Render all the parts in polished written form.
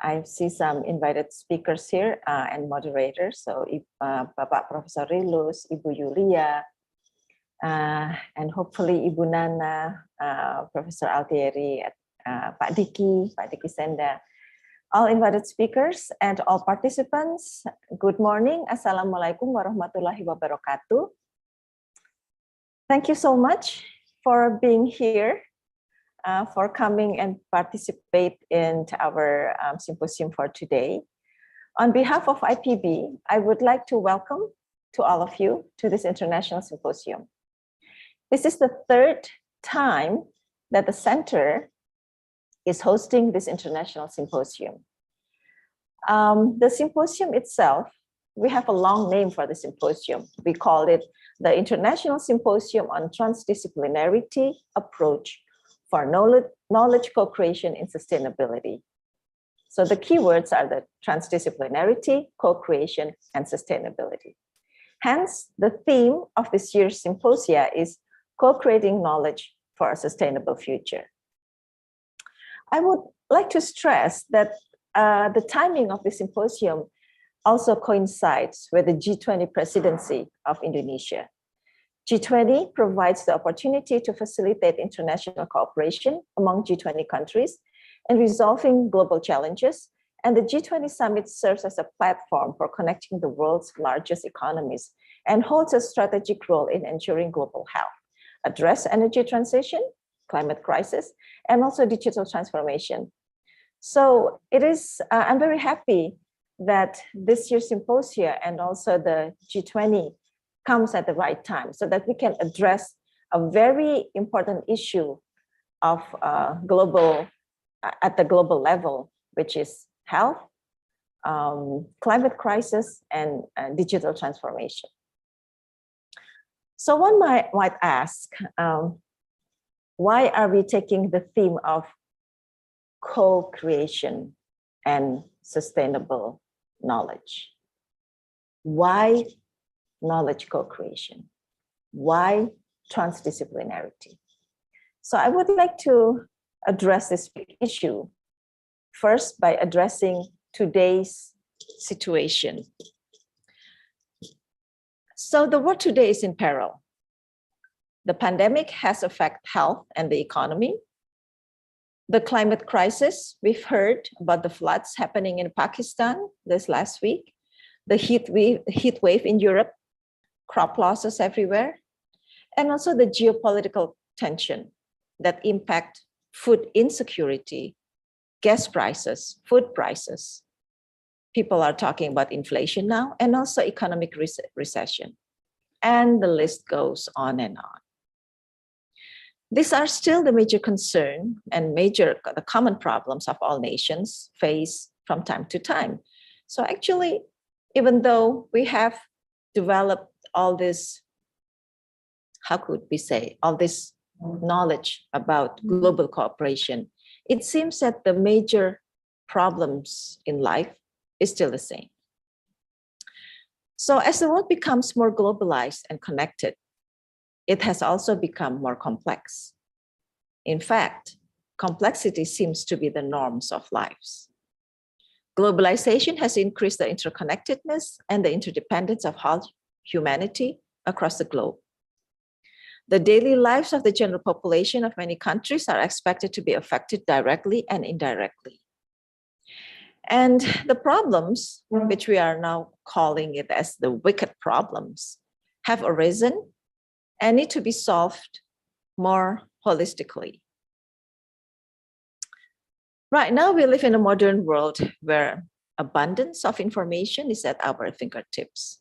I see some invited speakers here and moderators. So Bapak Profesor Rilus, Ibu Yulia, and hopefully Ibu Nana, Professor Altieri, Pak Diki Senda, all invited speakers and all participants. Good morning. Assalamualaikum warahmatullahi wabarakatuh. Thank you so much for being here, for coming and participate in our symposium for today. On behalf of IPB, I would like to welcome to all of you to this International Symposium. This is the third time that the center is hosting this International Symposium. The symposium itself, we have a long name for the symposium. We call it the International Symposium on Transdisciplinary Approach for Knowledge Co-Creation in Sustainability. So the keywords are the transdisciplinarity, co-creation, and sustainability. Hence, the theme of this year's symposia is co-creating knowledge for a sustainable future. I would like to stress that the timing of the symposium also coincides with the G20 presidency of Indonesia. G20 provides the opportunity to facilitate international cooperation among G20 countries in resolving global challenges, and the G20 summit serves as a platform for connecting the world's largest economies and holds a strategic role in ensuring global health, address energy transition, climate crisis, and also digital transformation. So it is, I'm very happy that this year's symposia and also the G20 comes at the right time so that we can address a very important issue of at the global level, which is health, climate crisis, and digital transformation. So one might ask, why are we taking the theme of co-creation and sustainable knowledge? Why knowledge co-creation? Why transdisciplinarity? So I would like to address this big issue first by addressing today's situation. So the world today is in peril. The pandemic has affected health and the economy. The climate crisis, we've heard about the floods happening in Pakistan this last week, the heat wave in Europe, crop losses everywhere, and also the geopolitical tension that impact food insecurity, gas prices, food prices. People are talking about inflation now, and also economic recession. And the list goes on and on. These are still the major concern and the common problems of all nations face from time to time. So actually, even though we have developed all this, how could we say, all this knowledge about global cooperation, it seems that the major problems in life is still the same. So as the world becomes more globalized and connected, it has also become more complex. In fact, complexity seems to be the norms of lives. Globalization has increased the interconnectedness and the interdependence of all humanity across the globe. The daily lives of the general population of many countries are expected to be affected directly and indirectly. And the problems, which we are now calling it as the wicked problems, have arisen and need to be solved more holistically. Right now, we live in a modern world where abundance of information is at our fingertips.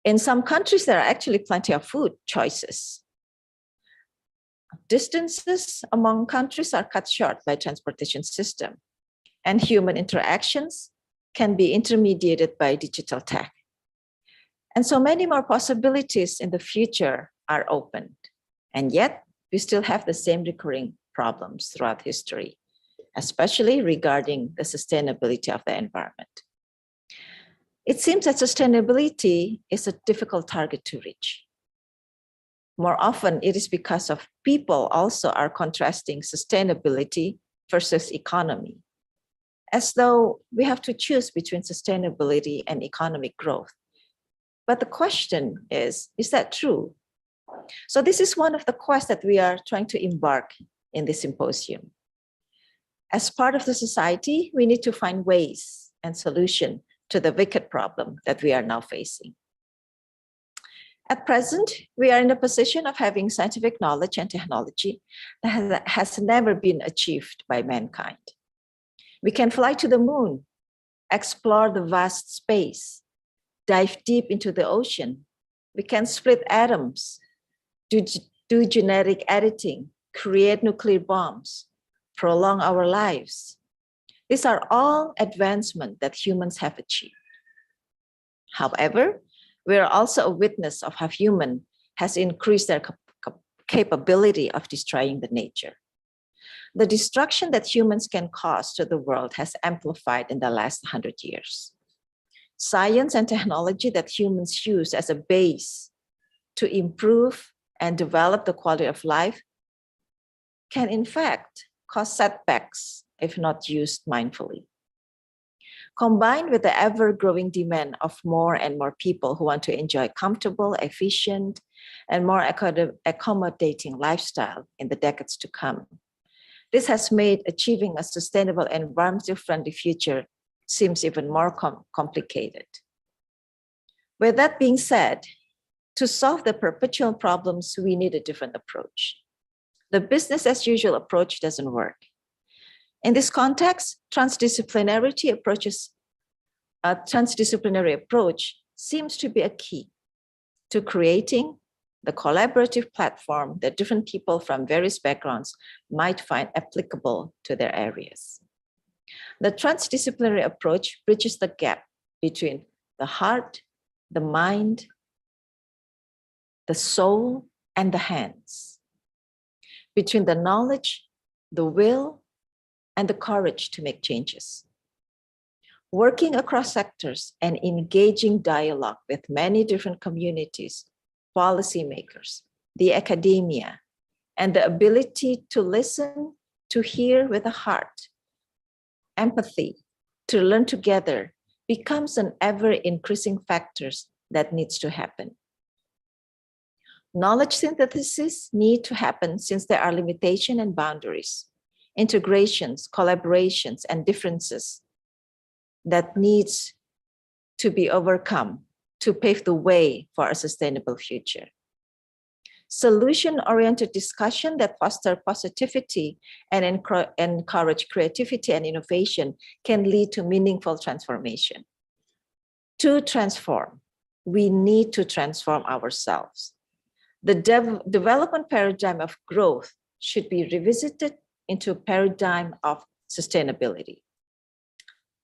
In some countries, there are actually plenty of food choices. Distances among countries are cut short by transportation system, and human interactions can be intermediated by digital tech. And so many more possibilities in the future are opened. And yet, we still have the same recurring problems throughout history, especially regarding the sustainability of the environment. It seems that sustainability is a difficult target to reach. More often, it is because of people also are contrasting sustainability versus economy, as though we have to choose between sustainability and economic growth. But the question is that true? So this is one of the quests that we are trying to embark in this symposium. As part of the society, we need to find ways and solutions to the wicked problem that we are now facing. At present, we are in a position of having scientific knowledge and technology that has never been achieved by mankind. We can fly to the moon, explore the vast space, dive deep into the ocean. We can split atoms, do genetic editing, create nuclear bombs, prolong our lives. These are all advancements that humans have achieved. However, we are also a witness of how human has increased their capability of destroying the nature. The destruction that humans can cause to the world has amplified in the last 100 years. Science and technology that humans use as a base to improve and develop the quality of life can in fact cause setbacks if not used mindfully. Combined with the ever-growing demand of more and more people who want to enjoy comfortable, efficient, and more accommodating lifestyle in the decades to come, this has made achieving a sustainable and environmentally friendly future seems even more complicated. With that being said, to solve the perpetual problems, we need a different approach. The business as usual approach doesn't work. In this context, transdisciplinary approach seems to be a key to creating the collaborative platform that different people from various backgrounds might find applicable to their areas. The transdisciplinary approach bridges the gap between the heart, the mind, the soul, and the hands, between the knowledge, the will, and the courage to make changes. Working across sectors and engaging dialogue with many different communities, policymakers, the academia, and the ability to listen, to hear with the heart, empathy, to learn together becomes an ever-increasing factor that needs to happen. Knowledge synthesis needs to happen since there are limitations and boundaries, integrations, collaborations, and differences that needs to be overcome to pave the way for a sustainable future. Solution-oriented discussion that foster positivity and encourage creativity and innovation can lead to meaningful transformation. To transform, we need to transform ourselves. The development paradigm of growth should be revisited into a paradigm of sustainability.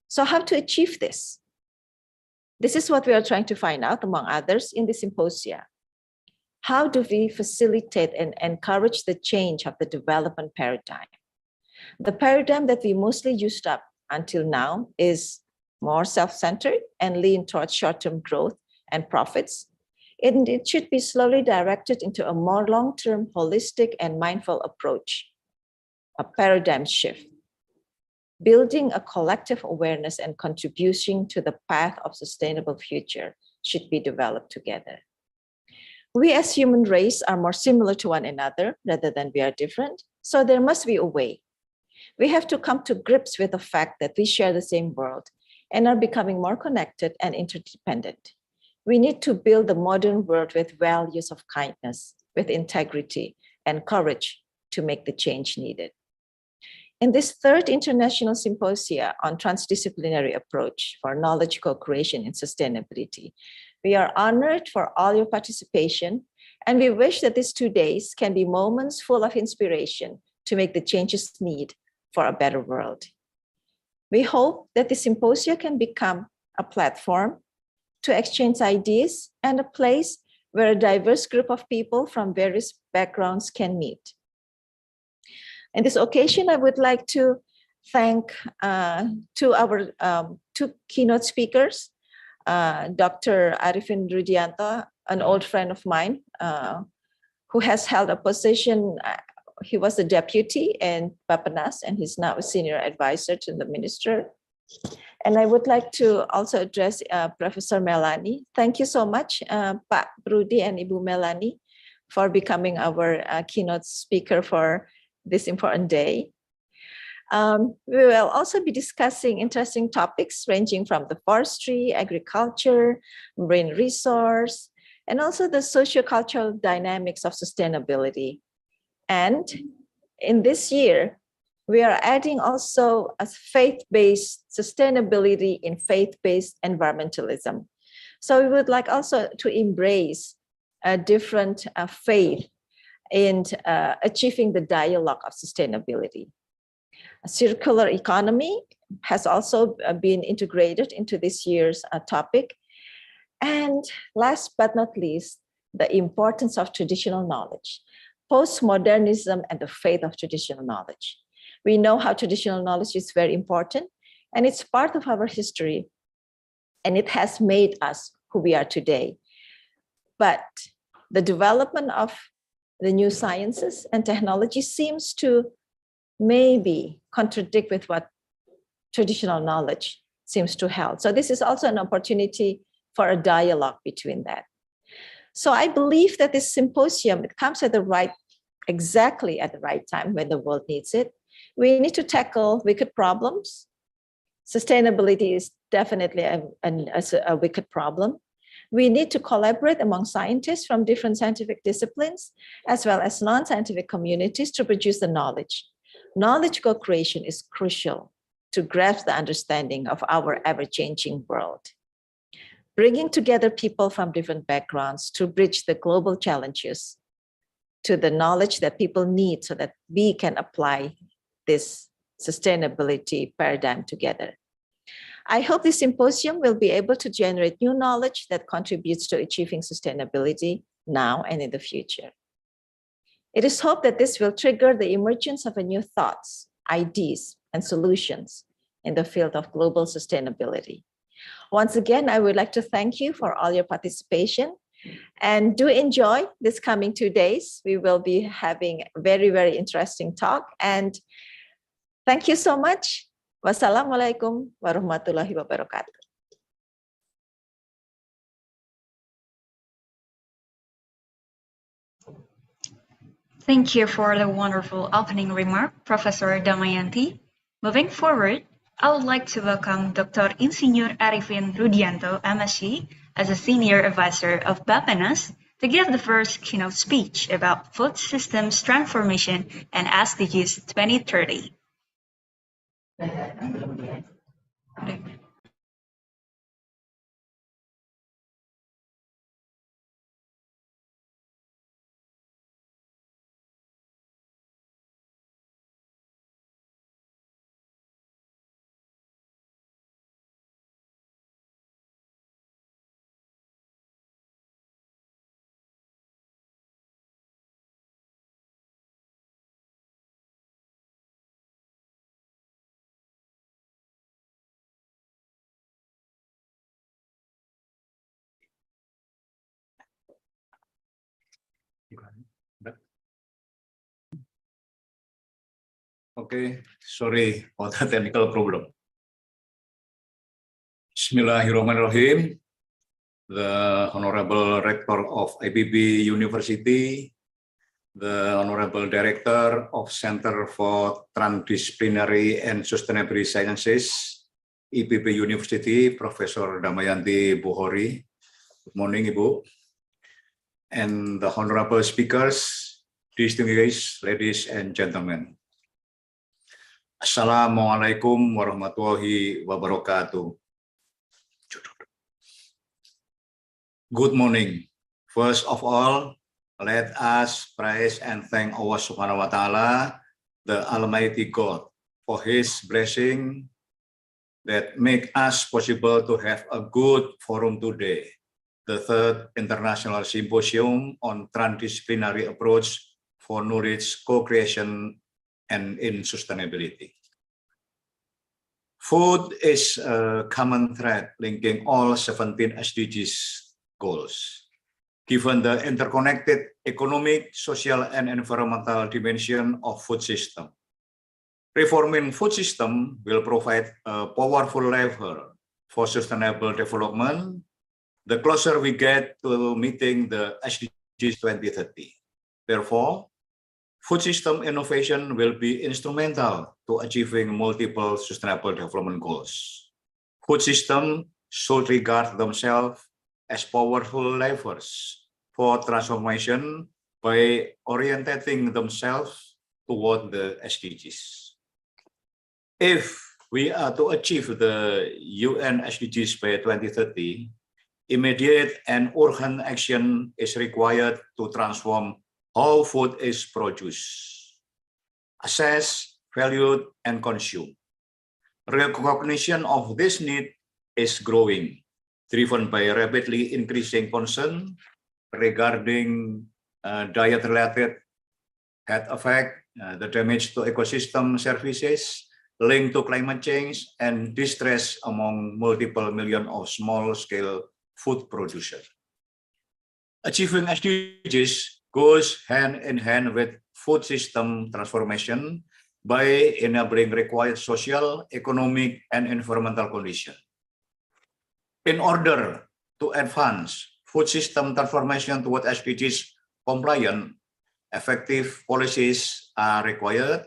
So how to achieve this? This is what we are trying to find out, among others, in the symposia. How do we facilitate and encourage the change of the development paradigm? The paradigm that we mostly used up until now is more self-centered and lean towards short-term growth and profits. It should be slowly directed into a more long-term, holistic, and mindful approach, a paradigm shift. Building a collective awareness and contribution to the path of sustainable future should be developed together. We as human race are more similar to one another rather than we are different, so there must be a way. We have to come to grips with the fact that we share the same world and are becoming more connected and interdependent. We need to build the modern world with values of kindness, with integrity and courage to make the change needed. In this third International Symposia on Transdisciplinary Approach for Knowledge Co-Creation and Sustainability, we are honored for all your participation, and we wish that these 2 days can be moments full of inspiration to make the changes needed for a better world. We hope that the symposia can become a platform to exchange ideas and a place where a diverse group of people from various backgrounds can meet. In this occasion, I would like to thank our two keynote speakers, Dr. Arifin Rudianto, an old friend of mine, who has held a position he was a deputy in Bappenas, and he's now a senior advisor to the minister. And I would like to also address Professor Melanie. Thank you so much, Pak Brudi and Ibu Melanie, for becoming our keynote speaker for this important day. We will also be discussing interesting topics ranging from the forestry, agriculture, marine resource, and also the socio-cultural dynamics of sustainability. And in this year, we are adding also a faith-based sustainability in faith-based environmentalism. So we would like also to embrace a different faith in achieving the dialogue of sustainability. A circular economy has also been integrated into this year's topic. And last but not least, the importance of traditional knowledge, postmodernism and the faith of traditional knowledge. We know how traditional knowledge is very important, and it's part of our history, and it has made us who we are today. But the development of the new sciences and technology seems to maybe contradict with what traditional knowledge seems to hold. So this is also an opportunity for a dialogue between that. So I believe that this symposium, it comes at exactly at the right time when the world needs it. We need to tackle wicked problems. Sustainability is definitely a wicked problem. We need to collaborate among scientists from different scientific disciplines, as well as non-scientific communities to produce the knowledge. Knowledge co-creation is crucial to grasp the understanding of our ever-changing world. Bringing together people from different backgrounds to bridge the global challenges to the knowledge that people need so that we can apply this sustainability paradigm together. I hope this symposium will be able to generate new knowledge that contributes to achieving sustainability now and in the future. It is hoped that this will trigger the emergence of new thoughts, ideas, and solutions in the field of global sustainability. Once again, I would like to thank you for all your participation, and do enjoy this coming 2 days. We will be having a very, very interesting talk, and thank you so much. Wassalamualaikum warahmatullahi wabarakatuh. Thank you for the wonderful opening remark, Professor Damayanti. Moving forward, I would like to welcome Dr. Insinyur Arifin Rudianto, MSc, as a Senior Advisor of Bappenas, to give the first keynote speech about food systems transformation and SDGs 2030. Okay, sorry for the technical problem. Bismillahirrahmanirrahim. The Honorable Rector of IPB University, the Honorable Director of Center for Transdisciplinary and Sustainability Sciences, IPB University, Professor Damayanti Bogor. Good morning, Ibu. And the honorable speakers, distinguished ladies and gentlemen. Assalamualaikum warahmatullahi wabarakatuh. Good morning. First of all, let us praise and thank Allah Subhanahu wa Ta'ala, the Almighty God, for His blessing that make us possible to have a good forum today, the third International Symposium on Transdisciplinary Approach for Knowledge Co-Creation and in Sustainability. Food is a common thread linking all 17 SDGs goals. given the interconnected economic, social, and environmental dimension of food system. Reforming food system will provide a powerful lever for sustainable development the closer we get to meeting the SDGs 2030. Therefore, food system innovation will be instrumental to achieving multiple sustainable development goals. Food systems should regard themselves as powerful levers for transformation by orienting themselves toward the SDGs. If we are to achieve the UN SDGs by 2030, immediate and urgent action is required to transform how food is produced, assessed, valued, and consumed. Recognition of this need is growing, driven by rapidly increasing concern regarding diet-related health effect, the damage to ecosystem services, linked to climate change, and distress among multiple million of small-scale food producers. Achieving SDGs goes hand in hand with food system transformation by enabling required social, economic, and environmental conditions. In order to advance food system transformation toward SDGs compliant, effective policies are required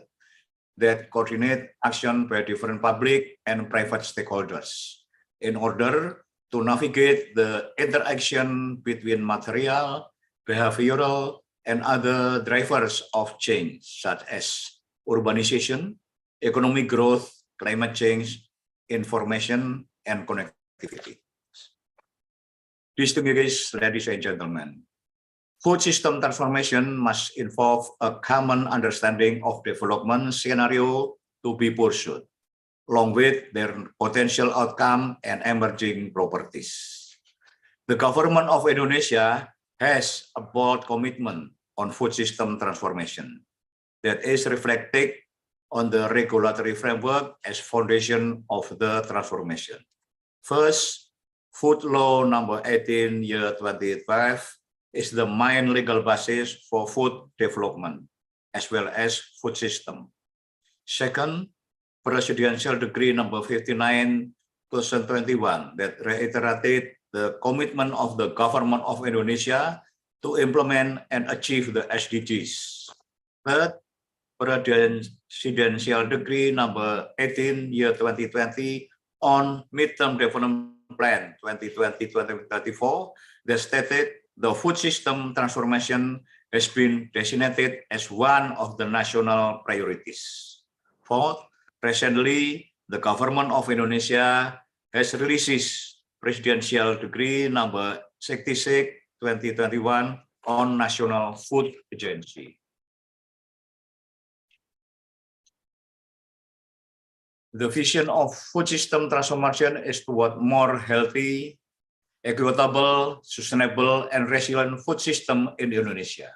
that coordinate action by different public and private stakeholders in order to navigate the interaction between material, behavioral, and other drivers of change, such as urbanization, economic growth, climate change, information, and connectivity. Distinguished ladies and gentlemen, food system transformation must involve a common understanding of development scenario to be pursued, along with their potential outcome and emerging properties. The government of Indonesia has a bold commitment on food system transformation that is reflected on the regulatory framework as foundation of the transformation. First, Food Law number 18 year 2005 is the main legal basis for food development as well as food system. Second, Presidential Decree number 59 2021 that reiterated the commitment of the government of Indonesia to implement and achieve the SDGs. Third, Presidential Decree number 18 year 2020 on Midterm Development Plan 2020-2034 that stated the food system transformation has been designated as one of the national priorities. Fourth, recently, the government of Indonesia has released Presidential Decree number 66/2021 on National Food Agency. The vision of food system transformation is toward more healthy, equitable, sustainable, and resilient food system in Indonesia.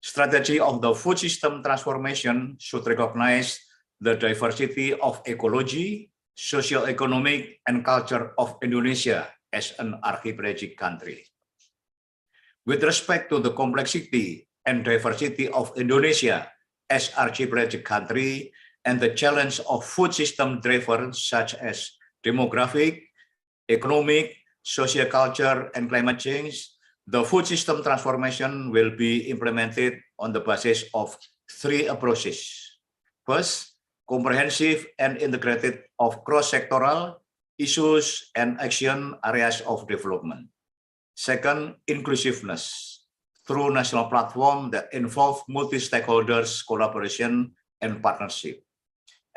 Strategy of the food system transformation should recognize the diversity of ecology, socio-economic, and culture of Indonesia as an archipelagic country. With respect to the complexity and diversity of Indonesia as archipelagic country, and the challenge of food system drivers such as demographic, economic, socioculture, and climate change, the food system transformation will be implemented on the basis of three approaches. First, comprehensive and integrated of cross-sectoral issues and action areas of development. Second, inclusiveness through national platform that involve multi-stakeholders collaboration and partnership.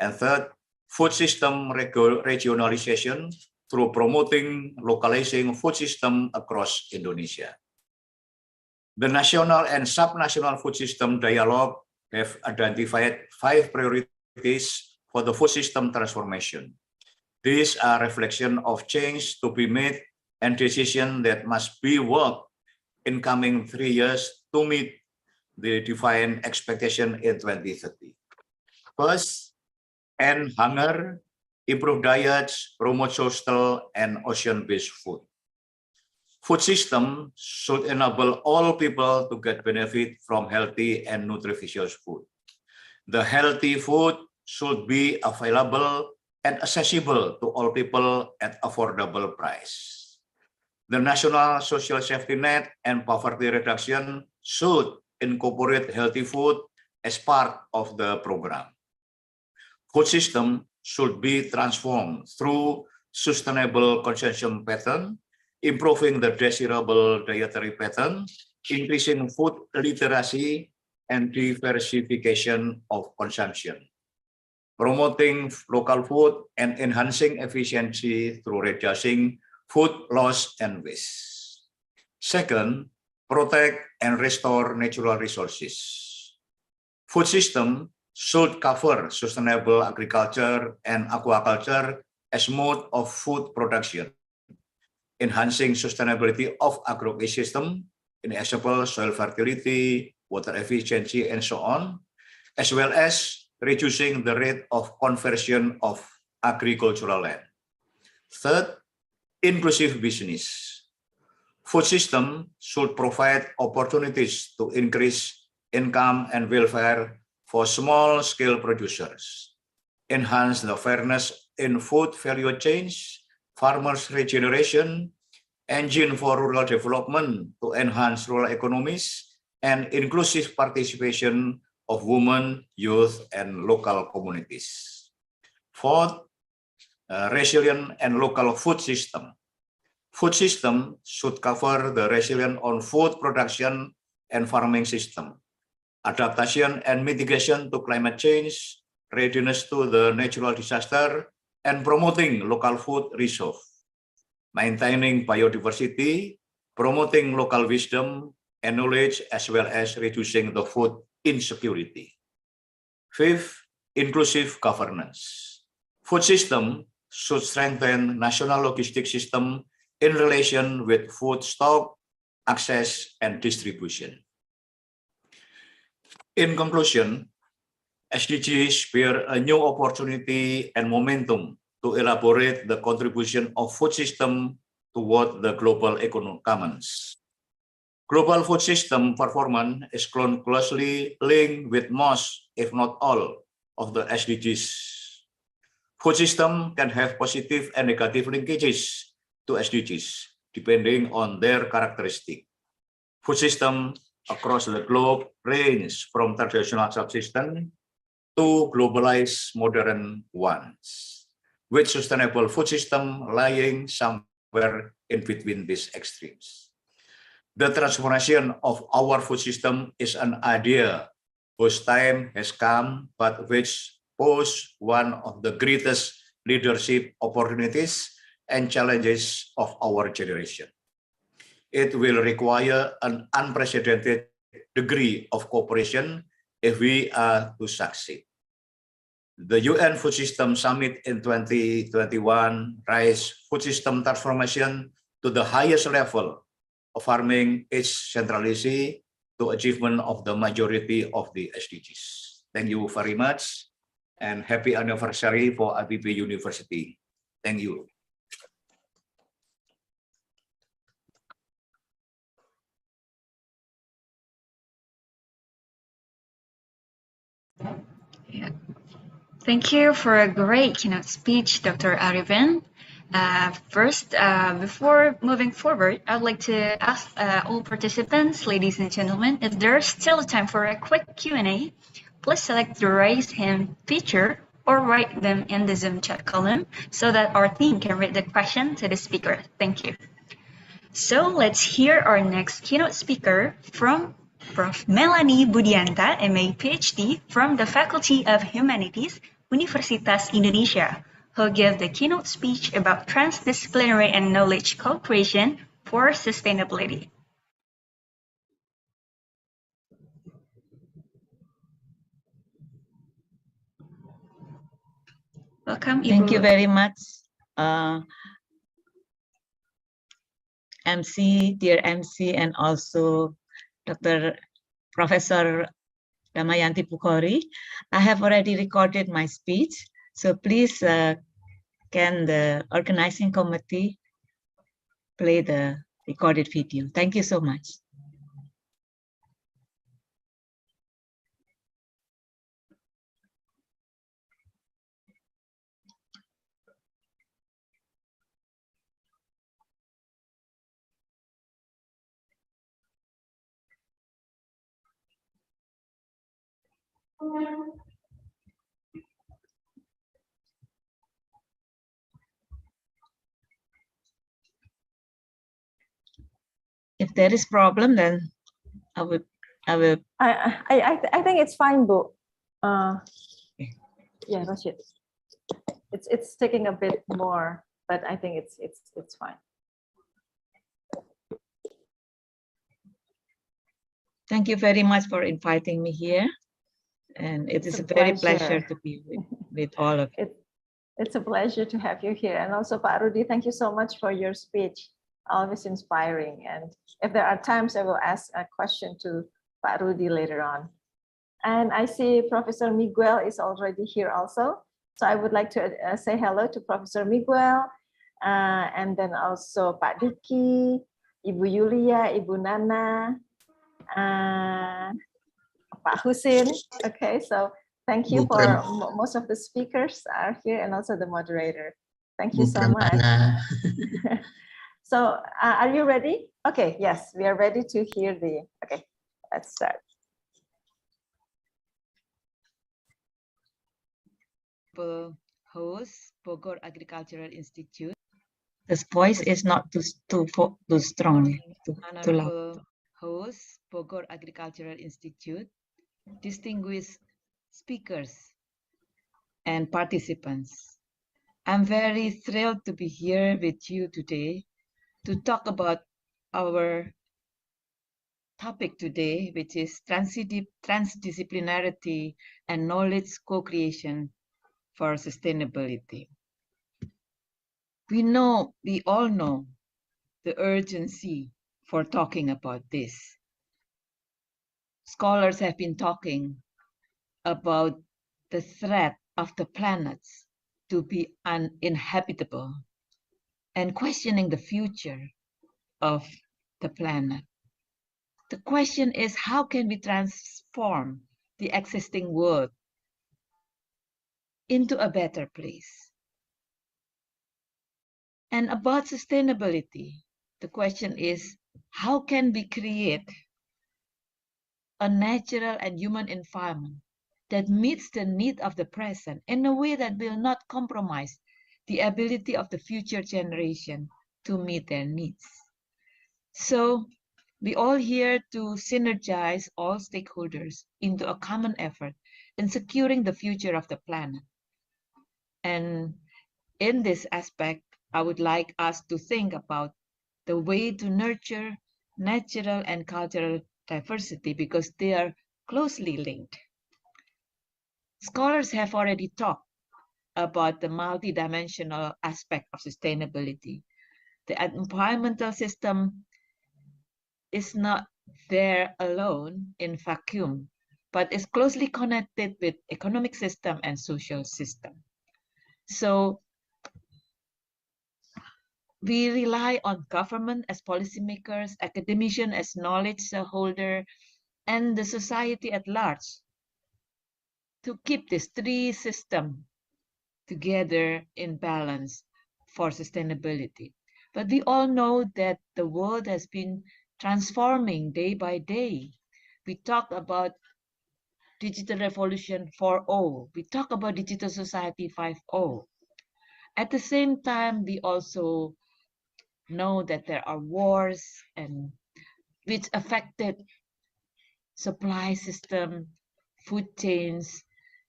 And third, food system regionalization through promoting localizing food system across Indonesia. The national and subnational food system dialogue have identified 5 priorities for the food system transformation. These are reflection of change to be made and decisions that must be worked in coming 3 years to meet the defined expectation in 2030. First, end hunger, improve diets, promote social and ocean-based food. Food system should enable all people to get benefit from healthy and nutritious food. The healthy food should be available and accessible to all people at affordable price. The national social safety net and poverty reduction should incorporate healthy food as part of the program. Food system should be transformed through sustainable consumption pattern, improving the desirable dietary pattern, increasing food literacy, and diversification of consumption, promoting local food and enhancing efficiency through reducing food loss and waste. Second, protect and restore natural resources. Food system should cover sustainable agriculture and aquaculture as mode of food production, enhancing sustainability of agroecosystem, enable soil fertility, water efficiency, and so on, as well as reducing the rate of conversion of agricultural land. Third, inclusive business. Food system should provide opportunities to increase income and welfare for small-scale producers, enhance the fairness in food value chains, farmers' regeneration, engine for rural development to enhance rural economies, and inclusive participation of women, youth, and local communities. Fourth, resilient and local food system. Food system should cover the resilience on food production and farming system, adaptation and mitigation to climate change, readiness to the natural disaster, and promoting local food reserve, maintaining biodiversity, promoting local wisdom and knowledge, as well as reducing the food insecurity. Fifth, inclusive governance. Food system should strengthen national logistic system in relation with food stock, access, and distribution. In conclusion, SDGs bear a new opportunity and momentum to elaborate the contribution of food system toward the global economic commons. Global food system performance is closely linked with most, if not all, of the SDGs. Food system can have positive and negative linkages to SDGs, depending on their characteristic. Food system across the globe range from traditional subsistence to globalized modern ones, with sustainable food system lying somewhere in between these extremes. The transformation of our food system is an idea whose time has come, but which poses one of the greatest leadership opportunities and challenges of our generation. It will require an unprecedented degree of cooperation if we are to succeed. The UN Food System Summit in 2021 raised food system transformation to the highest level, affirming its centrality to achievement of the majority of the SDGs. Thank you very much, and happy anniversary for IPB University. Thank you. Yeah. Thank you for a great keynote speech, Dr. Arifin. First, before moving forward, I'd like to ask all participants, ladies and gentlemen, if there's still time for a quick Q&A, please select the raise hand feature or write them in the Zoom chat column so that our team can read the question to the speaker. Thank you. So let's hear our next keynote speaker from Prof. Melanie Budianta, MA PhD from the Faculty of Humanities, Universitas Indonesia, who gave the keynote speech about transdisciplinary and knowledge cooperation for sustainability. Welcome, Ibu. Thank you very much, dear MC, and also Professor Damayanti Bukhari. I have already recorded my speech, so please can the organizing committee play the recorded video. Thank you so much. If there is problem, then I will. I think it's fine, Bu. Yeah, Rashid. It's taking a bit more, but I think it's fine. Thank you very much for inviting me here. And it is a very pleasure to be with all of you. It's a pleasure to have you here. And also, Pak Rudi, thank you so much for your speech. Always inspiring. And if there are times, I will ask a question to Pak Rudi later on. And I see Professor Miguel is already here also. So I would like to say hello to Professor Miguel, and then also Pak Diki, Ibu Yulia, Ibu Nana, Pak Husin. Okay, so thank you for most of the speakers are here and also the moderator. Thank you so much. So are you ready? Okay, yes, we are ready to hear the, okay, let's start. Host, Bogor Agricultural Institute. This voice is not too strong, too loud. Host, Bogor Agricultural Institute, distinguished speakers and participants. I'm very thrilled to be here with you today to talk about our topic today, which is transdisciplinarity and knowledge co-creation for sustainability. We all know the urgency for talking about this. Scholars have been talking about the threat of the planets to be uninhabitable and questioning the future of the planet. The question is, how can we transform the existing world into a better place? And about sustainability, the question is, how can we create a natural and human environment that meets the need of the present in a way that will not compromise the ability of the future generation to meet their needs? So we all here to synergize all stakeholders into a common effort in securing the future of the planet. And in this aspect, I would like us to think about the way to nurture natural and cultural diversity because they are closely linked. Scholars have already talked about the multidimensional aspect of sustainability. The environmental system is not there alone in vacuum, but is closely connected with economic system and social system. So we rely on government as policymakers, academicians as knowledge holder, and the society at large to keep these three systems together in balance for sustainability. But we all know that the world has been transforming day by day. We talk about Digital Revolution 4.0. We talk about Digital Society 5.0. At the same time, we also know that there are wars and which affected supply system, food chains,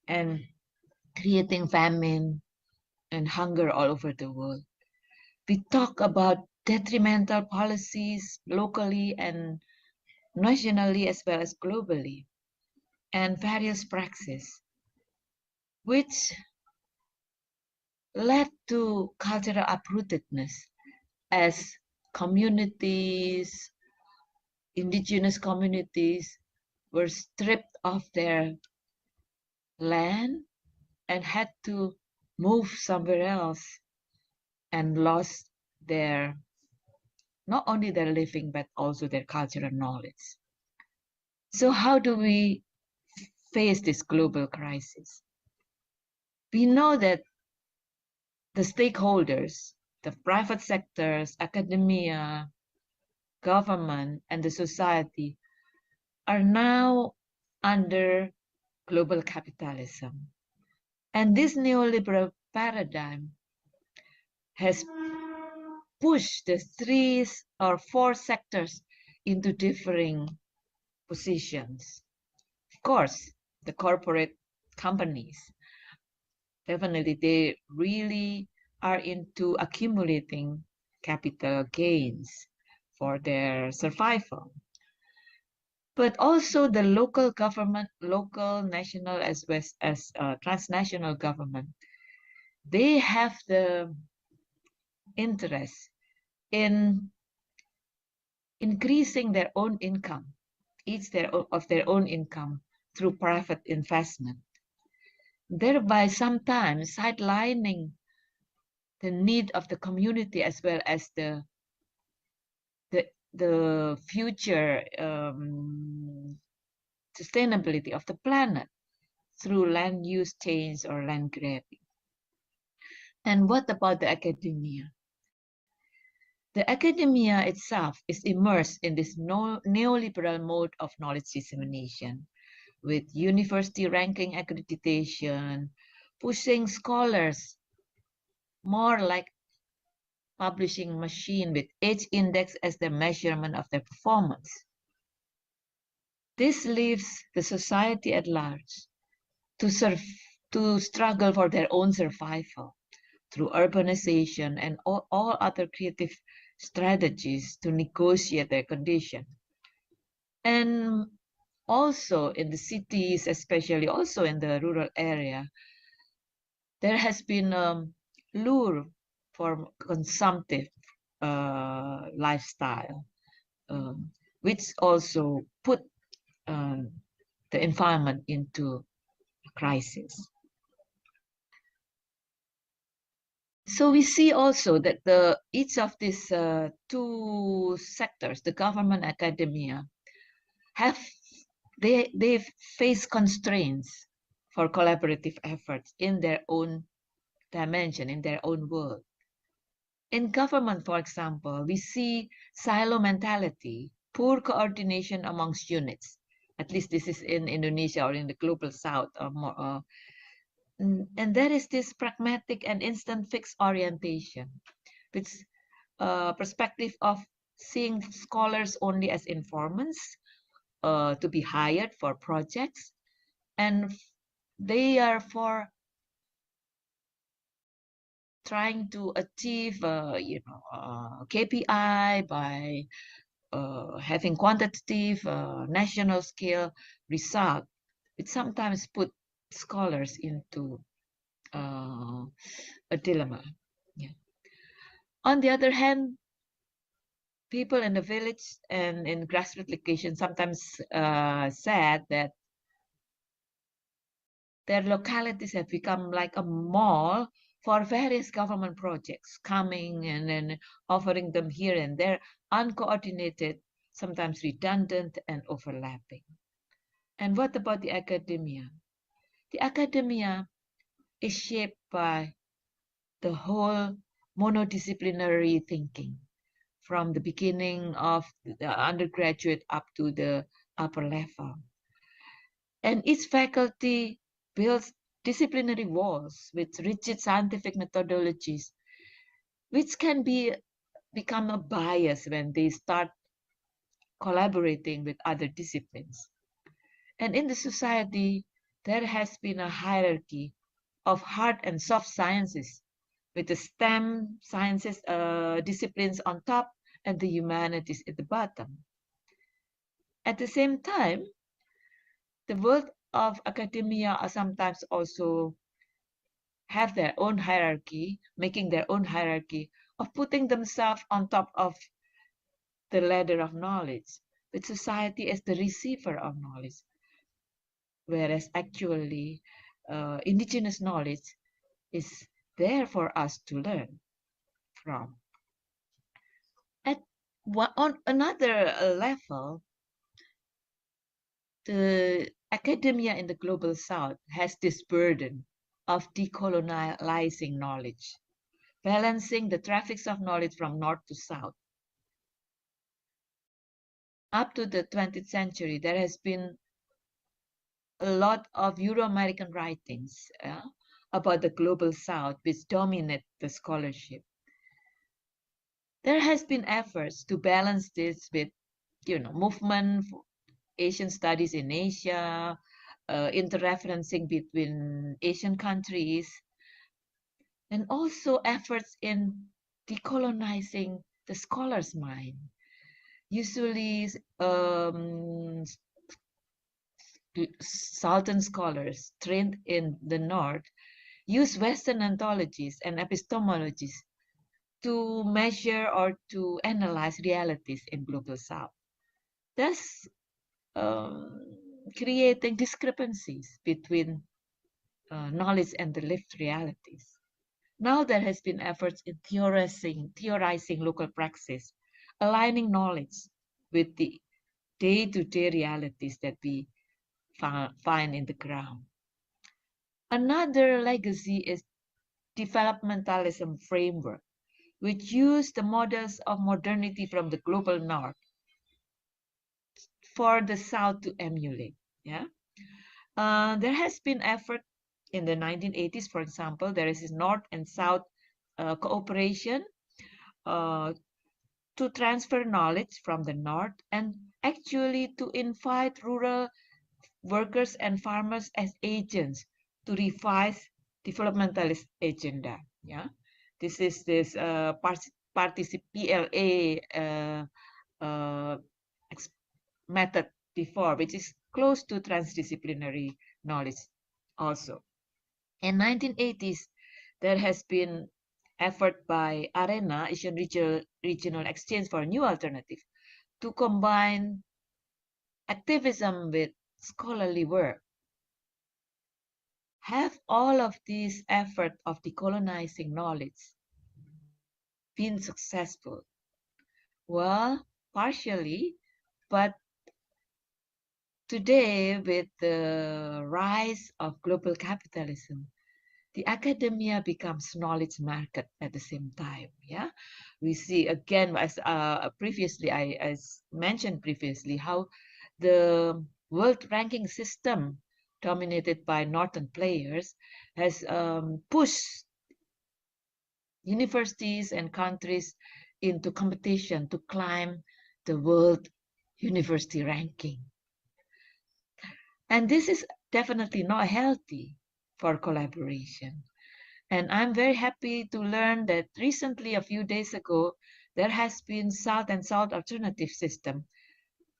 and creating famine and hunger all over the world. We talk about detrimental policies locally and nationally as well as globally, and various practices which led to cultural uprootedness as communities, indigenous communities were stripped of their land and had to move somewhere else and lost their not only their living, but also their cultural knowledge. So how do we face this global crisis? We know that the stakeholders, the private sectors, academia, government, and the society are now under global capitalism. And this neoliberal paradigm has pushed the 3 or 4 sectors into differing positions. Of course, the corporate companies, definitely they really are into accumulating capital gains for their survival. But also the local government, local, national, as well as transnational government, they have the interest in increasing their own income, of their own income through private investment, thereby sometimes sidelining the need of the community as well as the future sustainability of the planet through land use change or land grabbing. And what about the academia? The academia itself is immersed in this neoliberal mode of knowledge dissemination, with university ranking accreditation, pushing scholars more like publishing machine with H index as the measurement of their performance. This leaves the society at large to struggle for their own survival through urbanization and all other creative strategies to negotiate their condition. And also in the cities, especially also in the rural area, there has been a lure for consumptive lifestyle, which also put the environment into a crisis. So we see also that each of these 2 sectors, the government, academia, they face constraints for collaborative efforts in their own dimension, in their own world. In government, for example, we see silo mentality, poor coordination amongst units. At least this is in Indonesia or in the global south, or more. And there is this pragmatic and instant fix orientation, with perspective of seeing scholars only as informants to be hired for projects, and they are for trying to achieve KPI by having quantitative national scale result, which sometimes put scholars into a dilemma. Yeah. On the other hand, people in the village and in grassroots locations sometimes said that their localities have become like a mall for various government projects coming and then offering them here and there, uncoordinated, sometimes redundant and overlapping. And what about the academia? The academia is shaped by the whole monodisciplinary thinking from the beginning of the undergraduate up to the upper level. And each faculty builds disciplinary walls with rigid scientific methodologies, which can become a bias when they start collaborating with other disciplines. And in the society, there has been a hierarchy of hard and soft sciences, with the STEM sciences disciplines on top and the humanities at the bottom. At the same time, the world of academia are sometimes also have their own hierarchy, making their own hierarchy of putting themselves on top of the ladder of knowledge, with society as the receiver of knowledge, whereas actually indigenous knowledge is there for us to learn from. On another level, the academia in the global south has this burden of decolonializing knowledge, balancing the traffics of knowledge from north to south. Up to the 20th century, there has been a lot of Euro-American writings about the global south, which dominate the scholarship. There has been efforts to balance this with, movement for Asian studies in Asia, interreferencing between Asian countries, and also efforts in decolonizing the scholar's mind. Usually, Southern scholars trained in the North use Western ontologies and epistemologies to measure or to analyze realities in global South, thus creating discrepancies between knowledge and the lived realities. Now there has been efforts in theorizing local praxis, aligning knowledge with the day-to-day realities that we find in the ground. Another legacy is developmentalism framework, which use the models of modernity from the global north for the south to emulate. Yeah, there has been effort in the 1980s, for example. There is north and south cooperation to transfer knowledge from the north and actually to invite rural workers and farmers as agents to revise developmentalist agenda. Yeah, this is this PLA method before, which is close to transdisciplinary knowledge also. In 1980s, there has been effort by ARENA, Asian Regional Exchange for a New Alternative, to combine activism with scholarly work. Have all of these efforts of decolonizing knowledge been successful? Well, partially, but today with the rise of global capitalism, the academia becomes knowledge market at the same time. Yeah, we see again, as previously I mentioned previously, how the world ranking system dominated by northern players has pushed universities and countries into competition to climb the world university ranking. And this is definitely not healthy for collaboration. And I'm very happy to learn that recently, a few days ago, there has been South and South alternative system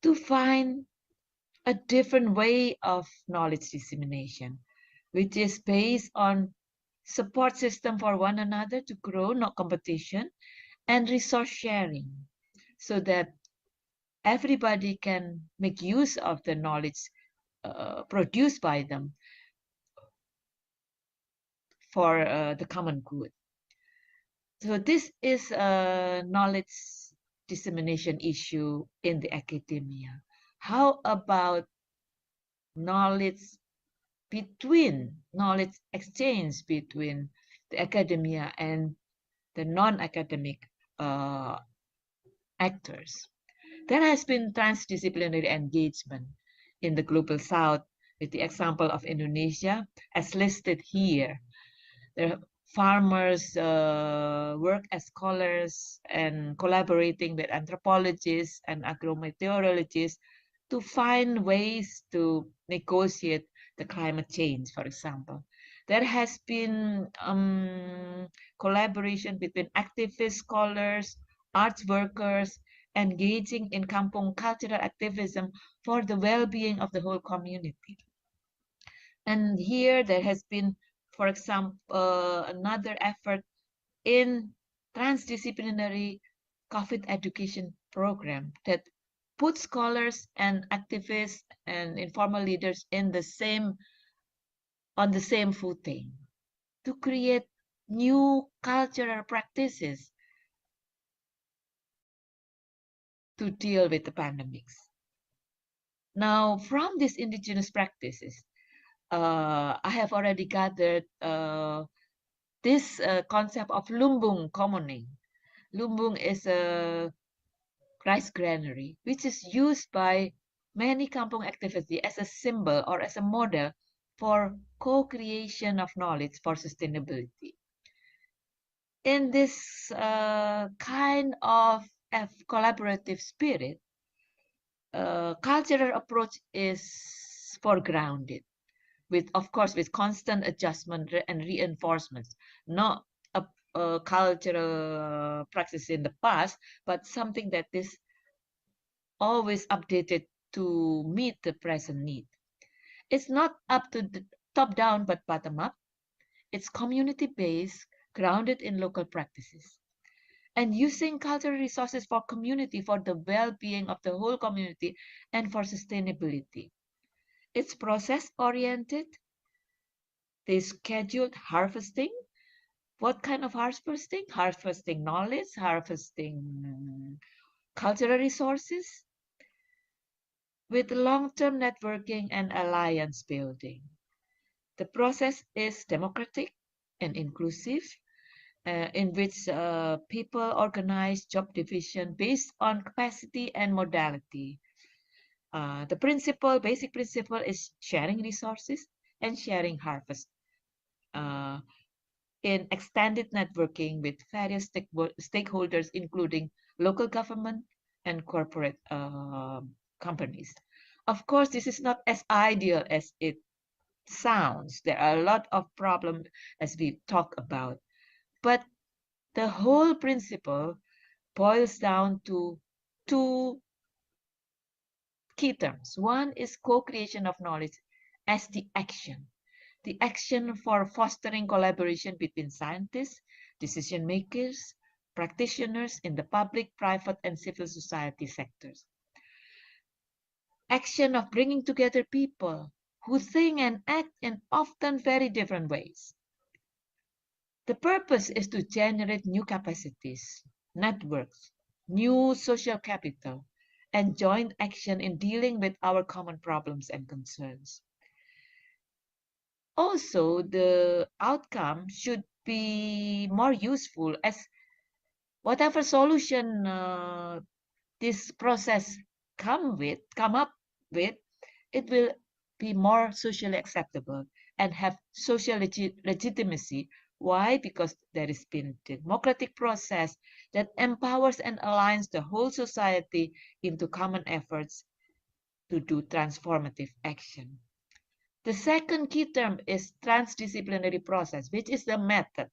to find a different way of knowledge dissemination, which is based on support system for one another to grow, not competition, and resource sharing, so that everybody can make use of the knowledge produced by them for the common good. So this is a knowledge dissemination issue in the academia. How about knowledge exchange between the academia and the non-academic actors? There has been transdisciplinary engagement in the global south, with the example of Indonesia as listed here. The farmers work as scholars and collaborating with anthropologists and agrometeorologists to find ways to negotiate the climate change, for example. There has been collaboration between activist scholars, arts workers, engaging in kampung cultural activism for the well-being of the whole community. And here there has been, for example, another effort in transdisciplinary COVID education program that puts scholars and activists and informal leaders on the same footing to create new cultural practices to deal with the pandemics. Now, from these indigenous practices, I have already gathered this concept of lumbung commoning. Lumbung is a rice granary, which is used by many kampung activities as a symbol or as a model for co-creation of knowledge for sustainability. In this kind of collaborative spirit, cultural approach is foregrounded, with, of course, with constant adjustment and reinforcements, not a cultural practice in the past, but something that is always updated to meet the present need. It's not up to the top down, but bottom up. It's community-based, grounded in local practices, and using cultural resources for community, for the well-being of the whole community, and for sustainability. It's process-oriented. They scheduled harvesting. What kind of harvesting? Harvesting knowledge, harvesting cultural resources, with long-term networking and alliance building. The process is democratic and inclusive, in which people organize job division based on capacity and modality. The basic principle is sharing resources and sharing harvest in extended networking with various stakeholders, including local government and corporate companies. Of course, this is not as ideal as it sounds. There are a lot of problems as we talk about, but the whole principle boils down to two key terms. One is co-creation of knowledge as the action for fostering collaboration between scientists, decision makers, practitioners in the public, private, and civil society sectors. Action of bringing together people who think and act in often very different ways. The purpose is to generate new capacities, networks, new social capital, and joint action in dealing with our common problems and concerns. Also, the outcome should be more useful, as whatever solution this process come up with, it will be more socially acceptable and have social legitimacy. Why? Because there has been democratic process that empowers and aligns the whole society into common efforts to do transformative action. The second key term is transdisciplinary process, which is the method.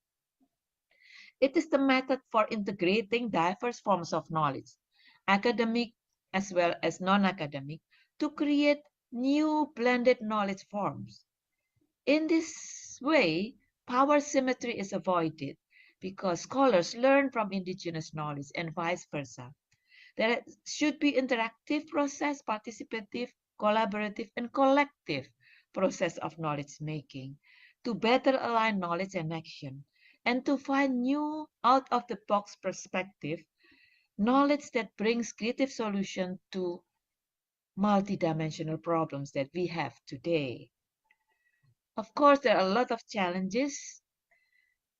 It is the method for integrating diverse forms of knowledge, academic as well as non-academic, to create new blended knowledge forms. In this way, power symmetry is avoided because scholars learn from indigenous knowledge and vice versa. There should be interactive process, participative, collaborative, and collective process of knowledge making to better align knowledge and action, and to find new out-of-the-box perspective, knowledge that brings creative solution to multidimensional problems that we have today. Of course, there are a lot of challenges.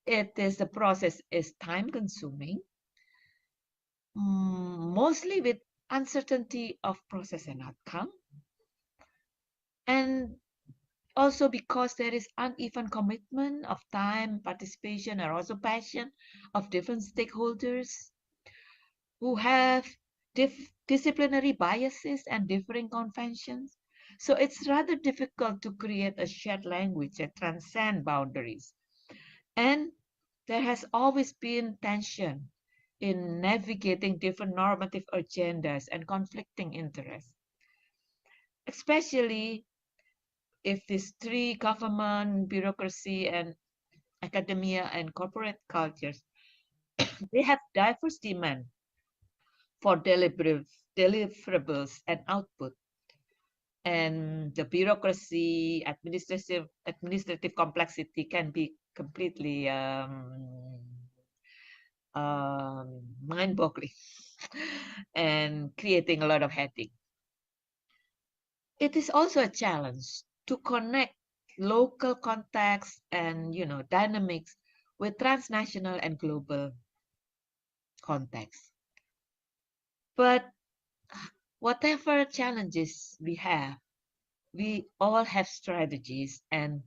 The process is time-consuming, mostly with uncertainty of process and outcome, and also because there is uneven commitment of time, participation, and also passion of different stakeholders who have disciplinary biases and differing conventions. So it's rather difficult to create a shared language that transcends boundaries. And there has always been tension in navigating different normative agendas and conflicting interests, especially if these three: government, bureaucracy, and academia and corporate cultures, they have diverse demand for deliverables and output. And the bureaucracy, administrative complexity can be completely mind-boggling. and creating a lot of headache. It is also a challenge to connect local contexts and dynamics with transnational and global contexts. But whatever challenges we have, we all have strategies, and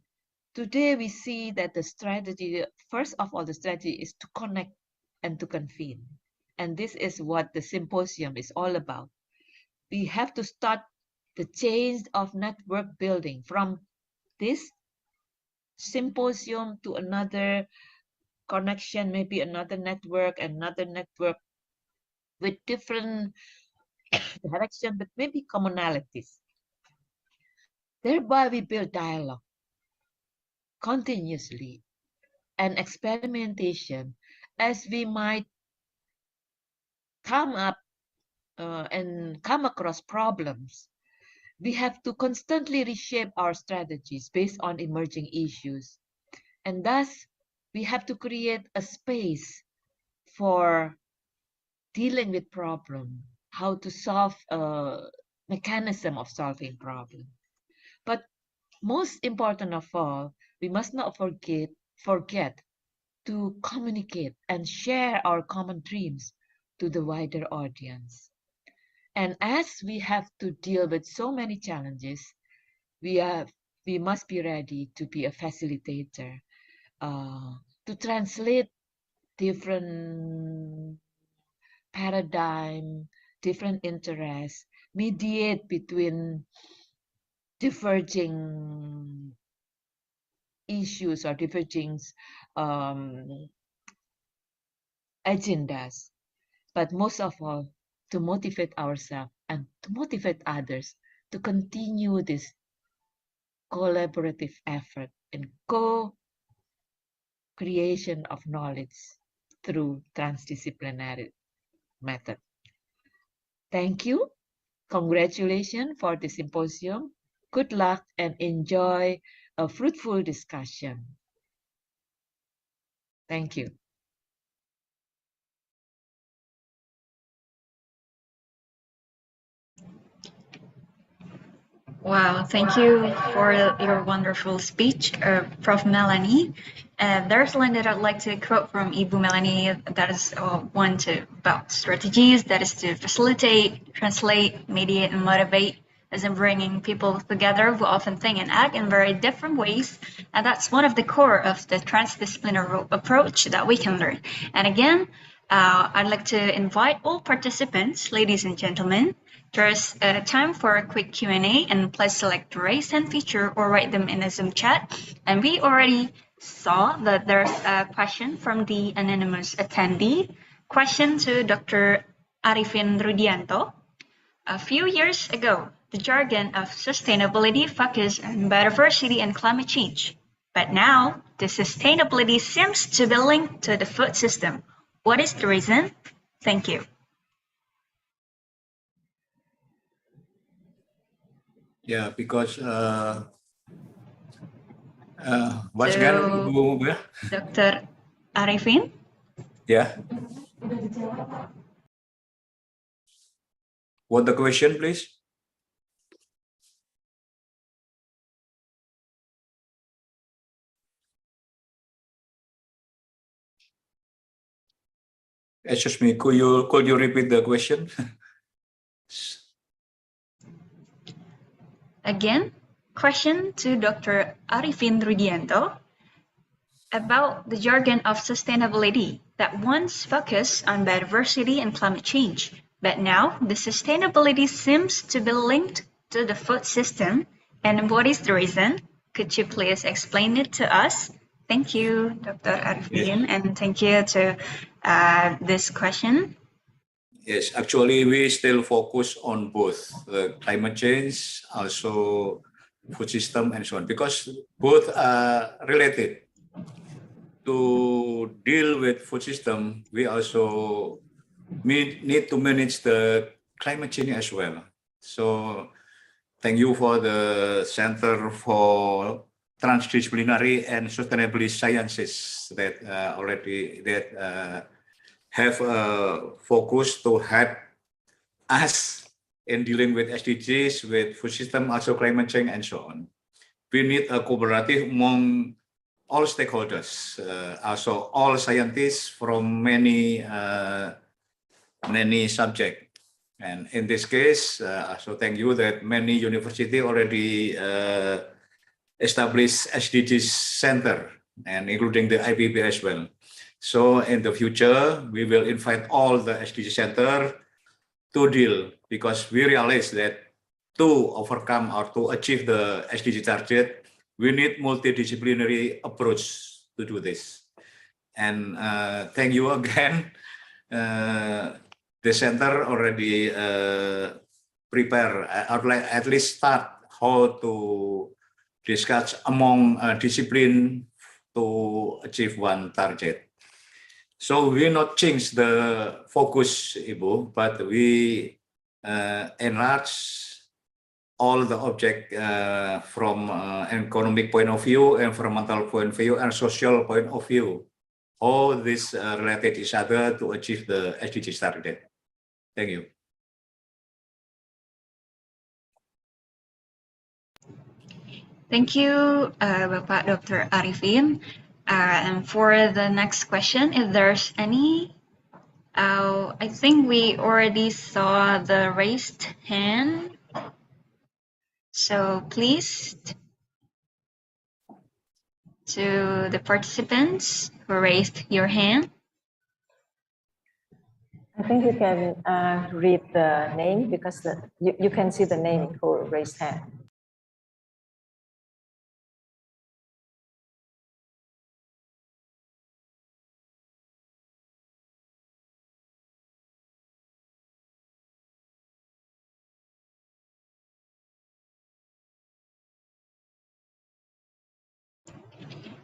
today we see that the strategy, first of all, the strategy is to connect and to convene. And this is what the symposium is all about. We have to start the change of network building from this symposium to another connection, maybe another network, with different direction, but maybe commonalities. Thereby we build dialogue continuously and experimentation as we might come up and come across problems. We have to constantly reshape our strategies based on emerging issues. And thus, we have to create a space for dealing with problem, how to solve a mechanism of solving problem. But most important of all, we must not forget to communicate and share our common dreams to the wider audience. And as we have to deal with so many challenges, we must be ready to be a facilitator, to translate different paradigm, different interests, mediate between diverging issues or diverging agendas, but most of all, to motivate ourselves and to motivate others to continue this collaborative effort and co-creation of knowledge through transdisciplinary method. Thank you. Congratulations for the symposium. Good luck and enjoy a fruitful discussion. Thank you. Wow, thank you for your wonderful speech, Prof. Melanie. There's a line that I'd like to quote from Ibu Melanie that is one about strategies, that is to facilitate, translate, mediate, and motivate, as in bringing people together who often think and act in very different ways. And that's one of the core of the transdisciplinary approach that we can learn. And again, I'd like to invite all participants, ladies and gentlemen. There's time for a quick Q&A, and please select the raise hand feature or write them in the Zoom chat. And we already saw that there's a question from the anonymous attendee. Question to Dr. Arifin Rudianto. A few years ago, the jargon of sustainability focused on biodiversity and climate change. But now, the sustainability seems to be linked to the food system. What is the reason? Thank you. Yeah, because once again, Ibu, Dr. Arifin? Yeah. What the question, please? Excuse me, could you repeat the question? Again, question to Dr. Arifin Rudianto about the jargon of sustainability that once focused on biodiversity and climate change, but now the sustainability seems to be linked to the food system. And what is the reason? Could you please explain it to us? Thank you, Dr. Arifin, and thank you to this question. Yes, actually, we still focus on both climate change, also food system, and so on, because both are related. To deal with food system, we also need to manage the climate change as well. So, thank you for the Center for Transdisciplinary and Sustainability Sciences that have a focus to help us in dealing with SDGs, with food system, also climate change, and so on. We need a cooperative among all stakeholders, also all scientists from many subjects. And in this case, so thank you that many universities already established SDGs center, and including the IPB as well. So in the future, we will invite all the SDG center to deal, because we realize that to overcome or to achieve the SDG target, we need multidisciplinary approach to do this. And thank you again. The center already prepare, or at least start how to discuss among discipline to achieve one target. So we not change the focus, Ibu, but we enlarge all the object from economic point of view, environmental point of view, and social point of view. How this related each other to achieve the SDG target. Thank you. Thank you, Bapak Dr. Arifin. And for the next question, if there's any, I think we already saw the raised hand. So please, to the participants who raised your hand. I think you can read the name, because you can see the name who raised hand.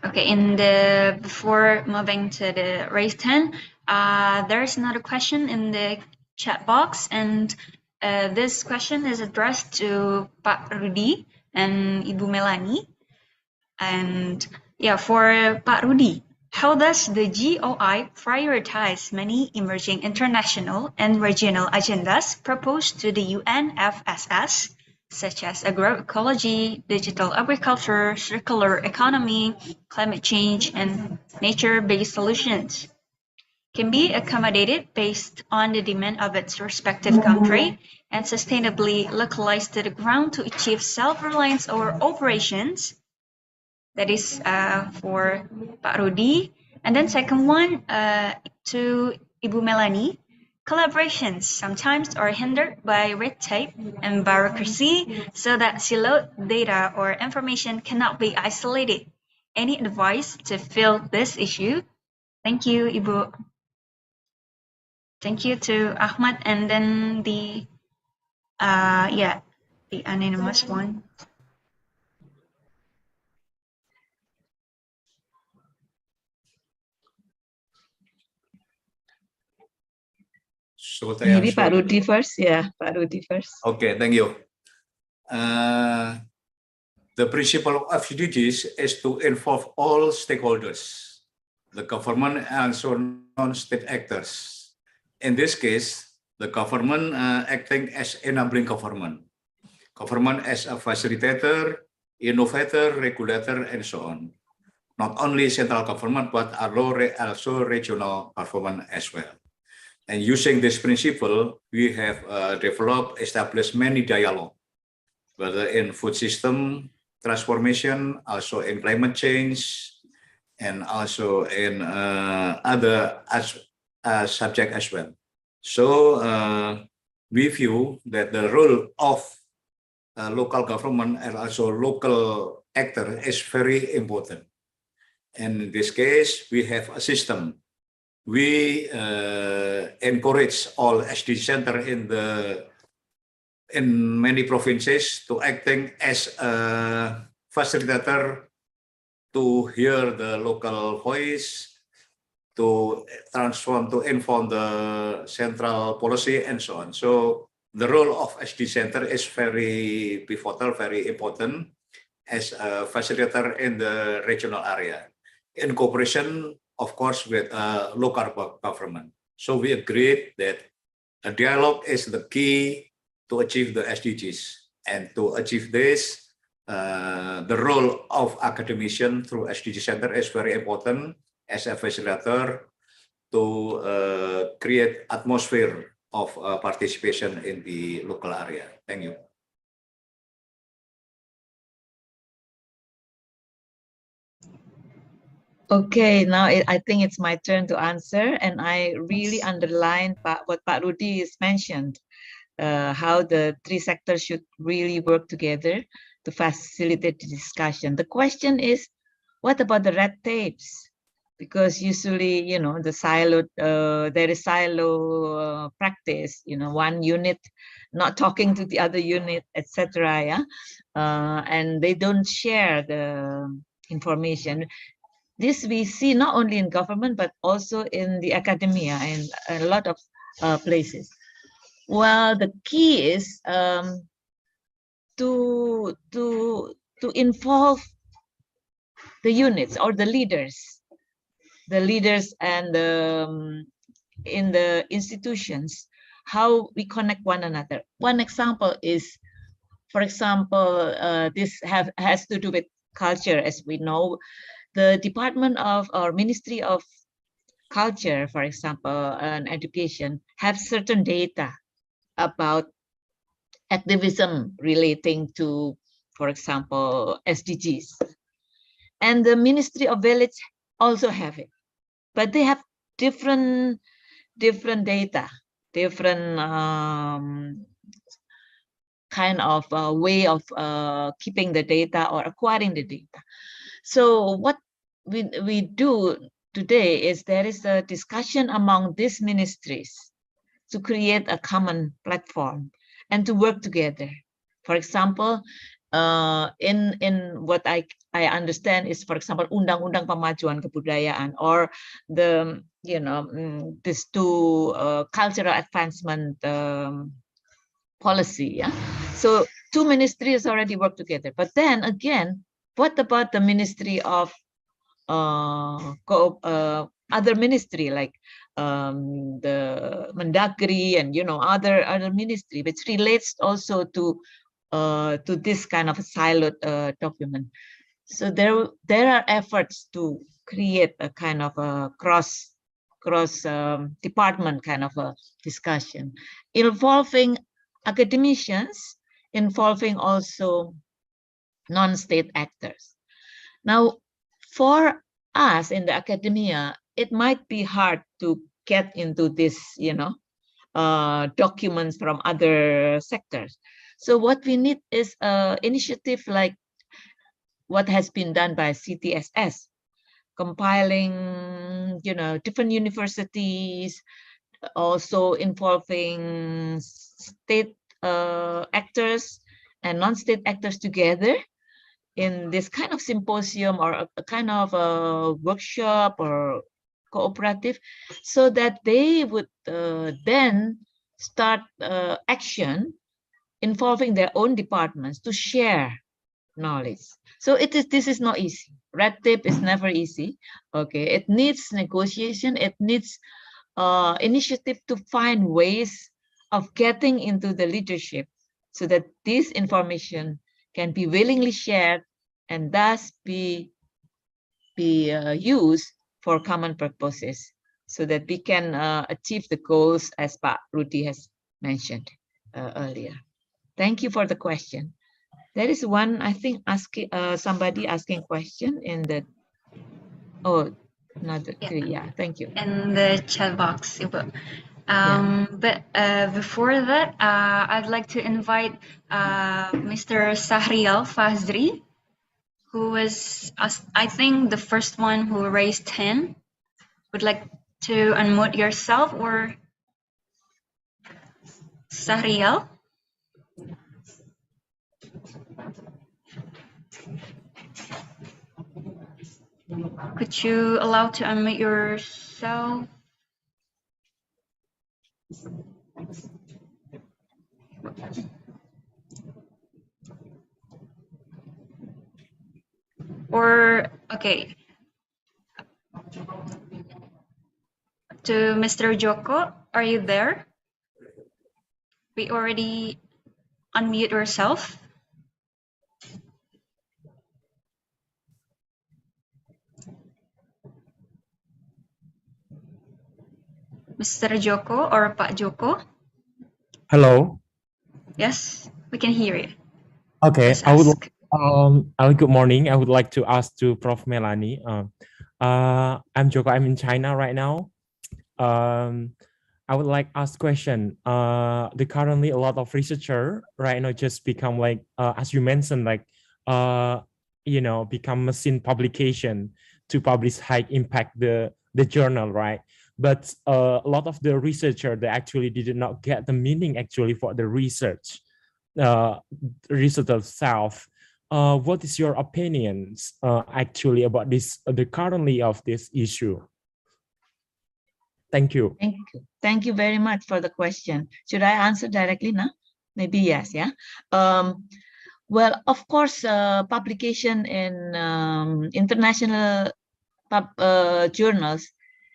Okay, before moving to the raised hand, there's another question in the chat box, and this question is addressed to Pak Rudi and Ibu Melanie. And yeah, for Pak Rudi, how does the GOI prioritize many emerging international and regional agendas proposed to the UNFSS, such as agroecology, digital agriculture, circular economy, climate change, and nature-based solutions? Can be accommodated based on the demand of its respective country and sustainably localized to the ground to achieve self-reliance over operations? That is for Pak Rudi. And then second one, to Ibu Melanie. Collaborations sometimes are hindered by red tape and bureaucracy, so that siloed data or information cannot be isolated. Any advice to fill this issue? Thank you, Ibu. Thank you to Ahmad, and then the anonymous one. So maybe Pak Rudi first, yeah, Pak Rudi first. Okay, thank you. The principle of SDGs is to involve all stakeholders, the government and also non-state actors. In this case, the government acting as enabling government as a facilitator, innovator, regulator, and so on. Not only central government, but also regional government as well. And using this principle, we have established many dialogue, whether in food system transformation, also in climate change, and also in other subjects as well. So we view that the role of local government and also local actor is very important. And in this case, we have a system. We encourage all SDG center in many provinces to acting as a facilitator to hear the local voice, to transform, to inform the central policy, and so on. So the role of SDG center is very pivotal, very important as a facilitator in the regional area, in cooperation, of course, with local government. So we agreed that A dialogue is the key to achieve the SDGs. And to achieve this, the role of academician through SDG Center is very important as a facilitator to create atmosphere of participation in the local area. Thank you. Okay, now I think it's my turn to answer, and I really underline what Pak Rudy has mentioned, how the three sectors should really work together to facilitate the discussion. The question is, what about the red tapes? Because usually, you know, the silo, there is silo practice, you know, one unit not talking to the other unit, etc. Yeah, and they don't share the information. This we see not only in government, but also in the academia and a lot of places. Well, the key is to involve the units or the leaders and in the institutions, how we connect one another. One example is, for example, this has to do with culture, as we know. The Department of or Ministry of Culture, for example, and Education, have certain data about activism relating to, for example, SDGs. And the Ministry of Village also have it, but they have different data, different kind of way of keeping the data or acquiring the data. So what we do today is there is a discussion among these ministries to create a common platform and to work together. For example, in what I understand is, for example, Undang-Undang Pemajuan Kebudayaan, or the, you know, these two cultural advancement policy. Yeah, so two ministries already work together. But then again, what about the Ministry of other ministry, like the Mendagri and, you know, other ministry, which relates also to this kind of a siloed document. So there are efforts to create a kind of a cross department kind of a discussion involving academicians, involving also non-state actors. Now, for us in the academia, it might be hard to get into this, you know, documents from other sectors. So what we need is an initiative like what has been done by CTSS, compiling, you know, different universities, also involving state actors and non-state actors together in this kind of symposium or a kind of a workshop or cooperative, so that they would then start action involving their own departments to share knowledge. So this is not easy. Red tape is never easy. Okay, it needs negotiation. It needs initiative to find ways of getting into the leadership so that this information can be willingly shared and thus be used for common purposes, so that we can achieve the goals as Pak Rudy has mentioned earlier. Thank you for the question. There is one, I think, somebody asking question in the, oh, another, yeah, thank you. In the chat box. But before that, I'd like to invite Mr. Sahrial Fazri, who was, I think, the first one who raised hand. Would like to unmute yourself, or Sahrial? Could you allow to unmute yourself? Or, okay. To Mr. Joko, are you there? we already unmute yourself. Mr. Joko or Pak Joko? Hello. Yes, we can hear you. Okay, Please ask. good morning. I would like to ask to Prof. Melanie. I'm Joko. I'm in China right now. I would like ask question. The currently a lot of researcher right now just become like as you mentioned like become machine publication to publish high impact the journal, right? But a lot of the researcher they actually did not get the meaning actually for the research itself. What is your opinions actually about this the currently of this issue? Thank you. Thank you. Thank you very much for the question. Should I answer directly now? Maybe yes, yeah. Well, of course, publication in international journals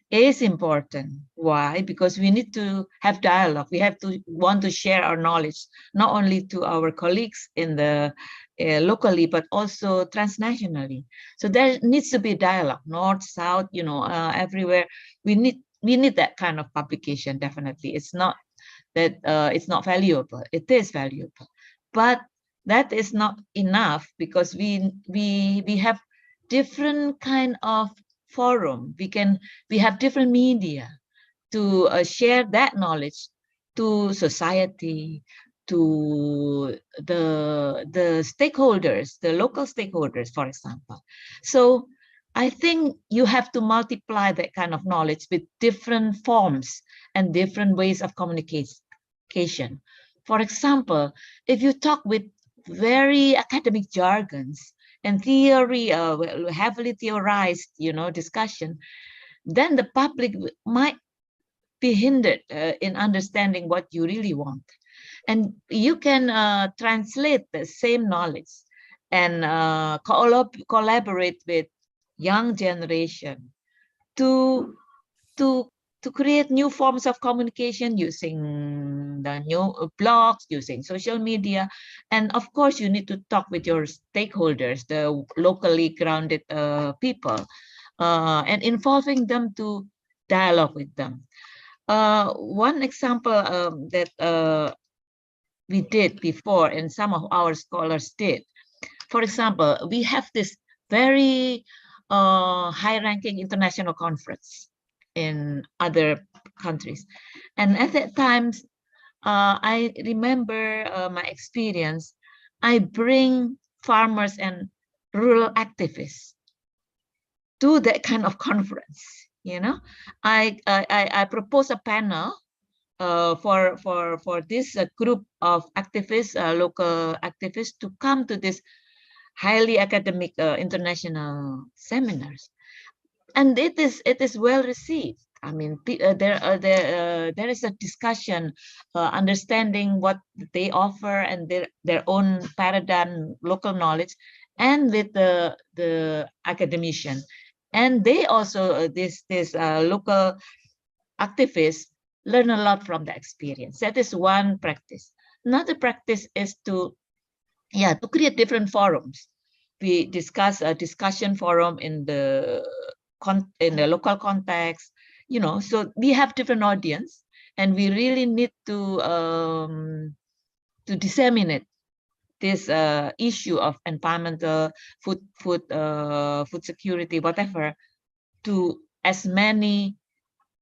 is important. Why? Because we need to have dialogue. We have to want to share our knowledge, not only to our colleagues in the locally, but also transnationally. So there needs to be dialogue, north, south, everywhere. We need that kind of publication, definitely. It's not that it's not valuable. It is valuable. But that is not enough because we have different kind of forum. We have different media to share that knowledge to society, to the stakeholders, the local stakeholders, for example. So I think you have to multiply that kind of knowledge with different forms and different ways of communication. For example, if you talk with very academic jargons and theory, heavily theorized, discussion, then the public might be hindered in understanding what you really want. And you can translate the same knowledge and collaborate with young generation to create new forms of communication using the new blogs, using social media. And of course, you need to talk with your stakeholders, the locally grounded people, and involving them to dialogue with them. One example that we did before, and some of our scholars did. For example, we have this very high-ranking international conference in other countries. And at that time, I remember my experience. I bring farmers and rural activists to that kind of conference. I propose a panel for this group of activists, local activists, to come to this highly academic international seminars. And it is well received. I mean, there is a discussion, understanding what they offer and their own paradigm, local knowledge, and with the academician. And they also this local activists learn a lot from the experience. That is one practice. Another practice is to create different forums. We discuss a discussion forum in the local context, so we have different audience, and we really need to disseminate this issue of environmental, food security, whatever, to as many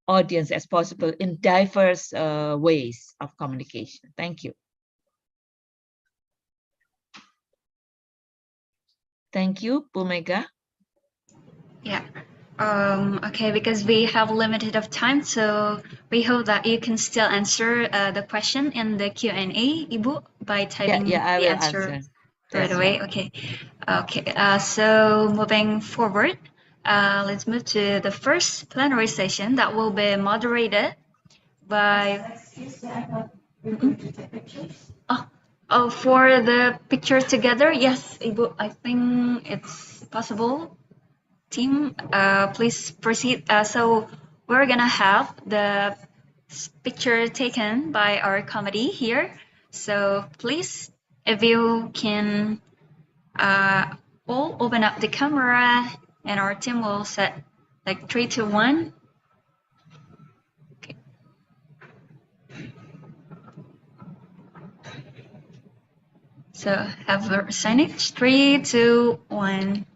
audience as possible in diverse ways of communication. Thank you. Thank you, Bumega. Yeah. Okay, because we have limited of time, so we hope that you can still answer the question in the Q&A, Ibu, by typing the answer right away. Right. Okay. So moving forward, let's move to the first plenary session that will be moderated by. Oh, for the picture together, yes, Ibu, I think it's possible. Team, please proceed. So we're gonna have the picture taken by our committee here. So please, if you can all open up the camera, and our team will set like 3, 2, 1. Okay. So have a signage, 3, 2, 1.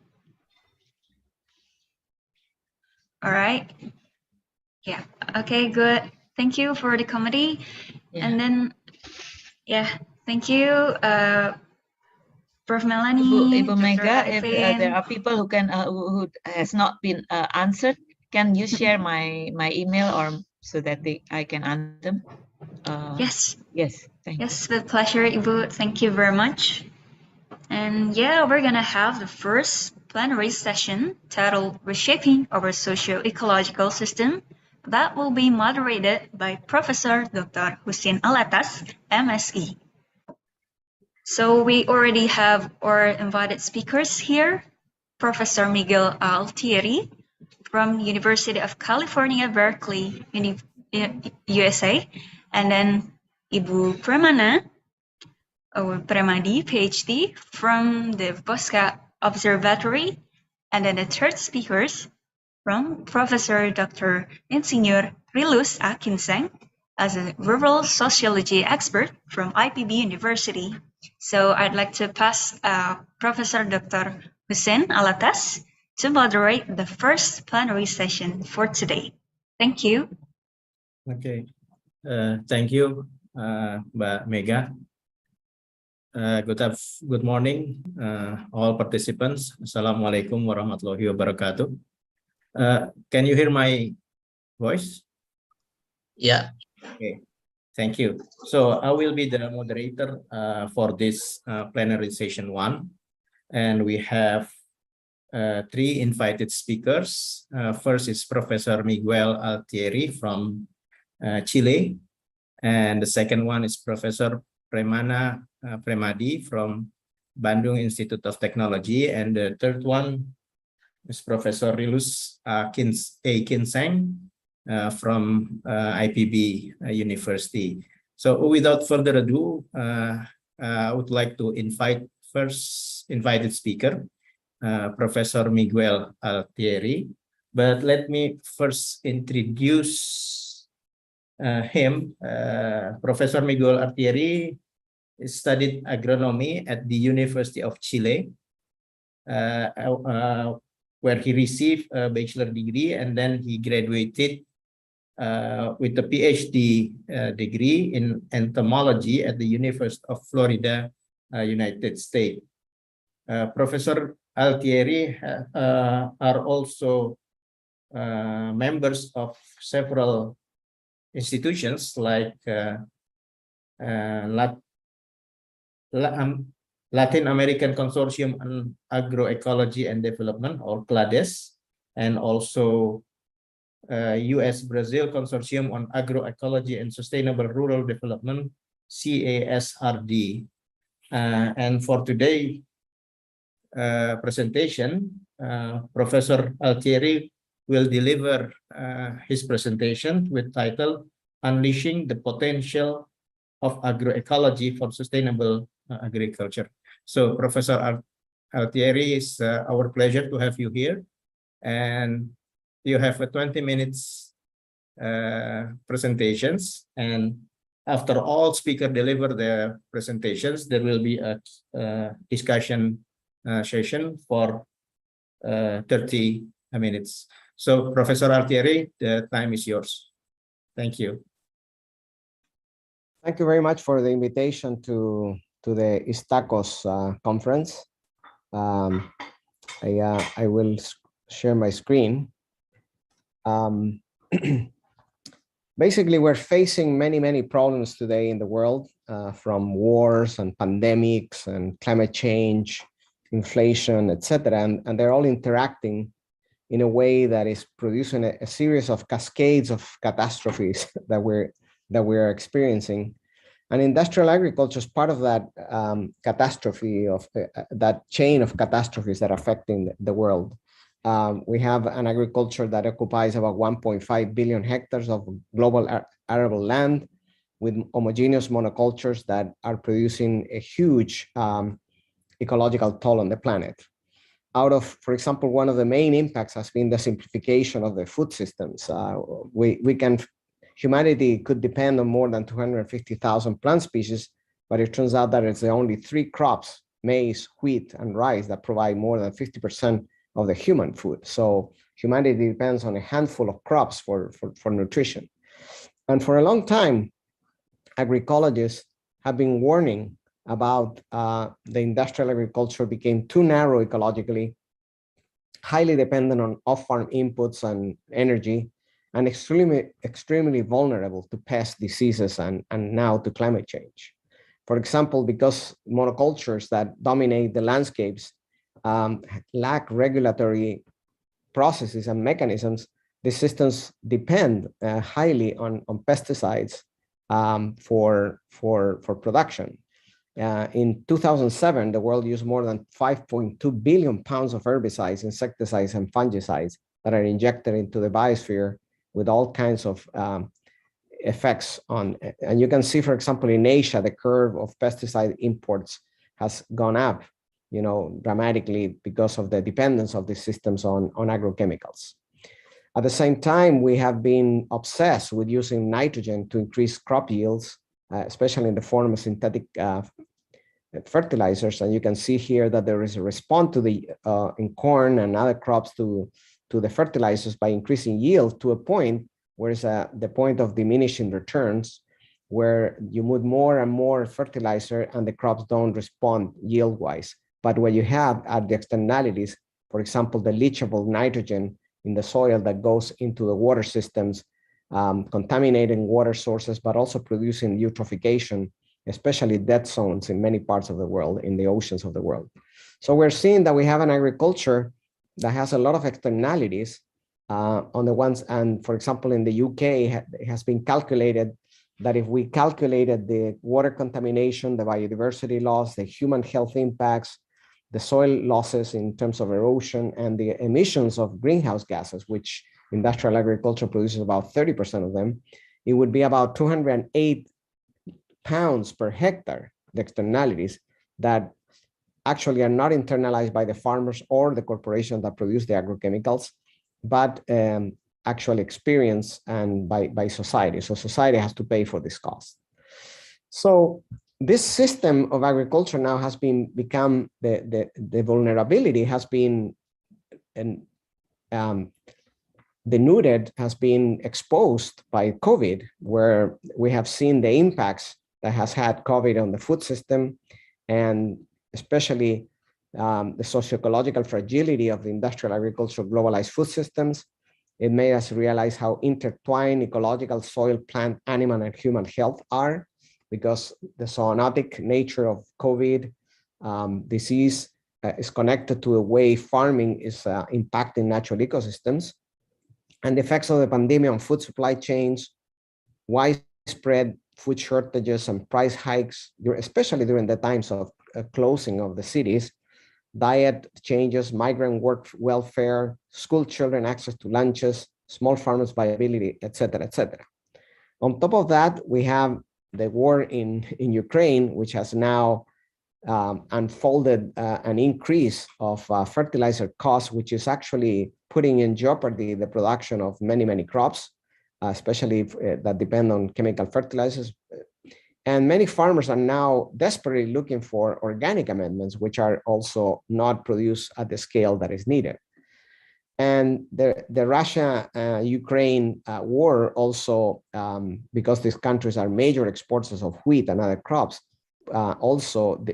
All right. Yeah. Okay, good. Thank you for the committee. Yeah. And then, yeah, thank you, Prof. Melanie, Ibu Dr. Mega, if Arifin. there are people who can who has not been answered, can you share my email or so that I can answer them? Yes. Yes. Thank you. Yes, with pleasure, Ibu. Thank you very much. And yeah, we're gonna have the first plenary session titled Reshaping Our Socio-Ecological System. That will be moderated by Professor Dr. Husin Alatas, MSE. So we already have our invited speakers here, Professor Miguel Altieri from University of California, Berkeley, USA, and then Ibu Premana, or Premadi, PhD, from the Bosca Observatory, and then the third speakers from Professor Dr. Insinyur Rilus Akinseng as a rural sociology expert from IPB University. So I'd like to pass Professor Dr. Husin Alatas to moderate the first plenary session for today. Thank you. Okay, thank you, Mbak Mega. Good morning, all participants. Assalamualaikum warahmatullahi wabarakatuh. Can you hear my voice? Yeah. Okay, thank you. So I will be the moderator for this plenary session 1, and we have 3 invited speakers. First is Professor Miguel Altieri from Chile, and the second one is Professor Premana Premadi from Bandung Institute of Technology, and the third one is Professor Rilus Akinseng from IPB University. So without further ado, I would like to invite first invited speaker, Professor Miguel Altieri. But let me first introduce him. Professor Miguel Altieri studied agronomy at the University of Chile, where he received a bachelor degree, and then he graduated with a PhD degree in entomology at the University of Florida, United States. Professor Altieri are also members of several institutions like Latin American Consortium on Agroecology and Development, or CLADES, and also US-Brazil Consortium on Agroecology and Sustainable Rural Development, CASRD. And for today's presentation, Professor Altieri will deliver his presentation with title Unleashing the Potential of Agroecology for Sustainable Agriculture. So Professor Altieri, it's our pleasure to have you here, and you have a 20 minutes presentations, and after all speakers deliver their presentations, there will be a discussion session for 30 minutes. So Professor Altieri, the time is yours. Thank you. Thank you very much for the invitation to the ISTAKCOS conference. I will share my screen. Basically, we're facing many problems today in the world, from wars and pandemics and climate change, inflation, etc. And they're all interacting in a way that is producing a series of cascades of catastrophes that we're experiencing. And industrial agriculture is part of that catastrophe, of that chain of catastrophes that are affecting the world. We have an agriculture that occupies about 1.5 billion hectares of global arable land, with homogeneous monocultures that are producing a huge ecological toll on the planet. Out of, for example, one of the main impacts has been the simplification of the food systems. Humanity could depend on more than 250,000 plant species, but it turns out that it's the only 3 crops, maize, wheat, and rice, that provide more than 50% of the human food. So humanity depends on a handful of crops for nutrition. And for a long time, agroecologists have been warning about the industrial agriculture became too narrow ecologically, highly dependent on off-farm inputs and energy, and extremely vulnerable to pest diseases and now to climate change. For example, because monocultures that dominate the landscapes lack regulatory processes and mechanisms, the systems depend highly on pesticides for production. In 2007, the world used more than 5.2 billion pounds of herbicides, insecticides, and fungicides that are injected into the biosphere with all kinds of effects on. And you can see, for example, in Asia, the curve of pesticide imports has gone up, dramatically because of the dependence of these systems on agrochemicals. At the same time, we have been obsessed with using nitrogen to increase crop yields, especially in the form of synthetic fertilizers. And you can see here that there is a response to the in corn and other crops to the fertilizers by increasing yield to a point where it's the point of diminishing returns, where you put more and more fertilizer and the crops don't respond yield-wise. But what you have are the externalities, for example, the leachable nitrogen in the soil that goes into the water systems, contaminating water sources, but also producing eutrophication, especially dead zones in many parts of the world, in the oceans of the world. So we're seeing that we have an agriculture that has a lot of externalities on the ones, and for example, in the UK, it has been calculated that if we calculated the water contamination, the biodiversity loss, the human health impacts, the soil losses in terms of erosion, and the emissions of greenhouse gases, which industrial agriculture produces about 30% of them, it would be about 208 pounds per hectare, the externalities that actually are not internalized by the farmers or the corporations that produce the agrochemicals, but actually experienced and by society. So society has to pay for this cost. So this system of agriculture now has become the vulnerability has been denuded, has been exposed by COVID, where we have seen the impacts that has had COVID on the food system, and especially the socio-ecological fragility of the industrial agriculture globalized food systems. It made us realize how intertwined ecological, soil, plant, animal, and human health are, because the zoonotic nature of COVID disease is connected to the way farming is impacting natural ecosystems, and the effects of the pandemic on food supply chains, widespread food shortages and price hikes, especially during the times of closing of the cities, diet changes, migrant work welfare, school children access to lunches, small farmers viability, et cetera, et cetera. On top of that, we have the war in Ukraine, which has now unfolded an increase of fertilizer costs, which is actually putting in jeopardy the production of many crops, especially that depend on chemical fertilizers. And many farmers are now desperately looking for organic amendments, which are also not produced at the scale that is needed. And the Russia-Ukraine war also, because these countries are major exporters of wheat and other crops, also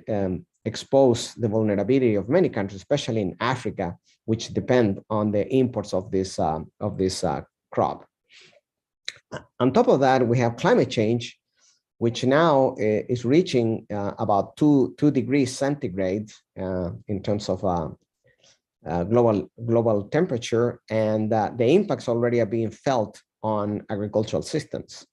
expose the vulnerability of many countries, especially in Africa, which depend on the imports of this crop. On top of that, we have climate change, which now is reaching about 2 degrees centigrade in terms of global temperature, and the impacts already are being felt on agricultural systems.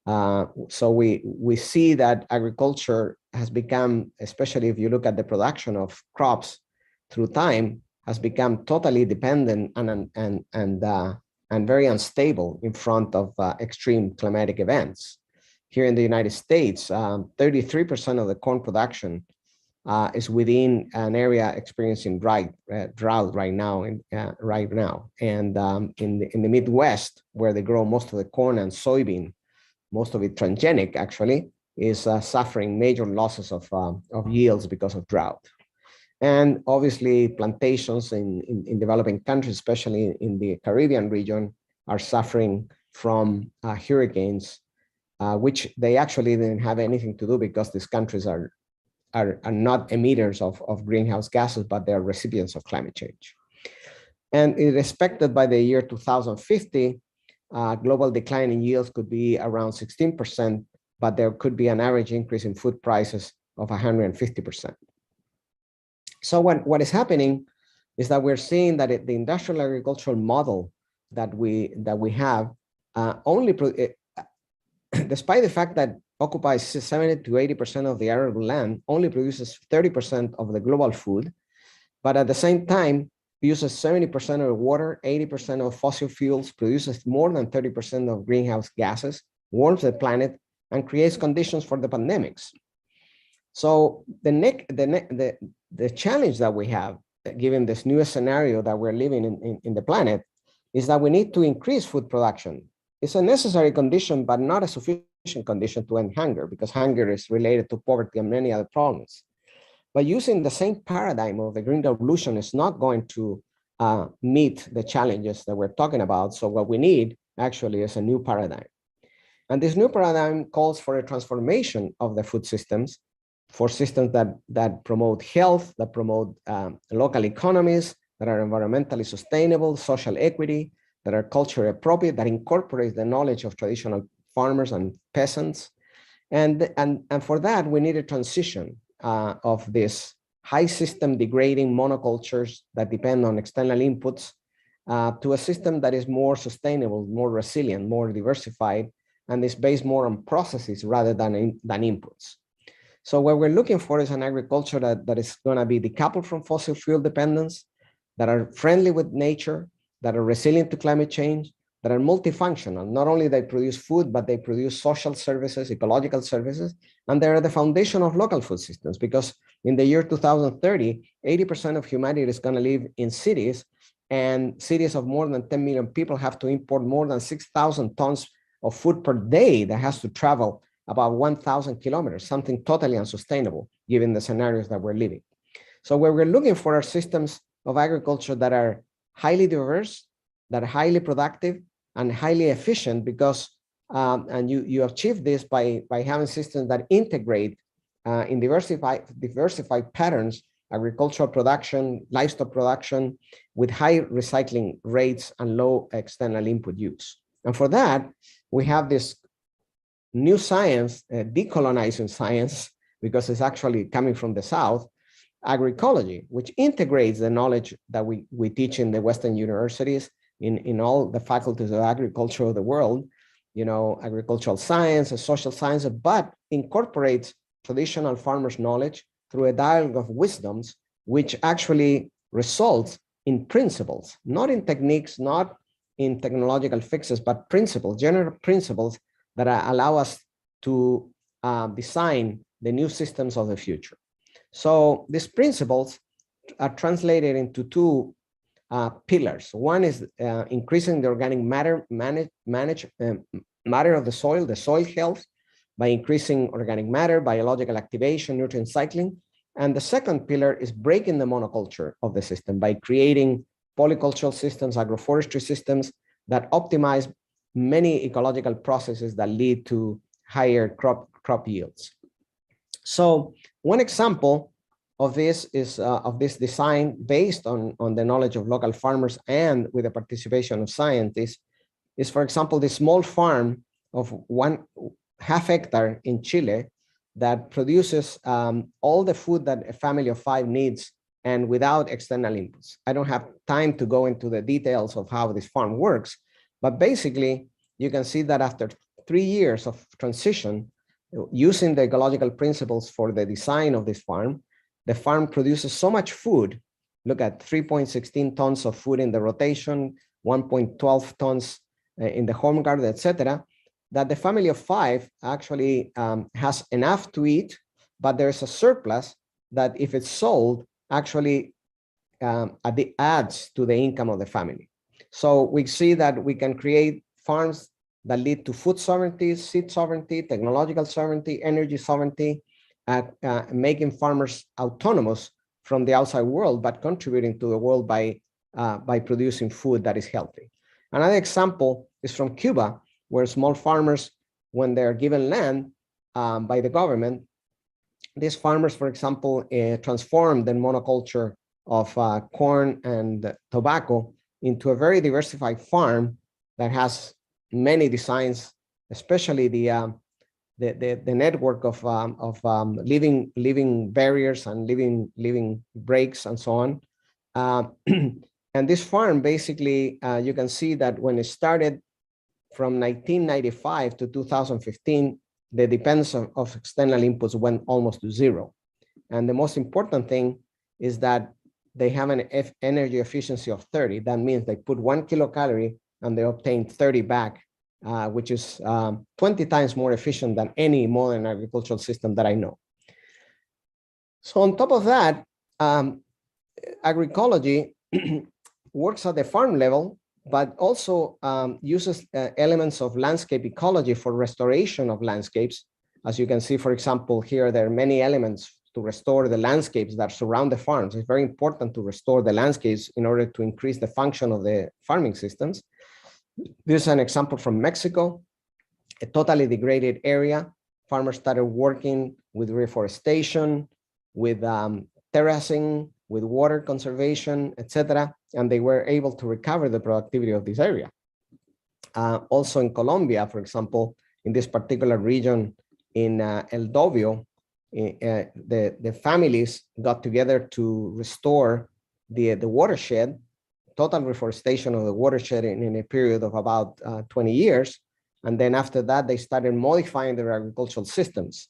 So we see that agriculture has become, especially if you look at the production of crops through time, has become totally dependent and very unstable in front of extreme climatic events. Here in the United States, 33% of the corn production is within an area experiencing drought right now. And in the Midwest, where they grow most of the corn and soybean, most of it transgenic actually, is suffering major losses of yields because of drought. And obviously plantations in developing countries, especially in the Caribbean region, are suffering from hurricanes, which they actually didn't have anything to do because these countries are not emitters of greenhouse gases, but they are recipients of climate change. And it is expected by the year 2050, global decline in yields could be around 16%, but there could be an average increase in food prices of 150%. So what is happening is that we're seeing that the industrial agricultural model that we have despite the fact that occupies 70 to 80% of the arable land, only produces 30% of the global food, but at the same time uses 70% of water, 80% of fossil fuels, produces more than 30% of greenhouse gases, warms the planet, and creates conditions for the pandemics. So the challenge that we have, given this new scenario that we're living in the planet, is that we need to increase food production. It's a necessary condition, but not a sufficient condition to end hunger, because hunger is related to poverty and many other problems. But using the same paradigm of the Green Revolution is not going to meet the challenges that we're talking about. So what we need actually is a new paradigm. And this new paradigm calls for a transformation of the food systems, for systems that promote health, that promote local economies, that are environmentally sustainable, social equity, that are culturally appropriate, that incorporates the knowledge of traditional farmers and peasants. And for that, we need a transition of this high system degrading monocultures that depend on external inputs to a system that is more sustainable, more resilient, more diversified, and is based more on processes rather than inputs. So what we're looking for is an agriculture that is going to be decoupled from fossil fuel dependence, that are friendly with nature, that are resilient to climate change, that are multifunctional. Not only they produce food, but they produce social services, ecological services, and they are the foundation of local food systems, because in the year 2030, 80% of humanity is going to live in cities, and cities of more than 10 million people have to import more than 6,000 tons of food per day that has to travel about 1,000 kilometers, something totally unsustainable given the scenarios that we're living. So what we're looking for are systems of agriculture that are highly diverse, that are highly productive and highly efficient, because and you achieve this by having systems that integrate in diversified patterns agricultural production, livestock production with high recycling rates and low external input use. And for that, we have this new science, decolonizing science, because it's actually coming from the South, agroecology, which integrates the knowledge that we teach in the Western universities in all the faculties of agriculture of the world, you know, agricultural science and social science, but incorporates traditional farmers' knowledge through a dialogue of wisdoms, which actually results in principles, not in techniques, not in technological fixes, but principles, general principles that allow us to design the new systems of the future. So these principles are translated into two pillars. One is increasing the organic matter matter of the soil health, by increasing organic matter, biological activation, nutrient cycling. And the second pillar is breaking the monoculture of the system by creating polycultural systems, agroforestry systems that optimize many ecological processes that lead to higher crop yields. So one example of this is of this design based on the knowledge of local farmers and with the participation of scientists is, for example, the small farm of 1/2 hectare in Chile that produces all the food that a family of 5 needs and without external inputs. I don't have time to go into the details of how this farm works, but basically you can see that after 3 years of transition, using the ecological principles for the design of this farm, the farm produces so much food look at 3.16 tons of food in the rotation, 1.12 tons in the home garden, etc., that the family of 5 actually has enough to eat, but there's a surplus that if it's sold, actually adds to the income of the family. So we see that we can create farms that lead to food sovereignty, seed sovereignty, technological sovereignty, energy sovereignty, making farmers autonomous from the outside world, but contributing to the world by producing food that is healthy. Another example is from Cuba, where small farmers, when they're given land by the government, these farmers, for example, transform the monoculture of corn and tobacco into a very diversified farm that has many designs, especially the network of living barriers and living breaks and so on. And this farm, basically, you can see that when it started from 1995 to 2015, the dependence of external inputs went almost to zero. And the most important thing is that they have an energy efficiency of 30. That means they put 1 kilocalorie and they obtain 30 back, which is 20 times more efficient than any modern agricultural system that I know. So on top of that, agroecology works at the farm level, but also uses elements of landscape ecology for restoration of landscapes. As you can see, for example, here, there are many elements to restore the landscapes that surround the farms. It's very important to restore the landscapes in order to increase the function of the farming systems. This is an example from Mexico, a totally degraded area. Farmers started working with reforestation, with terracing, with water conservation, etc., and they were able to recover the productivity of this area. Also in Colombia, for example, in this particular region in El Dobio, the families got together to restore the watershed, total reforestation of the watershed in a period of about 20 years. And then after that, they started modifying their agricultural systems.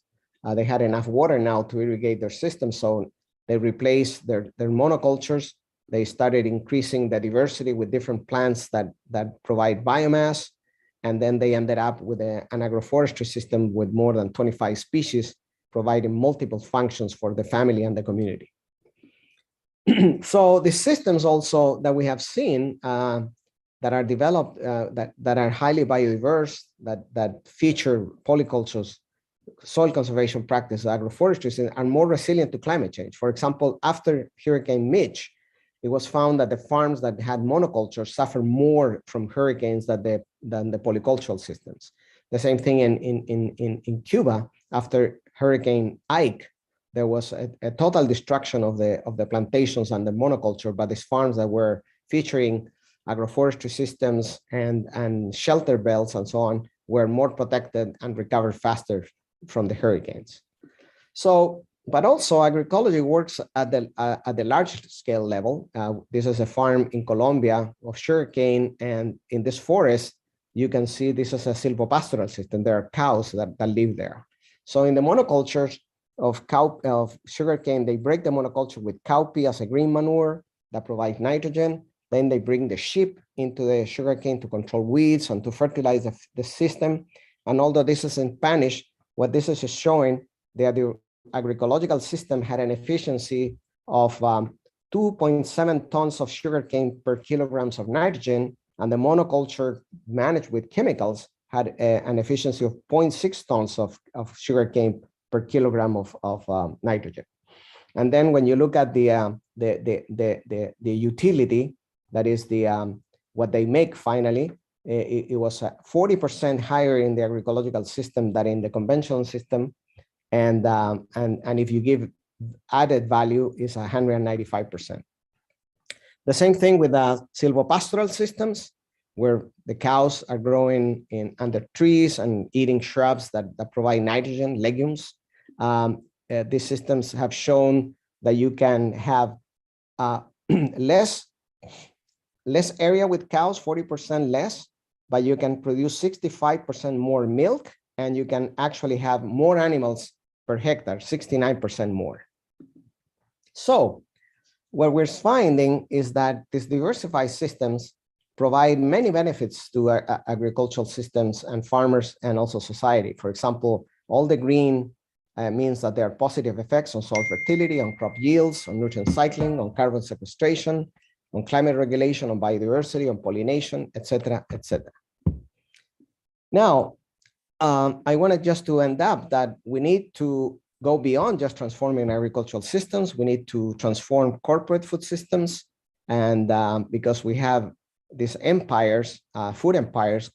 They had enough water now to irrigate their system, so they replaced their monocultures. They started increasing the diversity with different plants that provide biomass. And then they ended up with an agroforestry system with more than 25 species, providing multiple functions for the family and the community. So the systems also that we have seen that are developed, that are highly biodiverse, that feature polycultures, soil conservation practices, agroforestry, are more resilient to climate change. For example, after Hurricane Mitch, it was found that the farms that had monoculture suffer more from hurricanes than the polycultural systems. The same thing in Cuba. After Hurricane Ike, there was a total destruction of the plantations and the monoculture, but these farms that were featuring agroforestry systems and shelter belts and so on were more protected and recovered faster from the hurricanes. So, but also agroecology works at the large scale level. This is a farm in Colombia of sugarcane, and in this forest, you can see this is a silvopastoral system. There are cows that live there. So in the monocultures of sugarcane, they break the monoculture with cowpea as a green manure that provides nitrogen. Then they bring the sheep into the sugarcane to control weeds and to fertilize the system. And although this is in Spanish, what this is showing, the agroecological system had an efficiency of 2.7 tons of sugarcane per kilograms of nitrogen, and the monoculture managed with chemicals had an efficiency of 0.6 tons of sugarcane per kilogram of nitrogen. And then when you look at the utility, that is what they make finally, it was 40% higher in the agroecological system than in the conventional system, and if you give added value, is 195%. The same thing with the silvopastoral systems, where the cows are growing under trees and eating shrubs that provide nitrogen, legumes. These systems have shown that you can have less area with cows, 40% less, but you can produce 65% more milk, and you can actually have more animals per hectare, 69% more. So what we're finding is that these diversified systems provide many benefits to agricultural systems and farmers and also society. For example, all the green means that there are positive effects on soil fertility, on crop yields, on nutrient cycling, on carbon sequestration, on climate regulation, on biodiversity, on pollination, etc., etc. Now, I wanted just to end up that we need to go beyond just transforming agricultural systems. We need to transform corporate food systems. And because we have these empires, food empires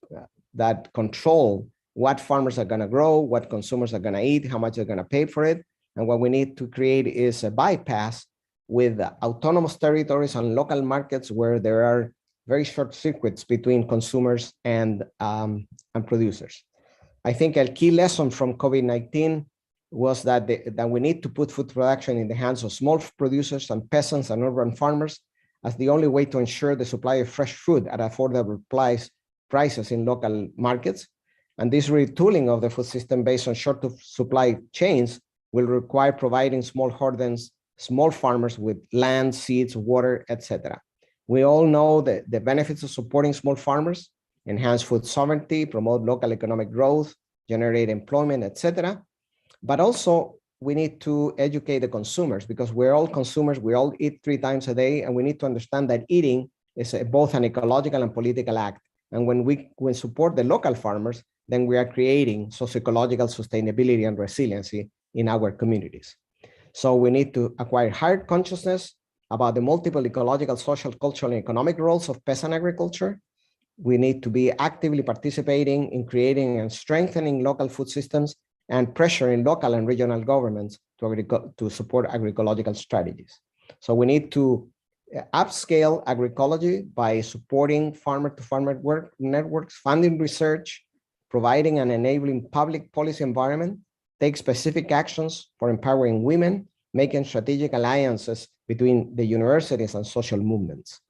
that control what farmers are going to grow, what consumers are going to eat, how much they're going to pay for it. And what we need to create is a bypass with autonomous territories and local markets where there are very short circuits between consumers and producers. I think a key lesson from COVID-19 was that we need to put food production in the hands of small producers and peasants and urban farmers as the only way to ensure the supply of fresh food at affordable prices in local markets. And this retooling of the food system based on short supply chains will require providing smallholders, small farmers with land, seeds, water, etc. We all know the benefits of supporting small farmers: enhance food sovereignty, promote local economic growth, generate employment, etc. But also we need to educate the consumers, because we're all consumers. We all eat 3 times a day, and we need to understand that eating is both an ecological and political act. And when we support the local farmers, then we are creating socio-ecological sustainability and resiliency in our communities. So we need to acquire higher consciousness about the multiple ecological, social, cultural, and economic roles of peasant agriculture. We need to be actively participating in creating and strengthening local food systems and pressuring local and regional governments to support agroecological strategies. So we need to upscale agroecology by supporting farmer-to-farmer networks, funding research, providing an enabling public policy environment, take specific actions for empowering women, making strategic alliances between the universities and social movements.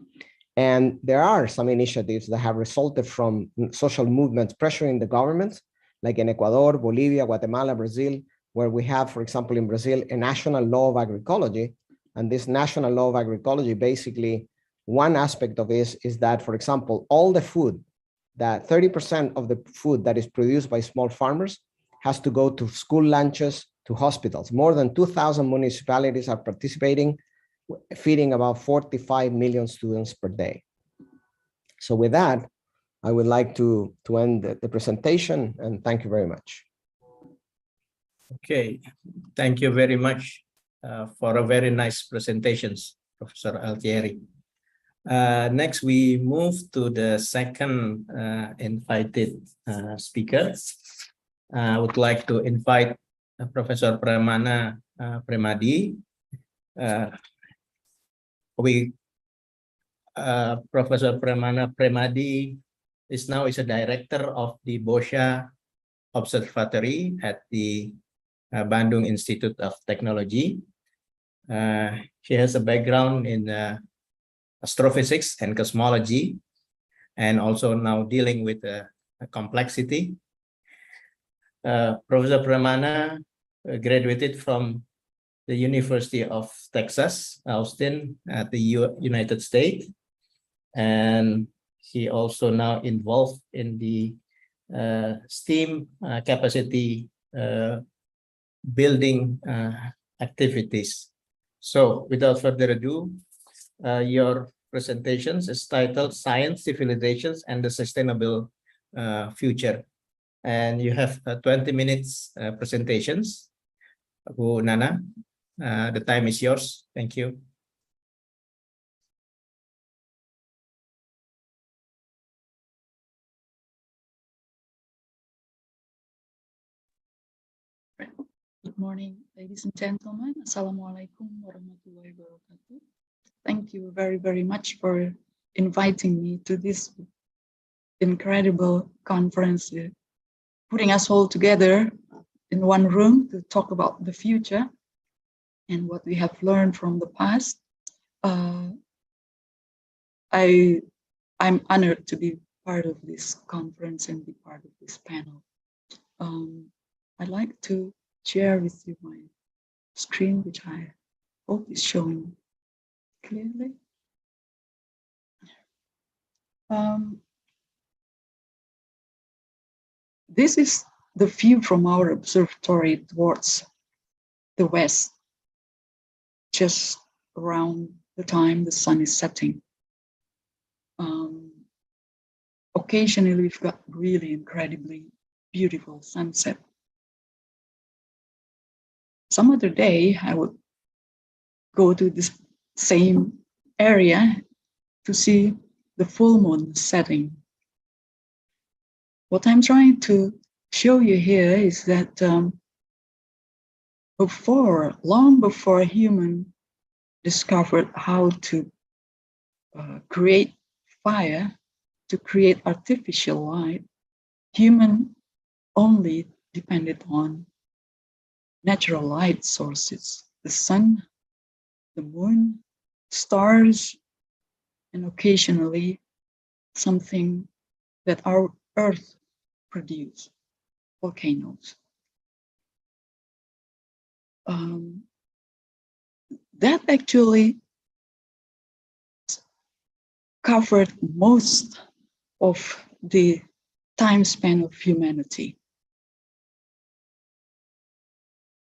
And there are some initiatives that have resulted from social movements pressuring the governments, like in Ecuador, Bolivia, Guatemala, Brazil, where we have, for example, in Brazil, a national law of agroecology. And this national law of agroecology, basically, one aspect of it is that, for example, all the food, that 30% of the food that is produced by small farmers has to go to school lunches, to hospitals. More than 2,000 municipalities are participating, feeding about 45 million students per day. So with that, I would like to end the presentation, and thank you very much. Okay, thank you very much for a very nice presentations, Professor Altieri. Next, we move to the second invited speaker. I would like to invite Professor Pramana Premadi. Professor Pramana Premadi is a director of the Bosha Observatory at the Bandung Institute of Technology. She has a background in astrophysics and cosmology, and also now dealing with complexity. Professor Pramana graduated from the University of Texas, Austin, at the United States, and he also now involved in the STEAM capacity building activities. So without further ado, your presentations is titled Science, Civilizations, and the Sustainable Future. And you have 20 minutes presentations. Bu Nana, the time is yours. Thank you. Good morning, ladies and gentlemen. Assalamualaikum warahmatullahi wabarakatuh. Thank you very, very much for inviting me to this incredible conference, putting us all together in one room to talk about the future and what we have learned from the past. I'm honored to be part of this conference and be part of this panel. I'd like to share with you my screen, which I hope is showing. clearly. This is the view from our observatory towards the west, just around the time the sun is setting. Occasionally, we've got really incredibly beautiful sunset. Some other day, I would go to this same area to see the full moon setting. What I'm trying to show you here is that long before human discovered how to create fire, to create artificial light, human only depended on natural light sources, the sun, the moon, stars, and occasionally something that our earth produces, volcanoes. That actually covered most of the time span of humanity.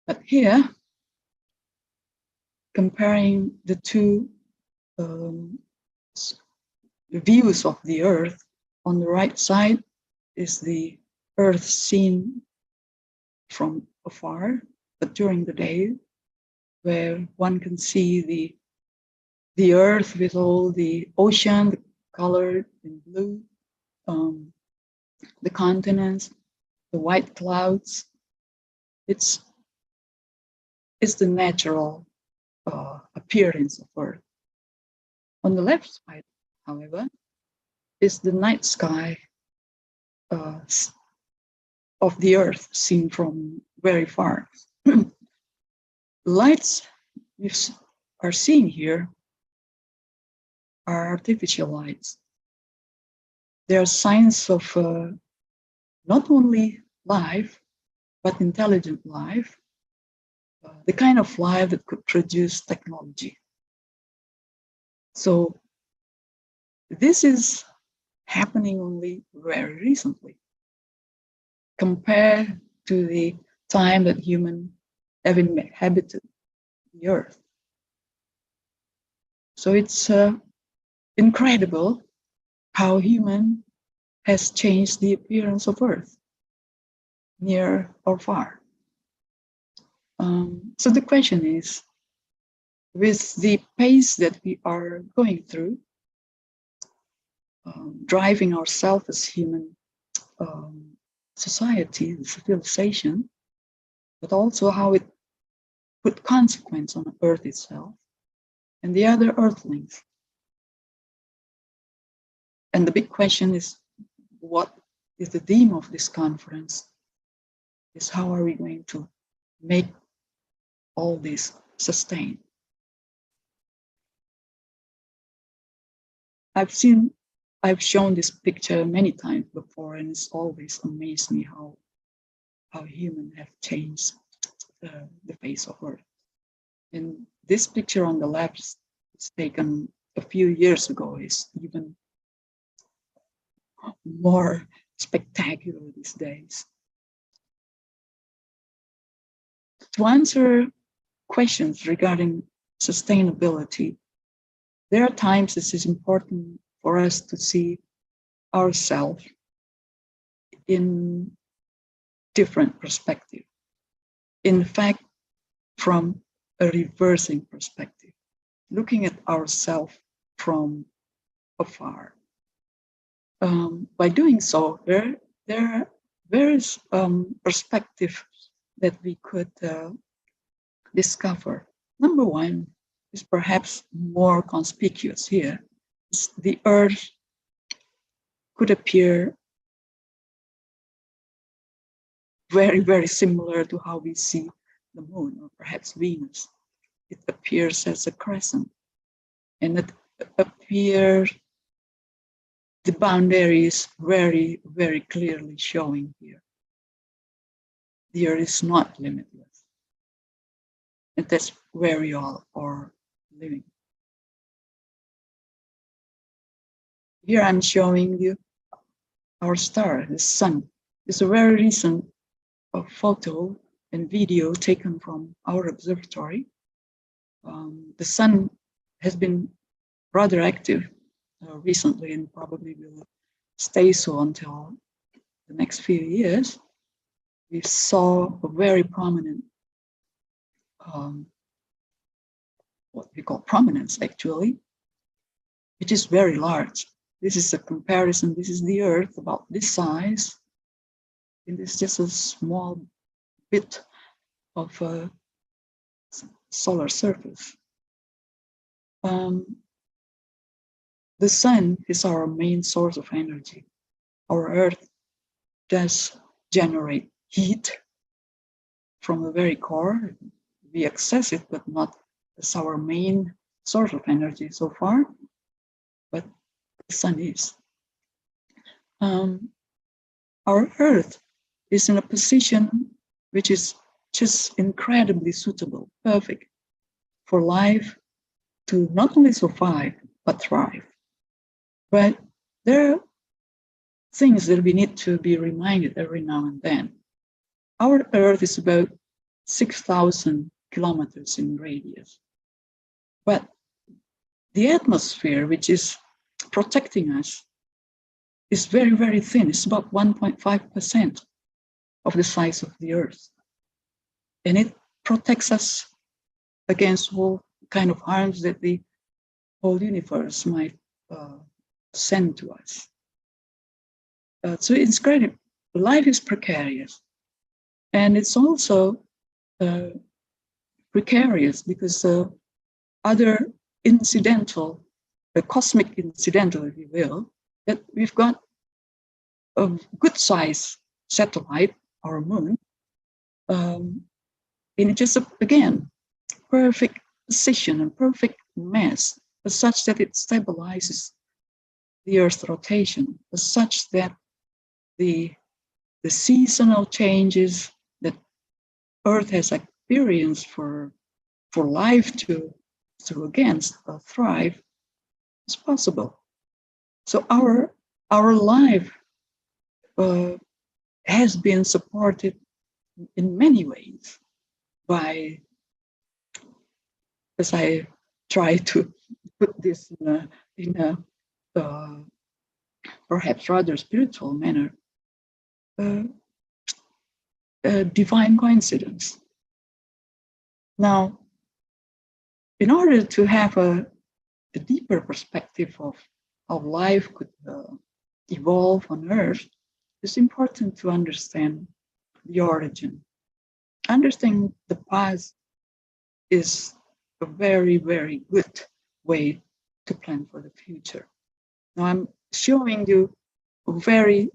But here, comparing the two views of the Earth, on the right side is the Earth seen from afar, but during the day, where one can see the Earth with all the ocean, colored in blue, the continents, the white clouds. It's the natural appearance of Earth. On the left side, however, is the night sky of the Earth seen from very far. Lights we are seeing here are artificial lights. They are signs of not only life, but intelligent life, the kind of life that could produce technology. So this is happening only very recently, compared to the time that humans have inhabited the Earth. So it's incredible how human has changed the appearance of Earth, near or far. So the question is, with the pace that we are going through, driving ourselves as human society, civilization, but also how it put consequence on the Earth itself and the other Earthlings. And the big question is, what is the theme of this conference? Is how are we going to make all this sustain? I've shown this picture many times before, and it's always amazed me how humans have changed the face of Earth. And this picture on the left is taken a few years ago, is even more spectacular these days. To answer questions regarding sustainability, there are times it is important for us to see ourselves in different perspective. In fact, from a reversing perspective, looking at ourselves from afar. By doing so, there are various perspectives that we could discover. Number one is perhaps more conspicuous here. The Earth could appear very, very similar to how we see the moon, or perhaps Venus. It appears as a crescent, and it appears the boundaries very, very clearly showing here. The Earth is not limitless, and that's where we all are living. here I'm showing you our star, the sun. It's a very recent photo and video taken from our observatory. The sun has been rather active recently and probably will stay so until the next few years. We saw a very prominent, what we call prominence actually, which is very large. This is a comparison. This is the Earth about this size. And this is just a small bit of a solar surface. The sun is our main source of energy. Our Earth does generate heat from the very core. We access it, but not as our main source of energy so far, but the sun is. Our Earth is in a position which is just incredibly suitable, perfect for life to not only survive, but thrive. But there are things that we need to be reminded every now and then. Our Earth is about 6,000 kilometers in radius. But the atmosphere, which is protecting us, is very, very thin. It's about 1.5% of the size of the Earth. And it protects us against all kind of harms that the whole universe might send to us. So it's great. Life is precarious. And it's also precarious because other incidental, cosmic incidental, if you will, that we've got a good size satellite, our moon, in just, again, perfect position and perfect mass, such that it stabilizes the Earth's rotation, such that the seasonal changes that Earth has experienced for life to again thrive is possible. So our life has been supported in many ways by, as I try to put this in a perhaps rather spiritual manner, a divine coincidence. Now, in order to have a deeper perspective of how life could evolve on Earth, it's important to understand the origin. Understanding the past is a very, very good way to plan for the future. Now I'm showing you a very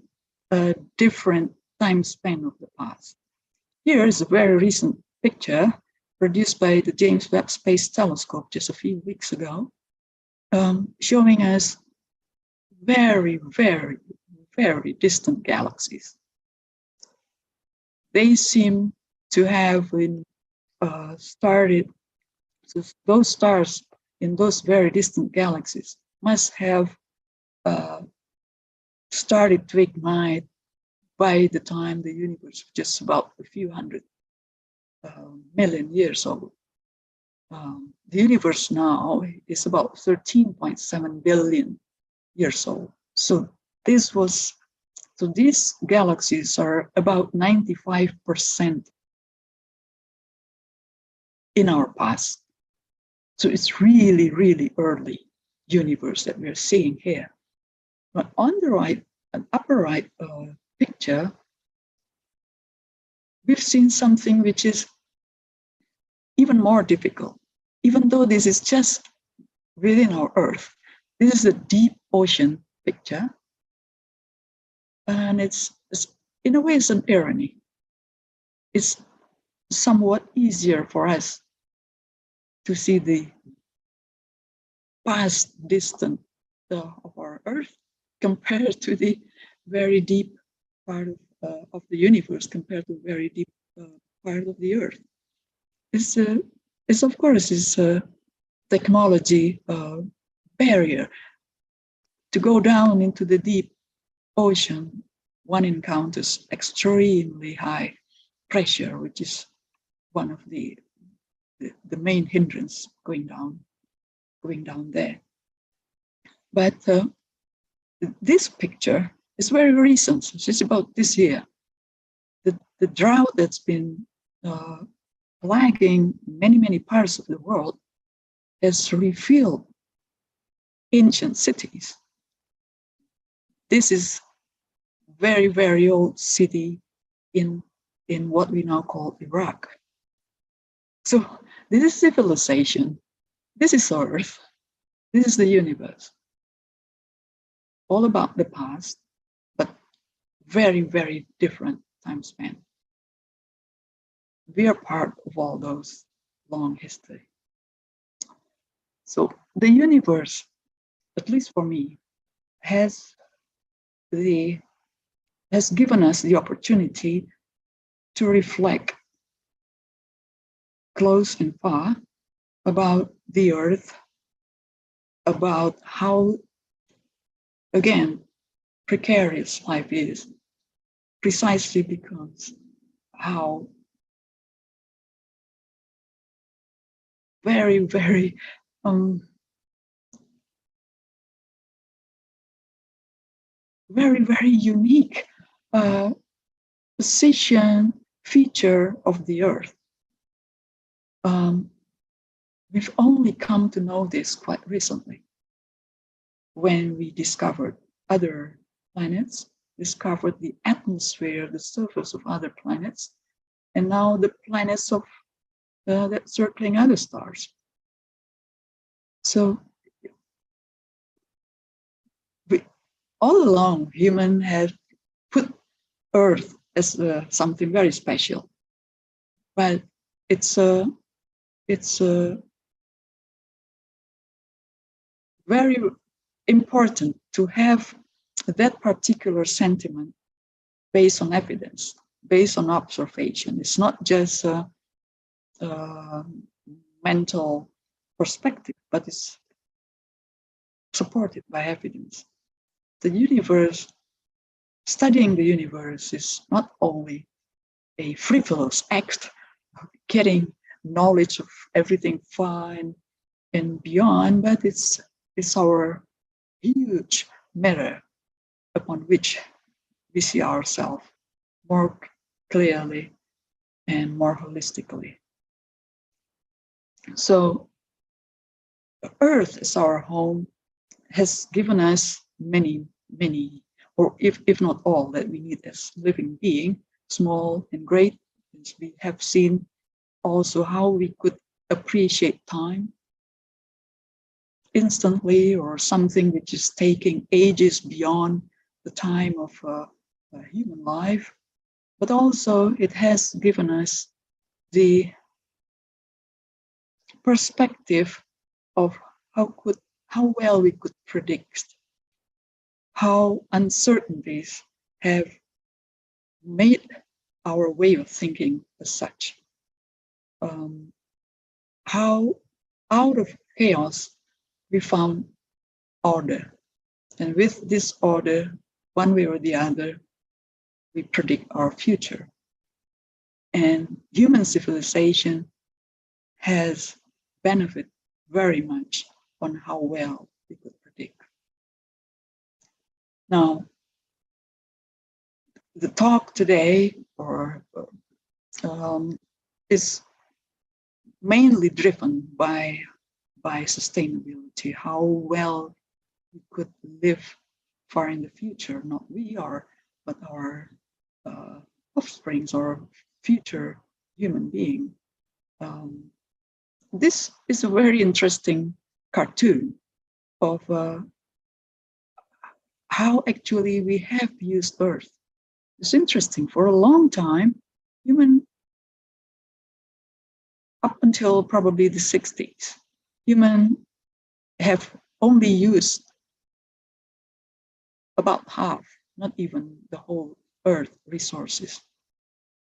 different time span of the past. Here is a very recent picture produced by the James Webb Space Telescope just a few weeks ago, showing us very, very, very distant galaxies. They seem to have been started, so those stars in those very distant galaxies must have started to ignite by the time the universe was just about a few hundred million years old. The universe now is about 13.7 billion years old. So these galaxies are about 95% in our past. So it's really, really early universe that we're seeing here. But on the right, an upper right picture, we've seen something which is even more difficult. Even though this is just within our Earth, this is a deep ocean picture. And it's in a way, it's an irony. It's somewhat easier for us to see the past distance of our Earth compared to the very deep part of the universe, compared to the very deep part of the Earth. It's of course, is a technology barrier to go down into the deep ocean, one encounters extremely high pressure, which is one of the main hindrance going down there. But this picture is very recent. It's about this year. The drought that's been plaguing many parts of the world has revealed ancient cities. This is very old city in what we now call Iraq. So this is civilization. This is Earth. This is the universe. All about the past, but very different time span. We are part of all those long history. So the universe, at least for me, has given us the opportunity to reflect close and far about the Earth, about how, again, precarious life is, precisely because how very unique position, feature of the Earth. We've only come to know this quite recently, when we discovered other planets, discovered the atmosphere, the surface of other planets, and now the planets of that circling other stars. So all along, human has put Earth as something very special, but it's very important to have that particular sentiment based on evidence, based on observation. It's not just a mental perspective, but it's supported by evidence. The universe, studying the universe is not only a frivolous act of getting knowledge of everything fine and beyond, but it's our huge mirror upon which we see ourselves more clearly and more holistically. So Earth as our home has given us many, or if not all that we need as living being, small and great. We have seen also how we could appreciate time instantly, or something which is taking ages beyond the time of a human life. But also it has given us the perspective of how well we could predict, how uncertainties have made our way of thinking as such, how out of chaos we found order, and with this order, one way or the other, we predict our future. And human civilization has benefited very much on how well we could predict. Now, the talk today is mainly driven by sustainability, how well we could live far in the future, not we are, but our offsprings or future human being. This is a very interesting cartoon of how actually we have used Earth. It's interesting, for a long time, human, up until probably the 60s, human have only used about half, not even the whole Earth resources.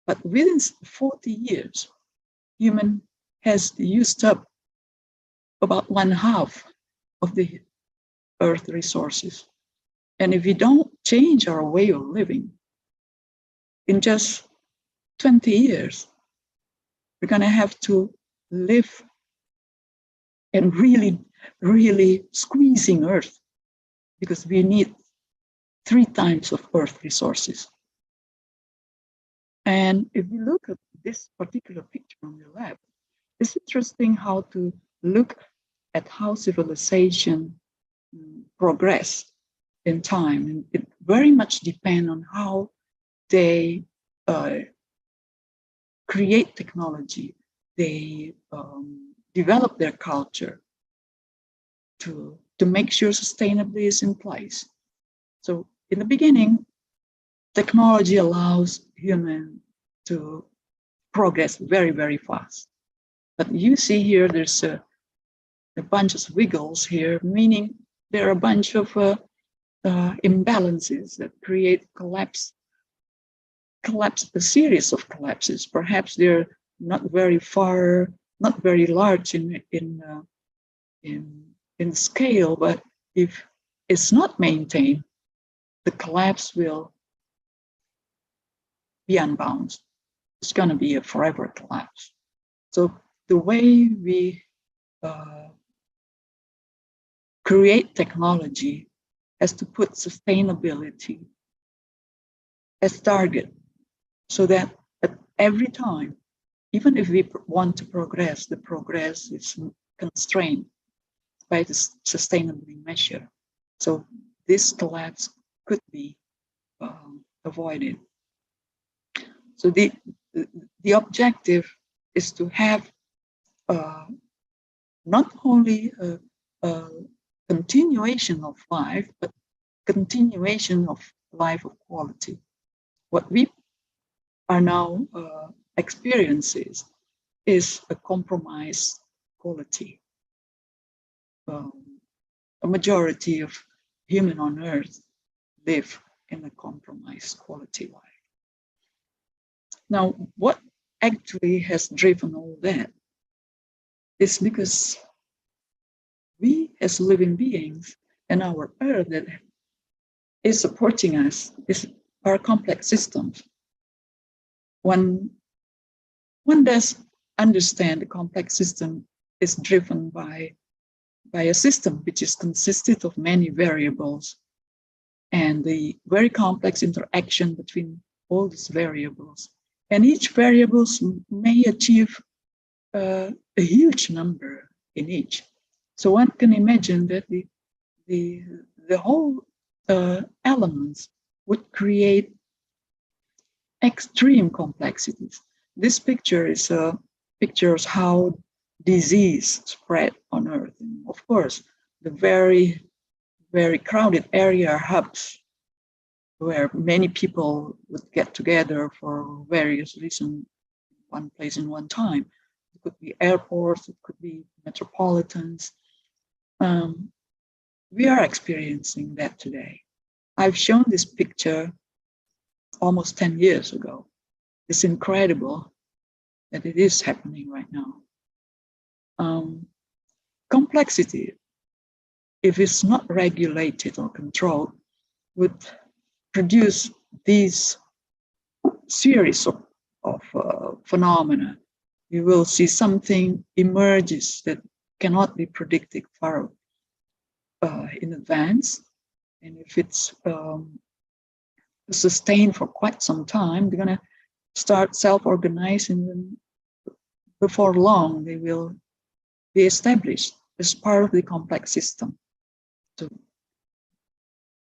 But within 40 years, human has used up about 1/2 of the Earth resources. And if we don't change our way of living, in just 20 years, we're going to have to live and really squeezing Earth, because we need 3 times of Earth resources. And if we look at this particular picture on the left, it's interesting how to look at how civilization progress in time. And it very much depends on how they create technology, they develop their culture to make sure sustainability is in place. So in the beginning, technology allows humans to progress very, very fast. But you see here, there's a bunch of wiggles here, meaning there are a bunch of imbalances that create collapse, a series of collapses. Perhaps they're not very far, not very large in scale, but if it's not maintained, the collapse will be unbound. It's going to be a forever collapse. So the way we create technology has to put sustainability as target, so that at every time, even if we want to progress, the progress is constrained by the sustainability measure. So this collapse could be avoided. So the objective is to have not only a continuation of life, but continuation of life of quality. What we are now experiencing is a compromised quality. A majority of humans on Earth live in a compromised quality life. Now, what actually has driven all that is because we as living beings and our Earth that is supporting us is our complex systems. One does understand the complex system is driven by a system which is consisted of many variables, and the very complex interaction between all these variables. And each variables may achieve a huge number in each. So one can imagine that the whole elements would create extreme complexities. This picture is pictures how disease spread on Earth. And of course, the very, very crowded area hubs where many people would get together for various reasons, one place in one time. It could be airports, it could be metropolitans. We are experiencing that today. I've shown this picture almost 10 years ago. It's incredible that it is happening right now. Complexity, if it's not regulated or controlled, would produce these series of phenomena. You will see something emerges that cannot be predicted far in advance. And if it's sustained for quite some time, they're going to start self-organizing, and before long, they will be established as part of the complex system. So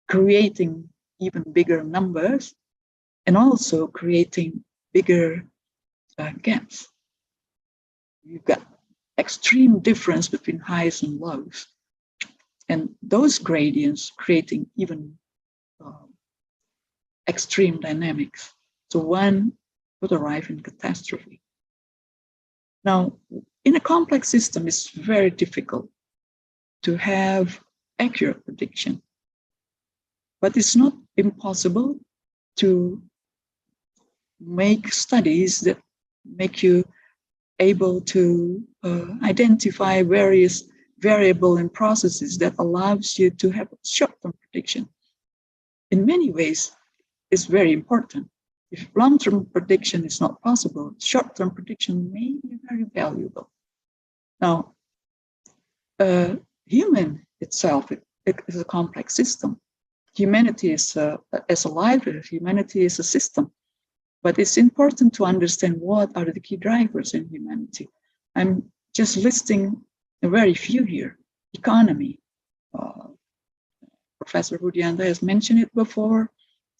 creating even bigger numbers and also creating bigger gaps. You've got extreme difference between highs and lows. And those gradients creating even extreme dynamics. So one would arrive in catastrophe. Now, in a complex system, it's very difficult to have accurate prediction. But it's not impossible to make studies that make you able to identify various variables and processes that allows you to have short-term prediction. in many ways is very important. If long-term prediction is not possible, short-term prediction may be very valuable. Now, human itself it is a complex system. Humanity is as a life, humanity is a system. But it's important to understand what are the key drivers in humanity. I'm just listing a very few here. Economy. Professor Rudianta has mentioned it before,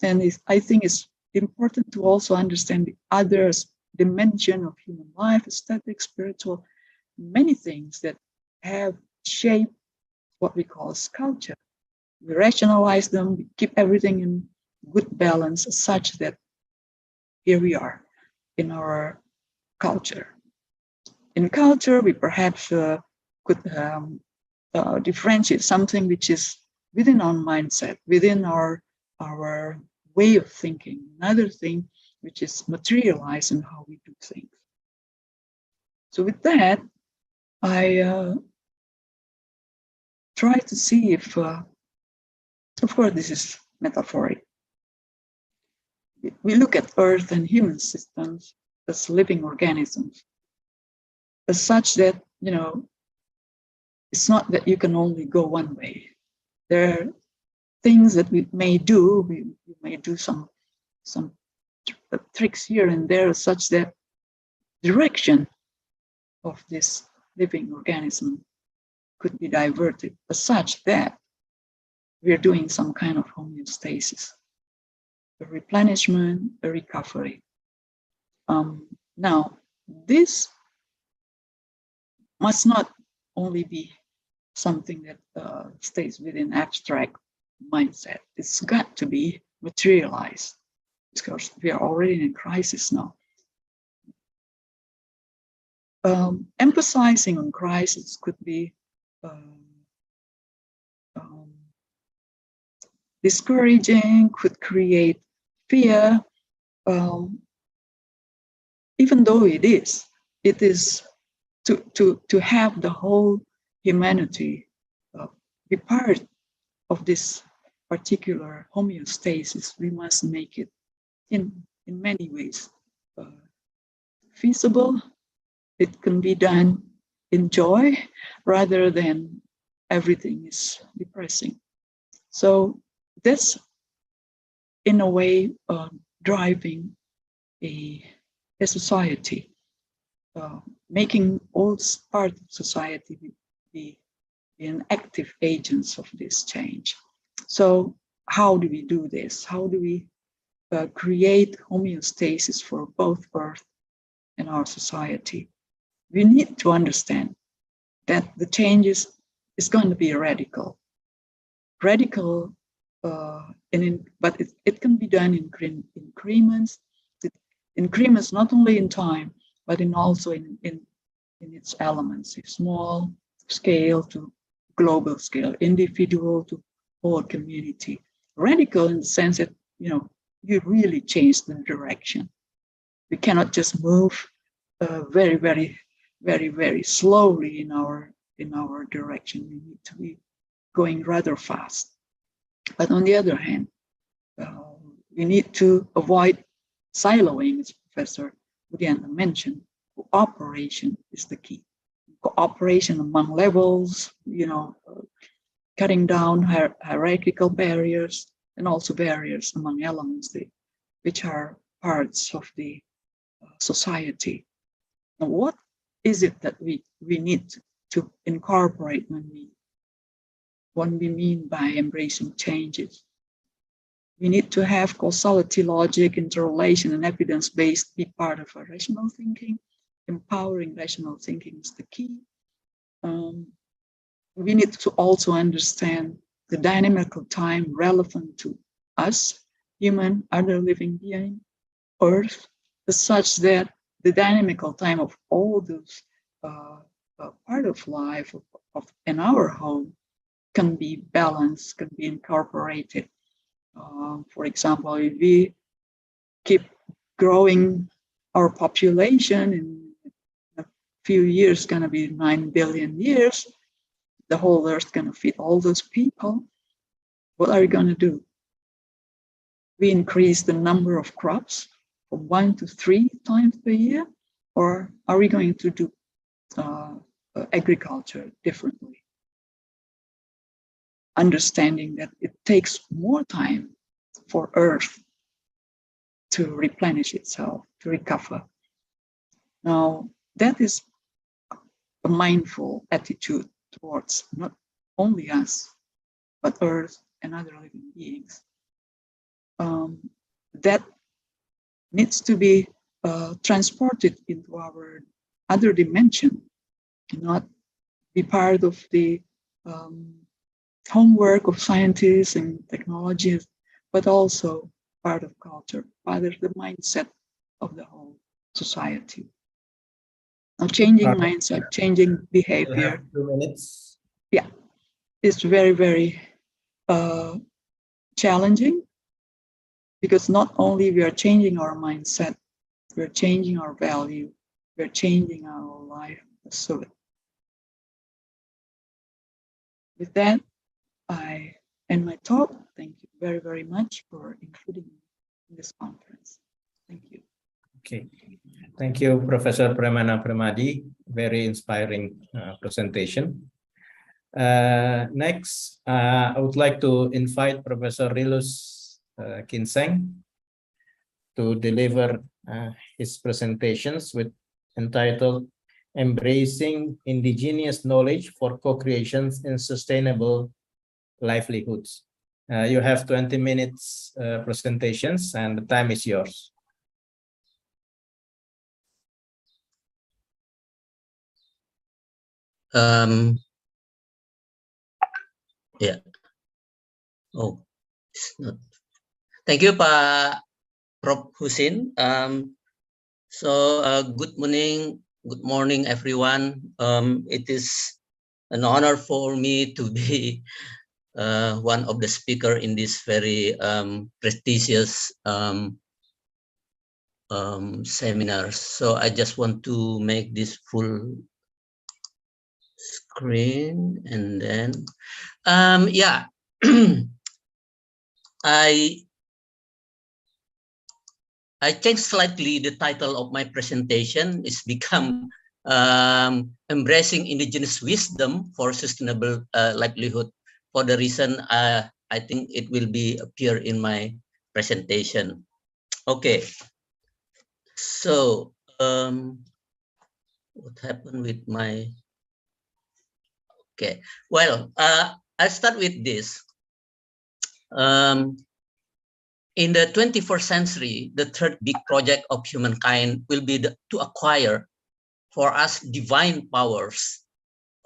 and I think it's important to also understand the other dimension of human life, aesthetic, spiritual, many things that have shaped what we call culture. We rationalize them, we keep everything in good balance such that here we are in our culture. In culture, we perhaps could differentiate something which is within our mindset, within our way of thinking. Another thing which is materialized in how we do things. So with that, I try to see if, of course, this is metaphoric. We look at Earth and human systems as living organisms, as such that, you know, it's not that you can only go one way. There are things that we may do, we may do some tricks here and there, such that direction of this living organism could be diverted, as such that we're doing some kind of homeostasis, a replenishment, a recovery. Now, this must not only be something that stays within abstract mindset. It's got to be materialized, because we are already in a crisis now. Emphasizing on crisis could be discouraging, could create fear, even though it is to have the whole humanity be part of this particular homeostasis. We must make it in many ways feasible. It can be done in joy rather than everything is depressing. So that's in a way driving a society, making all part of society be an active agents of this change. So how do we do this? How do we create homeostasis for both Earth and our society? We need to understand that the changes is going to be radical, but it can be done in increments. Increments not only in time, but also in its elements, small scale to global scale, individual to whole community. Radical in the sense that, you know, you really change the direction. We cannot just move very, very, very, very slowly in our direction. We need to be going rather fast. But on the other hand, we need to avoid siloing, as Professor Rudianta mentioned. Cooperation is the key. Cooperation among levels, you know, cutting down hierarchical barriers and also barriers among elements which are parts of the society. Now, what is it that we need to incorporate when we mean by embracing changes? We need to have causality, logic, interrelation, and evidence-based be part of our rational thinking. Empowering rational thinking is the key. We need to also understand the dynamical time relevant to us, human, other living being, Earth, such that the dynamical time of all those part of life in our home can be balanced, can be incorporated. For example, if we keep growing our population, in a few years, going to be 9 billion years, the whole Earth going to feed all those people. What are you going to do? we increase the number of crops from 1 to 3 times per year, or are we going to do agriculture differently? Understanding that it takes more time for Earth to replenish itself, to recover. Now, that is a mindful attitude towards not only us, but Earth and other living beings. That needs to be transported into our other dimension, not be part of the homework of scientists and technologists, but also part of culture, part of the mindset of the whole society. Now, changing mindset, changing behavior. 2 minutes. Yeah, it's very, very challenging, because not only we are changing our mindset, we're changing our value, we're changing our life. So with that, I end my talk. Thank you very, very much for including me in this conference. Thank you. Okay, thank you, Professor Pramana Pramadi. Very inspiring presentation. Next, I would like to invite Professor Rilus Kinseng to deliver his presentations entitled Embracing Indigenous Knowledge for Co-Creations in Sustainable Livelihoods. You have 20 minutes presentations, and the time is yours. Yeah. Oh, it's not. Thank you, Pak Prof. Husin. Good morning, everyone. It is an honor for me to be one of the speakers in this very prestigious seminar. So I just want to make this full screen, and then yeah. I changed slightly the title of my presentation. It's become Embracing Indigenous Wisdom for Sustainable Livelihood, for the reason I think it will be appear in my presentation. Okay, so what happened with my, okay, well, I'll start with this. In the 21st century, the third big project of humankind will be to acquire for us divine powers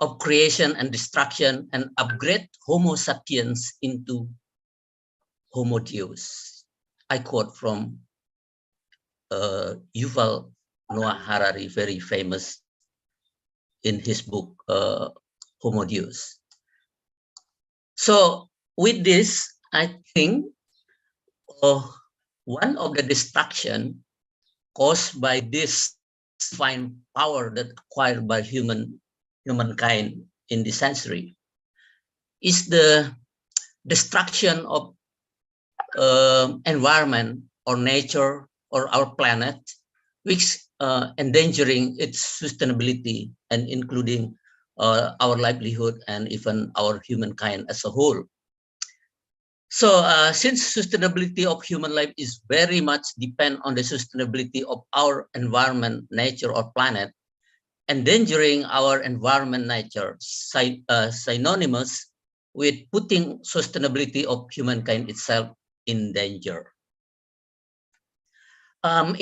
of creation and destruction, and upgrade Homo sapiens into Homo Deus. I quote from Yuval Noah Harari, very famous in his book, Homo Deus. So with this, I think one of the destruction caused by this divine power that acquired by humankind in this century is the destruction of environment or nature or our planet, which endangering its sustainability and including our livelihood and even our humankind as a whole. So since sustainability of human life is very much depend on the sustainability of our environment, nature, or planet, endangering our environment, nature, synonymous with putting sustainability of humankind itself in danger.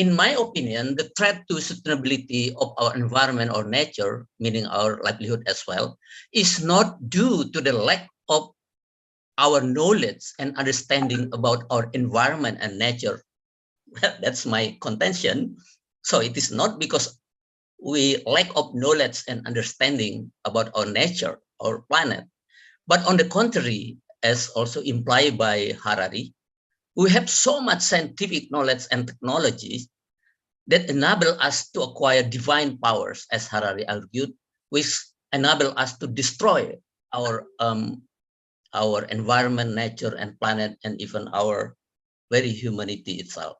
In my opinion, the threat to sustainability of our environment or nature, meaning our livelihood as well, is not due to the lack of our knowledge and understanding about our environment and nature. Well, that's my contention. So it is not because we lack of knowledge and understanding about our nature, our planet, but on the contrary, as also implied by Harari, we have so much scientific knowledge and technologies that enable us to acquire divine powers, as Harari argued, which enable us to destroy our environment, nature, and planet, and even our very humanity itself.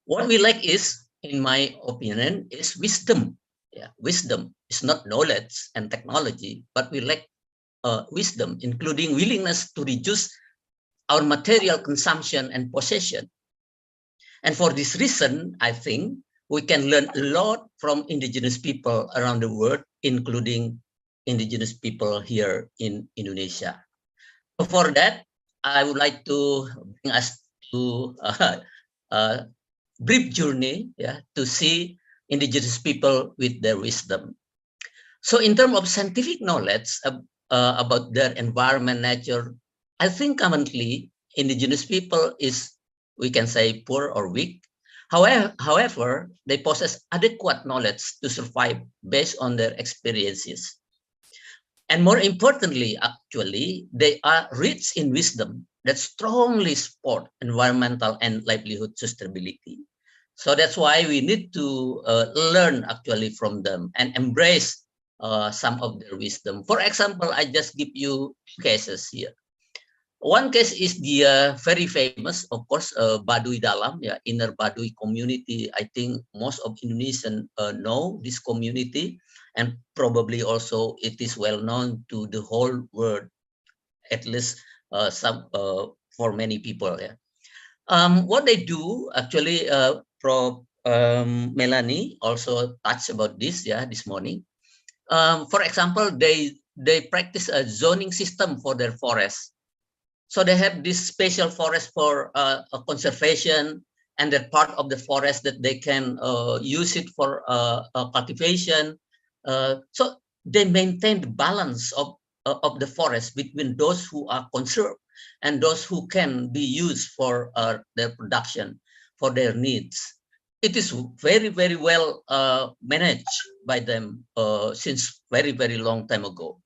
What we lack is, in my opinion, is wisdom. Yeah, wisdom is not knowledge and technology, but we lack wisdom, including willingness to reduce our material consumption and possession. And for this reason, I think we can learn a lot from indigenous people around the world, including indigenous people here in Indonesia. So for that, I would like to bring us to a brief journey, to see indigenous people with their wisdom. So in terms of scientific knowledge about their environment, nature, I think currently indigenous people is, we can say, poor or weak. However, they possess adequate knowledge to survive based on their experiences. And more importantly, actually, they are rich in wisdom that strongly support environmental and livelihood sustainability. So that's why we need to learn actually from them and embrace some of their wisdom. For example, I just give you two cases here. One case is the very famous, of course, Baduy Dalam, inner Baduy community. I think most of Indonesians know this community, and probably also it is well known to the whole world, at least for many people. What they do actually, Melanie also touched about this, this morning. For example, they practice a zoning system for their forests. So they have this special forest for conservation, and that part of the forest that they can use it for cultivation. So they maintain the balance of the forest between those who are conserved and those who can be used for their production, for their needs. It is very, very well managed by them since very, very long time ago.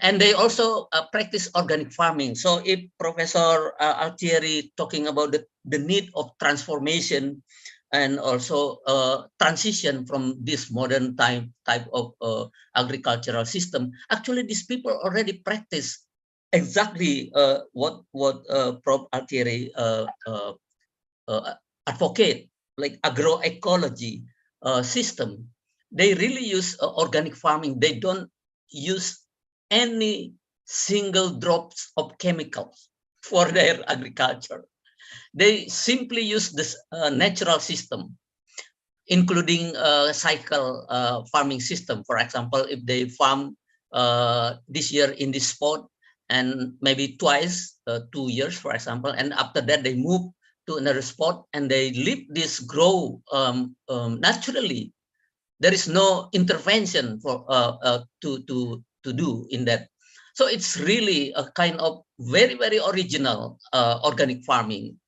And they also practice organic farming. So if Professor Altieri talking about the need of transformation and also transition from this modern type of agricultural system, actually these people already practice exactly what Prof. Altieri advocate, like agroecology system. They really use organic farming. They don't use any single drops of chemicals for their agriculture. They simply use this natural system, including cycle farming system. For example, if they farm this year in this spot and maybe twice, 2 years, for example, and after that they move to another spot and they leave this grow naturally. There is no intervention for to do in that. So it's really a kind of very, very original organic farming.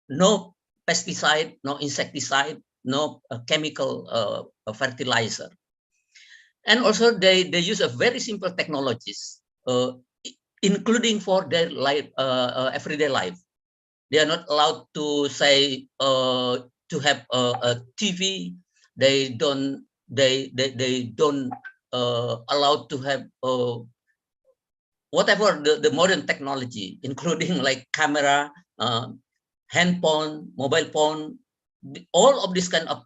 No pesticide, no insecticide, no chemical fertilizer. And also they use a very simple technologies, including for their life, everyday life. They are not allowed to say to have a TV. They don't allowed to have whatever the modern technology, including like camera, handphone, mobile phone. All of this kind of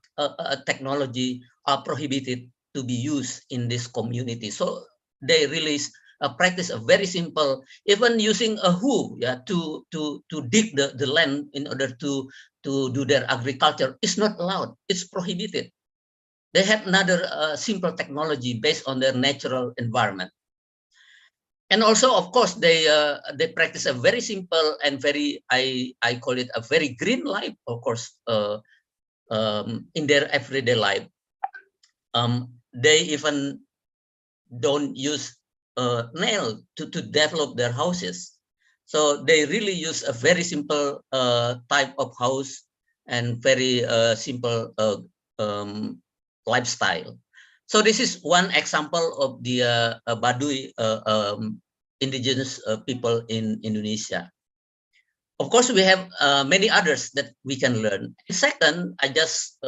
technology are prohibited to be used in this community. So they really practice a very simple, even using a hoe, to dig the land in order to do their agriculture is not allowed. It's prohibited. They have another simple technology based on their natural environment. And also, of course, they practice a very simple and very, I call it a very green life, of course, in their everyday life. They even don't use nail to develop their houses. So they really use a very simple type of house and very simple lifestyle. So this is one example of the Baduy indigenous people in Indonesia. Of course, we have many others that we can learn. Second, I just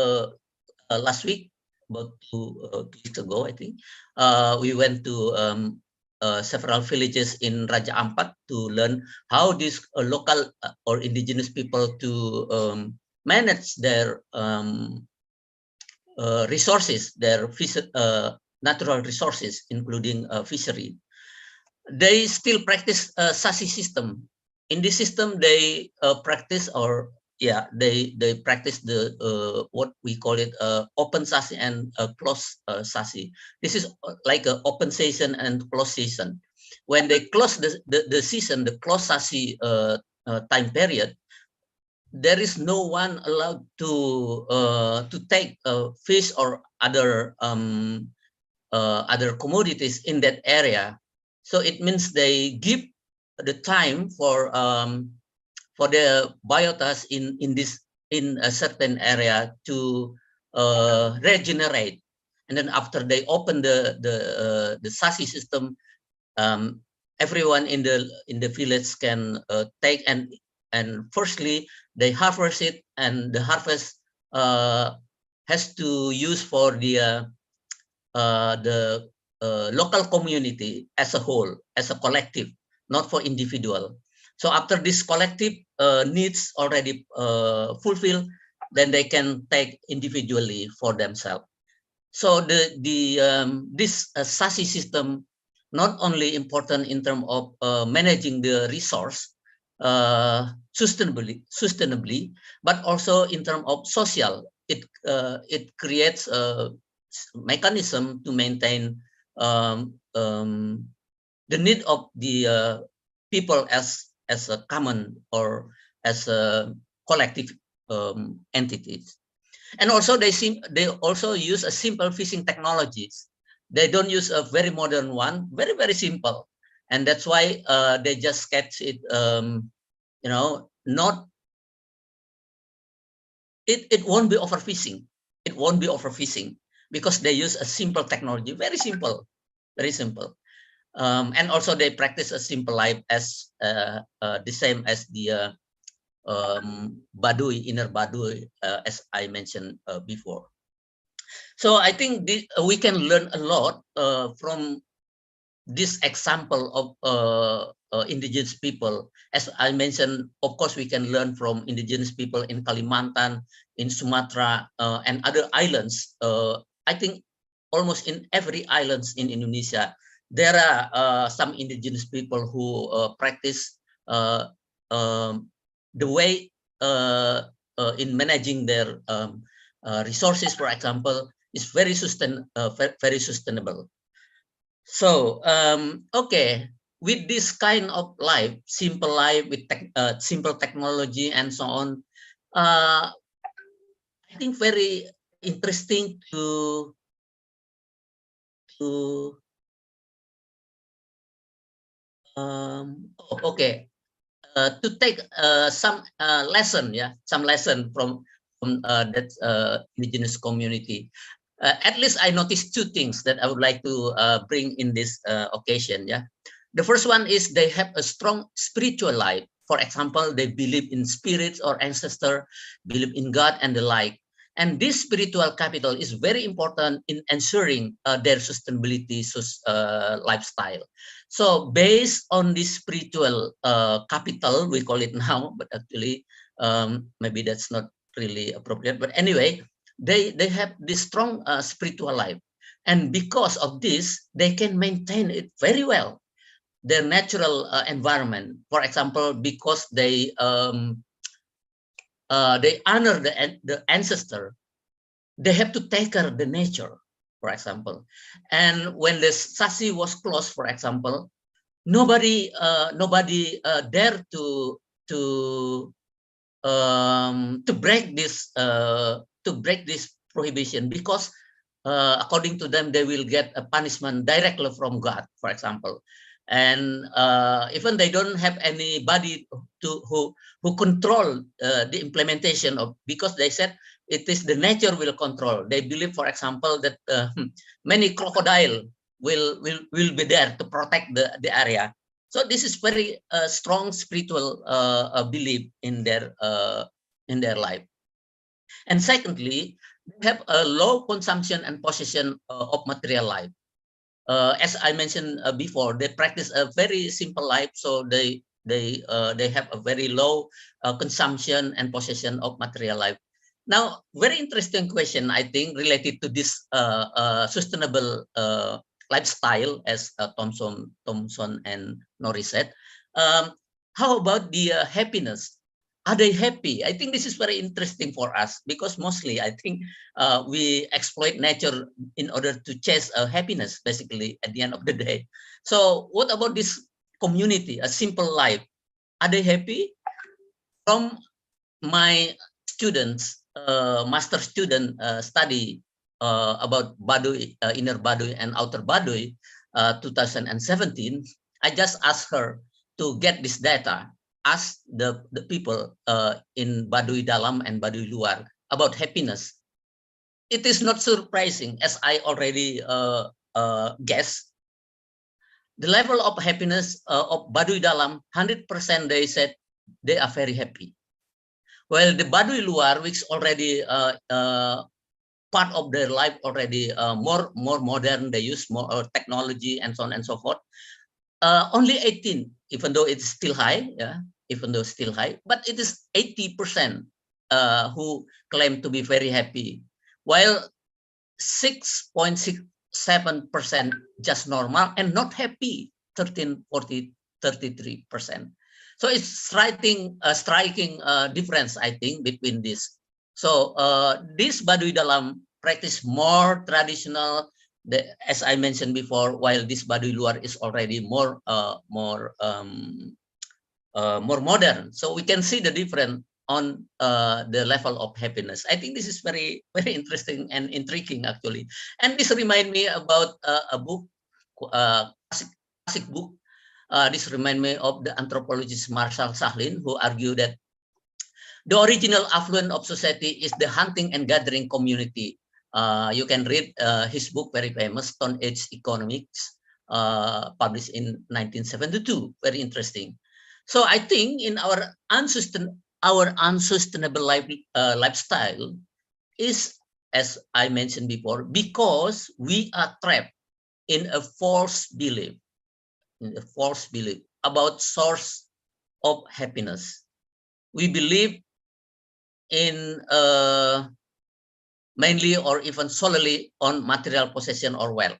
last week, about 2 weeks ago, I think, we went to several villages in Raja Ampat to learn how these local or indigenous people to manage their resources, their natural resources, including fishery. They still practice a SASI system. In this system, they practice, or they practice the what we call it open SASI and closed SASI. This is like an open session and closed session. When they close the season, the closed SASI time period, there is no one allowed to take fish or other other commodities in that area. So it means they give the time for the biotas in a certain area to regenerate, and then after they open the SASI system, everyone in the village can take and firstly they harvest it, and the harvest has to use for the local community as a whole, as a collective, not for individual. So after this collective needs already fulfilled, then they can take individually for themselves. So this SASI system not only important in terms of managing the resource sustainably, but also in terms of social. It creates a mechanism to maintain the need of the people as a common or as a collective entities. And also they also use a simple fishing technologies. They don't use a very modern one, very simple, and that's why they just catch it. It won't be overfishing. It won't be overfishing because they use a simple technology, very simple. And also they practice a simple life as the same as the Baduy, inner Baduy, as I mentioned before. So I think we can learn a lot from this example of indigenous people. As I mentioned, of course, we can learn from indigenous people in Kalimantan, in Sumatra, and other islands. I think almost in every islands in Indonesia, there are some indigenous people who practice the way in managing their resources, for example, is very sustainable. So okay, with this kind of life, simple life with simple technology and so on, I think very interesting to take some lesson, some lesson from that indigenous community. At least I noticed two things that I would like to bring in this occasion. The first one is they have a strong spiritual life. For example, they believe in spirits or ancestor, believe in God and the like. And this spiritual capital is very important in ensuring their sustainability lifestyle. So based on this spiritual capital, we call it now, but actually maybe that's not really appropriate. But anyway, they have this strong spiritual life. And because of this, they can maintain it very well, their natural environment. For example, because they honor the ancestor, they have to take care of the nature, for example. And when the SASI was closed, for example, nobody dare to break this prohibition, because according to them, they will get a punishment directly from God, for example. And even they don't have anybody who control the implementation of, because they said it is the nature will control. They believe, for example, that many crocodile will be there to protect the area. So this is very strong spiritual belief in their life. And secondly, they have a low consumption and possession of material life. as I mentioned before, they practice a very simple life, so they have a very low consumption and possession of material life. Now, very interesting question, I think, related to this sustainable lifestyle, as Thompson and Norris said. How about the happiness? Are they happy? I think this is very interesting for us, because mostly I think we exploit nature in order to chase happiness, basically, at the end of the day. So what about this community, a simple life? Are they happy? From my students, master student study about Baduy, inner Baduy and outer Baduy, 2017, I just asked her to get this data, ask the people in Baduy Dalam and Baduy Luar about happiness. It is not surprising, as I already guessed. The level of happiness of Baduy Dalam, 100% they said they are very happy. Well, the Baduy Luar, which already part of their life already more modern, they use more technology and so on and so forth. Only 18, even though it's still high, even though still high, but it is 80% who claim to be very happy, while 6.67% just normal and not happy, 33%. So it's striking difference, I think, between this. So this Baduy Dalam practice more traditional, as I mentioned before, while this Baduy Luar is already more modern. So we can see the difference on the level of happiness. I think this is very, very interesting and intriguing, actually. And this reminds me about a book, classic book. This reminds me of the anthropologist Marshall Sahlin, who argued that the original affluent of society is the hunting and gathering community. You can read his book, very famous, Stone Age Economics, published in 1972. Very interesting. So I think in our unsustainable lifestyle is, as I mentioned before, because we are trapped in a false belief, about source of happiness. We believe in mainly or even solely on material possession or wealth.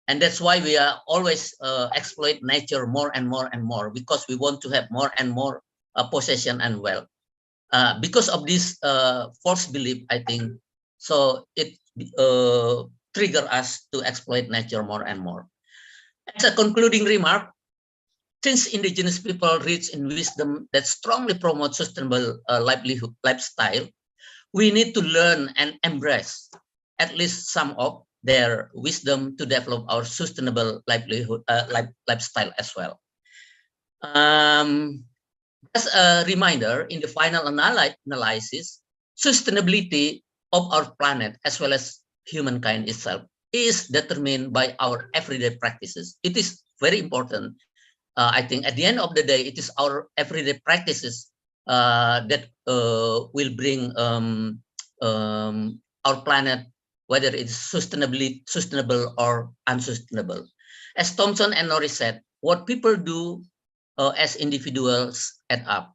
And that's why we are always exploit nature more and more and more, because we want to have more and more possession and wealth. Because of this false belief, I think, so it trigger us to exploit nature more and more. As a concluding remark, since indigenous people rich in wisdom that strongly promote sustainable lifestyle, we need to learn and embrace at least some of their wisdom to develop our sustainable lifestyle as well. As a reminder, in the final analysis, sustainability of our planet as well as humankind itself is determined by our everyday practices. It is very important. I think at the end of the day, it is our everyday practices that will bring our planet, whether it's sustainable or unsustainable. As Thompson and Norris said, what people do as individuals add up.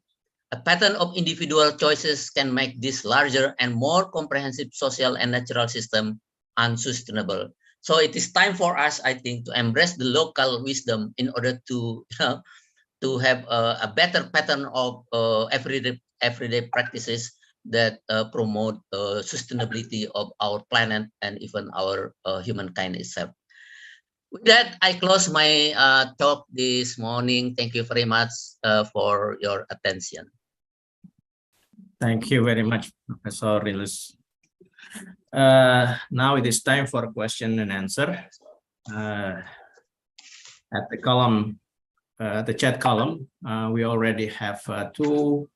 A pattern of individual choices can make this larger and more comprehensive social and natural system unsustainable. So it is time for us, I think, to embrace the local wisdom in order to to have a better pattern of everyday practices that promote sustainability of our planet and even our humankind itself. With that, I close my talk this morning. Thank you very much for your attention. Thank you very much, Professor Rilus. Now it is time for question and answer. At the column, the chat column, we already have two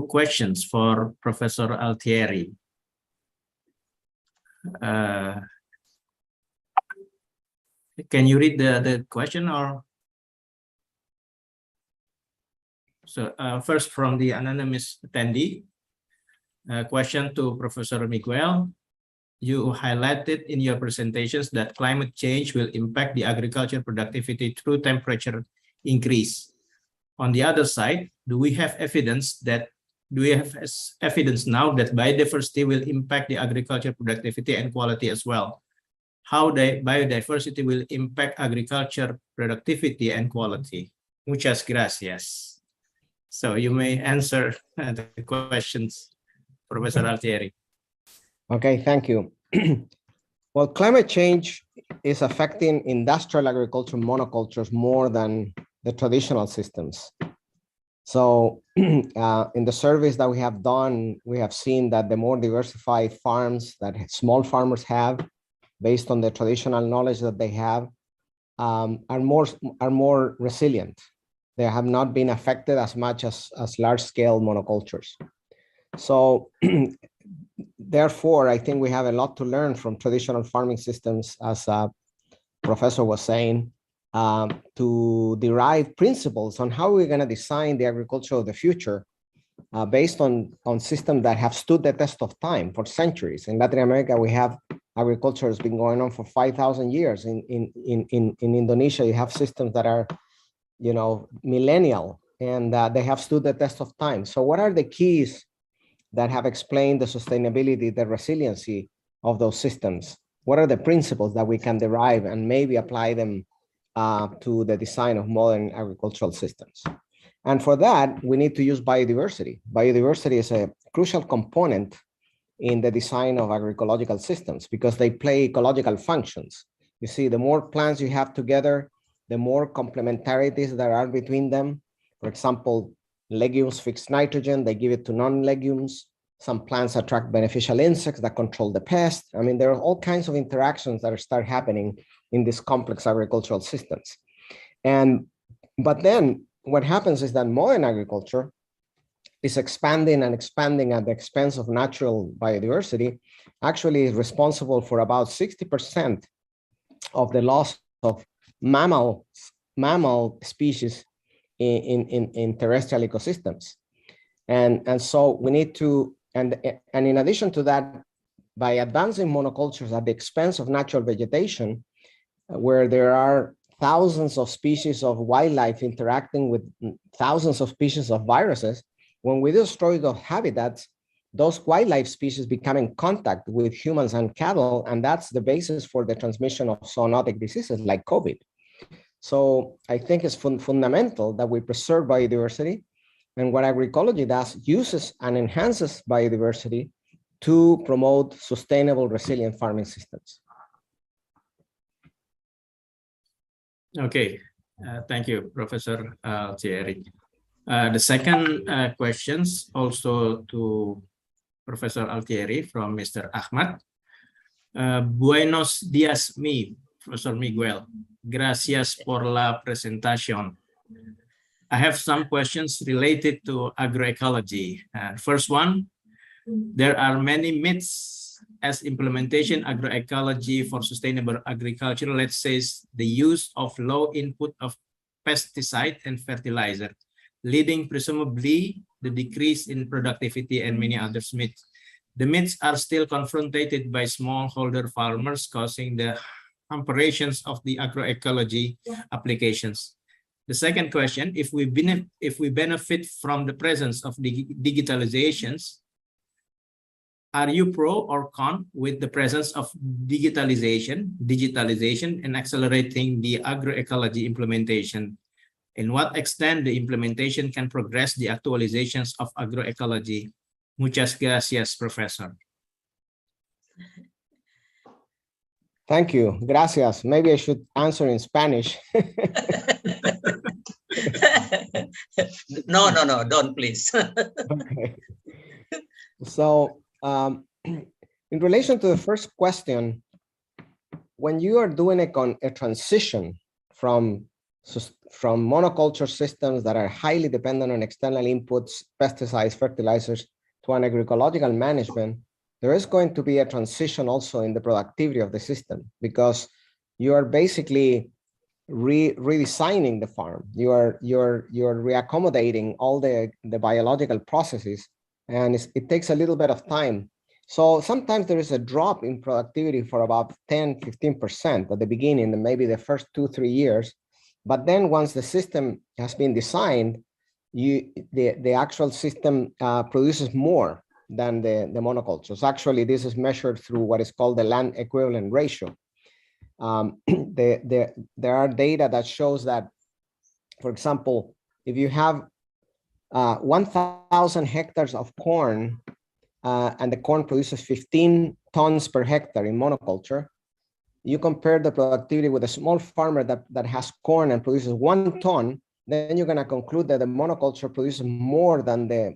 questions for Professor Altieri. Can you read the question, or? So first from the anonymous attendee, question to Professor Miguel. you highlighted in your presentations that climate change will impact the agriculture productivity through temperature increase. On the other side, do we have evidence now that biodiversity will impact the agriculture productivity and quality as well? How the biodiversity will impact agriculture productivity and quality? Muchas gracias. So you may answer the questions, Professor Altieri. Okay, thank you. Well, climate change is affecting industrial agriculture monocultures more than the traditional systems. So in the surveys that we have done, we have seen that the more diversified farms that small farmers have, based on the traditional knowledge that they have, are more resilient. They have not been affected as much as large-scale monocultures. So therefore, I think we have a lot to learn from traditional farming systems, as Professor was saying, to derive principles on how we're going to design the agriculture of the future based on systems that have stood the test of time for centuries. In Latin America, we have agriculture has been going on for 5,000 years. In Indonesia, you have systems that are, millennial, and they have stood the test of time. So what are the keys that have explained the sustainability, the resiliency of those systems? What are the principles that we can derive and maybe apply them to the design of modern agricultural systems? And for that, we need to use biodiversity. Biodiversity is a crucial component in the design of agroecological systems because they play ecological functions. You see, the more plants you have together, the more complementarities there are between them. For example, legumes fix nitrogen, they give it to non-legumes. Some plants attract beneficial insects that control the pest. I mean, there are all kinds of interactions that start happening in these complex agricultural systems. But then what happens is that modern agriculture is expanding and expanding at the expense of natural biodiversity, actually is responsible for about 60% of the loss of mammal species in terrestrial ecosystems. And so we need to, and in addition to that, by advancing monocultures at the expense of natural vegetation, where there are thousands of species of wildlife interacting with thousands of species of viruses, when we destroy those habitats, those wildlife species become in contact with humans and cattle, and that's the basis for the transmission of zoonotic diseases like COVID. So I think it's fundamental that we preserve biodiversity, and what agroecology does uses and enhances biodiversity to promote sustainable, resilient farming systems. Okay, thank you, Professor Thierry. The second questions also to Professor Altieri from Mr. Ahmad. Buenos días, Professor Miguel. Gracias por la presentación. I have some questions related to agroecology. First one, there are many myths as implementation agroecology for sustainable agriculture, let's say the use of low input of pesticide and fertilizer, leading presumably the decrease in productivity and many other myths. The myths are still confronted by smallholder farmers, causing the operations of the agroecology applications. The second question, if we benefit from the presence of the digitalizations, are you pro or con with the presence of digitalization and accelerating the agroecology implementation? In what extent the implementation can progress the actualizations of agroecology? Muchas gracias, Professor. Thank you. Gracias. Maybe I should answer in Spanish. No, don't please. Okay. So in relation to the first question, when you are doing a transition from monoculture systems that are highly dependent on external inputs, pesticides, fertilizers, to an agroecological management, there is going to be a transition also in the productivity of the system, because you are basically redesigning the farm. You're reaccommodating all the biological processes, and it takes a little bit of time. So sometimes there is a drop in productivity for about 10, 15% at the beginning, and maybe the first 2-3 years. But then once the system has been designed, the actual system produces more than the monocultures. Actually, this is measured through what is called the land equivalent ratio. There are data that shows that, for example, if you have 1,000 hectares of corn and the corn produces 15 tons per hectare in monoculture, you compare the productivity with a small farmer that has corn and produces 1 ton, then you're going to conclude that the monoculture produces more than the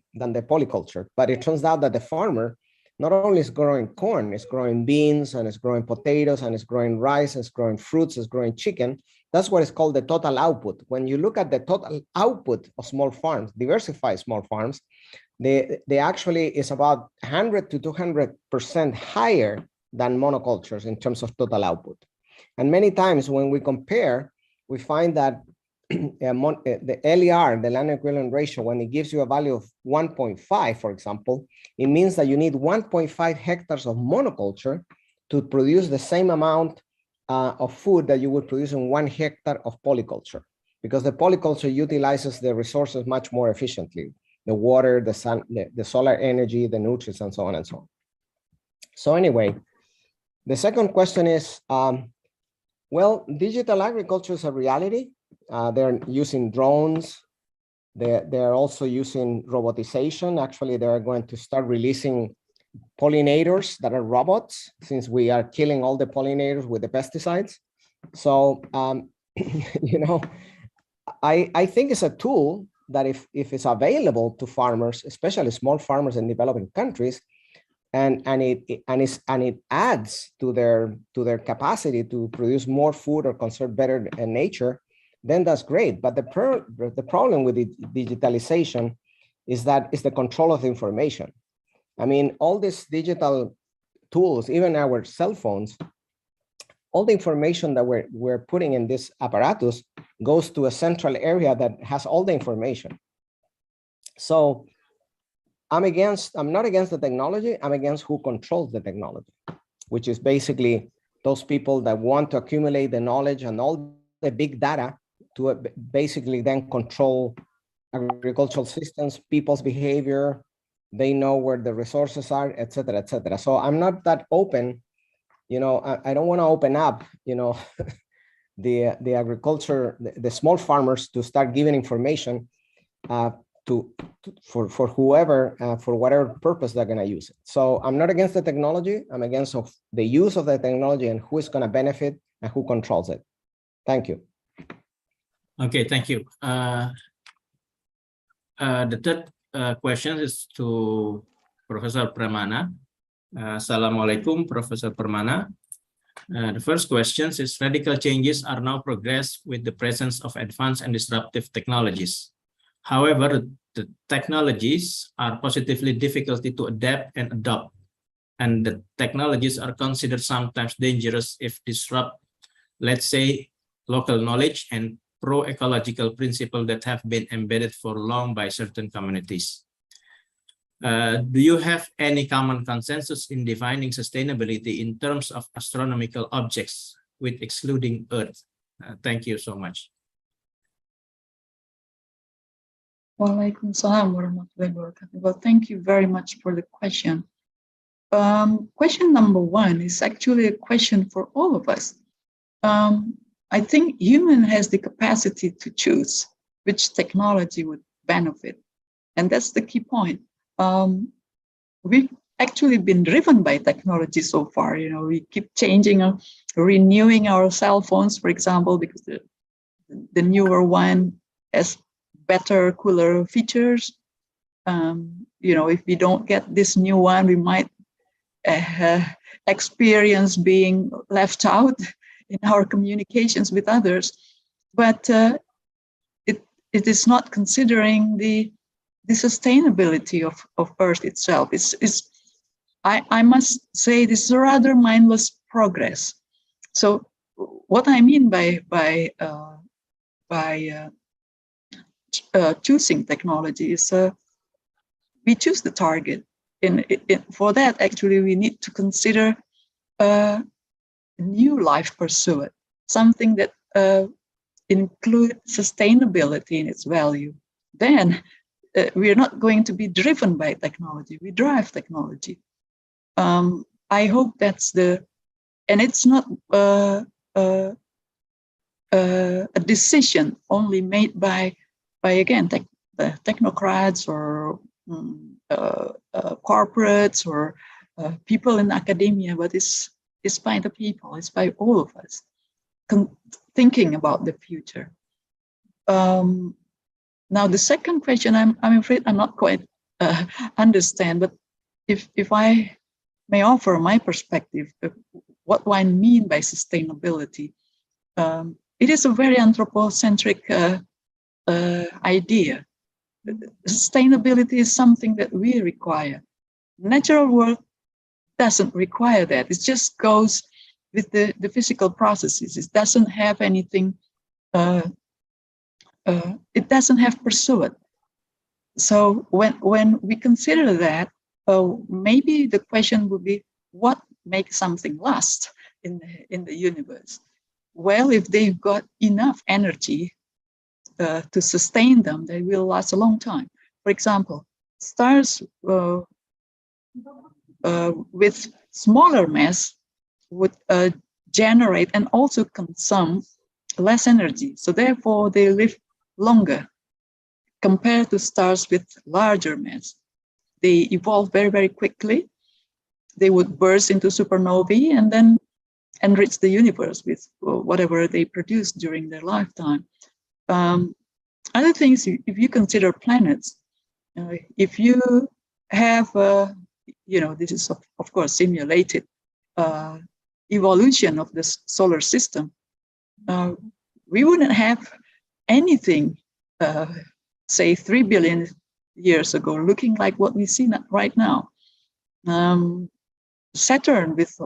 polyculture. But it turns out that the farmer not only is growing corn, it's growing beans, and it's growing potatoes, and it's growing rice, it's growing fruits, it's growing chicken. That's what is called the total output. When you look at the total output of small farms, diversified small farms, they actually is about 100 to 200% higher than monocultures in terms of total output. And many times when we compare, we find that the LER, the land equivalent ratio, when it gives you a value of 1.5, for example, it means that you need 1.5 hectares of monoculture to produce the same amount of food that you would produce in 1 hectare of polyculture, because the polyculture utilizes the resources much more efficiently, the water, the sun, the solar energy, the nutrients, and so on and so on. So anyway, the second question is, well, digital agriculture is a reality. They're using drones. They're also using robotization. Actually, they're going to start releasing pollinators that are robots, since we are killing all the pollinators with the pesticides. So, you know, I think it's a tool that if it's available to farmers, especially small farmers in developing countries, and it adds to their capacity to produce more food or conserve better nature, then that's great. But the problem with the digitalization is that it's the control of the information. I mean, all these digital tools, even our cell phones, all the information that we're putting in this apparatus goes to a central area that has all the information. So I'm not against the technology, I'm against who controls the technology, which is basically those people that want to accumulate the knowledge and all the big data to basically then control agricultural systems, people's behavior. They know where the resources are, et cetera, et cetera. So I'm not that open, you know, I don't want to open up, you know, the agriculture, the small farmers to start giving information for whoever, for whatever purpose they're going to use it. So I'm not against the technology. I'm against the use of the technology and who is going to benefit and who controls it. Thank you. Okay, thank you. The third question is to Professor Pramana. Assalamualaikum, Professor Pramana. The first question is, radical changes are now progressed with the presence of advanced and disruptive technologies. However, the technologies are positively difficult to adapt and adopt, and the technologies are considered sometimes dangerous if disrupt, let's say, local knowledge and pro-ecological principles that have been embedded for long by certain communities. Do you have any common consensus in defining sustainability in terms of astronomical objects with excluding Earth? Thank you so much. Waalaikumsalam warahmatullahi wabarakatuh. Well, thank you very much for the question. Question number one is actually a question for all of us. I think human has the capacity to choose which technology would benefit. And that's the key point. We've actually been driven by technology so far. You know, we keep changing, renewing our cell phones, for example, because the newer one has better, cooler features. You know, if we don't get this new one, we might experience being left out in our communications with others. But it is not considering the sustainability of Earth itself. I must say, this is a rather mindless progress. So what I mean by choosing technology is we choose the target. for that, actually, we need to consider a new life pursuit, something that include sustainability in its value. Then we are not going to be driven by technology. We drive technology. I hope that's and it's not a decision only made by again the technocrats or corporates or people in academia, but it's by the people. It's by all of us thinking about the future. Now the second question, I'm afraid I'm not quite understand, but if I may offer my perspective of what do I mean by sustainability, it is a very anthropocentric idea. Sustainability is something that we require. Natural world doesn't require that. It just goes with the physical processes. It doesn't have anything, it doesn't have pursuit. So when we consider that, maybe the question would be, what makes something last in the universe? Well, if they've got enough energy to sustain them, they will last a long time. For example, stars with smaller mass would generate and also consume less energy. So therefore, they live longer compared to stars with larger mass. They evolve very, very quickly. They would burst into supernovae and then enrich the universe with whatever they produce during their lifetime. Other things, if you consider planets, if you have, this is of course simulated evolution of this solar system, we wouldn't have anything, say 3 billion years ago, looking like what we see right now. Saturn with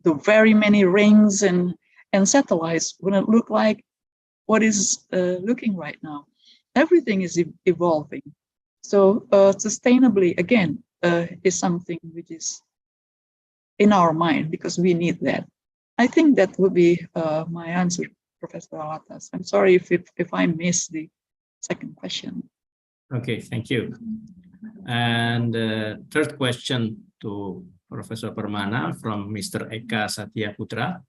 the very many rings and satellites wouldn't look like what is looking right now. Everything is evolving. So sustainably, again, is something which is in our mind because we need that. I think that would be my answer, Professor Alatas. I'm sorry if I missed the second question. Okay, thank you. And third question to Professor Permana from Mr. Eka Satya Putra.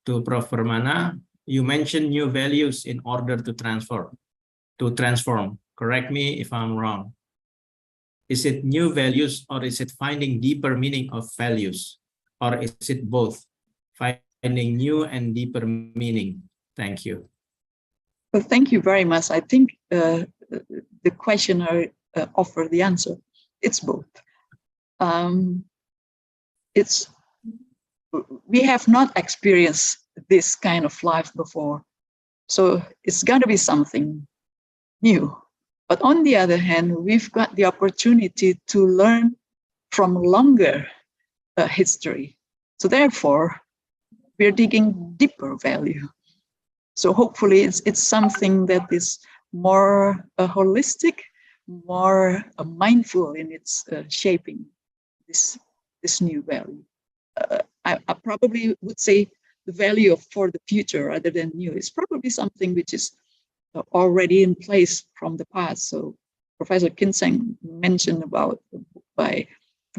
To Prof. Permana, you mentioned new values in order to transform. Correct me if I'm wrong. Is it new values or is it finding deeper meaning of values? Or is it both, finding new and deeper meaning? Thank you. Well, thank you very much. I think the questioner offered the answer. It's both. We have not experienced this kind of life before, so it's got to be something new. But on the other hand, we've got the opportunity to learn from longer history. So therefore, we're digging deeper value. So hopefully it's something that is more holistic, more mindful in its shaping this new value. I probably would say the value for the future rather than new is probably something which is already in place from the past. So Professor Kinseng mentioned about by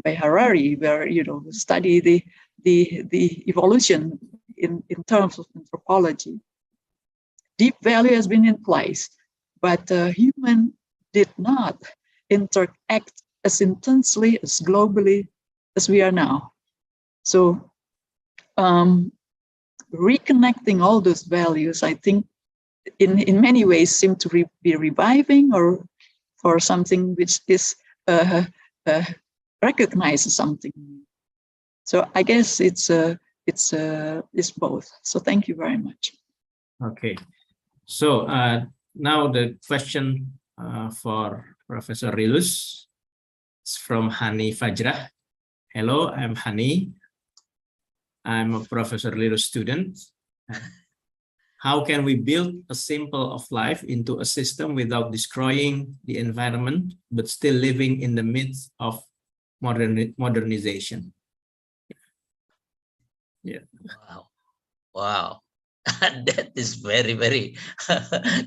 Harari, where study the evolution in terms of anthropology. Deep value has been in place, but human did not interact as intensely, as globally as we are now. So reconnecting all those values, I think, in many ways seem to be reviving or something which is recognizes something. So I guess it's both. So thank you very much. Okay. So now the question for Professor Rilus is from Hani Fajrah. Hello, I'm Hani. I'm a Professor Rilus student. How can we build a symbol of life into a system without destroying the environment, but still living in the midst of modernization? Yeah. Wow. Wow. That is very, very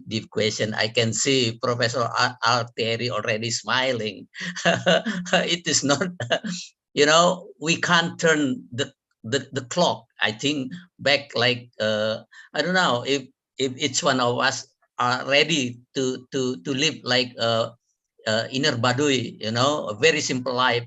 deep question. I can see Professor Altieri already smiling. It is not, you know, we can't turn the clock. I think back like I don't know if each one of us are ready to live like inner Baduy, you know, a very simple life.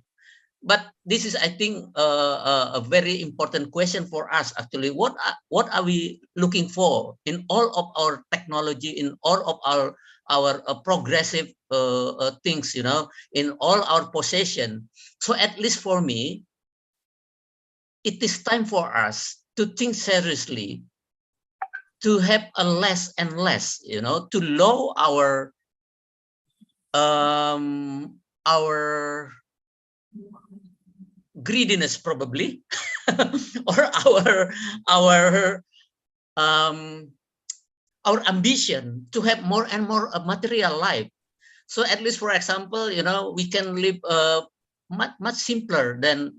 But this is, I think, a very important question for us. Actually, what are we looking for in all of our technology, in all of our progressive things, you know, in all our possession? So at least for me, it is time for us to think seriously, to have a less and less, you know, to lower our greediness probably, or our ambition to have more and more a material life. So at least, for example, you know, we can live much simpler than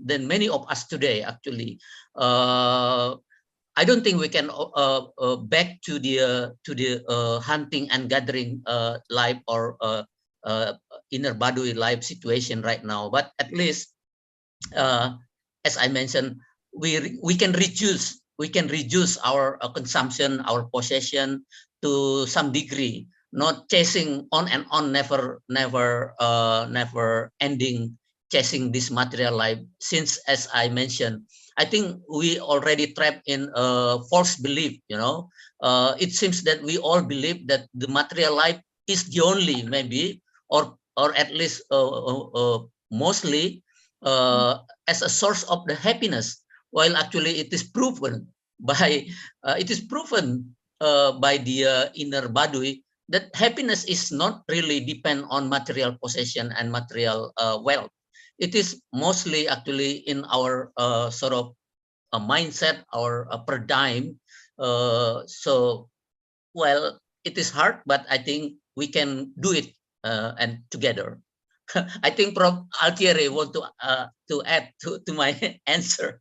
many of us today. Actually, I don't think we can back to the hunting and gathering life, or inner Baduy life situation right now. But at least, as I mentioned, we can reduce our consumption, our possession to some degree, not chasing on and on, never ending chasing this material life. Since, as I mentioned, I think we already trapped in a false belief. You know, it seems that we all believe that the material life is the only, maybe, or at least mostly as a source of the happiness, while actually it is proven by the inner Baduy that happiness is not really depend on material possession and material wealth. It is mostly actually in our sort of a mindset, or a paradigm. So, well, it is hard, but I think we can do it, and together. I think Prof. Altieri want to add to my answer.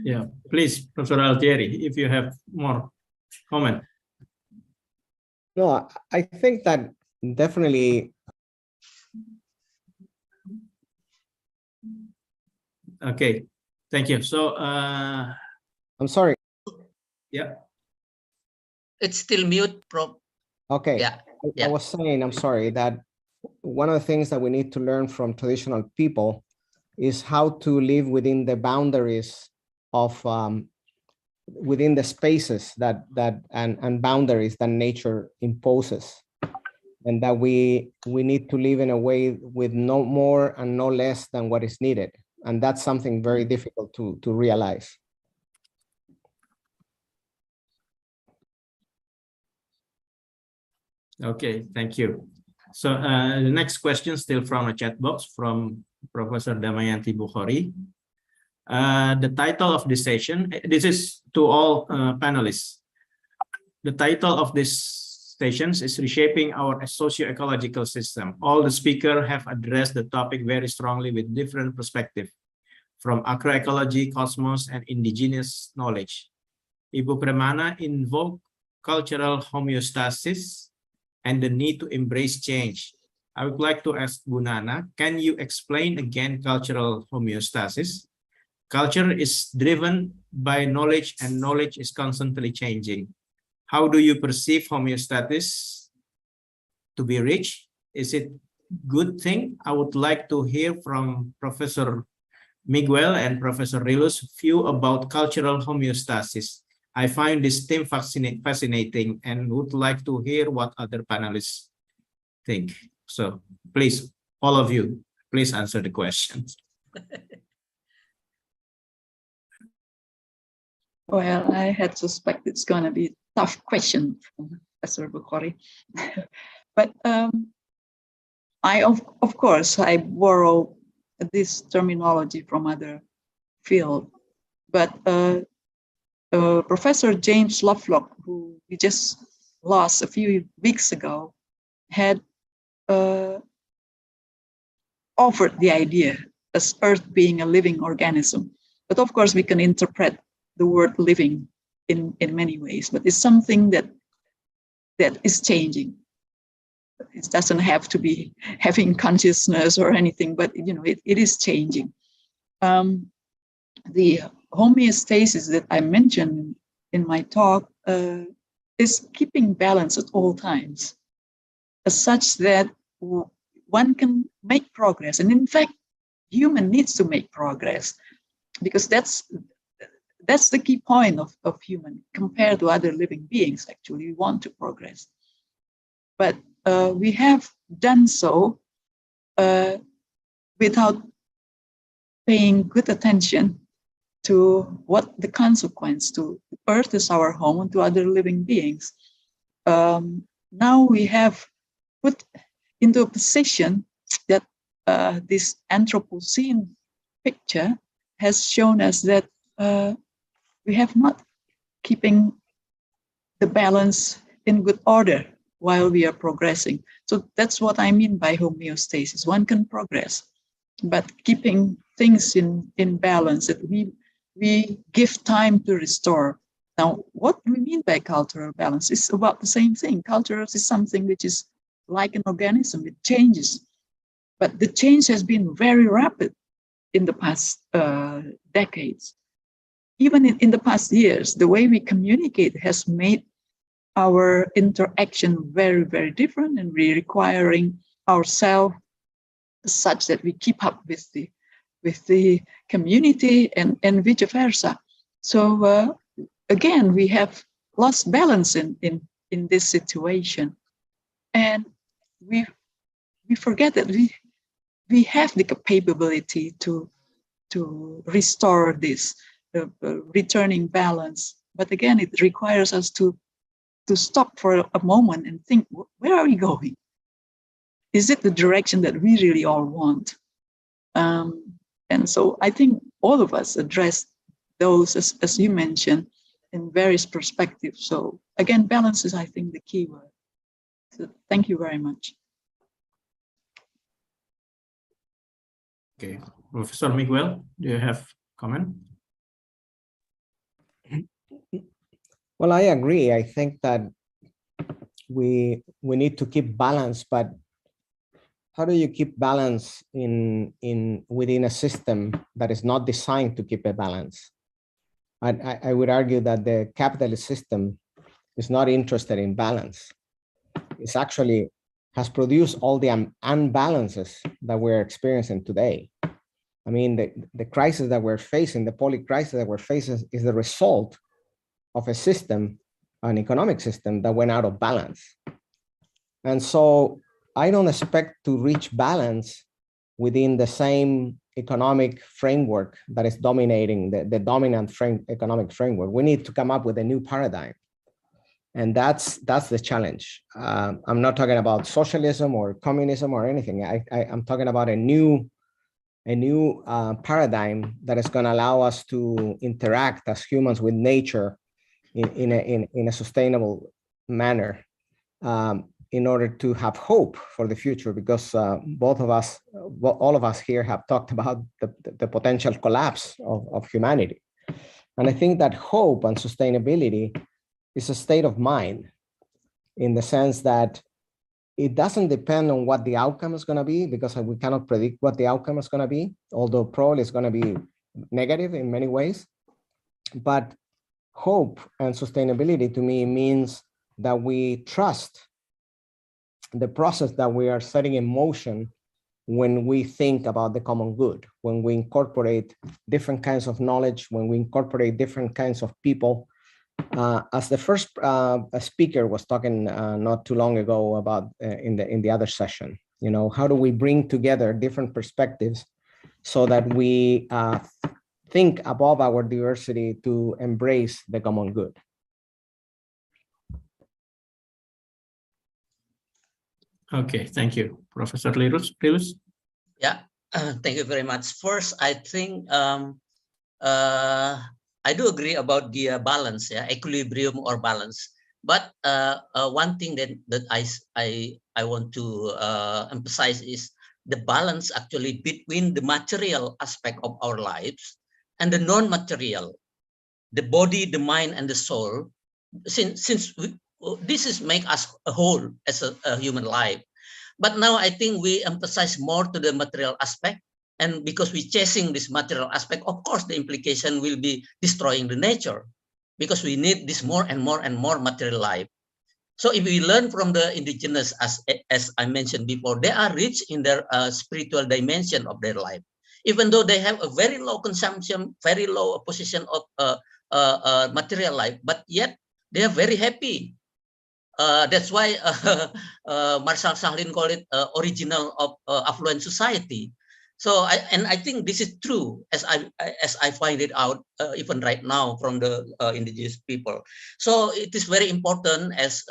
Yeah, please, Professor Altieri, if you have more comment. No, I think that definitely. Okay, thank you. So, I'm sorry. Yeah. It's still mute, Prof. Okay. Yeah. I was saying, I'm sorry, that one of the things that we need to learn from traditional people is how to live within the boundaries of within the spaces that and boundaries that nature imposes, and that we need to live in a way with no more and no less than what is needed, and that's something very difficult to realize. Okay, thank you. So the next question, still from a chat box from Professor Damayanti Bukhari. The title of this session, this is to all panelists. The title of this session is Reshaping Our Socio-Ecological System. All the speakers have addressed the topic very strongly with different perspectives, from agroecology, cosmos, and indigenous knowledge. Ibu Premana invoked cultural homeostasis and the need to embrace change. I would like to ask Bu Nana, can you explain again cultural homeostasis? Culture is driven by knowledge, and knowledge is constantly changing. How do you perceive homeostasis to be reached? Is it a good thing? I would like to hear from Professor Miguel and Professor Rilus' view about cultural homeostasis. I find this theme fascinating and would like to hear what other panelists think. So please, all of you, please answer the questions. Well, I had suspected it's going to be a tough question from Professor Bukhari. But of course, I borrow this terminology from other fields. But Professor James Lovelock, who we just lost a few weeks ago, had offered the idea as Earth being a living organism. But of course, we can interpret the word living in many ways, but it's something that is changing. It doesn't have to be having consciousness or anything, but it is changing. The homeostasis that I mentioned in my talk is keeping balance at all times, such that one can make progress. And in fact, human needs to make progress, because that's the key point of human compared to other living beings. Actually, we want to progress, but we have done so without paying good attention to what the consequence to Earth is our home and to other living beings. Now we have put into a position that this Anthropocene picture has shown us that we have not keeping the balance in good order while we are progressing. So that's what I mean by homeostasis. One can progress, but keeping things in balance, that we give time to restore. Now, what we mean by cultural balance is about the same thing. Cultural is something which is like an organism, it changes. But the change has been very rapid in the past decades. Even in the past years, the way we communicate has made our interaction very, very different, and we're requiring ourselves such that we keep up with the community and vice versa. So again, we have lost balance in this situation, and we forget that we have the capability to restore this returning balance. But again, it requires us to stop for a moment and think, where are we going? Is it the direction that we really all want? And so I think all of us address those, as you mentioned, in various perspectives. So again, balance is, I think, the key word. So thank you very much. Okay, Professor Miguel, do you have comment? Well, I agree. I think that we need to keep balance, but how do you keep balance within a system that is not designed to keep a balance? I would argue that the capitalist system is not interested in balance. It's actually has produced all the unbalances that we're experiencing today. I mean, the crisis that we're facing, the public crisis that we're facing, is the result of a system, an economic system that went out of balance. And so I don't expect to reach balance within the same economic framework that is dominating the dominant economic framework. We need to come up with a new paradigm. And that's the challenge. I'm not talking about socialism or communism or anything. I'm talking about a new paradigm that is going to allow us to interact as humans with nature in a sustainable manner, in order to have hope for the future, because all of us here have talked about the potential collapse of humanity. And I think that hope and sustainability is a state of mind, in the sense that it doesn't depend on what the outcome is going to be, because we cannot predict what the outcome is going to be, although probably it's going to be negative in many ways. But hope and sustainability to me means that we trust the process that we are setting in motion when we think about the common good, when we incorporate different kinds of knowledge, when we incorporate different kinds of people. As the first speaker was talking not too long ago about in the other session, how do we bring together different perspectives so that we think above our diversity to embrace the common good? Okay, thank you. Professor Lirus. Yeah, thank you very much. First, I think I do agree about the balance, equilibrium or balance. But one thing that I want to emphasize is the balance actually between the material aspect of our lives and the non-material, the body, the mind, and the soul. Since this is make us a whole as a human life. But now I think we emphasize more to the material aspect, and because we're chasing this material aspect, of course, the implication will be destroying the nature, because we need this more and more and more material life. So if we learn from the indigenous, as I mentioned before, they are rich in their spiritual dimension of their life, even though they have a very low consumption, very low position of material life, but yet they are very happy. That's why Marshall Sahlin called it original of affluent society. So I think this is true as I find it out even right now from the indigenous people. So it is very important, as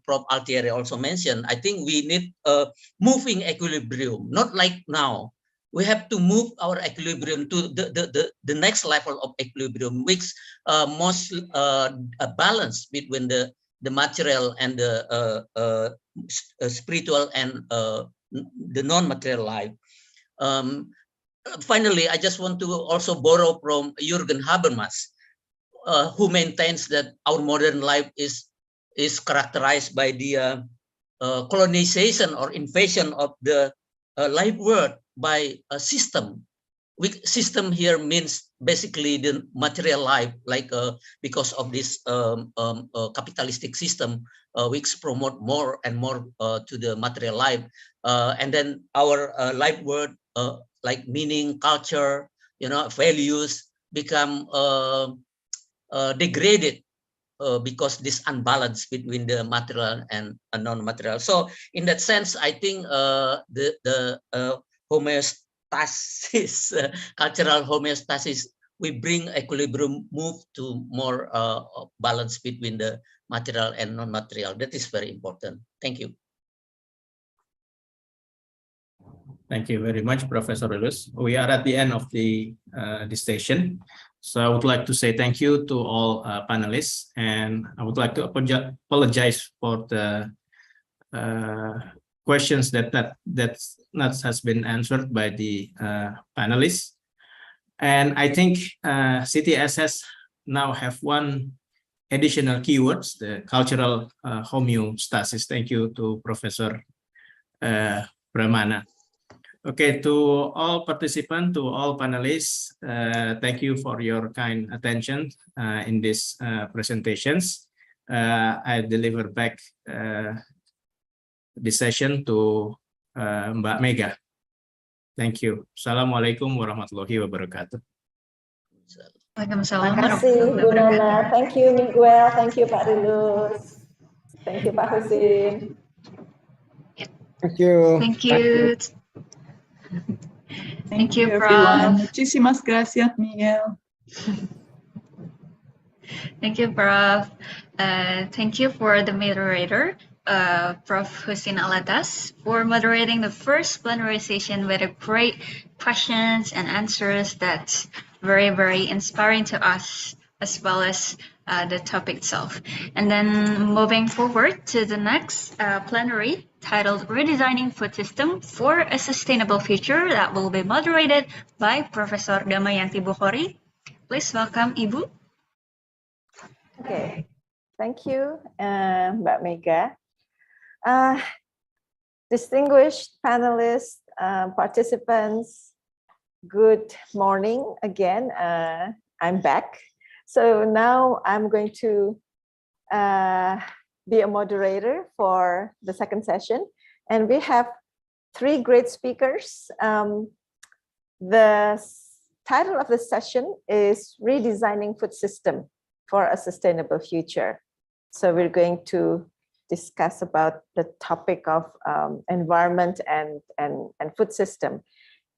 Prof. Altieri also mentioned. I think we need a moving equilibrium, not like now. We have to move our equilibrium to the next level of equilibrium, which most balance between the material and the spiritual and the non-material life. Finally, I just want to also borrow from Jürgen Habermas, who maintains that our modern life is characterized by the colonization or invasion of the life world by a system. System here means basically the material life, like because of this capitalistic system, which promote more and more to the material life, and then our life world, like meaning, culture, values become degraded because this unbalance between the material and non-material. So in that sense, I think the homeostasis, cultural homeostasis, we bring equilibrium, move to more balance between the material and non-material. That is very important. Thank you. Thank you very much, Professor Relus. We are at the end of the session. So I would like to say thank you to all panelists, and I would like to apologize for the questions that not has been answered by the panelists. And I think CTSS now have one additional keywords, the cultural homeostasis. Thank you to Professor Pramana. Okay, to all participants, to all panelists, thank you for your kind attention in these presentations. I deliver back the session to Mbak Mega. Thank you. Assalamualaikum warahmatullahi wabarakatuh. Waalaikumsalam Terima kasih, Bu Nana. Thank you, Miguel. Thank you, Pak Rilus. Thank you, Pak Husin. Thank you. Thank you. Thank you, everyone. Prof. Muchísimas gracias, Miguel. Thank you, Prof. Thank you for the moderator, Prof. Husin Alatas, for moderating the first plenary session with a great questions and answers that's very, very inspiring to us, as well as the topic itself. And then moving forward to the next plenary titled Redesigning Food System for a Sustainable Future, that will be moderated by Professor Damayanti Bukhari. Please welcome Ibu. Okay, thank you, Mbak Mega. Distinguished panelists, participants, good morning again. I'm back. So now I'm going to be a moderator for the second session. And we have three great speakers. The title of the session is Redesigning Food System for a Sustainable Future. So we're going to discuss about the topic of environment and food system.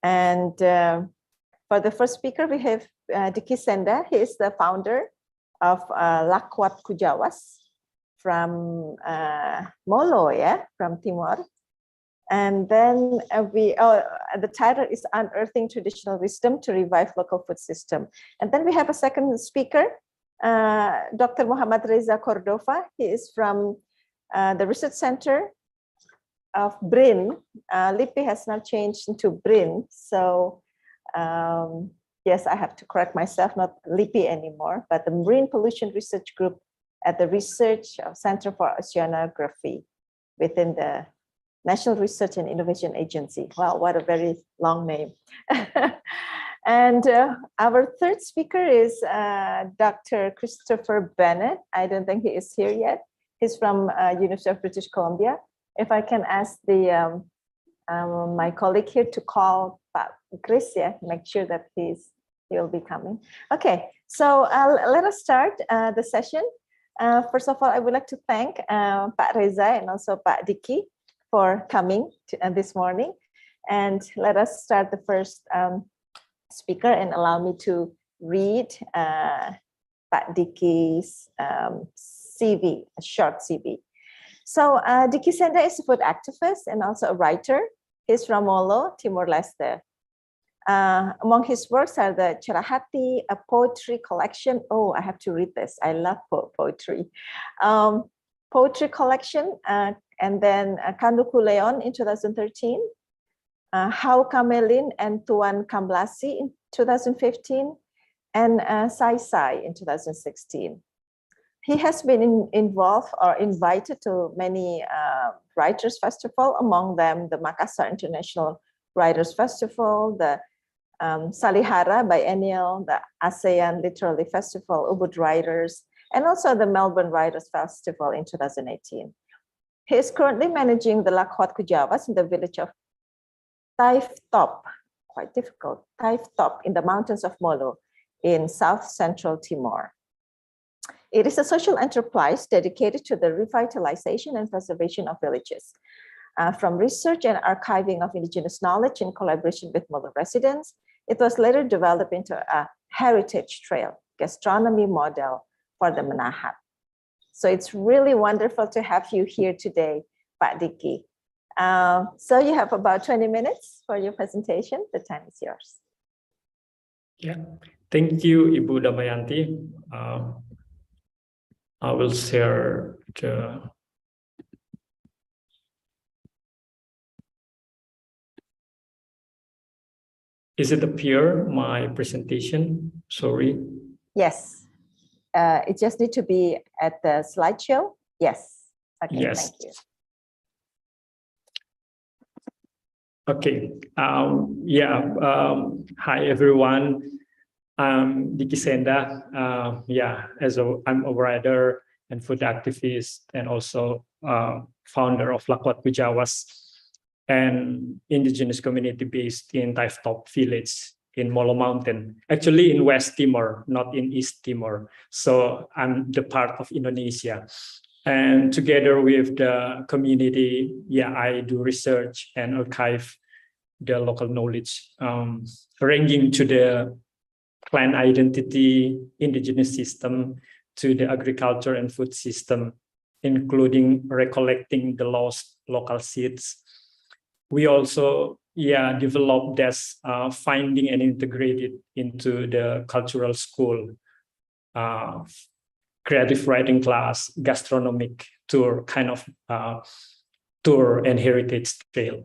And for the first speaker, we have Diki Senda. He is the founder of Lakwat Kujawas from Molo, from Timor. And then the title is Unearthing Traditional Wisdom to Revive Local Food System. And then we have a second speaker, Dr. Muhammad Reza Cordova. He is from the Research Center of BRIN. LIPI has now changed into BRIN. So yes, I have to correct myself, not LIPI anymore, but the Marine Pollution Research Group at the Research Center for Oceanography within the National Research and Innovation Agency. Wow, what a very long name. And our third speaker is Dr. Christopher Bennett. I don't think he is here yet. He's from University of British Columbia. If I can ask the my colleague here to call Chris, yeah, make sure that he will be coming. Okay, so let us start the session. First of all, I would like to thank Pak Reza and also Pak Diki for coming this morning. And let us start the first speaker, and allow me to read Pak Diki's CV, a short CV. So Diki Senda is a food activist and also a writer. He's from Molo, Timor-Leste. Among his works are the Cerahati, a poetry collection. Oh, I have to read this. I love poetry. Poetry collection, and then Kanduku Leon in 2013. How Kamelin and Tuan Kamblasi in 2015, and Sai Sai in 2016. He has been involved or invited to many Writers' Festival, among them the Makassar International Writers' Festival, the Salihara Biennial, the ASEAN Literary Festival, Ubud Writers, and also the Melbourne Writers' Festival in 2018. He is currently managing the Lakwat Kujawas in the village of Taif Top, quite difficult, Taif Top in the mountains of Molo in South Central Timor. It is a social enterprise dedicated to the revitalization and preservation of villages. From research and archiving of indigenous knowledge in collaboration with Molo residents, it was later developed into a heritage trail gastronomy model for the Manahap. So it's really wonderful to have you here today, Pak Diki. So you have about 20 minutes for your presentation. The time is yours. Yeah, thank you, Ibu Damayanti. I will share the Is it appear my presentation? Sorry. Yes. It just need to be at the slideshow. Yes. Okay, yes. Thank you. Okay. Hi everyone. I'm Diki Senda. I'm a writer and food activist, and also founder of Lakwat Kujawas, an indigenous community based in Taif Top village in Molo Mountain, actually in West Timor, not in East Timor. So I'm the part of Indonesia. And together with the community, I do research and archive the local knowledge, ranging to the clan identity, indigenous system, to the agriculture and food system, including recollecting the lost local seeds. We also developed this finding and integrated into the cultural school, creative writing class, gastronomic tour, kind of tour and heritage trail.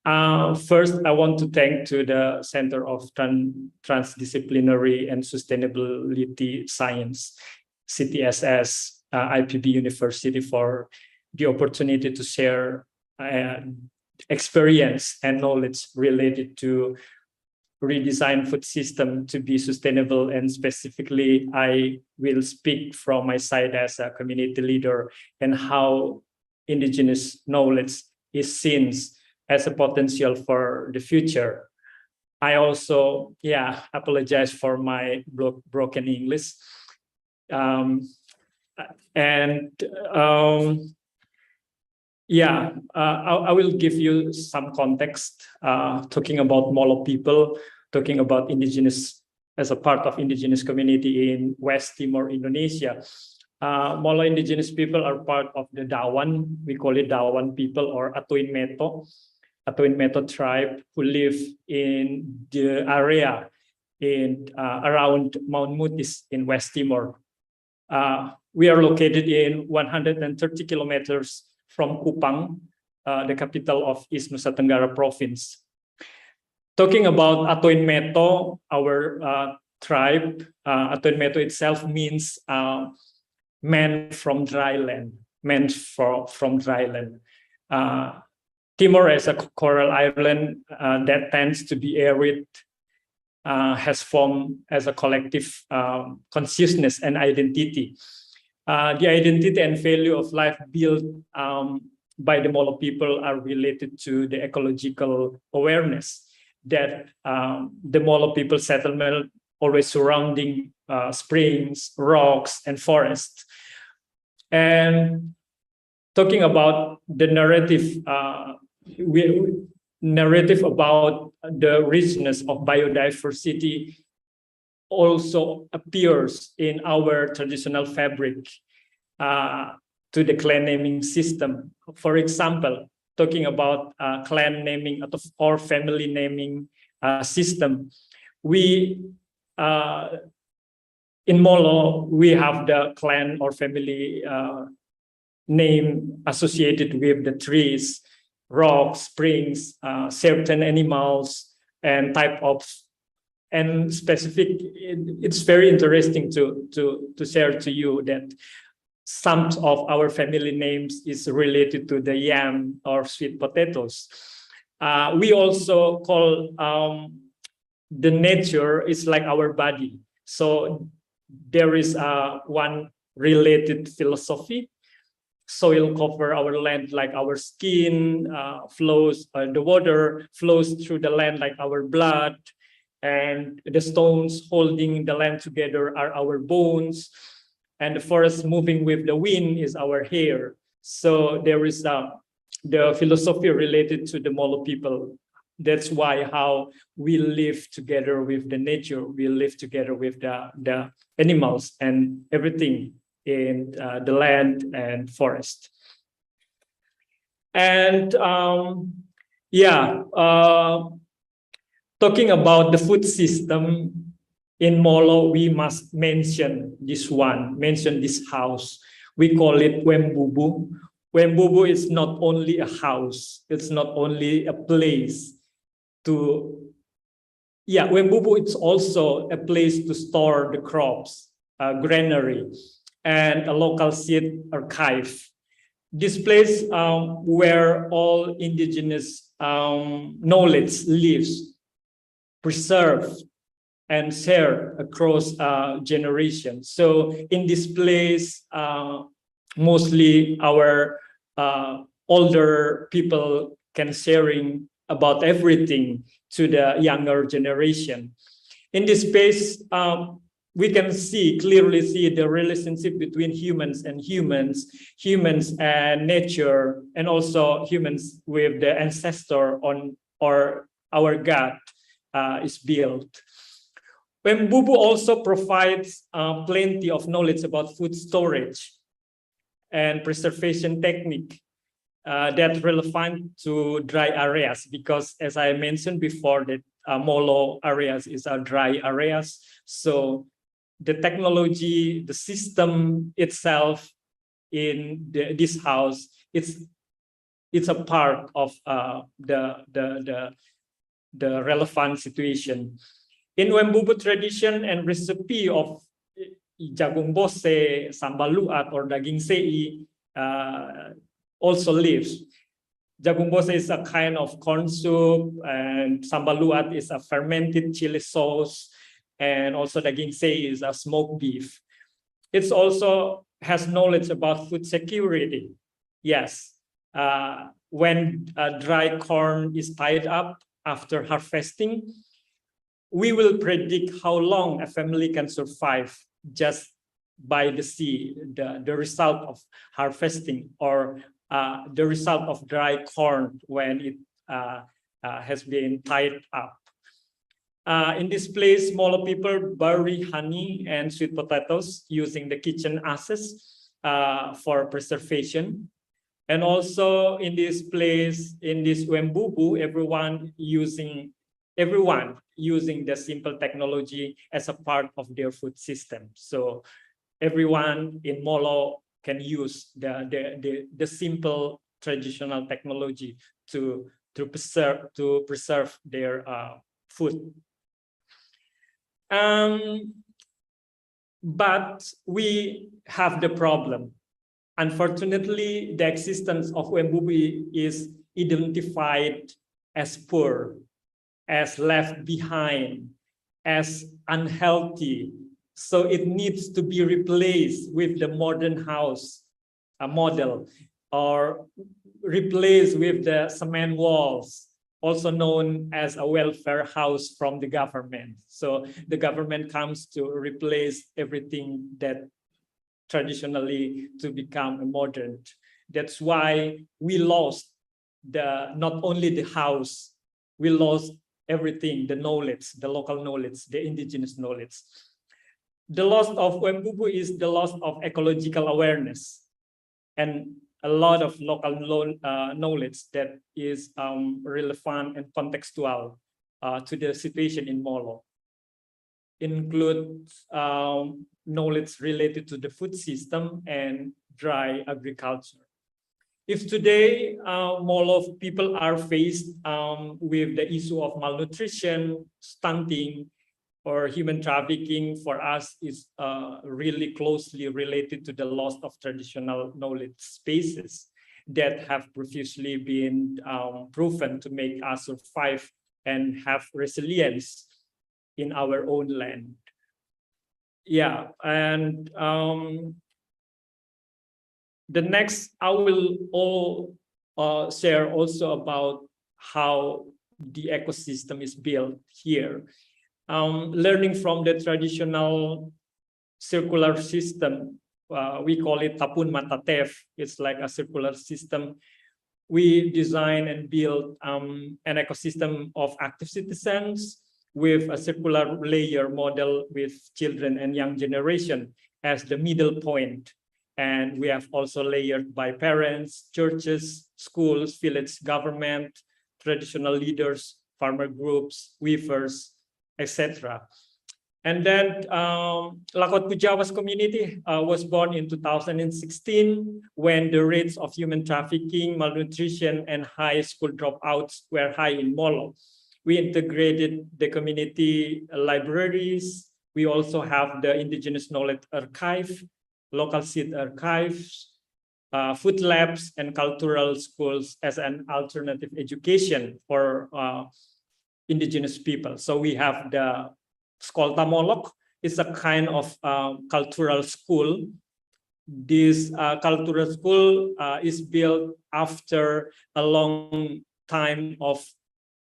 First, I want to thank to the Center of Transdisciplinary and Sustainability Science, CTSS-IPB University, for the opportunity to share experience and knowledge related to redesign food system to be sustainable. And specifically, I will speak from my side as a community leader and how indigenous knowledge is seen as a potential for the future. I also, apologize for my broken English. I will give you some context, talking about Molo people, talking about indigenous as a part of indigenous community in West Timor, Indonesia. Molo indigenous people are part of the Dawan. We call it Dawan people or Atuin Meto tribe, who live in the area in around Mount Mutis in West Timor. We are located in 130 kilometers from Kupang, the capital of East Nusa Tenggara province. Talking about Atoin Meto, our tribe, Atoin Meto itself means man from dry land, man from dry land. Timor is a coral island that tends to be arid, has formed as a collective consciousness and identity. The identity and value of life built by the Molo people are related to the ecological awareness that the Molo people settlement always surrounding springs, rocks, and forests. And talking about the narrative, narrative about the richness of biodiversity also appears in our traditional fabric to the clan naming system. For example, talking about clan naming or family naming system, we in Molo, we have the clan or family name associated with the trees, rocks, springs, certain animals, and type of, and specific. It's very interesting to share to you that some of our family names is related to the yam or sweet potatoes. We also call the nature is like our body. So there is one related philosophy. Soil cover our land like our skin, flows, the water flows through the land like our blood, and the stones holding the land together are our bones, and the forest moving with the wind is our hair. So there is the philosophy related to the Molo people. That's why how we live together with the nature, we live together with the animals and everything in the land and forest. And talking about the food system in Molo, we must mention this house. We call it Wembubu. Wembubu is not only a house, it's not only a place to, Wembubu it's also a place to store the crops, granary, and a local seed archive. This place where all indigenous knowledge lives, preserved, and shared across generations. So in this place, mostly our older people can sharing about everything to the younger generation. In this space, we can clearly see the relationship between humans and nature, and also humans with the ancestor or our God is built. Wembubu also provides plenty of knowledge about food storage and preservation technique that's relevant to dry areas, because as I mentioned before, that Molo areas is our dry areas. So the technology, the system itself in this house, it's a part of the relevant situation. In Wembubu tradition and recipe of jagung bose, sambal luat, or daging sei also lives. Jagung bose is a kind of corn soup, and sambal luat is a fermented chili sauce, and also daging sei is a smoked beef. It also has knowledge about food security. Yes, when dry corn is tied up after harvesting, we will predict how long a family can survive just by the result of harvesting, or the result of dry corn when it has been tied up. In this place, Molo people bury honey and sweet potatoes using the kitchen ashes for preservation. And also in this place, in this Wembubu, everyone using the simple technology as a part of their food system. So everyone in Molo can use the simple traditional technology to preserve their food. But we have the problem. Unfortunately, the existence of UMBUBI is identified as poor, as left behind, as unhealthy. So it needs to be replaced with the modern house model, or replaced with the cement walls, also known as a welfare house from the government. So the government comes to replace everything that traditionally to become a modern. That's why we lost not only the house, we lost everything, the knowledge, the local knowledge, the indigenous knowledge. The loss of UMBUBI is the loss of ecological awareness and a lot of local knowledge that is relevant and contextual to the situation in Molo. Includes knowledge related to the food system and dry agriculture. If today Molo people are faced with the issue of malnutrition, stunting, or human trafficking, for us is really closely related to the loss of traditional knowledge spaces that have previously been proven to make us survive and have resilience in our own land. Yeah, and the next I will share also about how the ecosystem is built here. Learning from the traditional circular system, we call it Tapun Matatef. It's like a circular system. We design and build an ecosystem of active citizens with a circular layer model with children and young generation as the middle point. And we have also layered by parents, churches, schools, village government, traditional leaders, farmer groups, weavers, etc. And then Lakot Pujawas community was born in 2016 when the rates of human trafficking, malnutrition, and high school dropouts were high in Molo. We integrated the community libraries. We also have the Indigenous Knowledge Archive, local seed archives, food labs, and cultural schools as an alternative education for indigenous people. So we have the Skolta Molok. It's a kind of cultural school. This cultural school is built after a long time of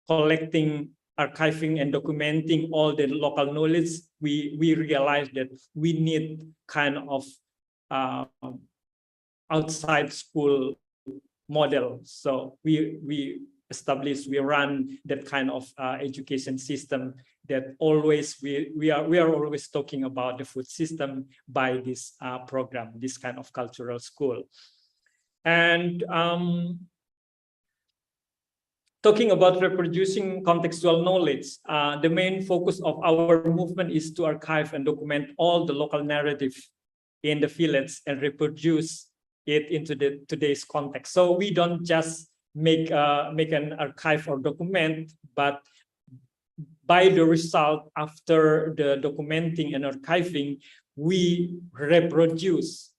collecting, archiving, and documenting all the local knowledge. We realized that we need kind of outside school model. So we run that kind of education system that always we are always talking about the food system by this program, this kind of cultural school. And talking about reproducing contextual knowledge, the main focus of our movement is to archive and document all the local narrative in the village and reproduce it into today's context. So we don't just make an archive or document, but by the result after the documenting and archiving, we reproduce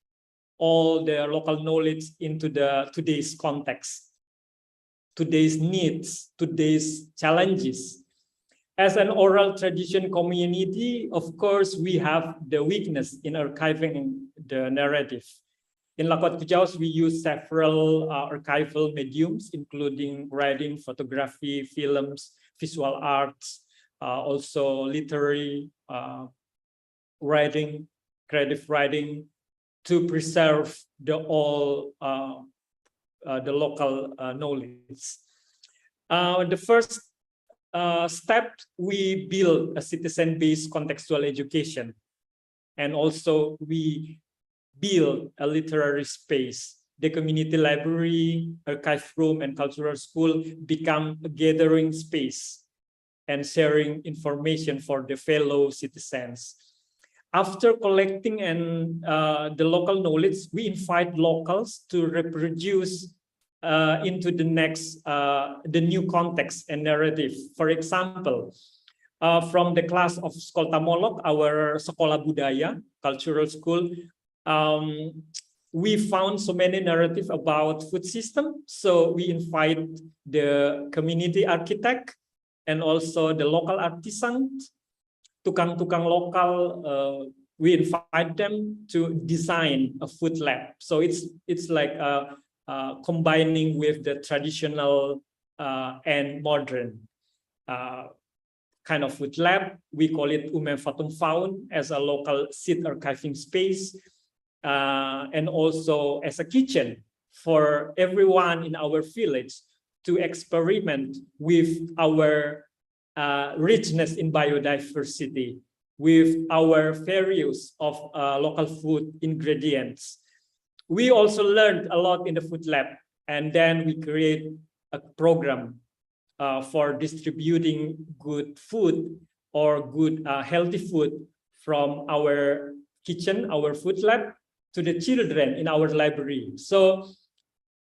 all the local knowledge into today's context, today's needs, today's challenges. As an oral tradition community, of course, we have the weakness in archiving the narrative. In Lakot Pujawas, we use several archival mediums, including writing, photography, films, visual arts, also literary writing, creative writing, to preserve the local knowledge. The first step, we build a citizen-based contextual education, and also we build a literary space. The community library, archive room, and cultural school become a gathering space and sharing information for the fellow citizens. After collecting and the local knowledge, we invite locals to reproduce into the next, the new context and narrative. For example, from the class of Sekolah Molok, our Sekolah Budaya, cultural school, we found so many narrative about food system. So we invite the community architect and also the local artisans, tukang-tukang lokal. We invite them to design a food lab. So it's like combining with the traditional and modern kind of food lab. We call it Ume Fatum Faun as a local seed archiving space, and also as a kitchen for everyone in our village to experiment with our richness in biodiversity, with our various of local food ingredients. We also learned a lot in the food lab, and then we create a program for distributing good food or good healthy food from our kitchen, our food lab, to the children in our library. So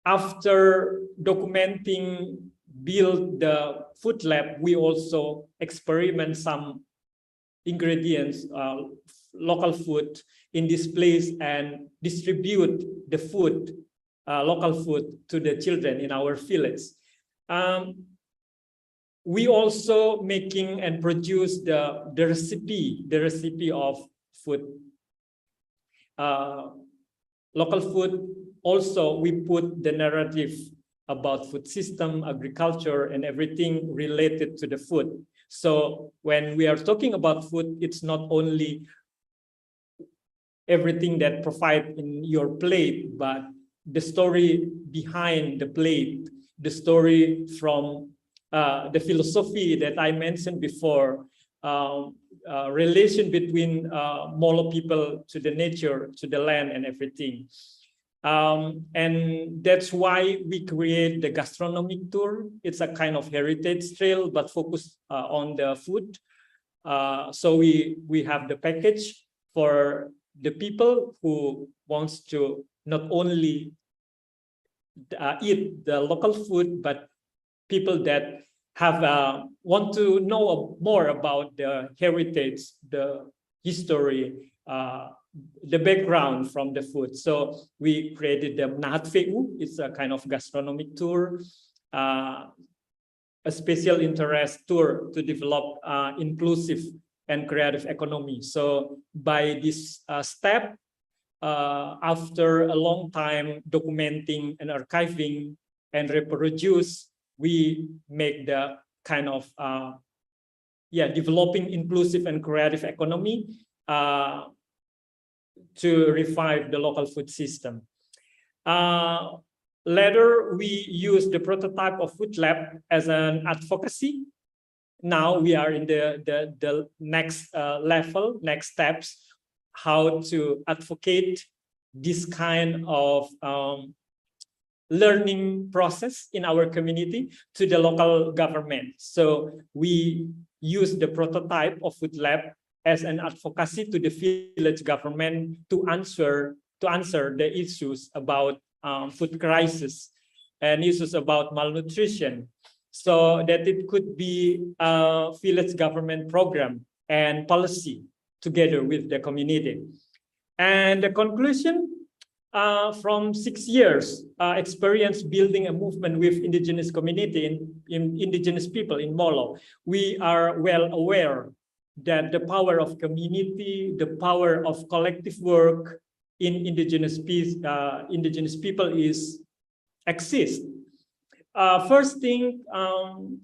after documenting, build the food lab, we also experiment some ingredients, local food in this place, and distribute the food, local food, to the children in our village. We also making and produce the recipe of food, local food. Also, we put the narrative about food system, agriculture, and everything related to the food. So when we are talking about food, it's not only everything that provide in your plate, but the story behind the plate, the story from the philosophy that I mentioned before, relation between Molo people to the nature, to the land, and everything. And that's why we create the gastronomic tour. It's a kind of heritage trail, but focused on the food. So we have the package for the people who wants to not only eat the local food, but people that have want to know more about the heritage, the history, the background from the food. So we created the Nahat VU. It's a kind of gastronomic tour, a special interest tour to develop inclusive and creative economy. So by this step, after a long time documenting and archiving and reproduce, we make the kind of developing inclusive and creative economy to revive the local food system. Later, we use the prototype of food lab as an advocacy. Now we are in the next level, next steps, how to advocate this kind of learning process in our community to the local government. So we use the prototype of food lab as an advocacy to the village government to answer the issues about food crisis and issues about malnutrition, so that it could be a village government program and policy together with the community. And the conclusion, from 6 years experience building a movement with indigenous community in indigenous people in Molo, we are well aware that the power of community, the power of collective work in indigenous people exists. First thing,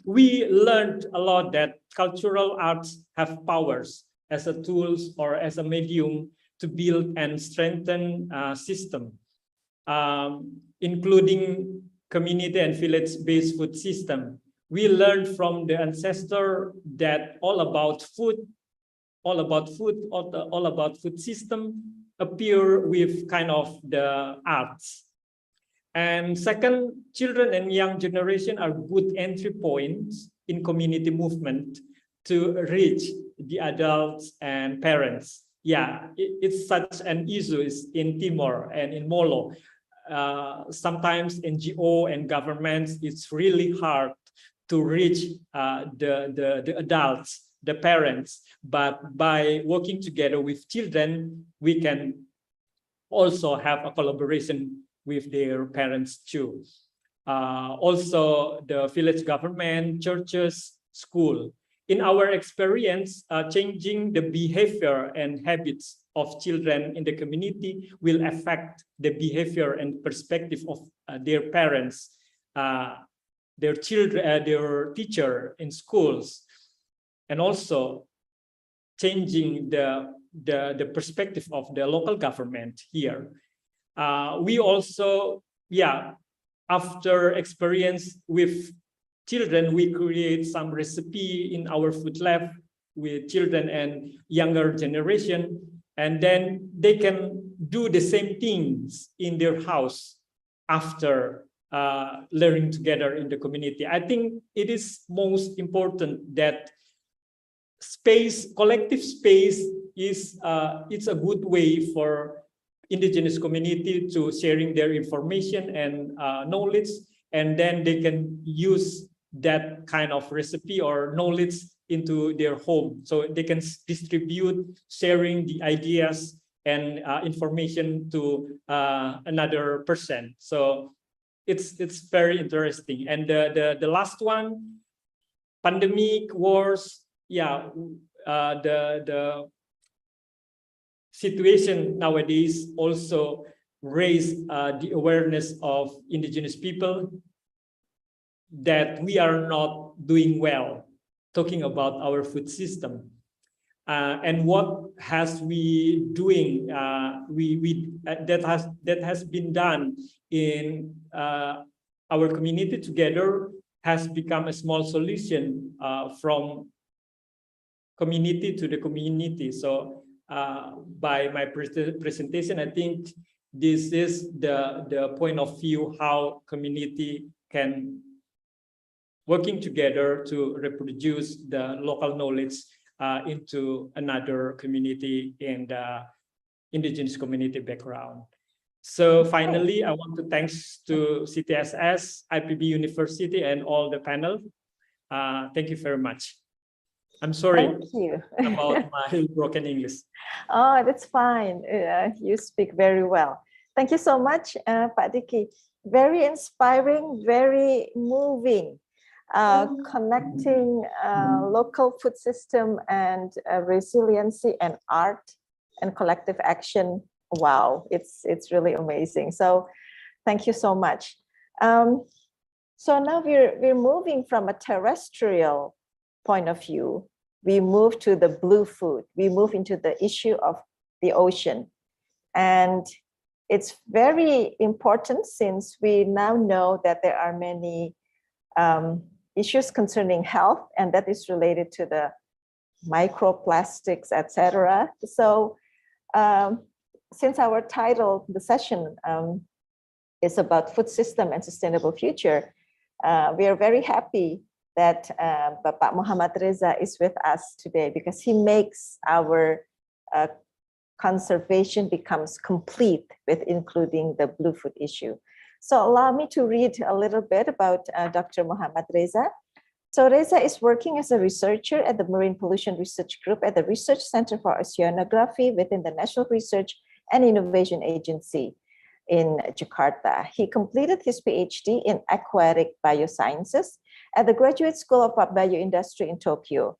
we learned a lot that cultural arts have powers as a tools or as a medium to build and strengthen system, including community and village-based food system. We learned from the ancestor that all about food system appear with kind of the arts. And second, children and young generation are good entry points in community movement to reach the adults and parents. Yeah, it's such an issue in Timor and in Molo. sometimes NGO and governments, it's really hard to reach the adults, the parents, but by working together with children, we can also have a collaboration with their parents too. Also the village government, churches, school. In our experience, changing the behavior and habits of children in the community will affect the behavior and perspective of their parents, their children, their teacher in schools, and also changing the perspective of the local government here. We also, after experience with children, we create some recipe in our food lab with children and younger generation, and then they can do the same things in their house after learning together in the community. I think it is most important that space, collective space is it's a good way for indigenous community to sharing their information and knowledge, and then they can use that kind of recipe or knowledge into their home, so they can distribute, sharing the ideas and information to another person. So it's very interesting. And the last one, pandemic, wars, the situation nowadays also raise the awareness of indigenous people that we are not doing well, talking about our food system. And what has we doing, that has been done in our community together has become a small solution from community to the community. So by my presentation, I think this is the point of view how community can working together to reproduce the local knowledge into another community and indigenous community background. So finally, I want to thanks to CTSS-IPB University and all the panel. Thank you very much. I'm sorry Thank you. about my broken English. Oh, that's fine. You speak very well. Thank you so much, Pak Diki. Very inspiring, very moving. Connecting local food system and resiliency and art and collective action. Wow, it's really amazing. So thank you so much. So now we're moving from a terrestrial point of view. We move to the blue food. We move into the issue of the ocean. And it's very important since we now know that there are many issues concerning health, and that is related to the microplastics, etc. So since our title, the session is about food system and sustainable future, we are very happy that Bapak Muhammad Reza is with us today because he makes our conservation becomes complete with including the blue food issue. So allow me to read a little bit about Dr. Muhammad Reza. So Reza is working as a researcher at the Marine Pollution Research Group at the Research Center for Oceanography within the National Research and Innovation Agency in Jakarta. He completed his PhD in aquatic biosciences at the Graduate School of Bioindustry in Tokyo.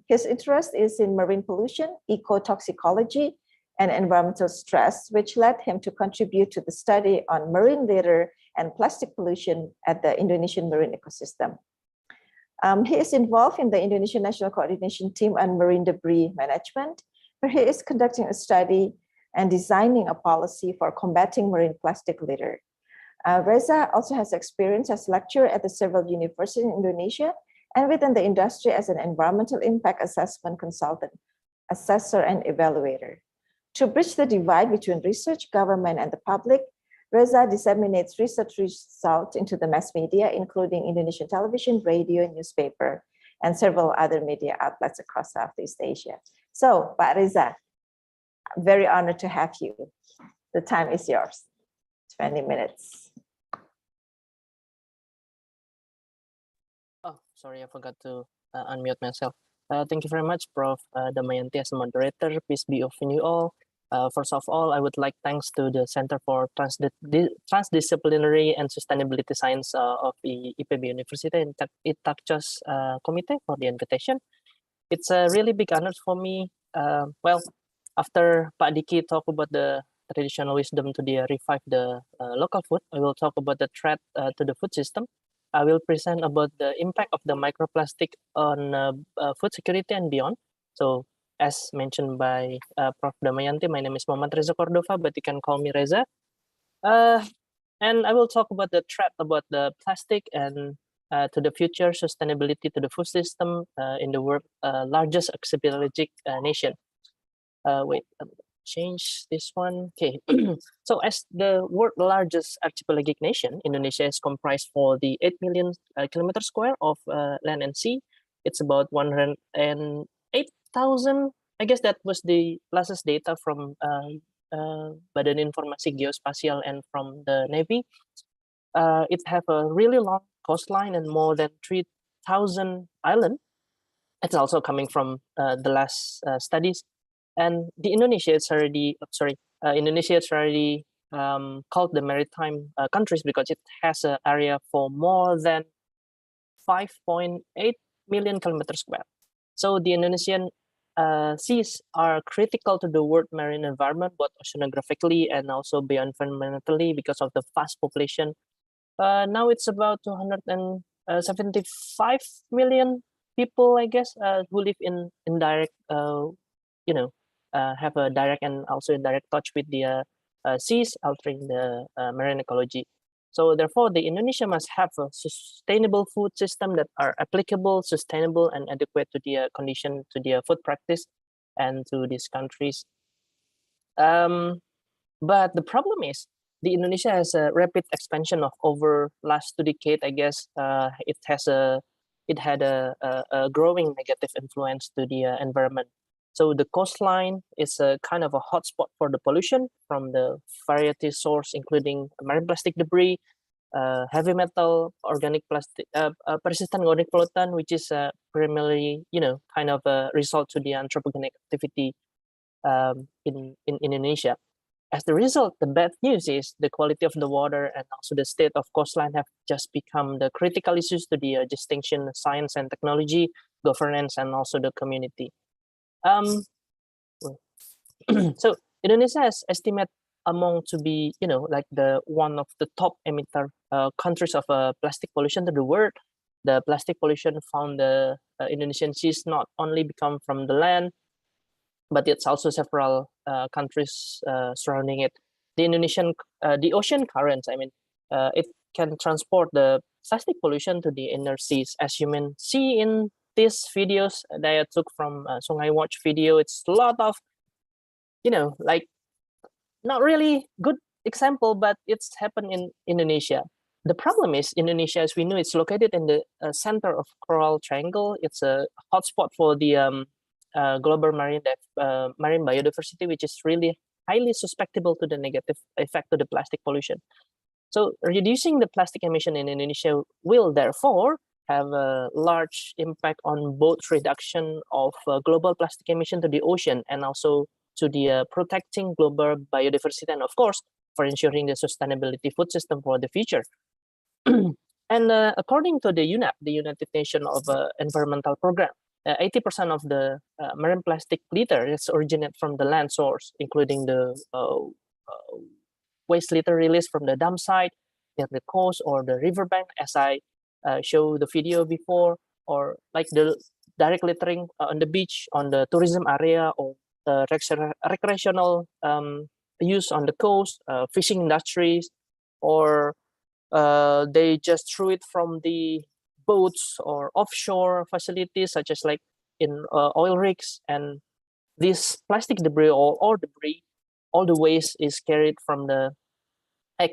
His interest is in marine pollution, ecotoxicology, and environmental stress, which led him to contribute to the study on marine litter and plastic pollution at the Indonesian marine ecosystem. He is involved in the Indonesian National Coordination Team on Marine Debris Management, where he is conducting a study and designing a policy for combating marine plastic litter. Reza also has experience as lecturer at the several universities in Indonesia and within the industry as an environmental impact assessment consultant, assessor, and evaluator. To bridge the divide between research, government, and the public, Reza disseminates research results into the mass media, including Indonesian television, radio, newspaper, and several other media outlets across Southeast Asia. So, Pak Reza, very honored to have you. The time is yours. 20 minutes. Oh, sorry, I forgot to unmute myself. Thank you very much, Prof. Damayanti, as a moderator. Peace be upon you all. First of all, I would like thanks to the Center for Transdisciplinary and Sustainability Science of the IPB University and ISTAKCOS Committee for the invitation. It's a really big honor for me. Well, after Pak Diki talk about the traditional wisdom to revive the local food, I will talk about the threat to the food system. I will present about the impact of the microplastic on food security and beyond. So, as mentioned by Prof. Damayanti, my name is Muhammad Reza Cordova, but you can call me Reza. And I will talk about the threat about the plastic and to the future sustainability to the food system in the world largest archipelagic nation. Wait, change this one. Okay. So as the world largest archipelagic nation, Indonesia is comprised for the 8 million kilometers square of land and sea. It's about 108,000. I guess that was the latest data from Badan Informasi Geospasial and from the Navy. It have a really long coastline and more than 3,000 islands. It's also coming from the last studies. And the Indonesia is already, Indonesia is already called the maritime countries because it has an area for more than 5.8 million kilometers square. So the Indonesian seas are critical to the world marine environment, both oceanographically and also bioenvironmentally because of the vast population. Now it's about 275 million people, I guess, who live in direct, have a direct and also indirect touch with the seas, altering the marine ecology. So therefore, the Indonesia must have a sustainable food system that are applicable, sustainable, and adequate to the condition, to the food practice, and to these countries. But the problem is, the Indonesia has a rapid expansion of over last 2 decades. I guess it had a growing negative influence to the environment. So the coastline is a kind of a hotspot for the pollution from the variety source, including marine plastic debris, heavy metal, organic plastic, persistent organic pollutant, which is primarily, kind of a result to the anthropogenic activity in Indonesia. As the result, the bad news is the quality of the water and also the state of coastline have just become the critical issues to the distinction of science and technology, governance, and also the community. So Indonesia is estimated among to be, like the one of the top emitter countries of plastic pollution to the world. The plastic pollution found the Indonesian seas not only become from the land, but it's also several countries surrounding it. The the ocean currents, it can transport the plastic pollution to the inner seas. As you may see in these videos that I took from Sungai Watch video, it's a lot of, like not really good example, but it's happened in Indonesia. The problem is Indonesia, as we know, it's located in the center of Coral Triangle. It's a hotspot for the global marine biodiversity, which is really highly susceptible to the negative effect of the plastic pollution. So reducing the plastic emission in Indonesia will therefore have a large impact on both reduction of global plastic emission to the ocean and also to the protecting global biodiversity, and of course for ensuring the sustainability food system for the future. And according to the UNEP, the United Nations of Environmental Program, 80% of the marine plastic litter is originated from the land source, including the waste litter released from the dump site, near the coast or the riverbank, as I showed the video before, or like the direct littering on the beach, on the tourism area, or the recreational use on the coast, fishing industries, or they just threw it from the boats or offshore facilities, such as like in oil rigs. And this plastic debris or debris, all the waste is carried from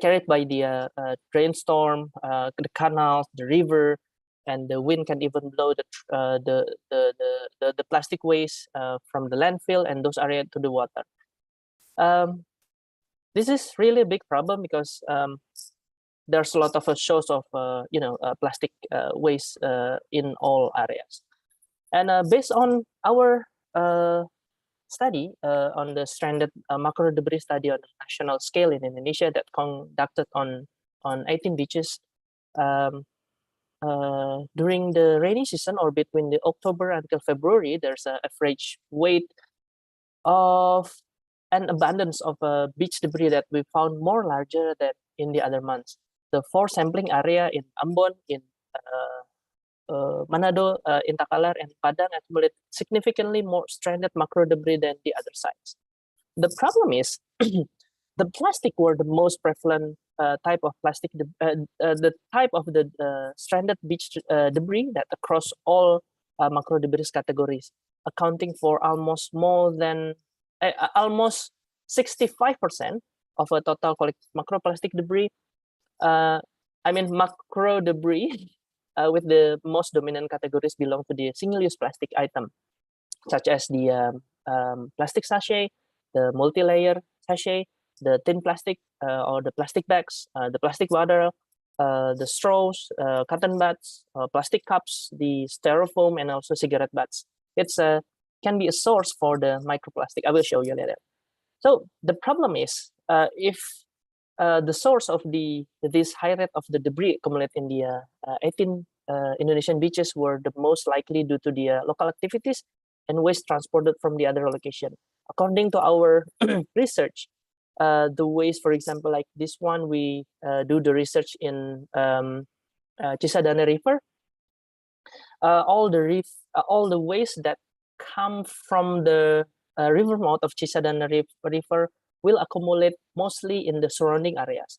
carried by the rainstorm, the canals, the river, and the wind can even blow the plastic waste from the landfill and those areas to the water. this is really a big problem because there's a lot of shows of plastic waste in all areas. And based on our study on the stranded macro debris study on a national scale in Indonesia that conducted on 18 beaches during the rainy season, or between the October until February, there's an average weight of an abundance of beach debris that we found more larger than in the other months. The 4 sampling area in Ambon, in Manado, in Takalar, and Padang accumulate significantly more stranded macro debris than the other sites. The problem is the plastic were the most prevalent type of plastic, the type of the stranded beach debris that across all macro debris categories, accounting for almost almost 65% of a total collected macroplastic debris. Macro debris with the most dominant categories belong to the single-use plastic item, such as the plastic sachet, the multi-layer sachet, the thin plastic or the plastic bags, the plastic bottle, the straws, cotton buds, plastic cups, the styrofoam, and also cigarette butts. It's can be a source for the microplastic. I will show you later. So the problem is if the source of this high rate of the debris accumulated in the 18 Indonesian beaches were the most likely due to the local activities and waste transported from the other location. According to our research, the waste, for example, like this one, we do the research in Cisadane River. All the waste that come from the river mouth of Cisadane River will accumulate mostly in the surrounding areas.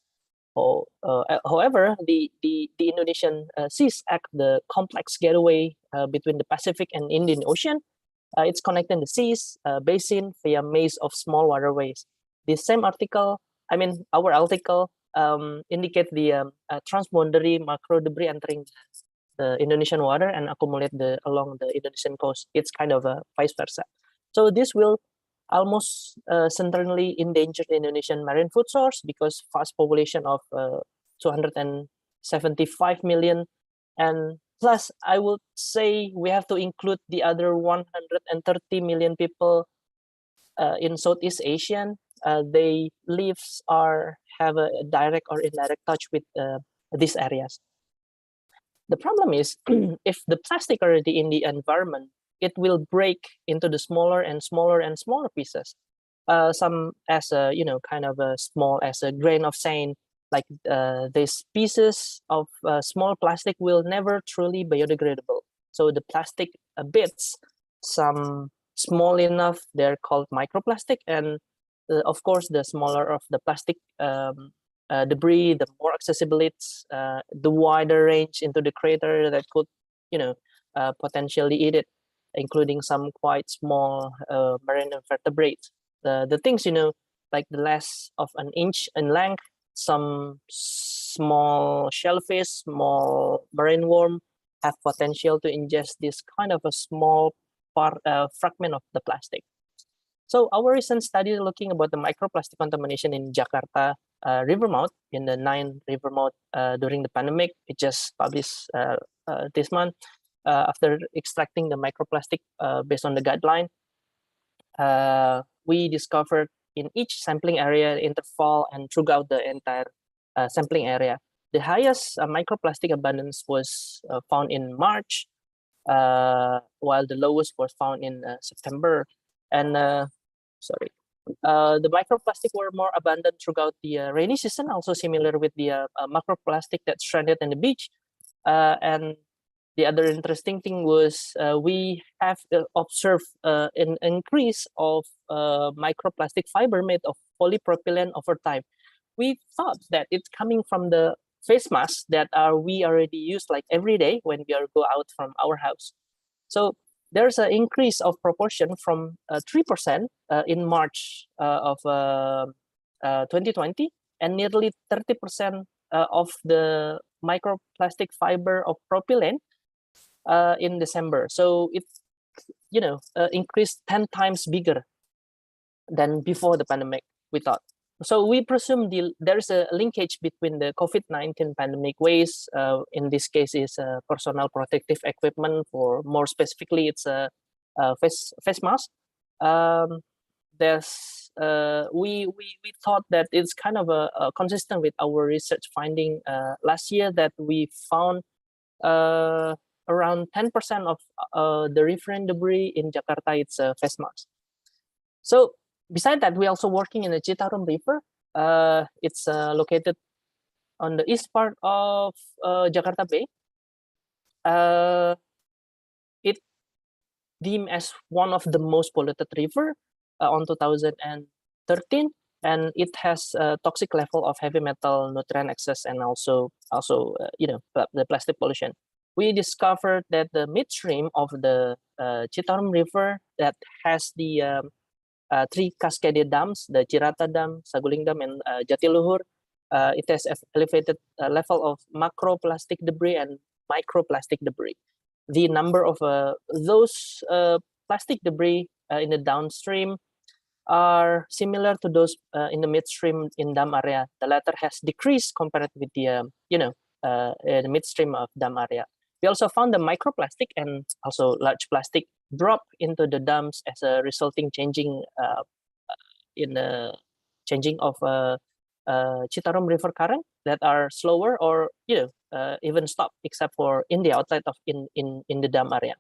However, the Indonesian Seas Act, the complex gateway between the Pacific and Indian Ocean, it's connecting the seas basin via maze of small waterways. The same article, our article indicate the transboundary macro debris entering the Indonesian water and accumulate along the Indonesian coast. It's kind of a vice versa. So this will almost certainly endanger the Indonesian marine food source because vast population of 275 million, and plus I would say we have to include the other 130 million people in Southeast Asian. They lives or have a direct or indirect touch with these areas. The problem is if the plastic already in the environment, it will break into the smaller and smaller and smaller pieces. Some as a kind of a small as a grain of sand. Like these pieces of small plastic will never truly biodegradable. So the plastic bits, some small enough, they're called microplastic, and of course, the smaller of the plastic debris, the more accessible it's, the wider range into the crater that could, potentially eat it, including some quite small marine invertebrates. The things, like the less of an inch in length, some small shellfish, small marine worm have potential to ingest this kind of a small fragment of the plastic. So our recent study looking about the microplastic contamination in Jakarta river mouth, in the 9 river mouth during the pandemic, it just published this month. After extracting the microplastic based on the guideline, we discovered in each sampling area interval and throughout the entire sampling area. The highest microplastic abundance was found in March, while the lowest was found in September. And the microplastic were more abundant throughout the rainy season, also similar with the macroplastic that's stranded in the beach. And the other interesting thing was we have observed an increase of microplastic fiber made of polypropylene over time. We thought that it's coming from the face masks that we already use like every day when we go out from our house. So there's an increase of proportion from 3% in March of 2020 and nearly 30% of the microplastic fiber of propylene in December. So it, increased 10 times bigger than before the pandemic, we thought. so we presume there's a linkage between the COVID-19 pandemic waste. In this case, is personal protective equipment. For more specifically, it's a face mask. We thought that it's kind of consistent with our research finding last year, that we found around 10% of the riverine debris in Jakarta, it's face mask. So besides that, we're also working in the Citarum River. It's located on the east part of Jakarta Bay. It deemed as one of the most polluted river on 2013, and it has a toxic level of heavy metal, nutrient excess, and also the plastic pollution. We discovered that the midstream of the Citarum River that has the 3 cascaded dams, the Cirata Dam, Saguling Dam, and Jatiluhur. It has elevated level of macroplastic debris and microplastic debris. The number of those plastic debris in the downstream are similar to those in the midstream in dam area. The latter has decreased compared with the the midstream of dam area. We also found the microplastic and also large plastic drop into the dams as a resulting changing of Citarum River current that are slower or even stop, except for in the outlet of in the dam area.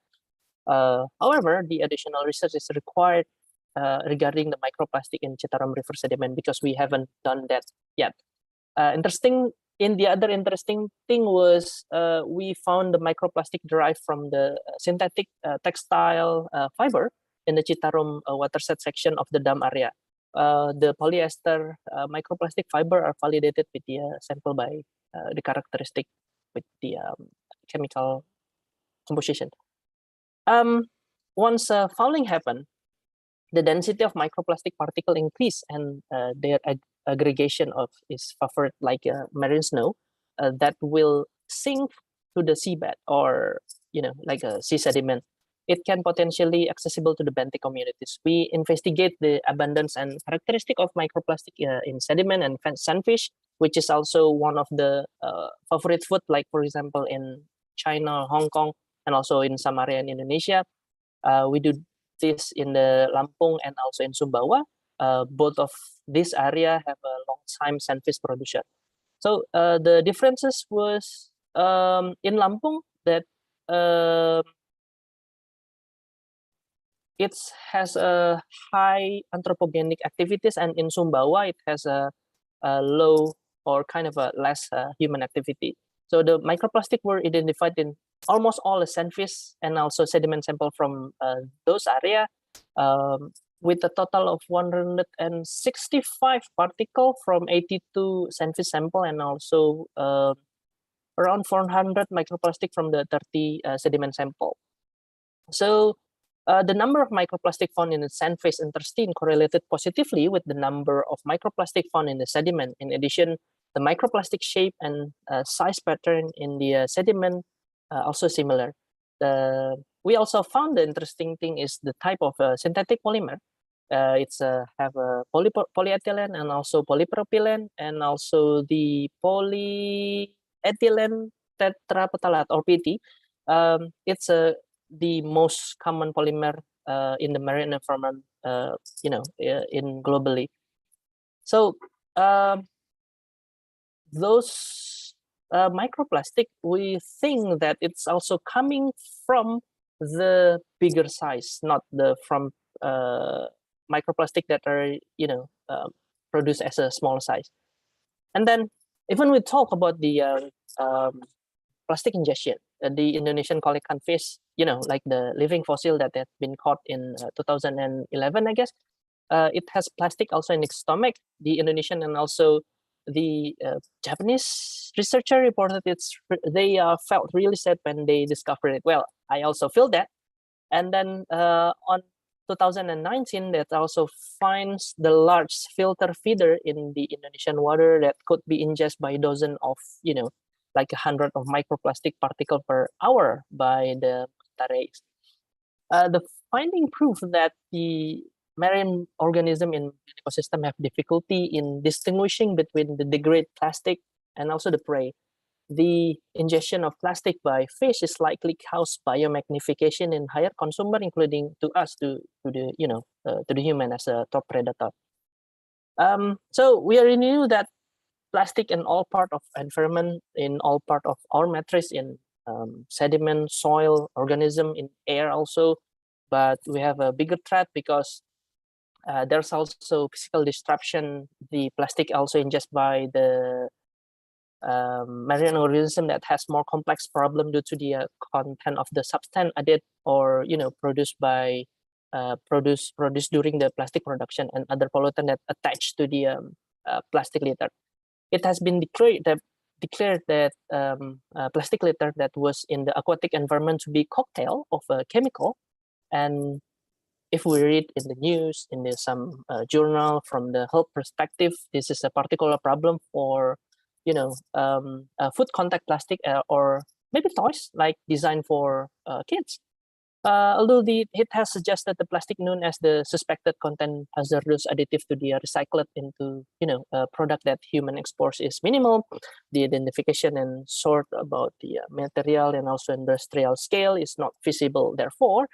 However, the additional research is required regarding the microplastic in Citarum River sediment, because we haven't done that yet. The other interesting thing was we found the microplastic derived from the synthetic textile fiber in the Citarum watershed section of the dam area. The polyester microplastic fiber are validated with the sample by the characteristic with the chemical composition. Once fouling happened, the density of microplastic particle increase, and their aggregation is favored like marine snow that will sink to the seabed, or like a sea sediment. It can potentially accessible to the benthic communities. We investigate the abundance and characteristic of microplastic in sediment and sunfish, which is also one of the favorite food, like for example in China, Hong Kong, and also in some area in Indonesia. We do this in the Lampung and also in Sumbawa. Both of this area have a long time sunfish production. So the differences was in Lampung that it has a high anthropogenic activities, and in Sumbawa it has a low or kind of a less human activity. So the microplastic were identified in almost all the sunfish and also sediment sample from those area, with a total of 165 particle from 82 sunfish sample, and also around 400 microplastic from the 30 sediment sample. So the number of microplastic found in the sunfish intestine correlated positively with the number of microplastic found in the sediment. In addition, the microplastic shape and size pattern in the sediment also similar. We also found the interesting thing is the type of synthetic polymer. It's have a polyethylene and also polypropylene, and also the polyethylene tetraphthalate or PT. It's the most common polymer in the marine environment, in globally. So those microplastic, we think that it's also coming from the bigger size, not from microplastic that are produced as a small size. And then even we talk about the plastic ingestion, the Indonesian coelacanth fish, like the living fossil that had been caught in 2011, I guess. It has plastic also in its stomach. The Indonesian and also the Japanese researcher reported they felt really sad when they discovered it. Well, I also feel that. And then on 2019, that also finds the large filter feeder in the Indonesian water that could be ingested by dozens of, like 100 of microplastic particle per hour by the rays. The finding proved that the marine organism in ecosystem have difficulty in distinguishing between the degraded plastic and also the prey. The ingestion of plastic by fish is likely caused biomagnification in higher consumer, including to us, to the to the human as a top predator. So we already knew that plastic in all part of environment, in all part of our matrix, in sediment, soil, organism, in air also. But we have a bigger threat because there's also physical disruption. The plastic also ingested by the marine organism that has more complex problem due to the content of the substance added or produced by produced during the plastic production and other pollutant that attach to the plastic litter. It has been declared that plastic litter that was in the aquatic environment to be cocktail of a chemical. And if we read in the news, in some journal from the health perspective, this is a particular problem for food contact plastic or maybe toys like designed for kids. Although it has suggested the plastic known as the suspected content hazardous additive to be recycled into a product that human exports is minimal, the identification and sort about the material and also industrial scale is not feasible. Therefore,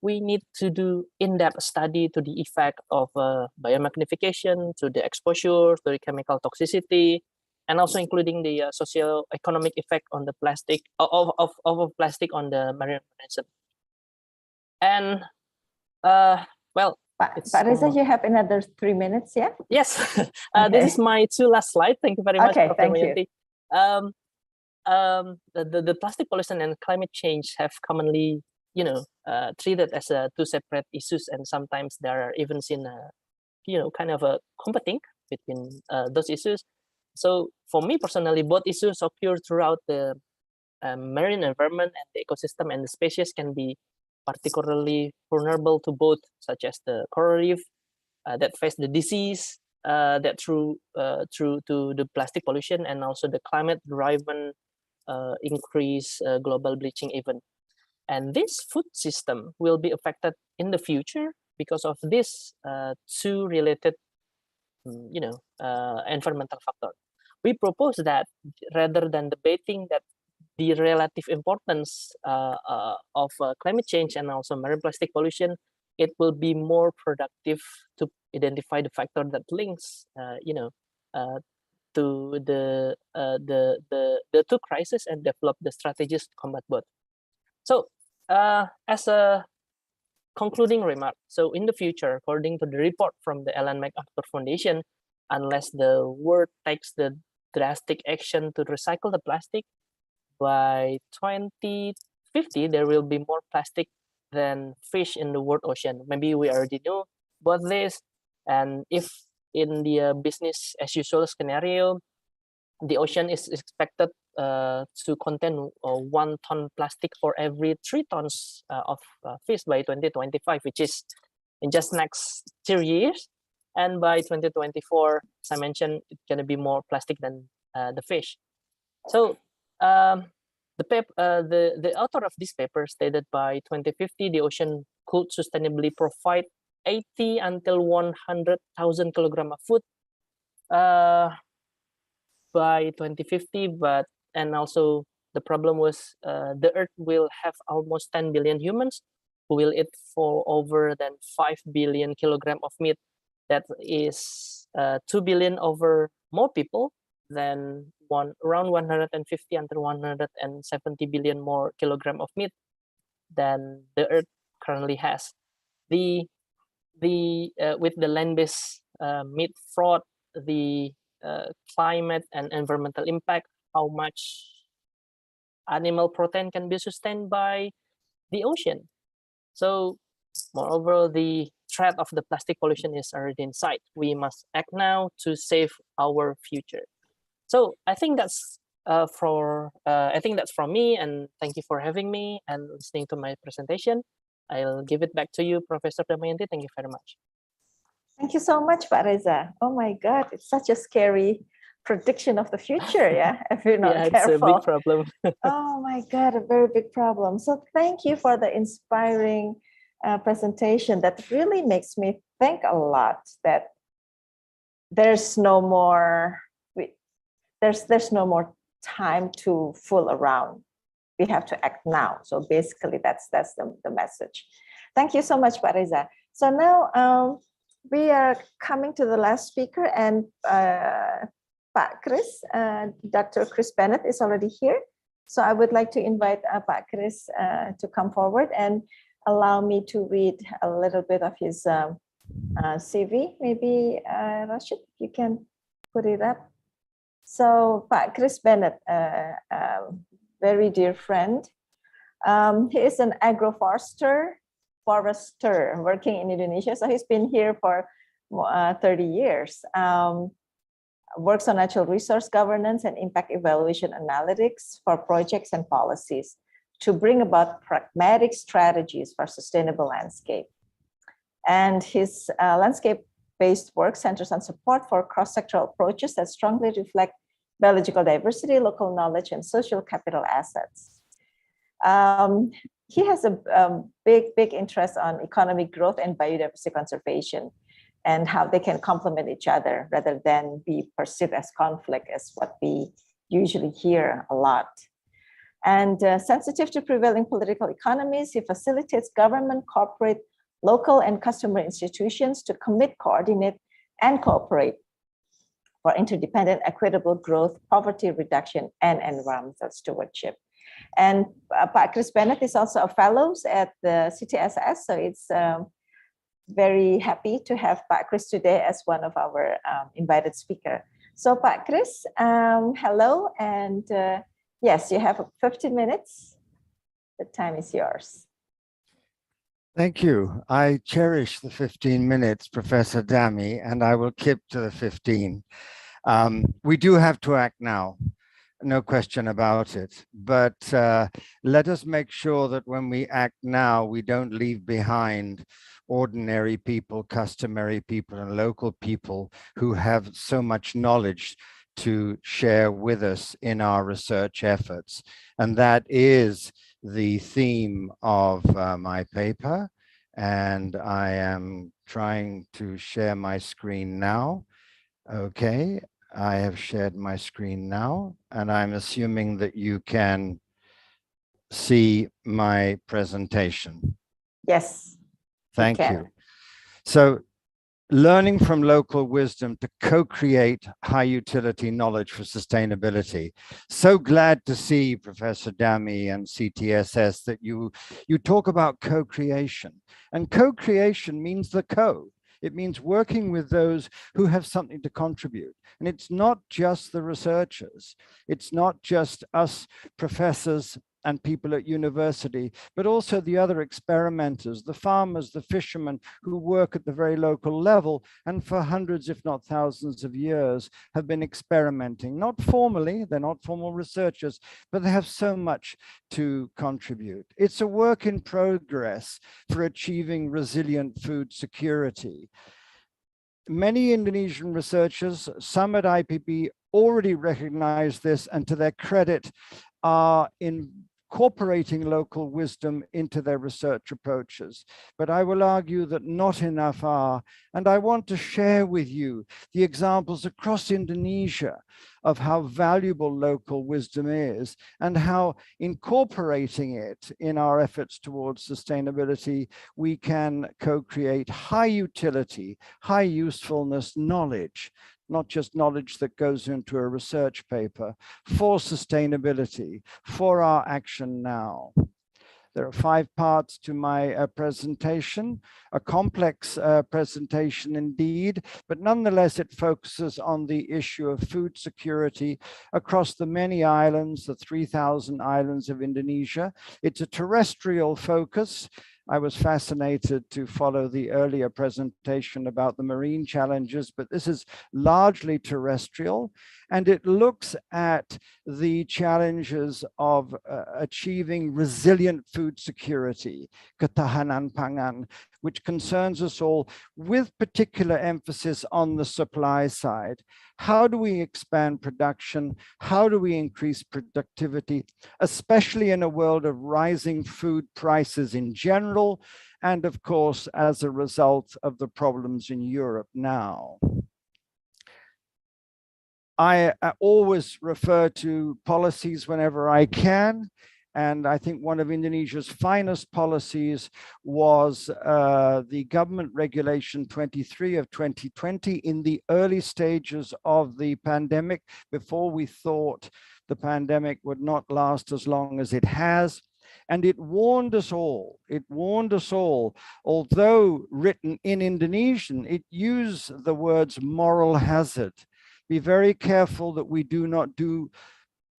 we need to do in-depth study to the effect of biomagnification, to the exposure, to the chemical toxicity, and also including the socio-economic effect on the plastic of plastic on the marine organism. And well, Pak Reza, you have another 3 minutes, yeah? Yes. Okay. This is my two last slide. Thank you very much, Okay, Dr. thank you. Mayanti. The plastic pollution and climate change have commonly treated as two separate issues, and sometimes there are even seen kind of a competing between those issues. So for me personally, both issues occur throughout the marine environment, and the ecosystem and the species can be particularly vulnerable to both, such as the coral reef that face the disease that through to the plastic pollution, and also the climate-driven increase global bleaching event. And this food system will be affected in the future because of this two related environmental factor. We propose that rather than debating that the relative importance of climate change and also marine plastic pollution, it will be more productive to identify the factor that links to the two crises and develop the strategies to combat both. So as a concluding remark, so in the future, according to the report from the Ellen MacArthur Foundation, unless the world takes the drastic action to recycle the plastic, by 2050, there will be more plastic than fish in the world ocean. Maybe we already know about this. And if in the business as usual scenario, the ocean is expected to contain 1 ton plastic for every 3 tons of fish by 2025, which is in just next 2 years. And by 2024, as I mentioned, it's going to be more plastic than the fish. So the author of this paper stated by 2050, the ocean could sustainably provide 80 until 100,000 kilograms of food by 2050, and also the problem was the Earth will have almost 10 billion humans who will eat for over than 5 billion kilograms of meat. That is 2 billion over more people than around 150 until 170 billion more kilogram of meat than the Earth currently has. With the land-based meat fraud, the climate and environmental impact, how much animal protein can be sustained by the ocean. So moreover, the threat of the plastic pollution is already in sight. We must act now to save our future. So I think that's from me, and thank you for having me and listening to my presentation. I'll give it back to you, Professor Damayanti. Thank you very much. Thank you so much, Pak Reza. Oh my God, it's such a scary prediction of the future, yeah, if you're not careful. It's a big problem. Oh my God, a very big problem. So thank you for the inspiring presentation that really makes me think a lot that there's no more time to fool around. We have to act now. So basically, that's the message. Thank you so much, Pak Reza. So now we are coming to the last speaker, and Pak Chris, Dr. Chris Bennett is already here. So I would like to invite Pak Chris to come forward and allow me to read a little bit of his CV. Maybe Rashid, you can put it up. So Pak Chris Bennett, very dear friend. He is an agroforester working in Indonesia. So he's been here for 30 years. Works on natural resource governance and impact evaluation analytics for projects and policies to bring about pragmatic strategies for sustainable landscape. And his landscape-based work centers on support for cross-sectoral approaches that strongly reflect biological diversity, local knowledge, and social capital assets. He has a big interest on economic growth and biodiversity conservation, and how they can complement each other rather than be perceived as conflict, as what we usually hear a lot. And sensitive to prevailing political economies, he facilitates government, corporate, local, and customer institutions to commit, coordinate, and cooperate for interdependent, equitable growth, poverty reduction, and environmental stewardship. And Pak Chris Bennett is also a fellow at the CTSS, so it's very happy to have Pak Chris today as one of our invited speaker. So Pak Chris, hello, and yes, you have 15 minutes. The time is yours. Thank you. I cherish the 15 minutes, Professor Dami, and I will keep to the 15. We do have to act now, no question about it. But let us make sure that when we act now, we don't leave behind ordinary people, customary people, and local people who have so much knowledge to share with us in our research efforts. And that is the theme of my paper. And I am trying to share my screen now. Okay, I have shared my screen now, and I'm assuming that you can see my presentation. Yes. Thank you. So, learning from local wisdom to co-create high utility knowledge for sustainability. So glad to see, Professor Dami and CTSS, that you talk about co-creation. And co-creation means the co. It means working with those who have something to contribute. And it's not just the researchers. It's not just us professors and people at university, but also the other experimenters, the farmers, the fishermen who work at the very local level and for hundreds, if not thousands of years have been experimenting, not formally, they're not formal researchers, but they have so much to contribute. It's a work in progress for achieving resilient food security. Many Indonesian researchers, some at IPB, already recognize this, and to their credit, are incorporating local wisdom into their research approaches. But I will argue that not enough are, and I want to share with you the examples across Indonesia of how valuable local wisdom is and how incorporating it in our efforts towards sustainability, we can co-create high utility, high usefulness knowledge, not just knowledge that goes into a research paper, for sustainability, for our action now. There are 5 parts to my presentation, a complex presentation indeed, but nonetheless it focuses on the issue of food security across the many islands, the 3,000 islands of Indonesia. It's a terrestrial focus. I was fascinated to follow the earlier presentation about the marine challenges, but this is largely terrestrial, and it looks at the challenges of achieving resilient food security, ketahanan pangan, which concerns us all, with particular emphasis on the supply side. How do we expand production? How do we increase productivity, especially in a world of rising food prices in general, and of course, as a result of the problems in Europe now? I always refer to policies whenever I can. And I think one of Indonesia's finest policies was the government regulation 23 of 2020 in the early stages of the pandemic, before we thought the pandemic would not last as long as it has. And it warned us all, although written in Indonesian, it used the words moral hazard. Be very careful that we do not do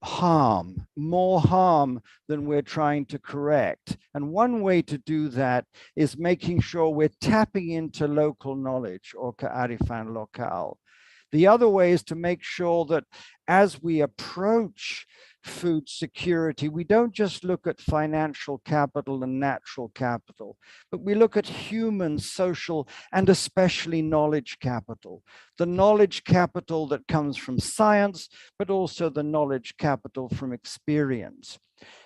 harm, more harm than we're trying to correct. And one way to do that is making sure we're tapping into local knowledge, or kearifan lokal. The other way is to make sure that as we approach food security, we don't just look at financial capital and natural capital, but we look at human, social, and especially knowledge capital. The knowledge capital that comes from science, but also the knowledge capital from experience.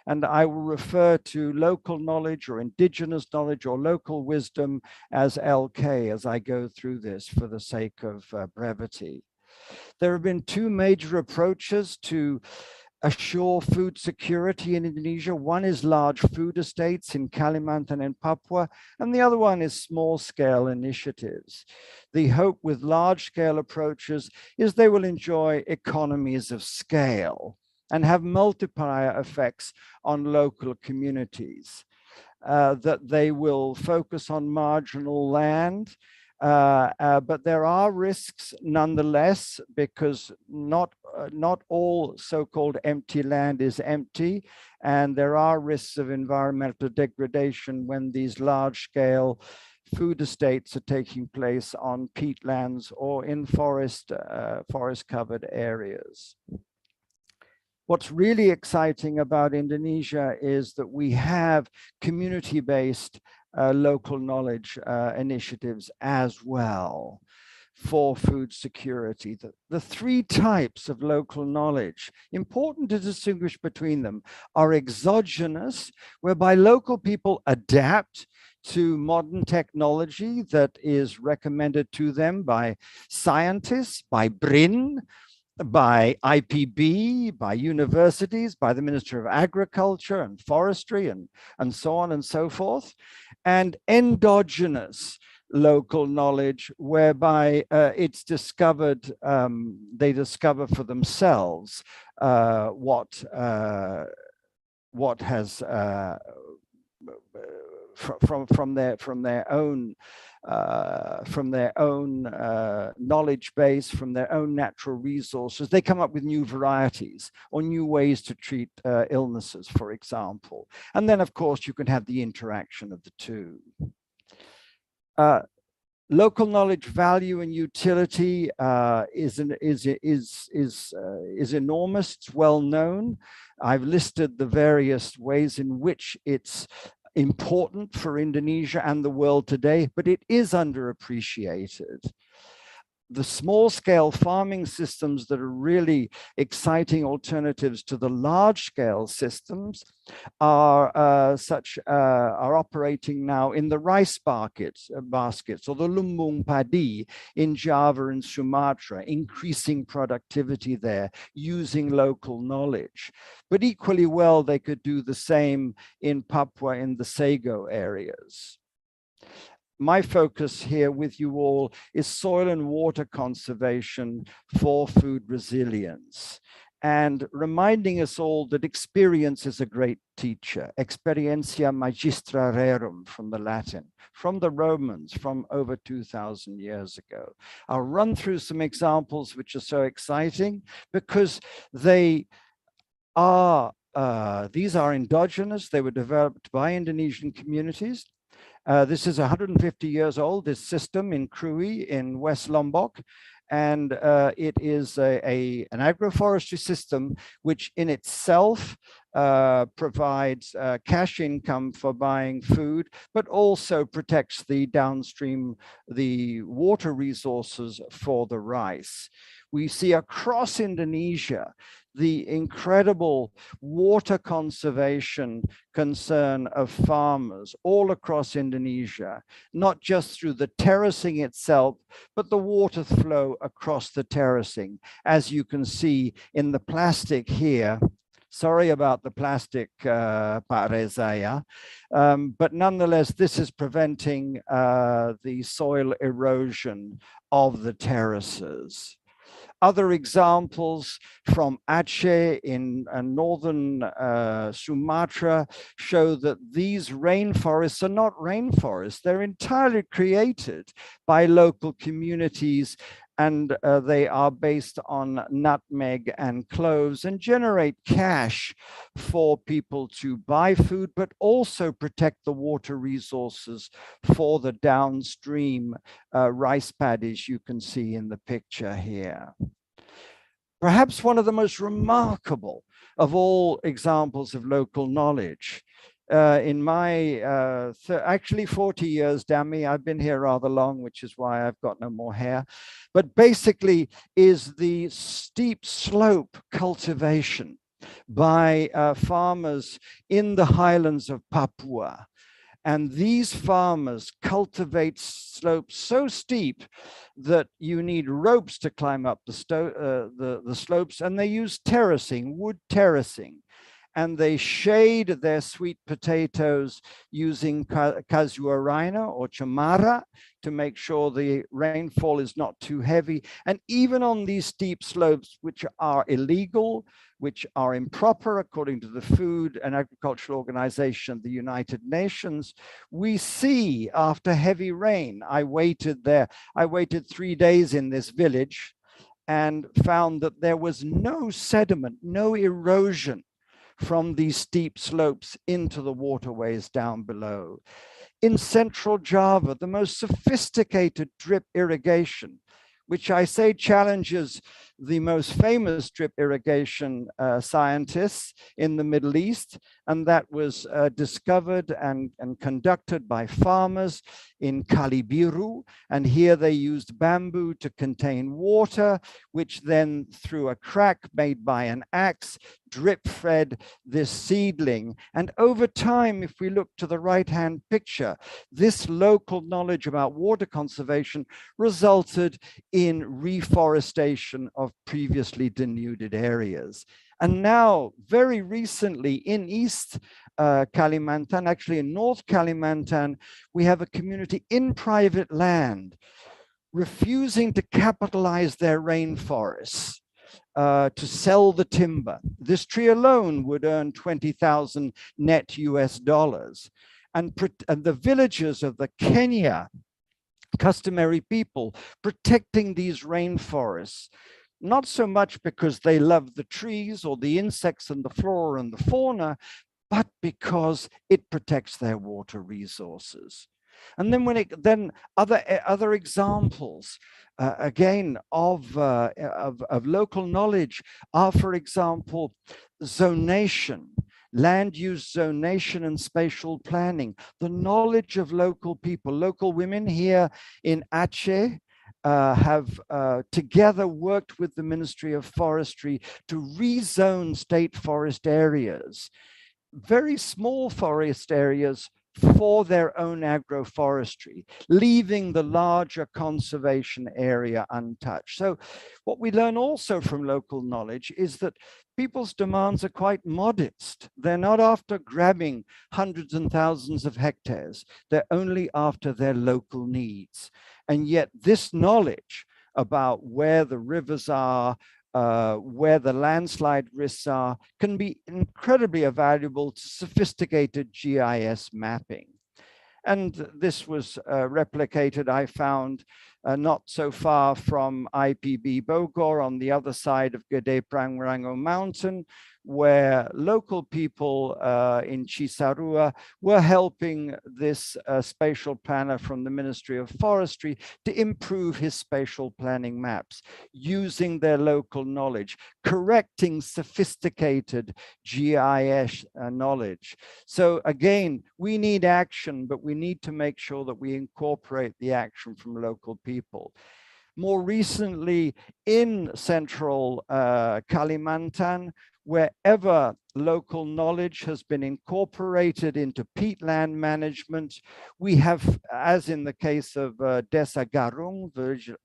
And I will refer to local knowledge or indigenous knowledge or local wisdom as LK as I go through this for the sake of brevity. There have been two major approaches to assure food security in Indonesia. One is large food estates in Kalimantan and Papua, and the other one is small-scale initiatives. The hope with large-scale approaches is they will enjoy economies of scale and have multiplier effects on local communities, that they will focus on marginal land, but there are risks nonetheless, because not all so-called empty land is empty, and there are risks of environmental degradation when these large-scale food estates are taking place on peatlands or in forest-covered areas. What's really exciting about Indonesia is that we have community-based local knowledge initiatives as well for food security. The three types of local knowledge, important to distinguish between them, are exogenous, whereby local people adapt to modern technology that is recommended to them by scientists, by BRIN, by IPB, by universities, by the Minister of Agriculture and Forestry, and so on and so forth. And endogenous local knowledge, whereby it's discovered, they discover for themselves what has from their own knowledge base, from their own natural resources. They come up with new varieties or new ways to treat illnesses, for example. And then, of course, you can have the interaction of the two. Local knowledge value and utility is enormous. It's well known. I've listed the various ways in which it's important for Indonesia and the world today, but it is underappreciated. The small-scale farming systems that are really exciting alternatives to the large-scale systems are operating now in the rice baskets or the lumbung padi in Java and Sumatra, increasing productivity there using local knowledge. But equally well, they could do the same in Papua in the Sago areas. My focus here with you all is soil and water conservation for food resilience, and reminding us all that experience is a great teacher. Experientia magistra rerum from the Latin, from the Romans, from over 2,000 years ago. I'll run through some examples which are so exciting because they are, these are endogenous. They were developed by Indonesian communities. This is 150 years old, this system in Krui in West Lombok, and it is an agroforestry system which in itself provides cash income for buying food, but also protects the downstream, the water resources for the rice. We see across Indonesia the incredible water conservation concern of farmers all across Indonesia, not just through the terracing itself, but the water flow across the terracing, as you can see in the plastic here. Sorry about the plastic, Pak Reza, yeah? But nonetheless, this is preventing the soil erosion of the terraces. Other examples from Aceh in northern Sumatra show that these rainforests are not rainforests. They're entirely created by local communities, and they are based on nutmeg and cloves and generate cash for people to buy food, but also protect the water resources for the downstream rice paddies you can see in the picture here. Perhaps one of the most remarkable of all examples of local knowledge. In my actually 40 years, damn me, I've been here rather long, which is why I've got no more hair, but basically is the steep slope cultivation by farmers in the highlands of Papua. And these farmers cultivate slopes so steep that you need ropes to climb up the slopes, and they use terracing, wood terracing. And they shade their sweet potatoes using casuarina or chamara to make sure the rainfall is not too heavy. And even on these steep slopes, which are illegal, which are improper according to the Food and Agricultural Organization of the United Nations, we see after heavy rain, I waited 3 days in this village and found that there was no sediment, no erosion from these steep slopes into the waterways down below. In Central Java, the most sophisticated drip irrigation, which I say challenges the most famous drip irrigation scientists in the Middle East, and that was discovered and conducted by farmers in Kali Biru. And here they used bamboo to contain water, which then through a crack made by an axe, drip fed this seedling. And over time, if we look to the right-hand picture, this local knowledge about water conservation resulted in reforestation of previously denuded areas. And now, very recently in East Kalimantan, actually in North Kalimantan, we have a community in private land refusing to capitalize their rainforests to sell the timber. This tree alone would earn 20,000 net US dollars. And the villagers of the Kenya customary people protecting these rainforests, not so much because they love the trees or the insects and the flora and the fauna, but because it protects their water resources. And then other examples again of local knowledge are, for example, zonation, land use zonation and spatial planning, the knowledge of local people. Local women here in Aceh have together worked with the Ministry of Forestry to rezone state forest areas, very small forest areas, for their own agroforestry, leaving the larger conservation area untouched. So what we learn also from local knowledge is that people's demands are quite modest. They're not after grabbing hundreds and thousands of hectares. They're only after their local needs. And yet this knowledge about where the rivers are, where the landslide risks are, can be incredibly valuable to sophisticated GIS mapping. And this was replicated, I found, not so far from IPB Bogor on the other side of Gede Pangrango Mountain, where local people in Cisarua were helping this spatial planner from the Ministry of Forestry to improve his spatial planning maps, using their local knowledge, correcting sophisticated GIS knowledge. So again, we need action, but we need to make sure that we incorporate the action from local people. More recently, in central Kalimantan, wherever local knowledge has been incorporated into peatland management, we have, as in the case of Desa Garung,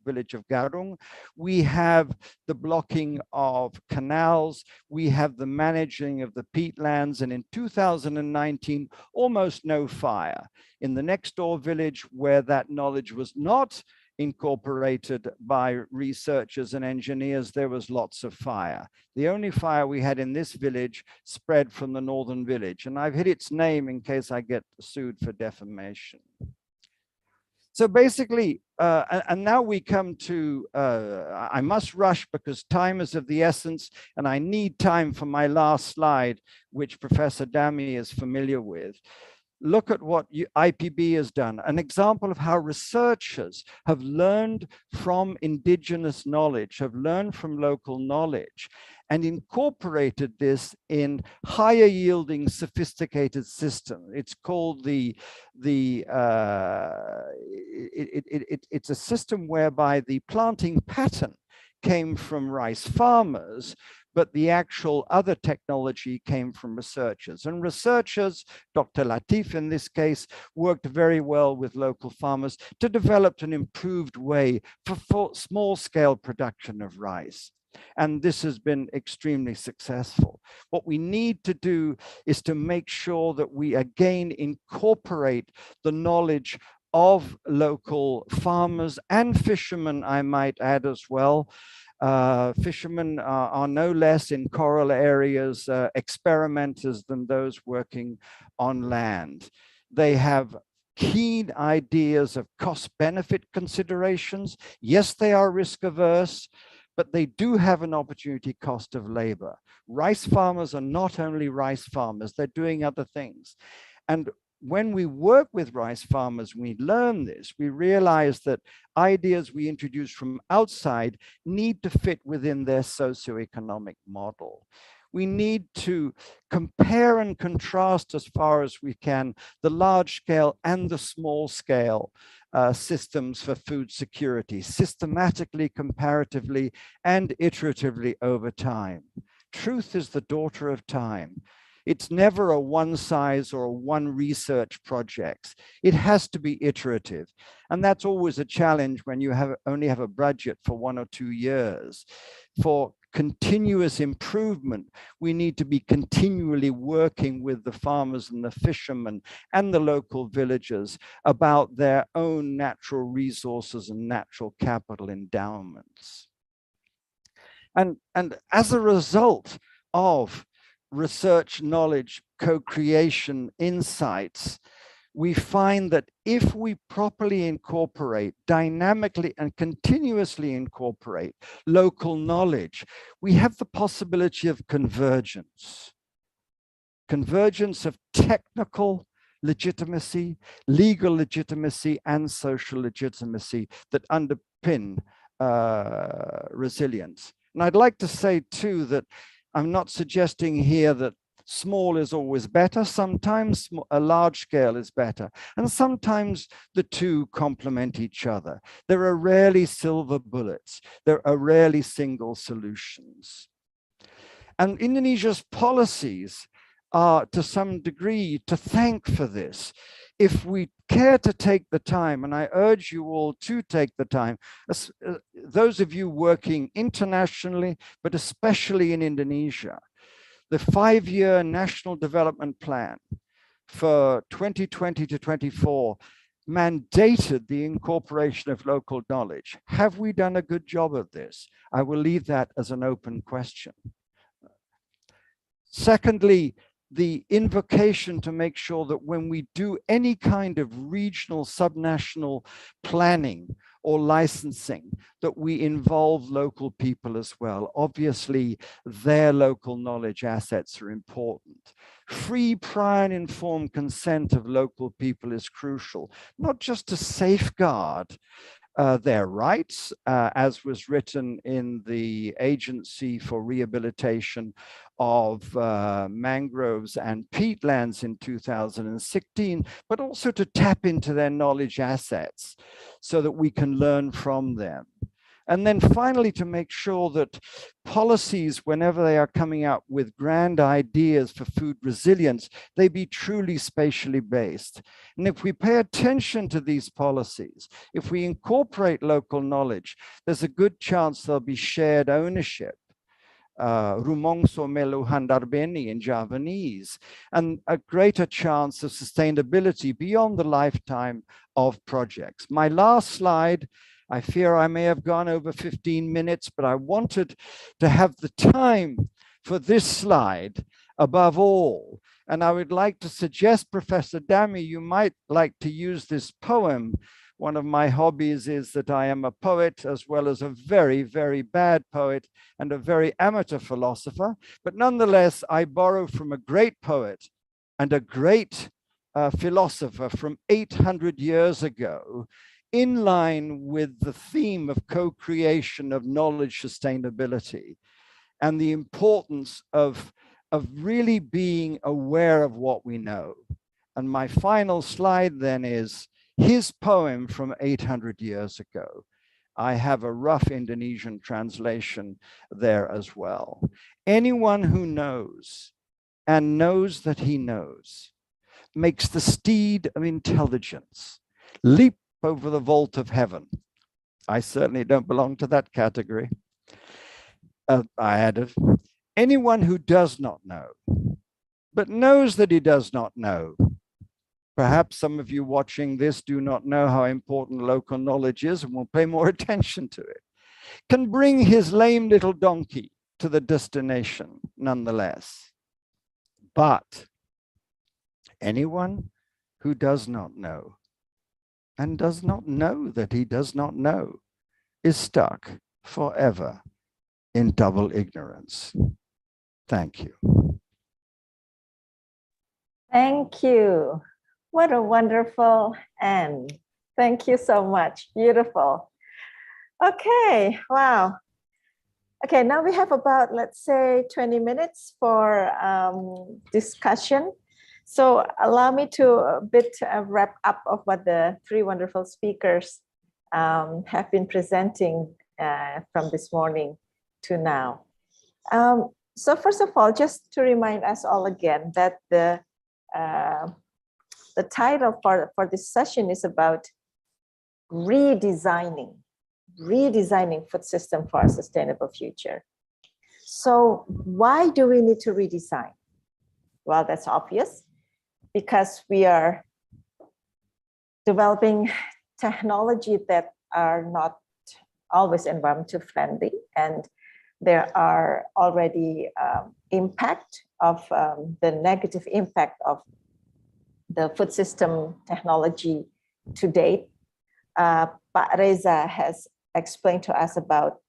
village of Garung, we have the blocking of canals, we have the managing of the peatlands, and in 2019, almost no fire. In the next door village where that knowledge was not incorporated by researchers and engineers, there was lots of fire. The only fire we had in this village spread from the northern village, and I've hid its name in case I get sued for defamation. So basically, and now we come to, I must rush because time is of the essence, and I need time for my last slide, which Professor Dami is familiar with. Look at what IPB has done, an example of how researchers have learned from indigenous knowledge, have learned from local knowledge, and incorporated this in higher yielding, sophisticated system. It's called it's a system whereby the planting pattern came from rice farmers, but the actual other technology came from researchers. And researchers, Dr. Latif in this case, worked very well with local farmers to develop an improved way for small-scale production of rice. And this has been extremely successful. What we need to do is to make sure that we again incorporate the knowledge of local farmers and fishermen, I might add as well. Fishermen are no less in coral areas experimenters than those working on land. They have keen ideas of cost-benefit considerations. Yes, they are risk averse, but they do have an opportunity cost of labor. Rice farmers are not only rice farmers, they're doing other things. And when we work with rice farmers, we learn this, we realize that ideas we introduce from outside need to fit within their socioeconomic model. We need to compare and contrast as far as we can the large scale and the small scale systems for food security, systematically, comparatively, and iteratively over time. Truth is the daughter of time. It's never a one size or a one research project. It has to be iterative. And that's always a challenge when you only have a budget for 1 or 2 years. For continuous improvement, we need to be continually working with the farmers and the fishermen and the local villagers about their own natural resources and natural capital endowments. And as a result of research, knowledge, co-creation, insights, we find that if we properly incorporate, dynamically and continuously incorporate local knowledge, we have the possibility of convergence. Convergence of technical legitimacy, legal legitimacy, and social legitimacy that underpin resilience. And I'd like to say too that I'm not suggesting here that small is always better. Sometimes a large scale is better. And sometimes the two complement each other. There are rarely silver bullets. There are rarely single solutions. And Indonesia's policies are to some degree to thank for this. If we care to take the time, and I urge you all to take the time, those of you working internationally, but especially in Indonesia, the 5-year National Development Plan for 2020 to 24 mandated the incorporation of local knowledge. Have we done a good job of this? I will leave that as an open question. Secondly, the invocation to make sure that when we do any kind of regional subnational planning or licensing, that we involve local people as well. Obviously, their local knowledge assets are important. Free, prior, and informed consent of local people is crucial, not just to safeguard their rights, as was written in the Agency for Rehabilitation of Mangroves and Peatlands in 2016, but also to tap into their knowledge assets so that we can learn from them. And then finally, to make sure that policies, whenever they are coming up with grand ideas for food resilience, they be truly spatially based. And if we pay attention to these policies, if we incorporate local knowledge, there's a good chance there'll be shared ownership. Rumongso melu handarbeni in Javanese, and a greater chance of sustainability beyond the lifetime of projects. My last slide, I fear I may have gone over 15 minutes, but I wanted to have the time for this slide above all. And I would like to suggest, Professor Dami, you might like to use this poem. One of my hobbies is that I am a poet as well as a very, very bad poet and a very amateur philosopher. But nonetheless, I borrow from a great poet and a great philosopher from 800 years ago, in line with the theme of co-creation of knowledge sustainability and the importance of really being aware of what we know. And my final slide then is his poem from 800 years ago. I have a rough Indonesian translation there as well. Anyone who knows and knows that he knows makes the steed of intelligence leap over the vault of heaven. I certainly don't belong to that category. I added, anyone who does not know, but knows that he does not know. Perhaps some of you watching this do not know how important local knowledge is and will pay more attention to it, can bring his lame little donkey to the destination nonetheless. But anyone who does not know and does not know that he does not know is stuck forever in double ignorance. Thank you. Thank you. What a wonderful end. Thank you so much. Beautiful. Okay, wow. Okay, now we have about, let's say, 20 minutes for discussion. So allow me to a bit wrap up of what the three wonderful speakers have been presenting from this morning to now. So first of all, just to remind us all again that the title for this session is about redesigning food system for a sustainable future. So why do we need to redesign? Well, that's obvious, because we are developing technology that are not always environmental friendly, and there are already impact of the negative impact of the food system technology to date. Pak Reza has explained to us about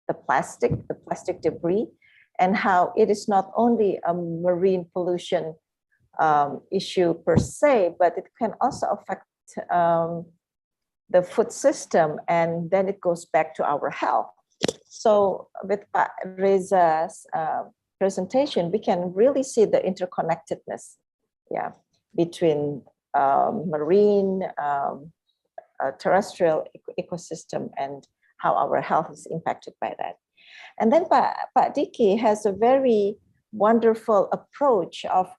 the plastic debris, and how it is not only a marine pollution issue per se, but it can also affect the food system, and then it goes back to our health. So with Pak Reza's presentation, we can really see the interconnectedness, between marine, terrestrial ecosystem, and how our health is impacted by that. And then Pak Diki has a very wonderful approach of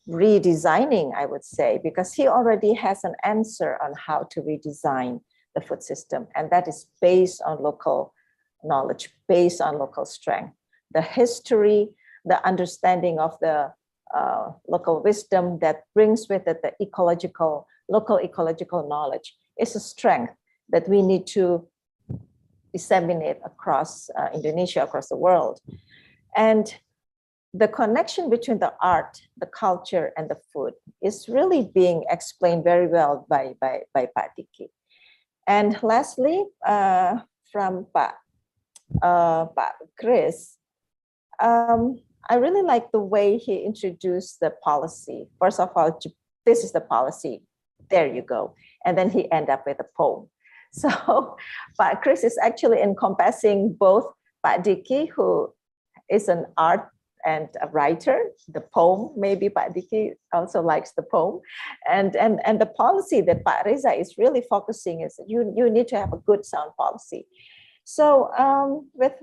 redesigning, I would say, because he already has an answer on how to redesign the food system. And that is based on local knowledge, based on local strength. The history, the understanding of the local wisdom that brings with it the local ecological knowledge is a strength that we need to disseminate across Indonesia, across the world. And the connection between the art, the culture, and the food is really being explained very well by Pak Diki. And lastly, from Pak Chris, I really like the way he introduced the policy. First of all, this is the policy. There you go. And then he ended up with a poem. So Pak Chris is actually encompassing both Pak Diki, who is an art and a writer, the poem, maybe Pak Diki also likes the poem. And the policy that Pak Reza is really focusing is you need to have a good sound policy. So with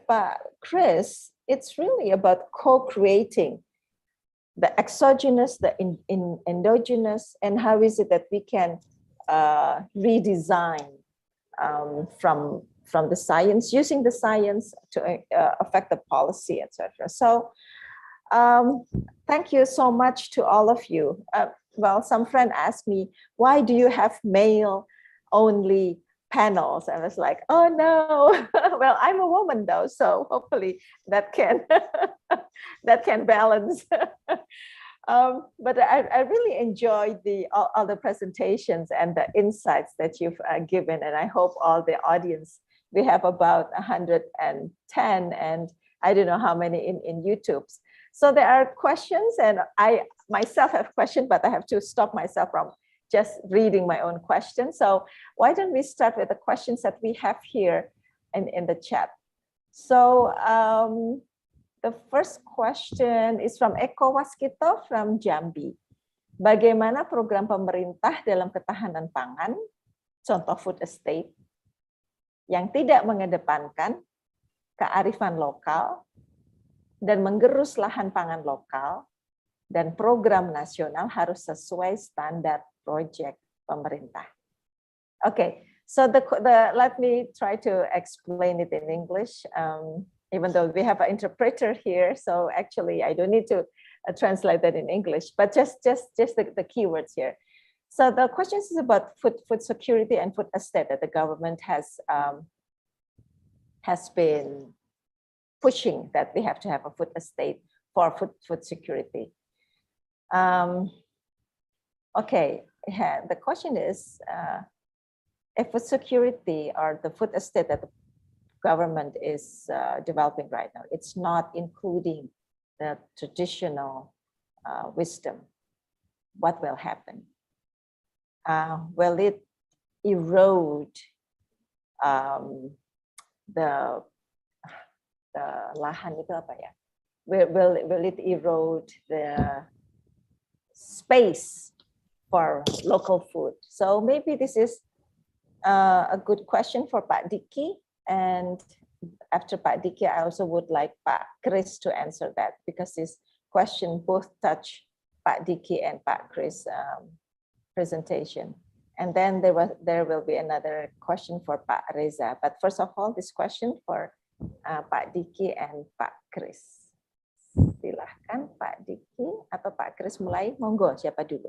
Pak Chris, it's really about co-creating the exogenous, the endogenous, and how is it that we can redesign from the science, using the science to affect the policy, etc. So thank you so much to all of you. Well, some friend asked me, why do you have male only panels? I was like, oh no. Well, I'm a woman though, so hopefully that can that can balance. But I really enjoyed all the presentations and the insights that you've given, and I hope all the audience, we have about 110, and I don't know how many in YouTube. So there are questions, and I myself have questions, but I have to stop myself from just reading my own questions. So why don't we start with the questions that we have here in the chat? So the first question is from Eko Waskito from Jambi. Bagaimana program pemerintah dalam ketahanan pangan, contoh food estate, yang tidak mengedepankan kearifan lokal dan menggerus lahan pangan lokal, dan program nasional harus sesuai standar proyek pemerintah. Okay, so let me try to explain it in English. Even though we have an interpreter here, so actually I don't need to translate that in English, but just the keywords here. So the question is about food security and food estate that the government has been pushing, that we have to have a food estate for food security. Okay, the question is, if food security or the food estate that the government is developing right now, it's not including the traditional wisdom, what will happen? Will it erode the lahan itu apa ya? Will it erode the space for local food? So maybe this is a good question for Pak Diki. And after Pak Diki, I also would like Pak Chris to answer that, because this question both touch Pak Diki and Pak Chris presentation. And then there will be another question for Pak Reza. But first of all, this question for Pak Diki and Pak Chris. Silahkan Pak Diki atau Pak Chris mulai. Monggo, siapa dulu?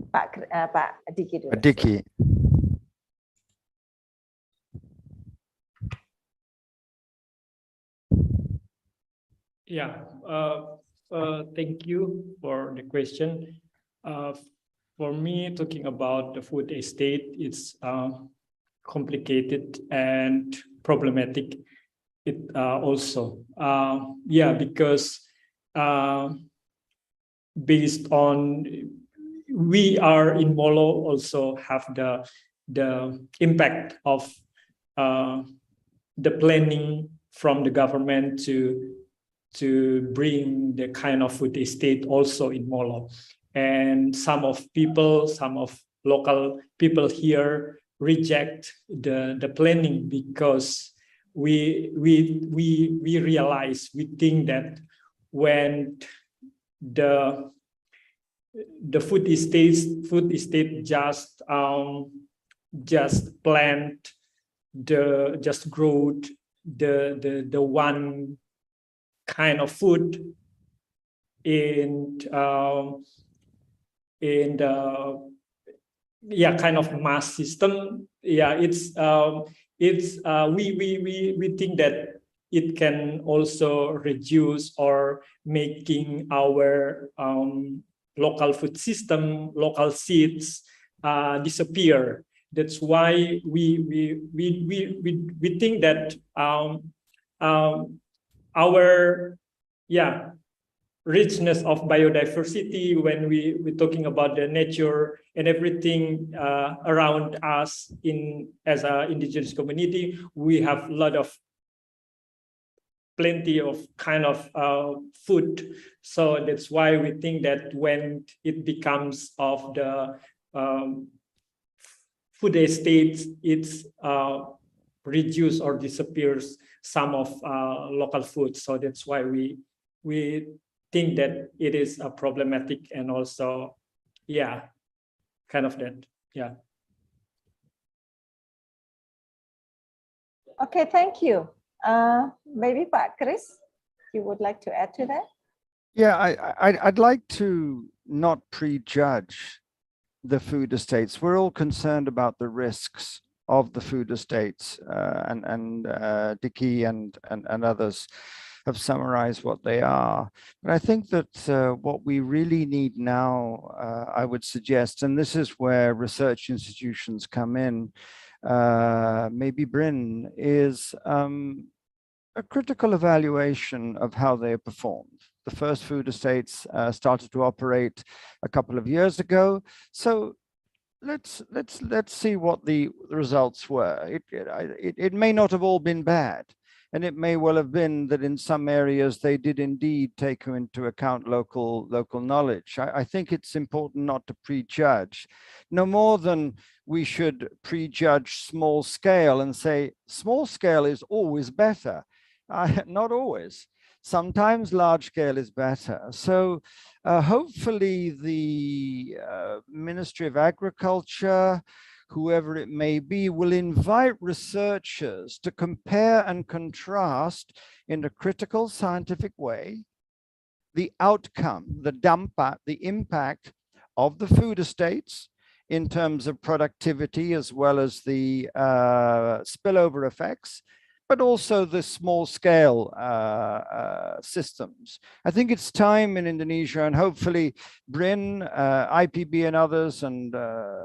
Pak Diki dulu. Pak Diki. Yeah, thank you for the question. For me, talking about the food estate, it's complicated and problematic. It also, yeah, because based on we are in Molo also have the impact of the planning from the government to bring the kind of food estate also in Molo. And some of local people here reject the planning because we realize, we think that when the food estate just plant just grow the one kind of food in the kind of mass system. Yeah, we think that it can also reduce or making our local food system, local seeds disappear. That's why we think that our richness of biodiversity, when we're talking about the nature and everything around us as an indigenous community, we have a lot of plenty of kind of food. So that's why we think that when it becomes of the food estates, it's reduce or disappears some of local food. So that's why we think that it is problematic, and also, kind of that, Okay, thank you. Maybe Pak Chris, you would like to add to that? Yeah, I'd like to not prejudge the food estates. We're all concerned about the risks of the food estates, and Dicky and others have summarized what they are. But I think that what we really need now, I would suggest, and this is where research institutions come in, maybe Bryn, is a critical evaluation of how they have performed. The first food estates started to operate a couple of years ago. So let's see what the results were. It may not have all been bad. And it may well have been that in some areas they did indeed take into account local knowledge. I think it's important not to prejudge, no more than we should prejudge small scale and say small scale is always better. Not always. Sometimes large scale is better. So hopefully the Ministry of Agriculture, whoever it may be, will invite researchers to compare and contrast in a critical scientific way the outcome, the impact of the food estates in terms of productivity, as well as the spillover effects, but also the small scale systems. I think it's time in Indonesia, and hopefully Bryn, IPB and others, and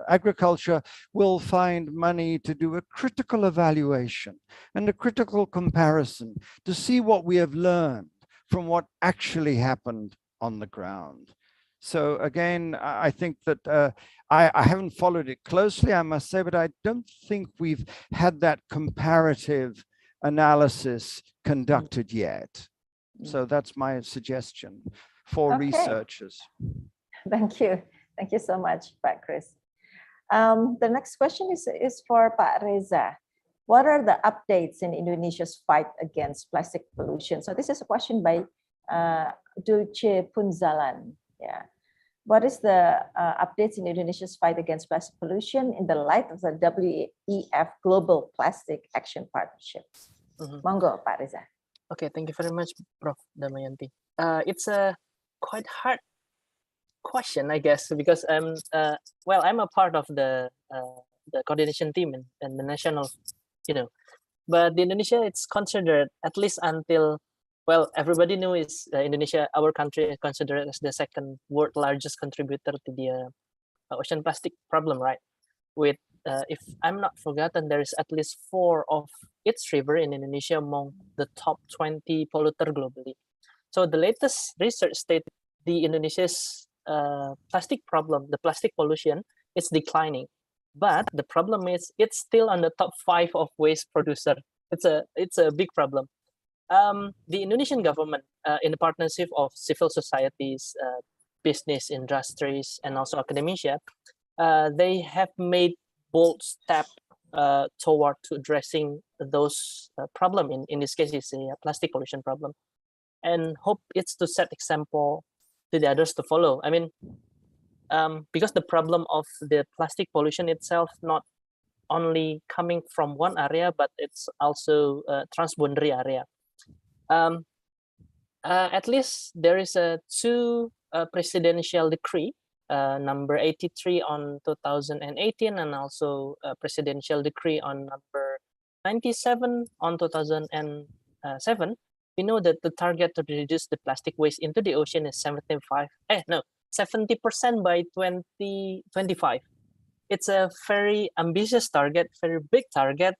agriculture will find money to do a critical evaluation and a critical comparison to see what we have learned from what actually happened on the ground. So again, I think that I haven't followed it closely, I must say, but I don't think we've had that comparative analysis conducted yet. So that's my suggestion for researchers. Thank you. Thank you so much, Pak Chris. The next question is for Pak Reza. What are the updates in Indonesia's fight against plastic pollution? So this is a question by Dulce Punzalan. Yeah. What is the updates in Indonesia's fight against plastic pollution in the light of the WEF Global Plastic Action Partnership? Monggo, Pak Reza. Okay, thank you very much, Prof. Damayanti. It's a quite hard question, I guess, because I'm a part of the coordination team and the national, but in Indonesia, it's considered, at least until, well, everybody knows Indonesia, our country, is considered as the second world largest contributor to the ocean plastic problem, right? With, if I'm not forgotten, there is at least 4 of its river in Indonesia among the top 20 polluter globally. So the latest research stated the Indonesia's plastic problem, the plastic pollution, is declining. But the problem is it's still on the top 5 of waste producer. It's a big problem. The Indonesian government, in the partnership of civil societies, business, industries, and also academia, they have made bold steps toward to addressing those problem. In this case, it's a plastic pollution problem, and hope it's to set example to the others to follow. I mean, because the problem of the plastic pollution itself not only coming from one area, but it's also a transboundary area. At least there is a 2 presidential decree, number 83 on 2018, and also a presidential decree on number 97 on 2019. 2007, we know that the target to reduce the plastic waste into the ocean is 70% by 2025. It's a very ambitious target, very big target.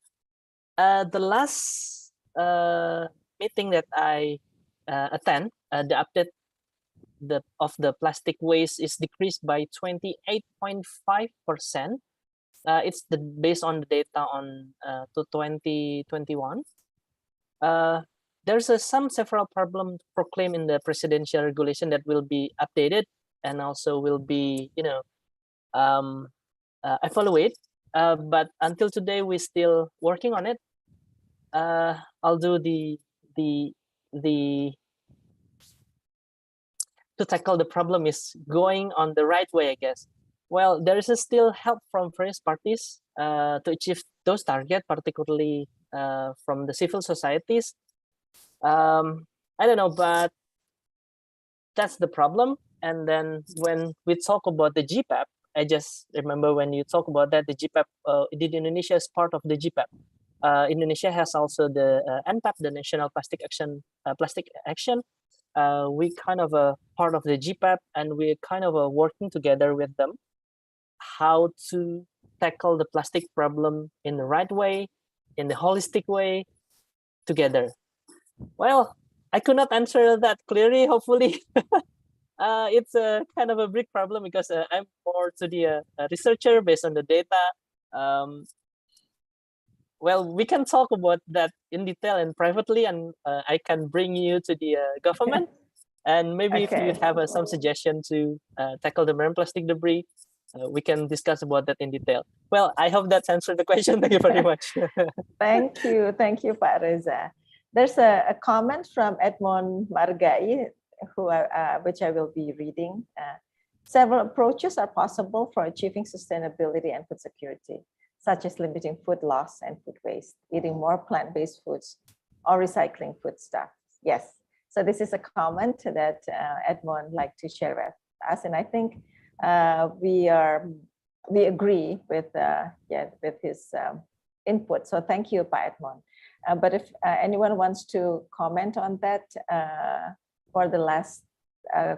The last meeting that I attend, the update of the plastic waste is decreased by 28.5%. It's based on the data on to 2021. There's several problems proclaimed in the presidential regulation that will be updated and also will be, evaluate. But until today, we're still working on it. Although to tackle the problem is going on the right way, I guess. Well, there is still help from various parties to achieve those targets, particularly from the civil societies. I don't know, but that's the problem. And then when we talk about the GPAP, I just remember when you talk about that, the GPAP, Indonesia is part of the GPAP. Indonesia has also the NPAP, the National Plastic Action. We kind of a part of the GPAP, and we're kind of working together with them how to tackle the plastic problem in the right way, in the holistic way, together. Well, I could not answer that clearly, hopefully. It's a kind of a big problem because I'm more to the researcher based on the data. Well, we can talk about that in detail and privately, and I can bring you to the government. And maybe if you have some suggestion to tackle the marine plastic debris, we can discuss about that in detail. Well, I hope that's answered the question. Thank you very much. Thank you, Pak Reza. There's a comment from Edmond Margai, which I will be reading. Several approaches are possible for achieving sustainability and food security, such as limiting food loss and food waste, eating more plant-based foods, or recycling foodstuffs. Yes, so this is a comment that Edmond like to share with us, and I think we agree with his input. So thank you, Pak Edmond. But if anyone wants to comment on that for the last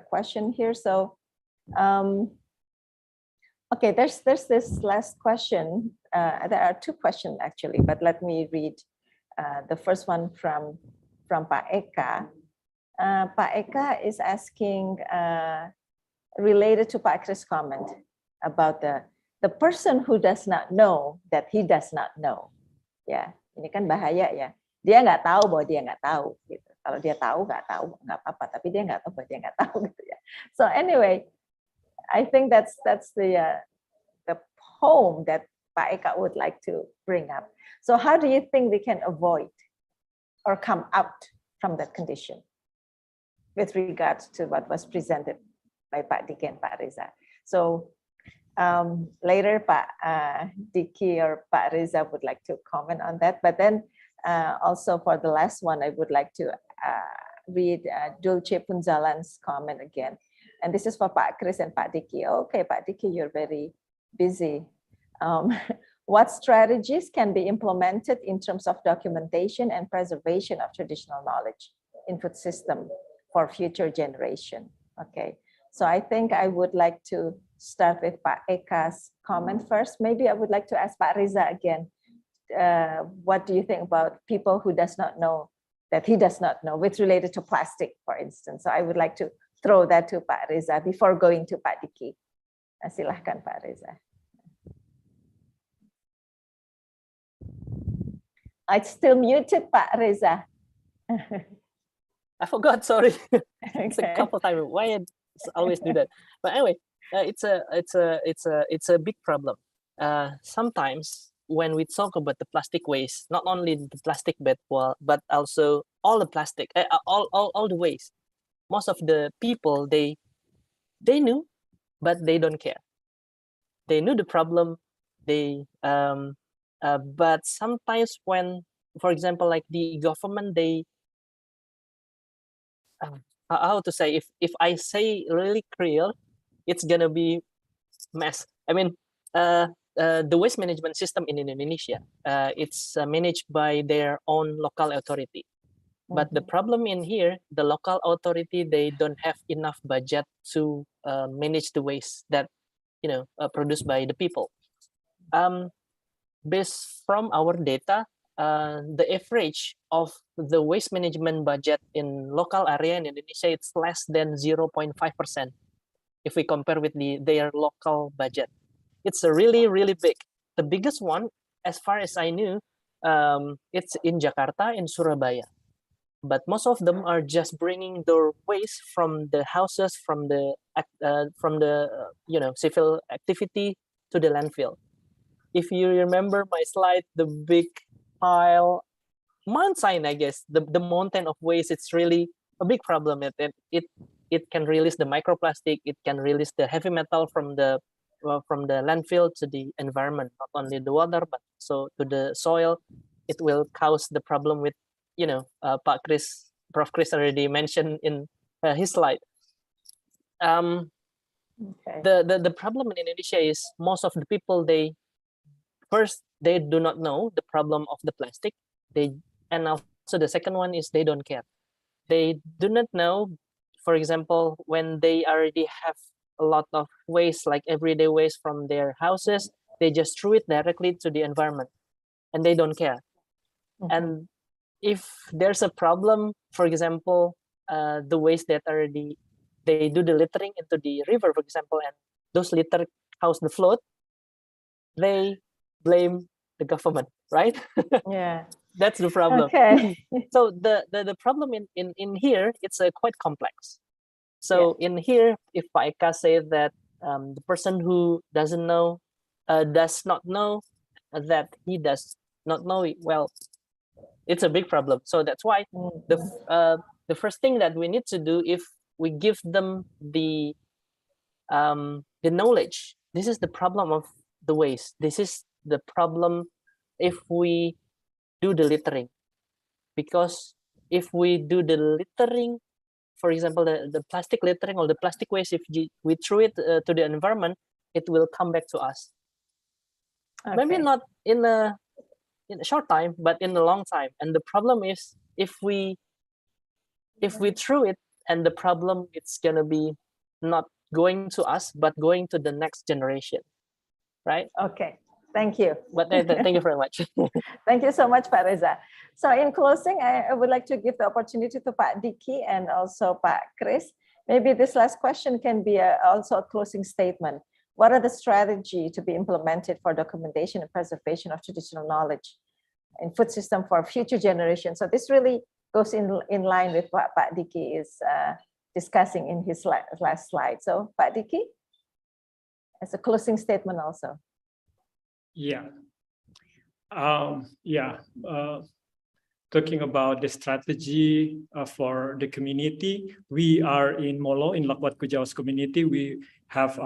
question here, so okay, there's this last question. There are two questions actually, but let me read the first one from Pak Eka. Pak Eka is asking, related to Pak Chris' comment about the person who does not know that he does not know. Ya, ini kan bahaya ya. Dia nggak tahu bahwa dia nggak tahu. Gitu. Kalau dia tahu nggak apa-apa, tapi dia nggak tahu bahwa dia nggak tahu gitu ya. So anyway, I think that's the poem that Pak Eka would like to bring up. So how do you think we can avoid or come out from that condition with regards to what was presented by Pak Diki and Pak Reza? So later Pak Diki or Pak Reza would like to comment on that, but then also for the last one, I would like to read Dulce Punzalan's comment again. And this is for Pak Chris and Pak Diki. Okay, Pak Diki, you're very busy. What strategies can be implemented in terms of documentation and preservation of traditional knowledge in food system for future generation? Okay, so I think I would like to start with Pak Eka's comment first. Maybe I would like to ask Pak Reza again. What do you think about people who does not know that he does not know with related to plastic, for instance? So I would like to throw that to Pak Reza before going to Pak Diki. Silahkan Pak Reza. It's still muted, Pak Reza. I forgot, sorry. It's a couple times. Why I always do that? But anyway, it's a big problem. Sometimes when we talk about the plastic waste, not only the plastic bed, but also all the plastic, all the waste. Most of the people they knew, but they don't care. They knew the problem. But sometimes when, for example, like the government, they how to say, if I say really clear, it's gonna be mess. I mean, the waste management system in Indonesia, it's managed by their own local authority. But the problem in here, the local authority, they don't have enough budget to manage the waste that, produced by the people. Based from our data, the average of the waste management budget in local area in Indonesia, it's less than 0.5% if we compare with their local budget. It's a really, really big. The biggest one, as far as I knew, it's in Jakarta and Surabaya. But most of them are just bringing their waste from the houses, from the civil activity to the landfill. If you remember my slide, the big pile, mountain, I guess, the mountain of waste, it's really a big problem. It can release the microplastic, it can release the heavy metal from the landfill to the environment, not only the water, but also to the soil. It will cause the problem with, Prof. Chris already mentioned in his slide. The problem in Indonesia is most of the people, they do not know the problem of the plastic. And also the second one is they don't care. They do not know, for example, when they already have a lot of waste, like everyday waste from their houses, they just threw it directly to the environment and they don't care. And if there's a problem, for example, the waste that they do the littering into the river, for example, and those litter cause the flood, they blame the government, right? Yeah. That's the problem. Okay. So the problem in here, it's quite complex. So in here, if Pak Eka say that the person who does not know that he does not know it, well, it's a big problem. So that's why the first thing that we need to do, if we give them the knowledge, this is the problem of the waste. This is the problem if we do the littering. Because if we do the littering, for example, the plastic littering or the plastic waste, if we throw it to the environment, it will come back to us. Okay. Maybe not in a short time, but in a long time. And the problem is if we throw it, and the problem, it's gonna be not going to us, but going to the next generation, right? Okay, thank you. But thank you very much. Thank you so much, Pak Reza. So in closing, I would like to give the opportunity to Pak Diki and also Pak Chris. Maybe this last question can be also a closing statement. What are the strategies to be implemented for documentation and preservation of traditional knowledge in food system for future generations? So this really goes in line with what Pak Diki is discussing in his last slide. So Pak Diki, as a closing statement also. Talking about the strategy for the community, we are in Molo, in Lakwat Kujawas community. We have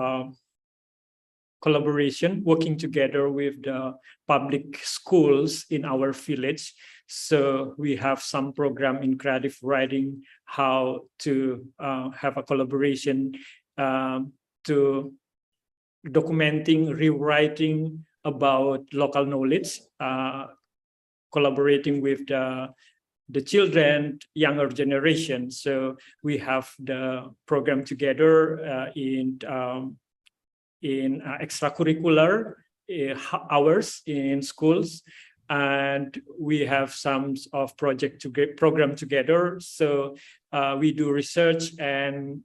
collaboration, working together with the public schools in our village. So we have some program in creative writing, how to have a collaboration to documenting, rewriting about local knowledge, collaborating with the children, younger generation. So we have the program together in extracurricular hours in schools, and we have some of program together. So we do research and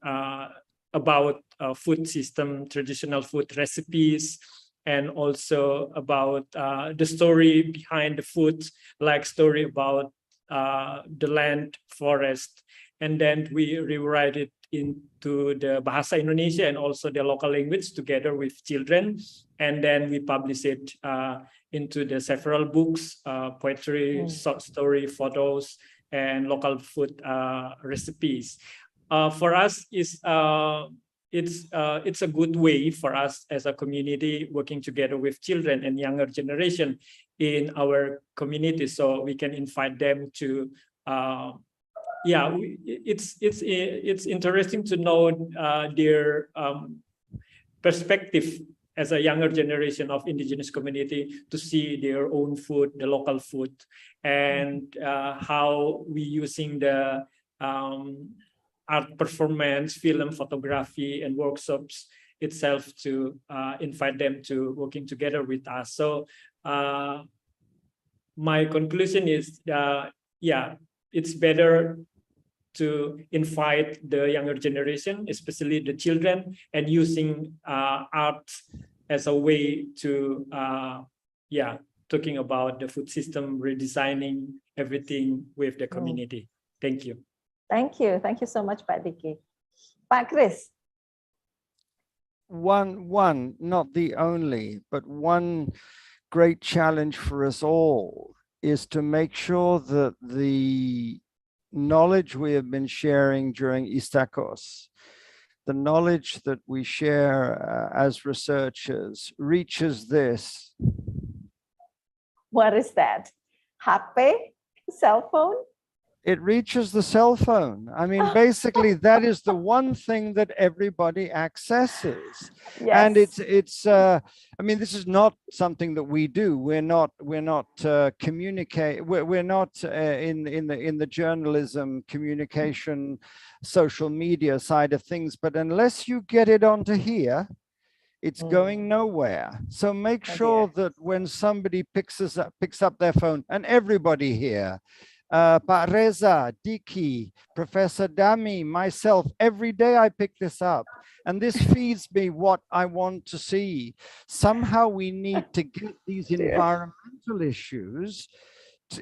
about food system, traditional food recipes, and also about the story behind the food, like story about the land, forest, and then we rewrite it into the Bahasa Indonesia and also the local language together with children, and then we publish it into the several books, poetry, short story, photos, and local food recipes. For us, it's a good way for us as a community working together with children and younger generation in our community, so we can invite them to. It's interesting to know their perspective as a younger generation of indigenous community to see their own food, the local food, and how we using the art performance, film, photography, and workshops itself to invite them to working together with us. So my conclusion is, yeah, it's better to invite the younger generation, especially the children, and using art as a way to, yeah, talking about the food system, redesigning everything with the community. Thank you. Thank you. Thank you so much, Pak Diki. Pak Chris. One, not the only, but one great challenge for us all is to make sure that the knowledge we have been sharing during ISTAKCOS, the knowledge that we share as researchers reaches this. What is that? HP? Cell phone? It reaches the cell phone. I mean, basically, that is the one thing that everybody accesses. Yes. And it's. I mean, this is not something that we do. We're not communicate. We're not in the journalism, communication, social media side of things. But unless you get it onto here, it's going nowhere. So make sure that when somebody picks up their phone, and everybody here. Pak Reza, Diki, Professor Dami, myself, every day I pick this up. And this feeds me what I want to see. Somehow we need to get these environmental issues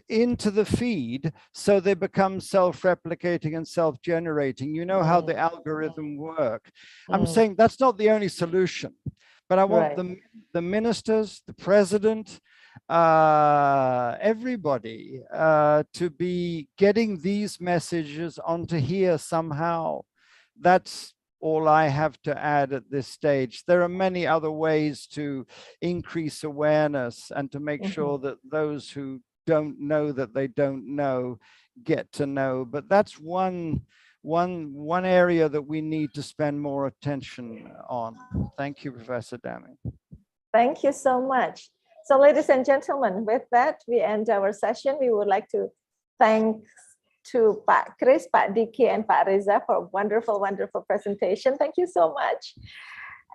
into the feed so they become self-replicating and self-generating. You know how the algorithm work. I'm saying that's not the only solution, but I want the ministers, the president, everybody to be getting these messages onto here somehow. That's all I have to add at this stage. There are many other ways to increase awareness and to make sure that those who don't know that they don't know get to know. But that's one area that we need to spend more attention on. Thank you, Professor Dami. Thank you so much. So ladies and gentlemen, with that, we end our session. We would like to thank to Pak Chris, Pak Diki, and Pak Reza for a wonderful, wonderful presentation. Thank you so much.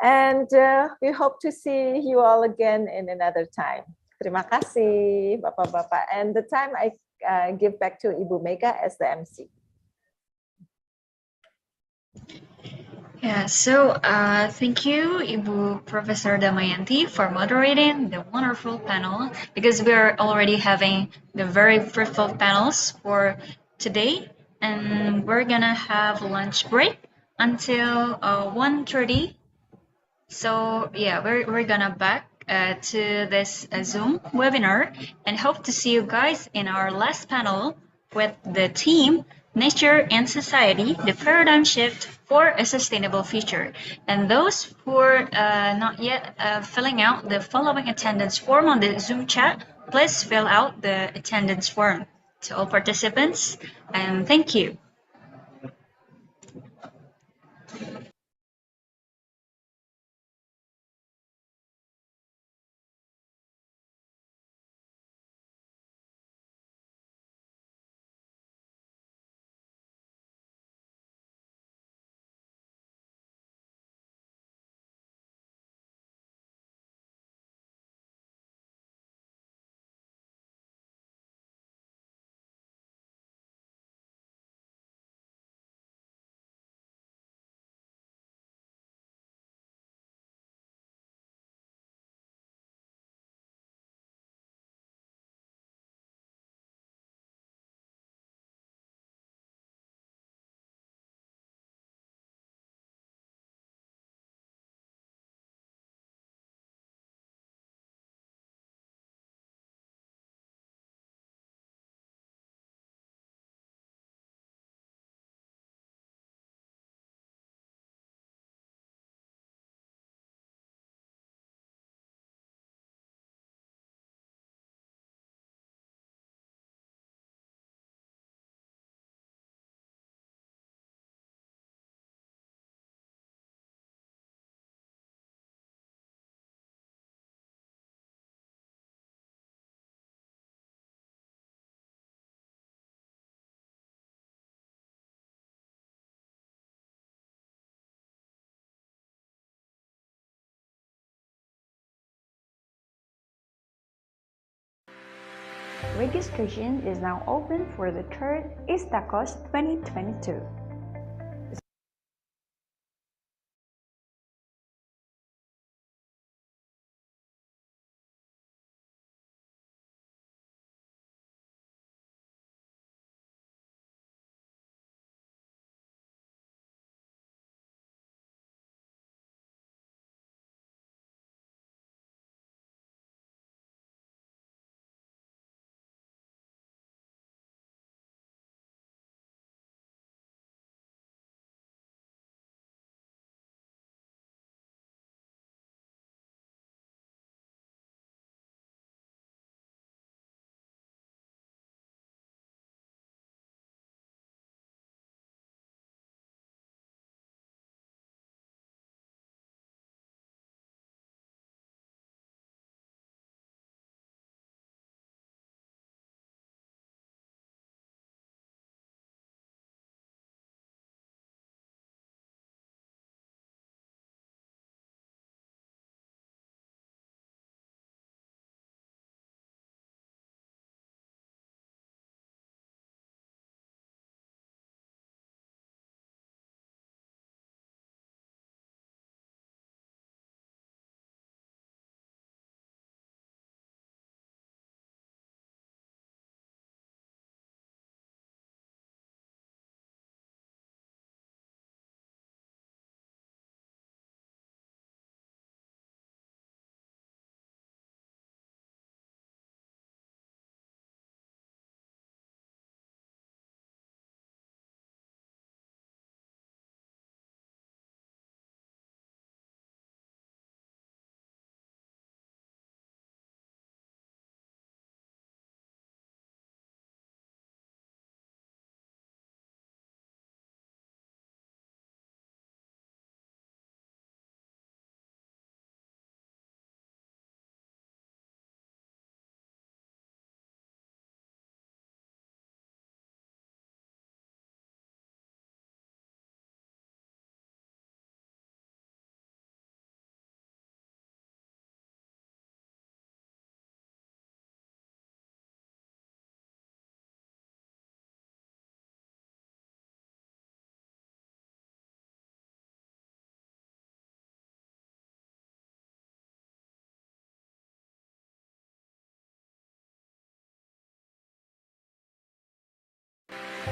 And we hope to see you all again in another time. Terima kasih, Bapak-Bapak. And the time I give back to Ibu Mega as the MC. Yeah, so thank you, Ibu Professor Damayanti, for moderating the wonderful panel, because we're already having the very fruitful panels for today, and we're gonna have lunch break until 1:30. So yeah, we're gonna back to this Zoom webinar and hope to see you guys in our last panel with the theme Nature and Society, the Paradigm Shift for a Sustainable Future. And those who are not yet filling out the following attendance form on the Zoom chat, please fill out the attendance form. To all participants, and thank you. Registration is now open for the third ISTAKCOS 2022.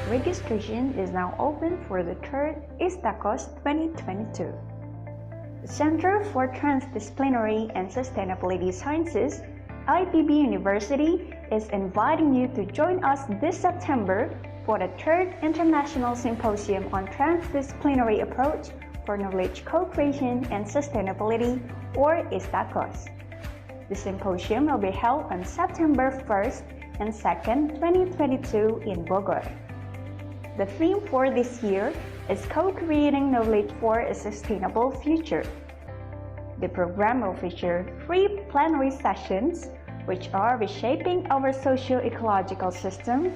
Registration is now open for the third ISTAKCOS 2022. The Center for Transdisciplinary and Sustainability Sciences, IPB University, is inviting you to join us this September for the third International Symposium on Transdisciplinary Approach for Knowledge Co-Creation and Sustainability, or ISTAKCOS. The symposium will be held on September 1st and 2nd, 2022 in Bogor. The theme for this year is Co-Creating Knowledge for a Sustainable Future. The program will feature 3 plenary sessions, which are reshaping our socio-ecological system,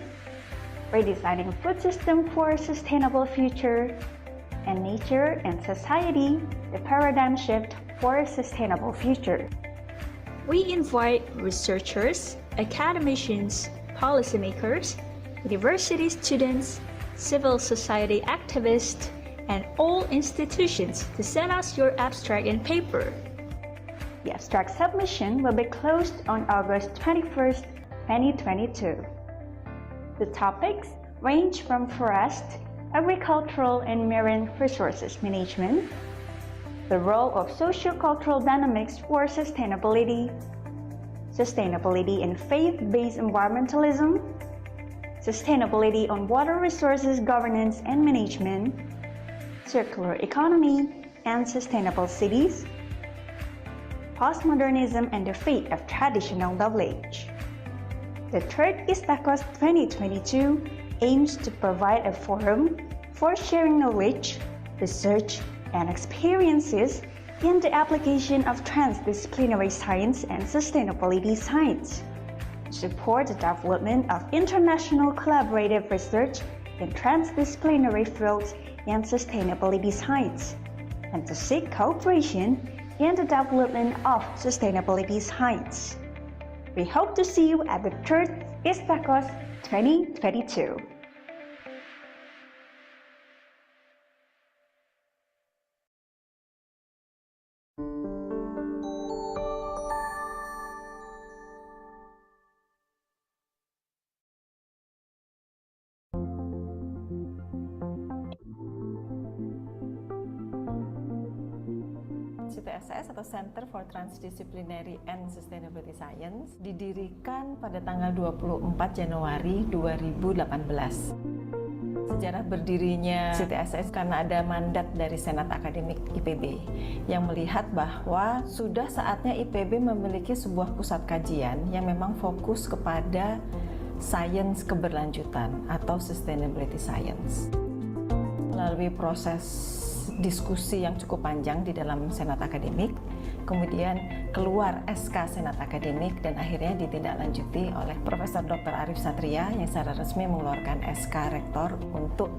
redesigning food system for a sustainable future, and nature and society, the paradigm shift for a sustainable future. We invite researchers, academicians, policymakers, university students, civil society activists, and all institutions to send us your abstract and paper. The abstract submission will be closed on August 21st, 2022. The topics range from forest, agricultural and marine resources management, the role of socio-cultural dynamics for sustainability, sustainability in faith-based environmentalism, sustainability on water resources governance and management, circular economy and sustainable cities, postmodernism and the fate of traditional knowledge. The third ISTAKCOS 2022 aims to provide a forum for sharing knowledge, research, and experiences in the application of transdisciplinary science and sustainability science, support the development of international collaborative research in transdisciplinary fields and sustainability science, and to seek cooperation in the development of sustainability science. We hope to see you at the third ISTAKCOS 2022. CTSS atau Center for Transdisciplinary and Sustainability Science didirikan pada tanggal 24 Januari 2018. Sejarah berdirinya CTSS karena ada mandat dari Senat Akademik IPB yang melihat bahwa sudah saatnya IPB memiliki sebuah pusat kajian yang memang fokus kepada sains keberlanjutan atau sustainability science. Melalui proses diskusi yang cukup panjang di dalam Senat Akademik, kemudian keluar SK Senat Akademik dan akhirnya ditindaklanjuti oleh Profesor Dr. Arief Satria yang secara resmi mengeluarkan SK Rektor untuk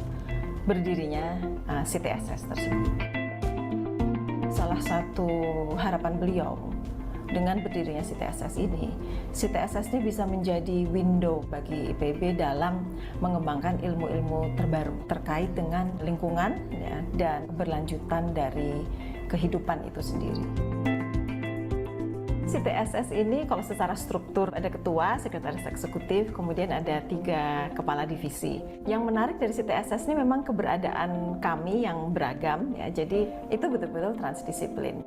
berdirinya CTSS tersebut. Salah satu harapan beliau dengan berdirinya CTSS ini bisa menjadi window bagi IPB dalam mengembangkan ilmu-ilmu terbaru terkait dengan lingkungan ya, dan keberlanjutan dari kehidupan itu sendiri. CTSS ini kalau secara struktur ada ketua, sekretaris eksekutif, kemudian ada 3 kepala divisi. Yang menarik dari CTSS ini memang keberadaan kami yang beragam ya, jadi itu betul-betul transdisiplin.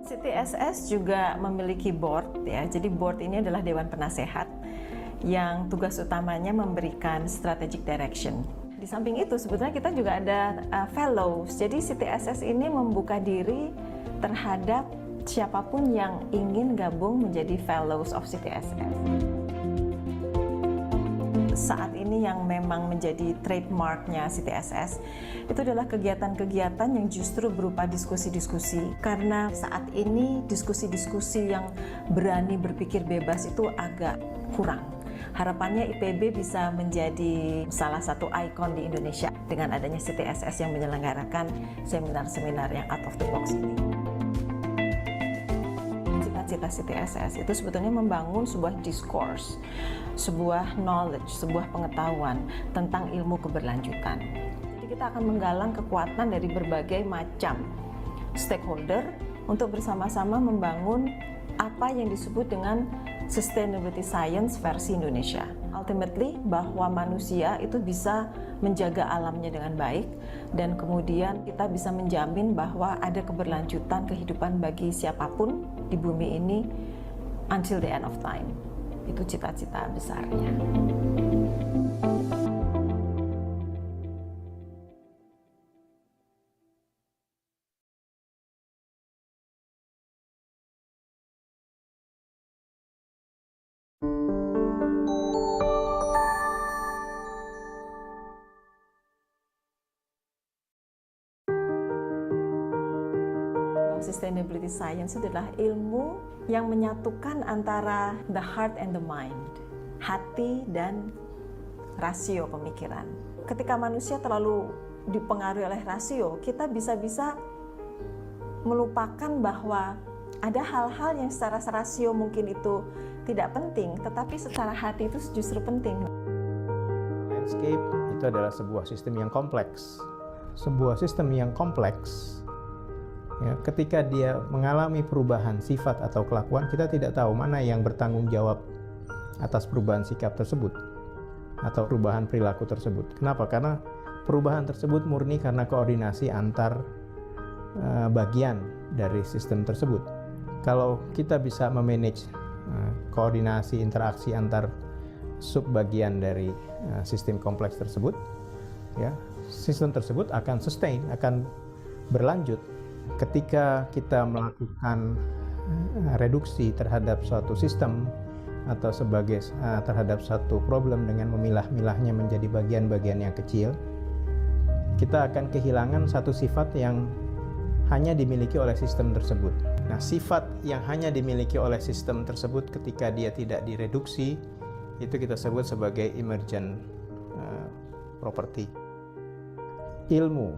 CTSS juga memiliki board ya, jadi board ini adalah dewan penasehat yang tugas utamanya memberikan strategic direction. Di samping itu sebetulnya kita juga ada fellows, jadi CTSS ini membuka diri terhadap siapapun yang ingin gabung menjadi fellows of CTSS. Saat ini yang memang menjadi trademarknya CTSS itu adalah kegiatan-kegiatan yang justru berupa diskusi-diskusi, karena saat ini diskusi-diskusi yang berani berpikir bebas itu agak kurang. Harapannya IPB bisa menjadi salah satu ikon di Indonesia dengan adanya CTSS yang menyelenggarakan seminar-seminar yang out of the box ini. Cita-cita CTSS itu sebetulnya membangun sebuah discourse, sebuah knowledge, sebuah pengetahuan tentang ilmu keberlanjutan. Jadi kita akan menggalang kekuatan dari berbagai macam stakeholder untuk bersama-sama membangun apa yang disebut dengan sustainability science versi Indonesia. Ultimately bahwa manusia itu bisa menjaga alamnya dengan baik dan kemudian kita bisa menjamin bahwa ada keberlanjutan kehidupan bagi siapapun di bumi ini until the end of time. Itu cita-cita besarnya. Sustainability science adalah ilmu yang menyatukan antara the heart and the mind, hati dan rasio pemikiran. Ketika manusia terlalu dipengaruhi oleh rasio, kita bisa-bisa melupakan bahwa ada hal-hal yang secara rasio mungkin itu tidak penting, tetapi secara hati itu justru penting. Landscape itu adalah sebuah sistem yang kompleks. Sebuah sistem yang kompleks, ya, ketika dia mengalami perubahan sifat atau kelakuan, kita tidak tahu mana yang bertanggung jawab atas perubahan sikap tersebut atau perubahan perilaku tersebut. Kenapa? Karena perubahan tersebut murni karena koordinasi antar bagian dari sistem tersebut. Kalau kita bisa memanage koordinasi interaksi antar subbagian dari sistem kompleks tersebut, ya, sistem tersebut akan sustain, akan berlanjut. Ketika kita melakukan reduksi terhadap suatu sistem atau terhadap suatu problem dengan memilah-milahnya menjadi bagian-bagian yang kecil, kita akan kehilangan satu sifat yang hanya dimiliki oleh sistem tersebut. Nah, sifat yang hanya dimiliki oleh sistem tersebut ketika dia tidak direduksi, itu kita sebut sebagai emergent property. Ilmu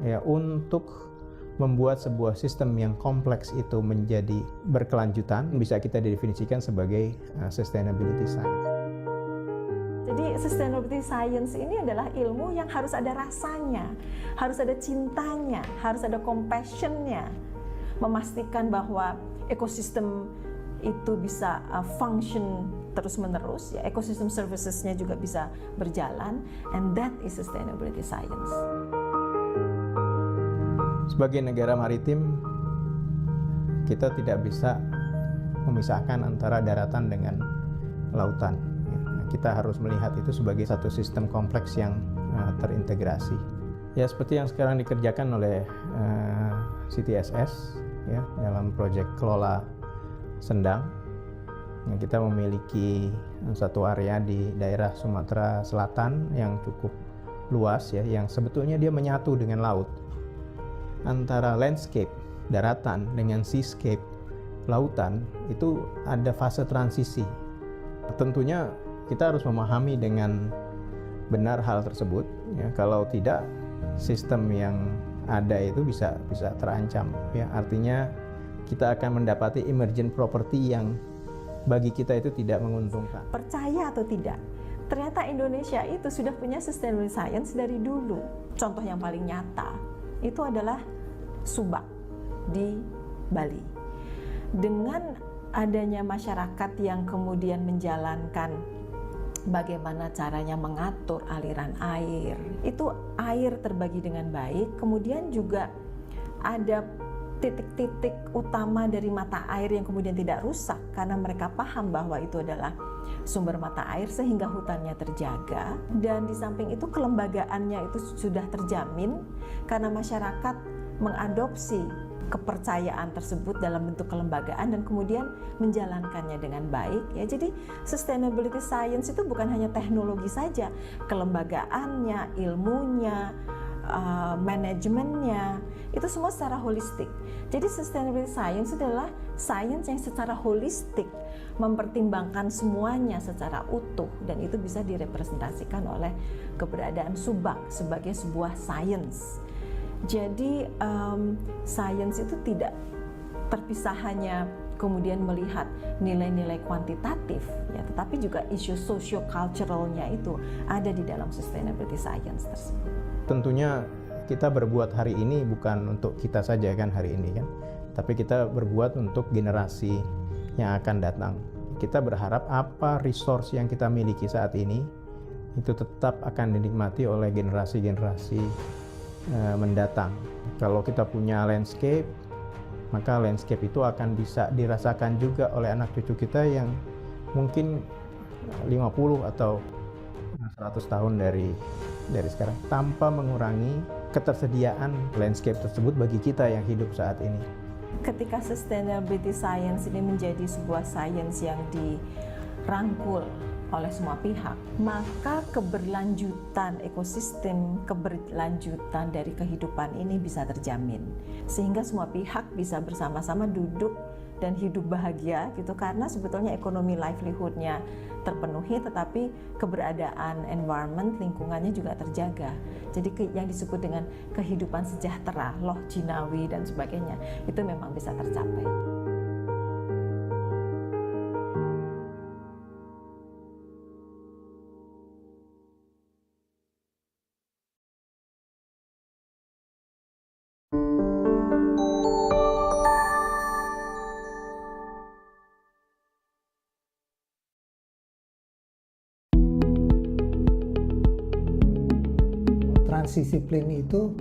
ya untuk membuat sebuah sistem yang kompleks itu menjadi berkelanjutan bisa kita definisikan sebagai sustainability science. Jadi sustainability science ini adalah ilmu yang harus ada rasanya, harus ada cintanya, harus ada compassion-nya, memastikan bahwa ekosistem itu bisa function terus-menerus, ya, ekosistem services-nya juga bisa berjalan, and that is sustainability science. Sebagai negara maritim, kita tidak bisa memisahkan antara daratan dengan lautan. Kita harus melihat itu sebagai satu sistem kompleks yang terintegrasi. Ya, seperti yang sekarang dikerjakan oleh CTSS ya, dalam proyek kelola Sendang. Kita memiliki satu area di daerah Sumatera Selatan yang cukup luas ya, yang sebetulnya dia menyatu dengan laut. Antara landscape daratan dengan seascape lautan itu ada fase transisi. Tentunya kita harus memahami dengan benar hal tersebut ya, kalau tidak sistem yang ada itu bisa terancam ya. Artinya kita akan mendapati emergent property yang bagi kita itu tidak menguntungkan. Percaya atau tidak, ternyata Indonesia itu sudah punya sustainability science dari dulu. Contoh yang paling nyata itu adalah subak di Bali. Dengan adanya masyarakat yang kemudian menjalankan bagaimana caranya mengatur aliran air, itu air terbagi dengan baik, kemudian juga ada titik-titik utama dari mata air yang kemudian tidak rusak karena mereka paham bahwa itu adalah sumber mata air sehingga hutannya terjaga, dan di samping itu kelembagaannya itu sudah terjamin karena masyarakat mengadopsi kepercayaan tersebut dalam bentuk kelembagaan dan kemudian menjalankannya dengan baik ya. Jadi sustainability science itu bukan hanya teknologi saja, kelembagaannya, ilmunya, manajemennya, itu semua secara holistik. Jadi sustainability science adalah science yang secara holistik mempertimbangkan semuanya secara utuh, dan itu bisa direpresentasikan oleh keberadaan subak sebagai sebuah science. Jadi science itu tidak terpisah hanya kemudian melihat nilai-nilai kuantitatif ya, tetapi juga isu socio-culturalnya itu ada di dalam sustainability science tersebut. Tentunya kita berbuat hari ini bukan untuk kita saja kan hari ini kan, tapi kita berbuat untuk generasi yang akan datang. Kita berharap apa resource yang kita miliki saat ini itu tetap akan dinikmati oleh generasi-generasi mendatang. Kalau kita punya landscape, maka landscape itu akan bisa dirasakan juga oleh anak cucu kita yang mungkin 50 atau 100 tahun dari sekarang, tanpa mengurangi ketersediaan landscape tersebut bagi kita yang hidup saat ini. Ketika sustainability science ini menjadi sebuah science yang dirangkul oleh semua pihak, maka keberlanjutan ekosistem, keberlanjutan dari kehidupan ini bisa terjamin, sehingga semua pihak bisa bersama-sama duduk dan hidup bahagia gitu, karena sebetulnya ekonomi livelihood-nya terpenuhi, tetapi keberadaan environment, lingkungannya juga terjaga. Jadi yang disebut dengan kehidupan sejahtera, loh jinawi dan sebagainya, itu memang bisa tercapai. Transdisiplin itu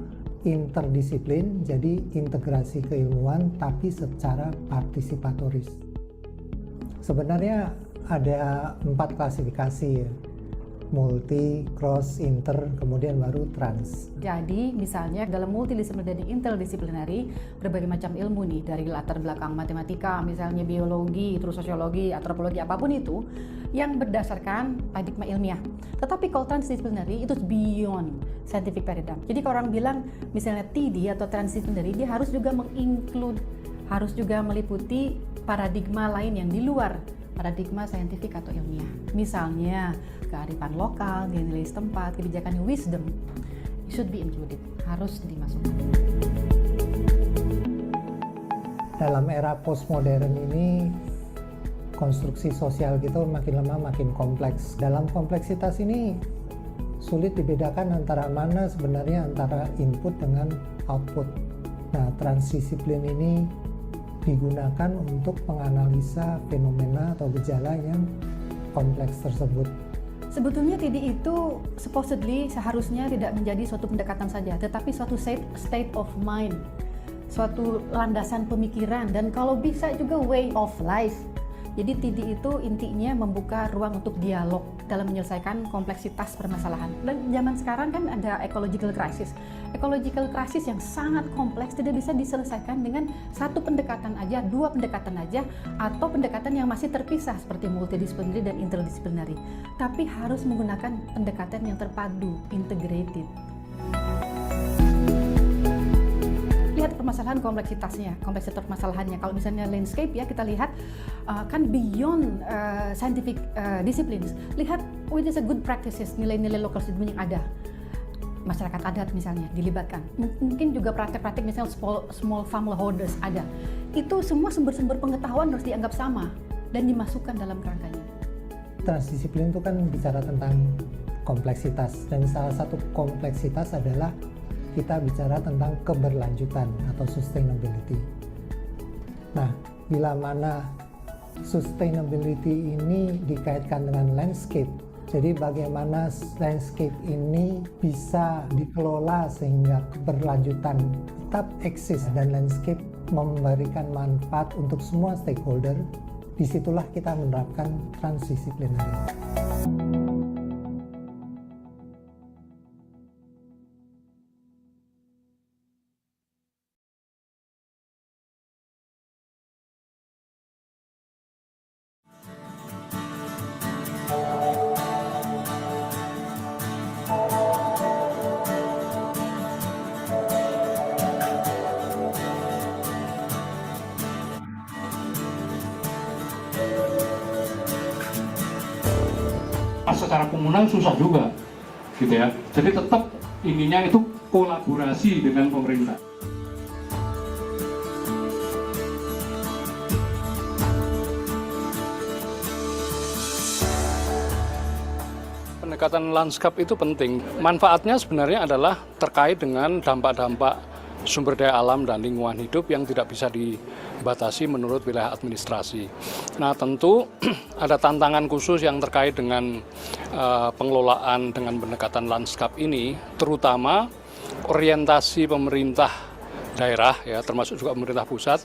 interdisiplin, jadi integrasi keilmuan tapi secara partisipatoris. Sebenarnya ada 4 klasifikasi ya, multi, cross, inter, kemudian baru trans. Jadi misalnya dalam multidisipliner dan interdisciplinary, berbagai macam ilmu nih, dari latar belakang matematika, misalnya biologi, terus sosiologi, antropologi, apapun itu, yang berdasarkan paradigma ilmiah. Tetapi kalau transdisciplinary itu beyond scientific paradigm. Jadi kalau orang bilang misalnya TD atau transdisciplinary, dia harus juga menginclude, harus juga meliputi paradigma lain yang di luar paradigma saintifik atau ilmiah. Misalnya kearifan lokal, nilai-nilai setempat, kebijakan wisdom should be included, harus dimasukkan. dalam era postmodern ini konstruksi sosial kita makin lama makin kompleks. Dalam kompleksitas ini sulit dibedakan antara mana sebenarnya antara input dengan output. Nah, transdisiplin ini digunakan untuk menganalisa fenomena atau gejala yang kompleks tersebut. Sebetulnya TD itu supposedly seharusnya tidak menjadi suatu pendekatan saja, tetapi suatu state of mind, suatu landasan pemikiran, dan kalau bisa juga way of life. Jadi TD itu intinya membuka ruang untuk dialog dalam menyelesaikan kompleksitas permasalahan. Dan zaman sekarang kan ada ecological crisis. Ecological crisis yang sangat kompleks tidak bisa diselesaikan dengan satu pendekatan aja, dua pendekatan aja, atau pendekatan yang masih terpisah seperti multidisciplinary dan interdisciplinary. Tapi harus menggunakan pendekatan yang terpadu, integrated. Lihat permasalahan kompleksitas permasalahannya. Kalau misalnya landscape ya, kita lihat kan beyond scientific disciplines. Lihat what is a good practices, nilai-nilai local citizen yang ada. Masyarakat adat misalnya dilibatkan. Mungkin juga praktek-praktek misalnya small family holders ada. Itu semua sumber-sumber pengetahuan harus dianggap sama dan dimasukkan dalam kerangkanya. Transdisiplin itu kan bicara tentang kompleksitas, dan salah satu kompleksitas adalah kita bicara tentang keberlanjutan atau sustainability. Nah, bila mana sustainability ini dikaitkan dengan landscape, jadi bagaimana landscape ini bisa dikelola sehingga keberlanjutan tetap eksis dan landscape memberikan manfaat untuk semua stakeholder, disitulah kita menerapkan transdisciplinary. Secara komunal susah juga, gitu ya. Jadi tetap ininya itu kolaborasi dengan pemerintah. Pendekatan lanskap itu penting. Manfaatnya sebenarnya adalah terkait dengan dampak-dampak sumber daya alam dan lingkungan hidup yang tidak bisa dibatasi menurut wilayah administrasi. Nah, tentu ada tantangan khusus yang terkait dengan pengelolaan dengan pendekatan lanskap ini, terutama orientasi pemerintah daerah, ya, termasuk juga pemerintah pusat,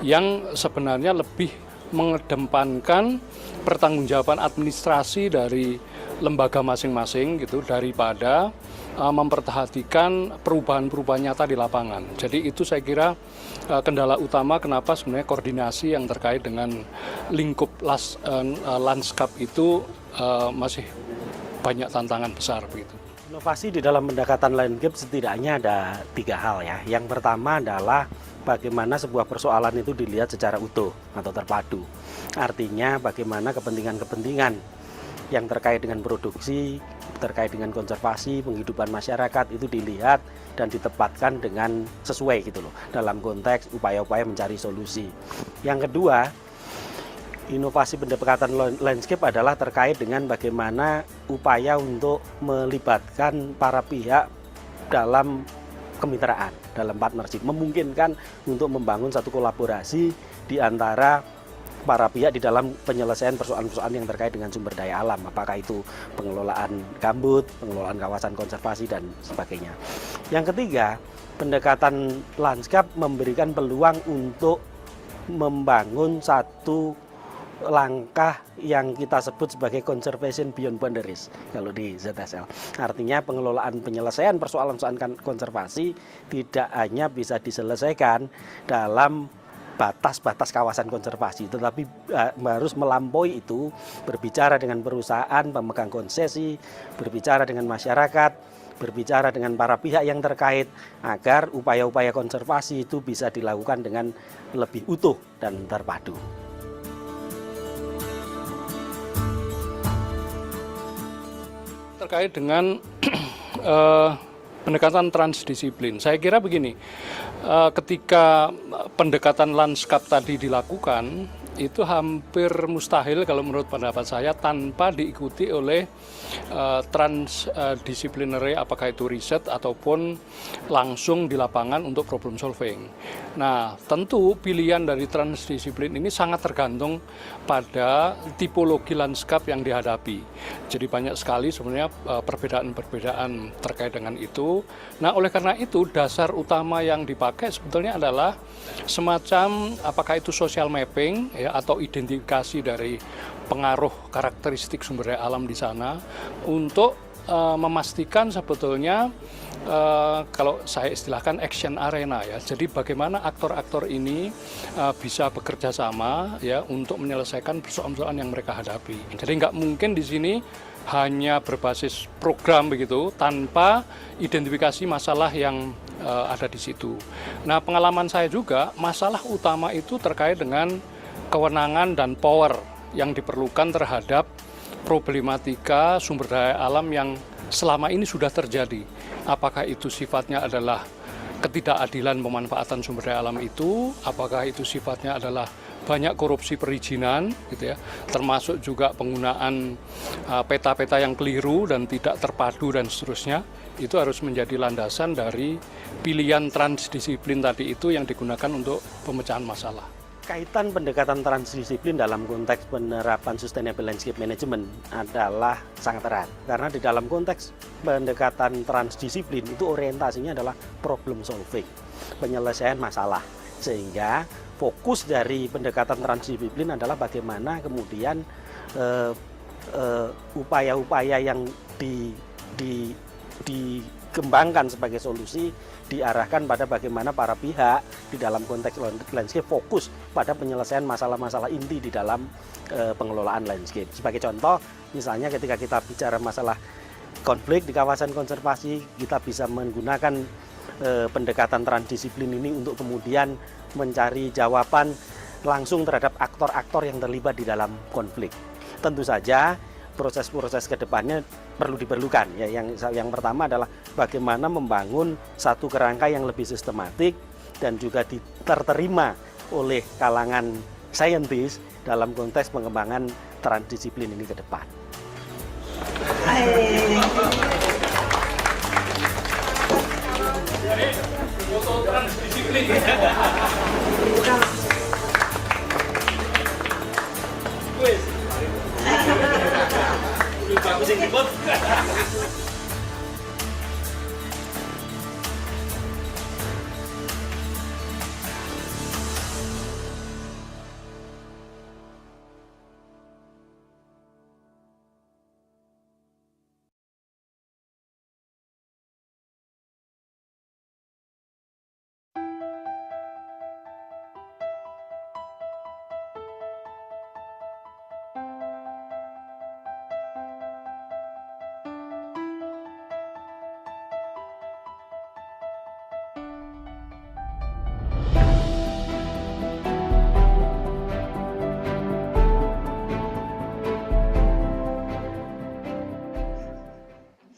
yang sebenarnya lebih mengedepankan pertanggungjawaban administrasi dari lembaga masing-masing gitu daripada memperhatikan perubahan-perubahan nyata di lapangan. Jadi itu saya kira kendala utama kenapa sebenarnya koordinasi yang terkait dengan lingkup lanskap itu masih banyak tantangan besar begitu. Inovasi di dalam pendekatan landscape setidaknya ada 3 hal ya. Yang pertama adalah bagaimana sebuah persoalan itu dilihat secara utuh atau terpadu. Artinya bagaimana kepentingan-kepentingan yang terkait dengan produksi, terkait dengan konservasi, penghidupan masyarakat itu dilihat dan ditempatkan dengan sesuai gitu loh, dalam konteks upaya-upaya mencari solusi. Yang kedua, inovasi pendekatan landscape adalah terkait dengan bagaimana upaya untuk melibatkan para pihak dalam kemitraan, dalam partnership, memungkinkan untuk membangun satu kolaborasi di antara para pihak di dalam penyelesaian persoalan-persoalan yang terkait dengan sumber daya alam, apakah itu pengelolaan gambut, pengelolaan kawasan konservasi, dan sebagainya. Yang ketiga, pendekatan lanskap memberikan peluang untuk membangun satu langkah yang kita sebut sebagai conservation beyond boundaries kalau di ZSL. Artinya pengelolaan penyelesaian persoalan-persoalan konservasi tidak hanya bisa diselesaikan dalam batas-batas kawasan konservasi, tetapi harus melampaui itu, berbicara dengan perusahaan, pemegang konsesi, berbicara dengan masyarakat, berbicara dengan para pihak yang terkait, agar upaya-upaya konservasi itu bisa dilakukan dengan lebih utuh dan terpadu. Terkait dengan pendekatan transdisiplin. Saya kira begini, ketika pendekatan lanskap tadi dilakukan, itu hampir mustahil kalau menurut pendapat saya tanpa diikuti oleh transdisciplinary, apakah itu riset ataupun langsung di lapangan untuk problem solving. Nah, tentu pilihan dari transdisiplin ini sangat tergantung pada tipologi lanskap yang dihadapi. Jadi banyak sekali sebenarnya perbedaan-perbedaan terkait dengan itu. Nah, oleh karena itu dasar utama yang dipakai sebetulnya adalah semacam apakah itu social mapping ya, atau identifikasi dari pengaruh karakteristik sumber daya alam di sana untuk memastikan sebetulnya kalau saya istilahkan action arena ya. Jadi bagaimana aktor-aktor ini bisa bekerja sama ya untuk menyelesaikan persoalan-persoalan yang mereka hadapi. Jadi nggak mungkin di sini hanya berbasis program begitu tanpa identifikasi masalah yang ada di situ. Nah, pengalaman saya juga masalah utama itu terkait dengan kewenangan dan power yang diperlukan terhadap problematika sumber daya alam yang selama ini sudah terjadi. Apakah itu sifatnya adalah ketidakadilan pemanfaatan sumber daya alam itu, apakah itu sifatnya adalah banyak korupsi perizinan, gitu ya, termasuk juga penggunaan peta-peta yang keliru dan tidak terpadu dan seterusnya. Itu harus menjadi landasan dari pilihan transdisiplin tadi itu yang digunakan untuk pemecahan masalah. Kaitan pendekatan transdisiplin dalam konteks penerapan sustainable landscape management adalah sangat erat. Karena di dalam konteks pendekatan transdisiplin itu orientasinya adalah problem solving, penyelesaian masalah. Sehingga fokus dari pendekatan transdisiplin adalah bagaimana kemudian upaya-upaya yang dikembangkan sebagai solusi diarahkan pada bagaimana para pihak di dalam konteks landscape fokus pada penyelesaian masalah-masalah inti di dalam pengelolaan landscape. Sebagai contoh, misalnya ketika kita bicara masalah konflik di kawasan konservasi, kita bisa menggunakan pendekatan transdisiplin ini untuk kemudian mencari jawaban langsung terhadap aktor-aktor yang terlibat di dalam konflik. Tentu saja proses-proses ke depannya perlu diperlukan. Ya, yang pertama adalah bagaimana membangun satu kerangka yang lebih sistematik dan juga terterima oleh kalangan saintis dalam konteks pengembangan transdisiplin ini ke depan.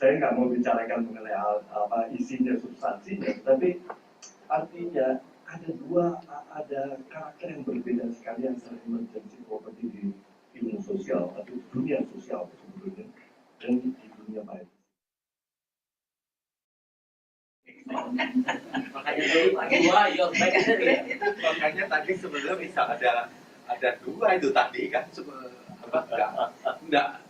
Saya nggak mau bicarakan mengenai apa isinya, substansinya, tapi artinya ada karakter yang berbeda sekali antara emergency property di ilmu sosial atau dunia sosial sebetulnya dan di dunia baik. Makanya tadi sebenarnya bisa ada dua itu tadi kan, enggak.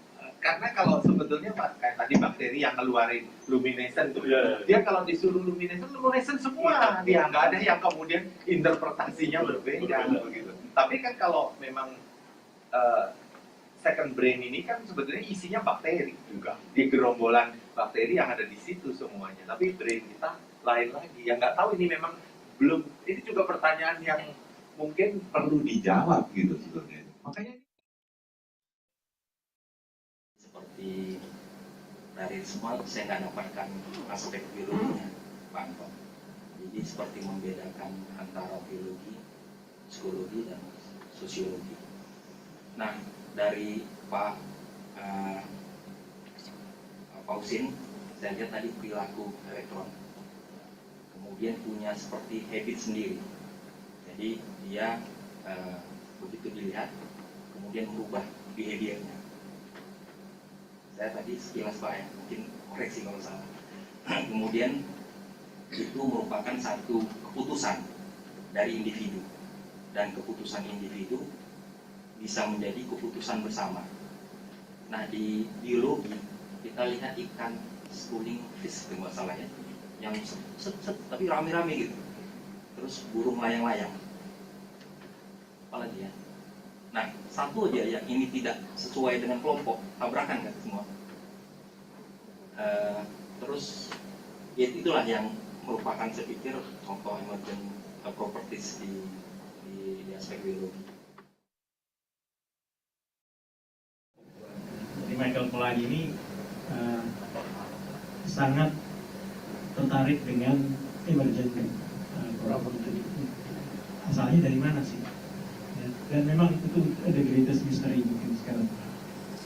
Karena kalau sebetulnya kayak tadi bakteri yang ngeluarin luminescent tuh, dia kalau disuruh luminescent semua, dia nggak ada yang kemudian interpretasinya berbeda begitu. Tapi kan kalau memang second brain ini kan sebetulnya isinya bakteri juga, di gerombolan bakteri yang ada di situ semuanya. Tapi brain kita lain lagi, yang nggak tahu ini memang belum. Ini juga pertanyaan yang mungkin perlu dijawab gitu sebetulnya. Makanya dari semua saya nggak dapatkan aspek biologinya, Pak Anton. Jadi seperti membedakan antara biologi, psikologi, dan sosiologi. Nah, dari Pak Pausin, saya lihat tadi perilaku elektron, kemudian punya seperti habit sendiri. Jadi dia begitu dilihat, kemudian merubah behaviornya. Saya tadi sekilas Pak ya, mungkin koreksi kalau salah. Kemudian itu merupakan satu keputusan dari individu, dan keputusan individu bisa menjadi keputusan bersama. Nah, di biologi kita lihat ikan schooling fish itu nggak salah ya, yang set tapi rame-rame gitu, terus burung layang-layang, apalagi ya. Nah, satu aja yang ini tidak sesuai dengan kelompok, tabrakan kan semua. Terus ya itulah yang merupakan saya pikir contoh emergent properties di aspek biologi. Michael Polanyi ini sangat tertarik dengan emergent property. Asalnya dari mana sih? Ya, dan memang itu the greatest mystery mungkin sekarang.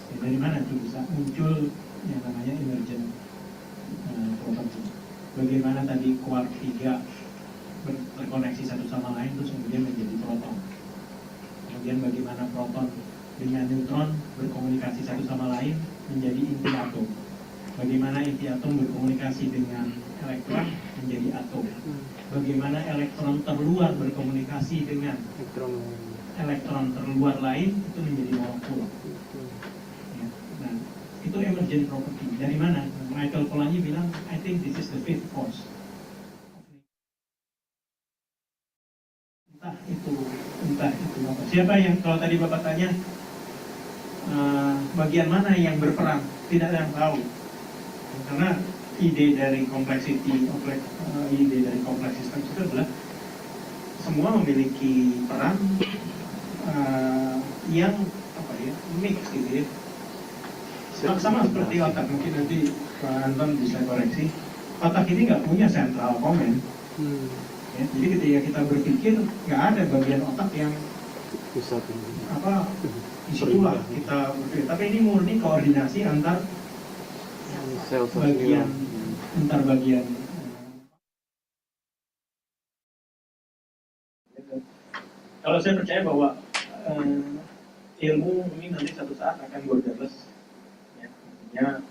Ya, dari mana itu bisa muncul yang namanya emergent property? Bagaimana tadi quark 3 terkoneksi satu sama lain terus kemudian menjadi proton? Kemudian bagaimana proton dengan neutron berkomunikasi satu sama lain menjadi inti atom. Bagaimana inti atom berkomunikasi dengan elektron menjadi atom. Bagaimana elektron terluar berkomunikasi dengan elektron terluar lain itu menjadi molekul. Ya. Nah, itu emergent property. Dari mana? Michael Polanyi bilang, I think this is the fifth force. Entah itu apa. Siapa yang, kalau tadi Bapak tanya, bagian mana yang berperan, tidak ada yang tahu, karena ide dari complexity, ide dari complex system itu adalah semua memiliki peran yang apa ya, mix gitu ya, sama seperti otak. Mungkin nanti Pak Anton bisa koreksi, otak ini nggak punya central command, ya, jadi ketika kita berpikir nggak ada bagian otak yang apa, disitulah kita berpikir. Tapi ini murni koordinasi antar bagian, antar bagian. Kalau saya percaya bahwa ilmu ini nanti satu saat akan borderless, ya, artinya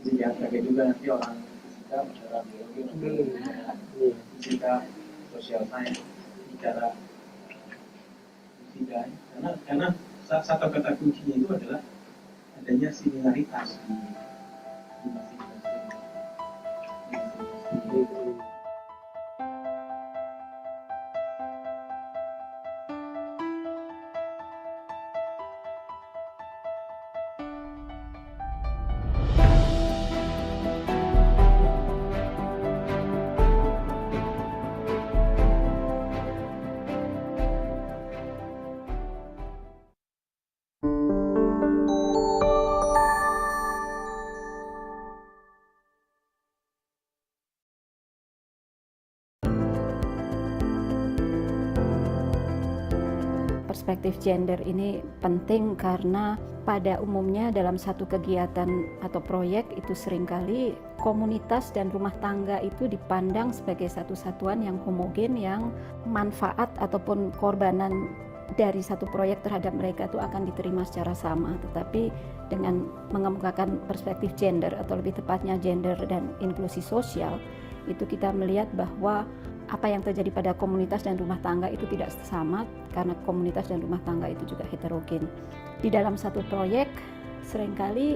jangan kaget juga nanti orang fisika bicara biologi, orang fisika, sosial science bicara fisika, karena satu kata kuncinya itu adalah adanya similaritas di masing-masing. Perspektif gender ini penting karena pada umumnya dalam satu kegiatan atau proyek itu seringkali komunitas dan rumah tangga itu dipandang sebagai satu satuan yang homogen, yang manfaat ataupun korbanan dari satu proyek terhadap mereka itu akan diterima secara sama. Tetapi dengan mengemukakan perspektif gender atau lebih tepatnya gender dan inklusi sosial, itu kita melihat bahwa apa yang terjadi pada komunitas dan rumah tangga itu tidak sama, karena komunitas dan rumah tangga itu juga heterogen. Di dalam satu proyek seringkali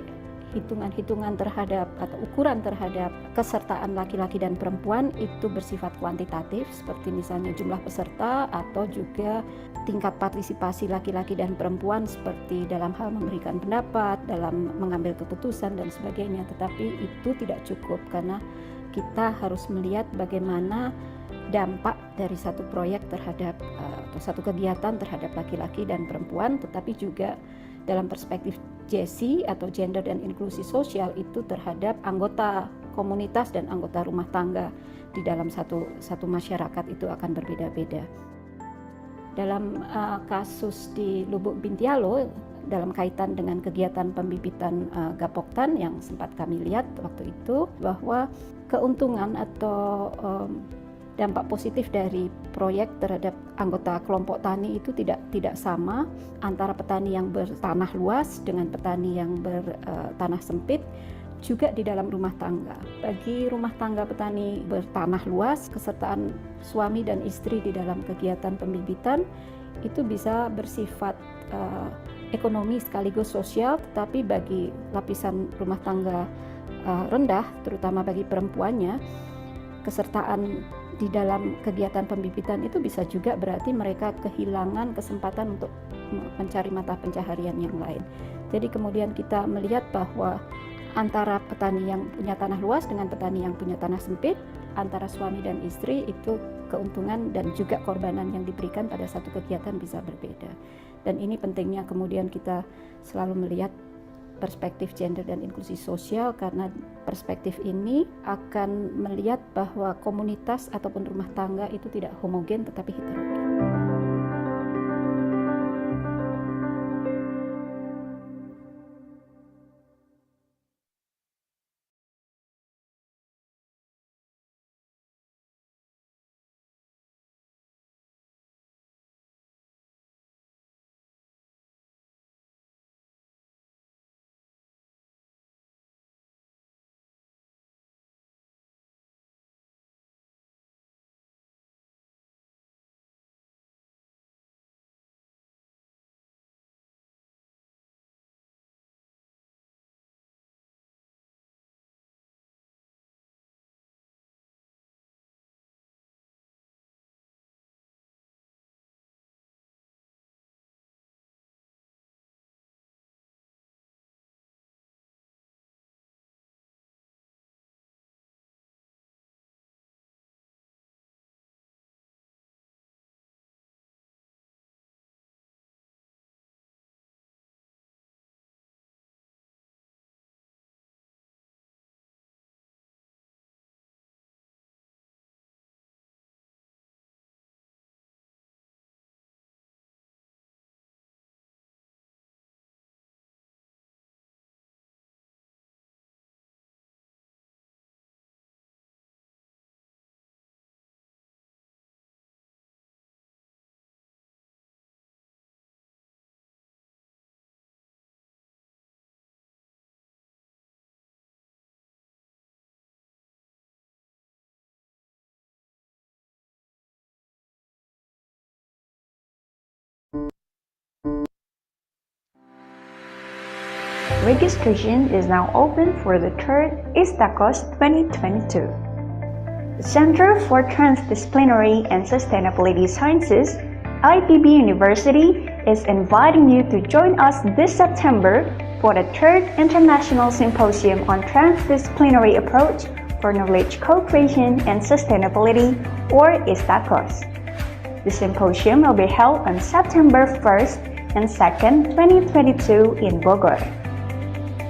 hitungan-hitungan terhadap atau ukuran terhadap kesertaan laki-laki dan perempuan itu bersifat kuantitatif, seperti misalnya jumlah peserta atau juga tingkat partisipasi laki-laki dan perempuan seperti dalam hal memberikan pendapat, dalam mengambil keputusan dan sebagainya. Tetapi itu tidak cukup, karena kita harus melihat bagaimana dampak dari satu proyek terhadap atau satu kegiatan terhadap laki-laki dan perempuan, tetapi juga dalam perspektif GESI atau gender dan inklusi sosial itu terhadap anggota komunitas dan anggota rumah tangga di dalam satu masyarakat itu akan berbeda-beda. Dalam kasus di Lubuk Bintialo, dalam kaitan dengan kegiatan pembibitan Gapoktan yang sempat kami lihat waktu itu, bahwa keuntungan atau dampak positif dari proyek terhadap anggota kelompok tani itu tidak sama antara petani yang bertanah luas dengan petani yang bertanah sempit, juga di dalam rumah tangga. Bagi rumah tangga petani bertanah luas, kesertaan suami dan istri di dalam kegiatan pembibitan itu bisa bersifat ekonomi sekaligus sosial, tetapi bagi lapisan rumah tangga rendah, terutama bagi perempuannya, kesertaan di dalam kegiatan pembibitan itu bisa juga berarti mereka kehilangan kesempatan untuk mencari mata pencaharian yang lain. Jadi kemudian kita melihat bahwa antara petani yang punya tanah luas dengan petani yang punya tanah sempit, antara suami dan istri itu keuntungan dan juga korbanan yang diberikan pada satu kegiatan bisa berbeda. Dan ini pentingnya kemudian kita selalu melihat perspektif gender dan inklusi sosial, karena perspektif ini akan melihat bahwa komunitas ataupun rumah tangga itu tidak homogen tetapi heterogen. Registration is now open for the third ISTAKCOS 2022. The Center for Transdisciplinary and Sustainability Sciences, IPB University, is inviting you to join us this September for the third International Symposium on Transdisciplinary Approach for Knowledge Co-Creation and Sustainability, or ISTAKCOS. The symposium will be held on September 1st and 2nd, 2022 in Bogor.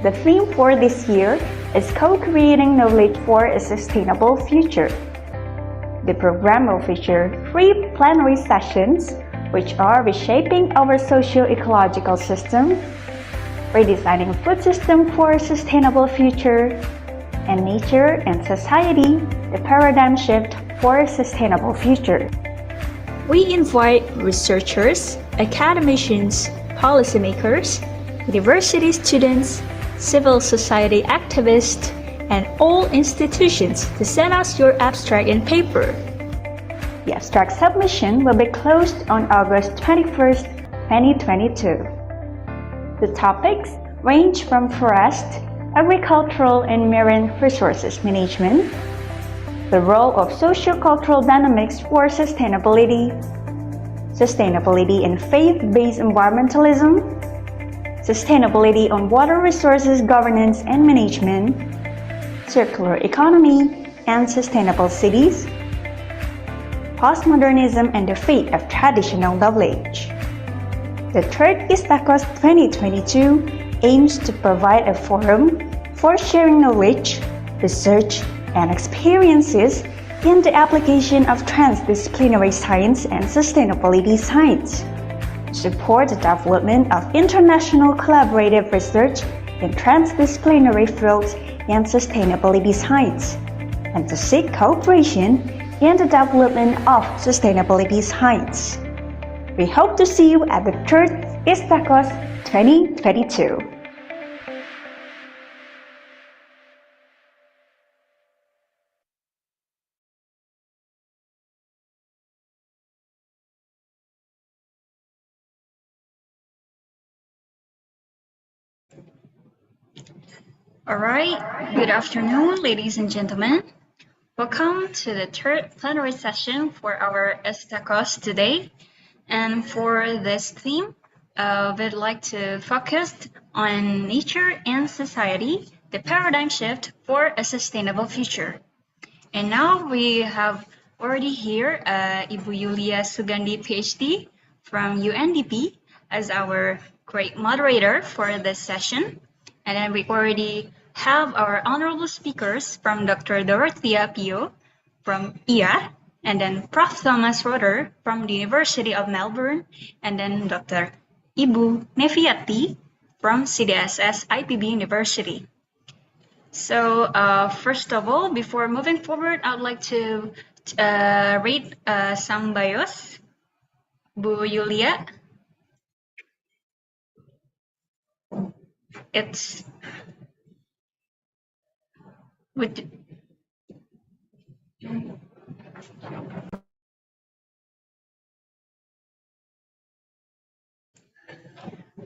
The theme for this year is Co-Creating Knowledge for a Sustainable Future. The program will feature 3 plenary sessions, which are reshaping our socio-ecological system, redesigning food system for a sustainable future, and nature and society, the paradigm shift for a sustainable future. We invite researchers, academicians, policymakers, university students, civil society activists, and all institutions to send us your abstract and paper. The abstract submission will be closed on August 21st, 2022. The topics range from forest, agricultural and marine resources management, the role of socio-cultural dynamics for sustainability, sustainability in faith-based environmentalism, sustainability on water resources governance and management, circular economy and sustainable cities, postmodernism and the fate of traditional knowledge. The third ISTAKCOS 2022 aims to provide a forum for sharing knowledge, research, and experiences in the application of transdisciplinary science and sustainability science. support the development of international collaborative research in transdisciplinary fields and sustainability science, and to seek cooperation in the development of sustainability science. We hope to see you at the 3rd ISTAKCOS 2022. All right, good afternoon, ladies and gentlemen. Welcome to the 3rd plenary session for our ISTAKCOS today. And for this theme, we'd like to focus on nature and society, the paradigm shift for a sustainable future. And now we have already here Ibu Yulia Sugandi, PhD from UNDP as our great moderator for this session. And then we already have our honorable speakers from Dr. Dorothea Pio from IA, and then Prof. Thomas Roeder from the University of Melbourne, and then Dr. Ibu Neviati from CTSS-IPB University. So first of all, before moving forward, I would like to read some bios. Bu Yulia. It's with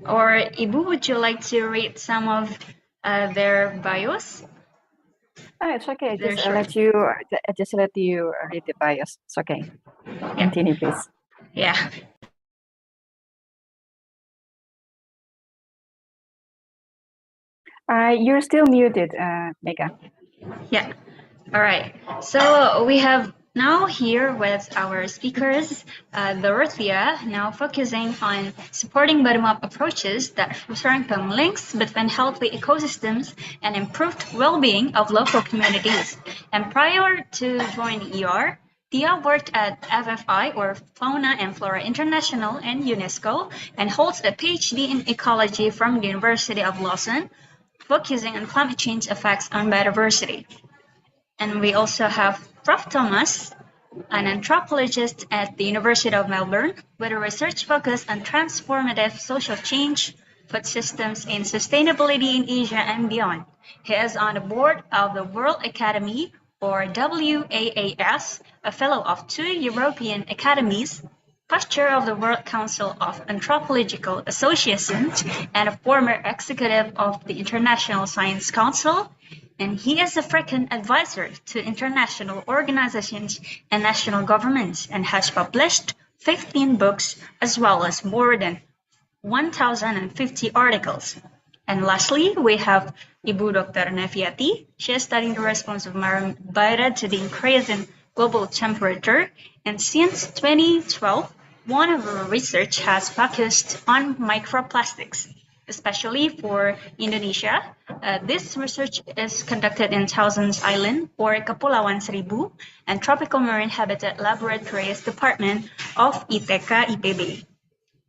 or Ibu, would you like to read some of their bios? It's okay. Just let you read the bios. It's okay. Continue, please. Yeah. You're still muted, Mega. Yeah. All right. So we have now here with our speakers, Dorothea, now focusing on supporting bottom-up approaches that strengthen links between healthy ecosystems and improved well-being of local communities. And prior to joining ER, Tia worked at FFI, or Fauna and Flora International, and UNESCO, and holds a PhD in ecology from the University of Lausanne, focusing on climate change effects on biodiversity. And we also have Prof. Thomas, an anthropologist at the University of Melbourne, with a research focus on transformative social change, food systems, and sustainability in Asia and beyond. He is on the board of the World Academy, or WAAS, a fellow of 2 European academies, chair of the World Council of Anthropological Associations, and a former executive of the International Science Council. And he is a frequent advisor to international organizations and national governments, and has published 15 books as well as more than 1,050 articles. And lastly, we have Ibu Dr. Neviati. She is studying the response of marine biota to the increase in global temperature, and since 2012, one of her research has focused on microplastics, especially for Indonesia. This research is conducted in Thousands Island, or Kepulauan Seribu, and Tropical Marine Habitat Laboratories Department of ISTAKCOS-IPB.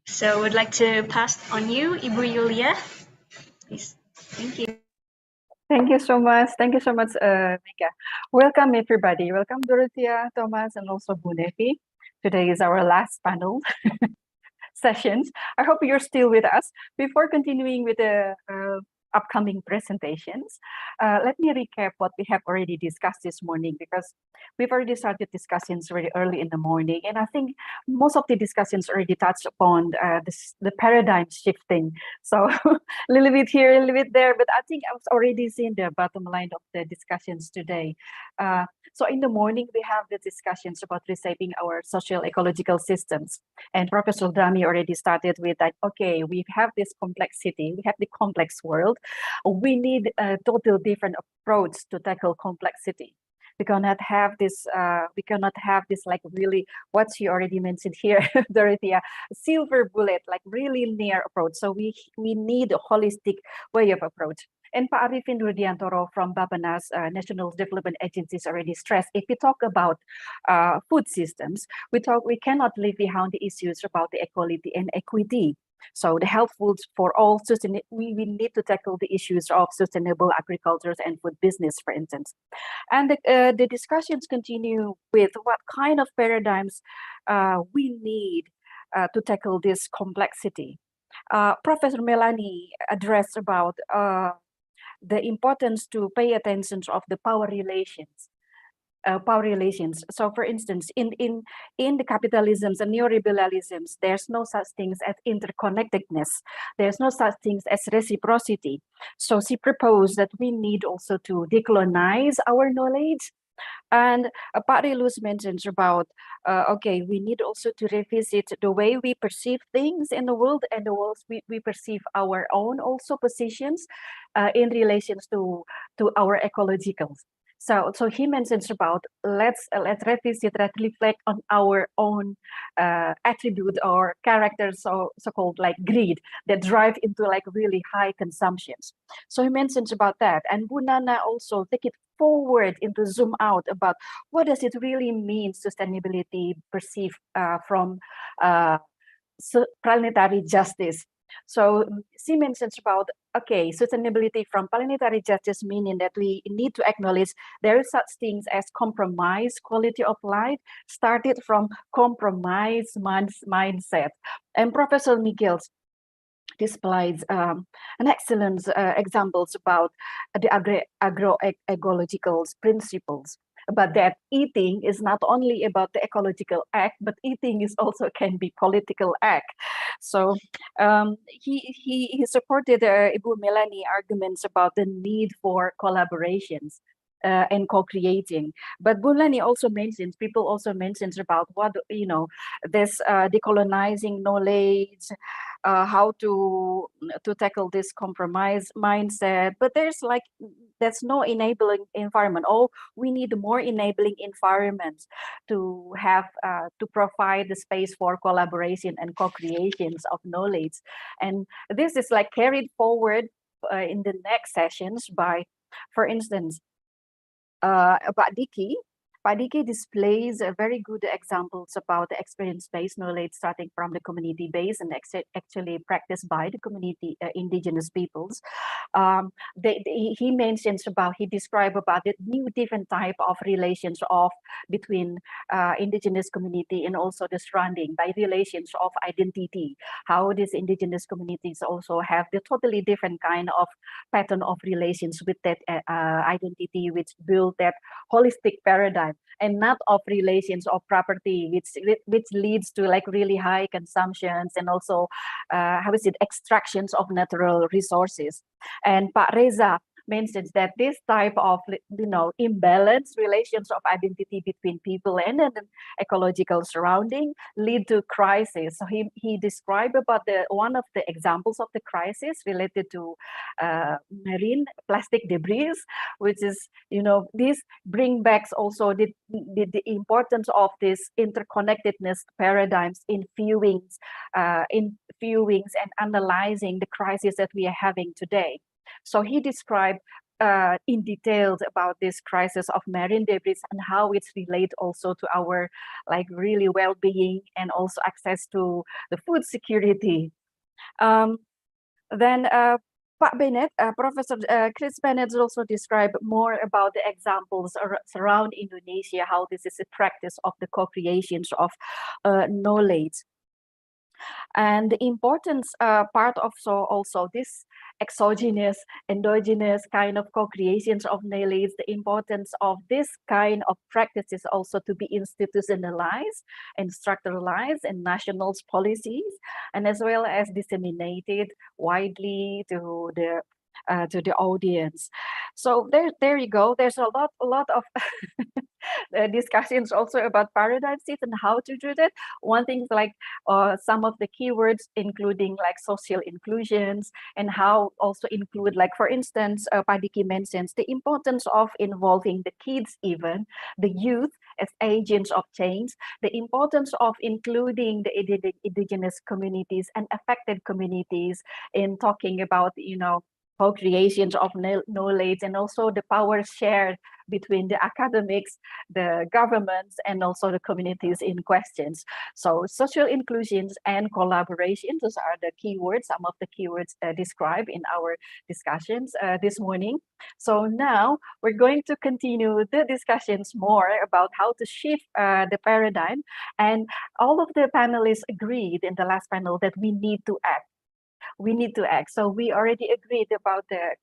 So I would like to pass on you, Ibu Yulia. Please. Thank you. Thank you so much. Thank you so much, Mega. Welcome, everybody. Welcome, Dorothea, Thomas, and also Bu Nevi. Today is our last panel sessions. I hope you're still with us. Before continuing with the upcoming presentations, let me recap what we have already discussed this morning, because we've already started discussions very early in the morning, and I think most of the discussions already touched upon the paradigm shifting. So a little bit here, a little bit there, but I think I've already seen the bottom line of the discussions today. So in the morning, we have the discussions about reshaping our social ecological systems. And Professor Dami already started with that, okay, we have this complexity, we have the complex world. We need a total different approach to tackle complexity. We cannot have this. We cannot have this like really what she already mentioned here, Dorothea, silver bullet, like really linear approach. So we need a holistic way of approach. And Pak Arifin Rudiantoro from Bappenas National Development Agencies already stressed, if we talk about food systems, we cannot leave behind the issues about the equality and equity. So the health foods for all, we need to tackle the issues of sustainable agriculture and food business, for instance. And the discussions continue with what kind of paradigms we need to tackle this complexity. Professor Melanie addressed about the importance to pay attention of the power relations. So, for instance, in the capitalisms and neoliberalisms, there's no such things as interconnectedness. There's no such things as reciprocity. So she proposed that we need also to decolonize our knowledge. And Pak Rilus mentions about, okay, we need also to revisit the way we perceive things in the world and the world we perceive our own also positions in relations to our ecologicals. So he mentions about let's revisit, let's reflect on our own attribute or characters, so-called like greed that drive into like really high consumptions. So he mentions about that, and Bu Nana also take it forward into zoom out about what does it really mean sustainability perceived from planetary justice. So she mentions about, okay, sustainability from planetary justice, meaning that we need to acknowledge there is such things as compromise quality of life, started from compromise mindset. And Professor Miguel displays an excellent examples about the agroecological principles. But that eating is not only about the ecological act, but eating is also can be political act. So he supported Ibu Melanie arguments about the need for collaborations and co-creating. But Melanie also mentions, people also mentions about what, this decolonizing knowledge, how to tackle this compromise mindset. But there's no enabling environment. We need more enabling environments to have to provide the space for collaboration and co-creations of knowledge. And this is like carried forward in the next sessions by, for instance, Pak Diki displays very good examples about the experience-based knowledge starting from the community-based and actually practiced by the community, indigenous peoples. He mentions about, he described about the new different type of relations between indigenous community and also the surrounding by relations of identity, how these indigenous communities also have the totally different kind of pattern of relations with that identity, which build that holistic paradigm, and not of relations of property, which leads to like really high consumptions and also extractions of natural resources. And Pak Reza mentions that this type of imbalanced relations of identity between people and an ecological surrounding lead to crisis. So he described about one of the examples of the crisis related to marine plastic debris, which is this bring back also the importance of this interconnectedness paradigms in viewings and analyzing the crisis that we are having today. So he described in detail about this crisis of marine debris and how it's related also to our like really well-being and also access to the food security. Then Pak Bennett, Professor Chris Bennett also described more about the examples around Indonesia, how this is a practice of the co-creations of knowledge. And the importance part of also this exogenous, endogenous kind of co-creations of knowledge, the importance of this kind of practices also to be institutionalized and structuralized in national policies, and as well as disseminated widely to the audience. So there you go. There's a lot of discussions also about paradigm shifts and how to do that. One thing is like some of the keywords, including like social inclusions, and how also include, like for instance, Padiki mentions the importance of involving the kids, even the youth as agents of change, the importance of including the indigenous communities and affected communities in talking about, you know, co-creations of knowledge, and also the power shared between the academics, the governments, and also the communities in questions. So social inclusions and collaboration, those are the keywords, some of the keywords described in our discussions this morning. So now we're going to continue the discussions more about how to shift the paradigm. And all of the panelists agreed in the last panel that we need to act. We need to act. So we already agreed about the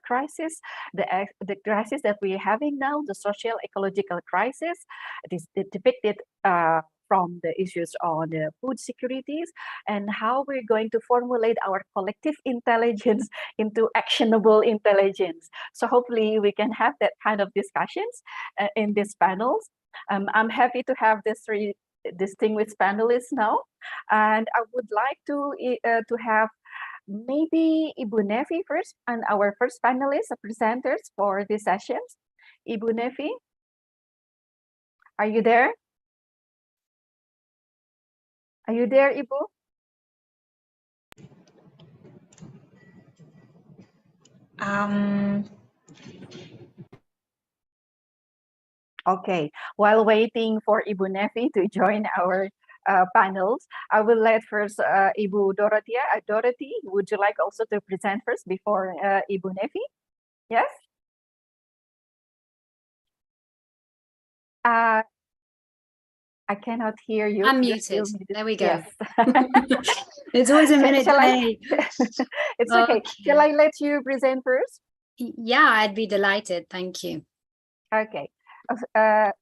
crisis, the crisis that we're having now, the social ecological crisis. It is depicted from the issues on the food securities, and how we're going to formulate our collective intelligence into actionable intelligence. So hopefully we can have that kind of discussions in these panels. I'm happy to have these three distinguished panelists now, and I would like to have maybe Ibu Nevi first, and our first panelist, presenters for this session. Ibu Nevi, are you there? Are you there, Ibu? Okay, while waiting for Ibu Nevi to join our panels, I will let first Ibu Dorothea. Dorothy, would you like also to present first before Ibu Nevi? Yes? I cannot hear you. I'm muted. There we go. Yes. It's always a minute delay. It's okay. Shall I let you present first? Yeah, I'd be delighted. Thank you. Okay.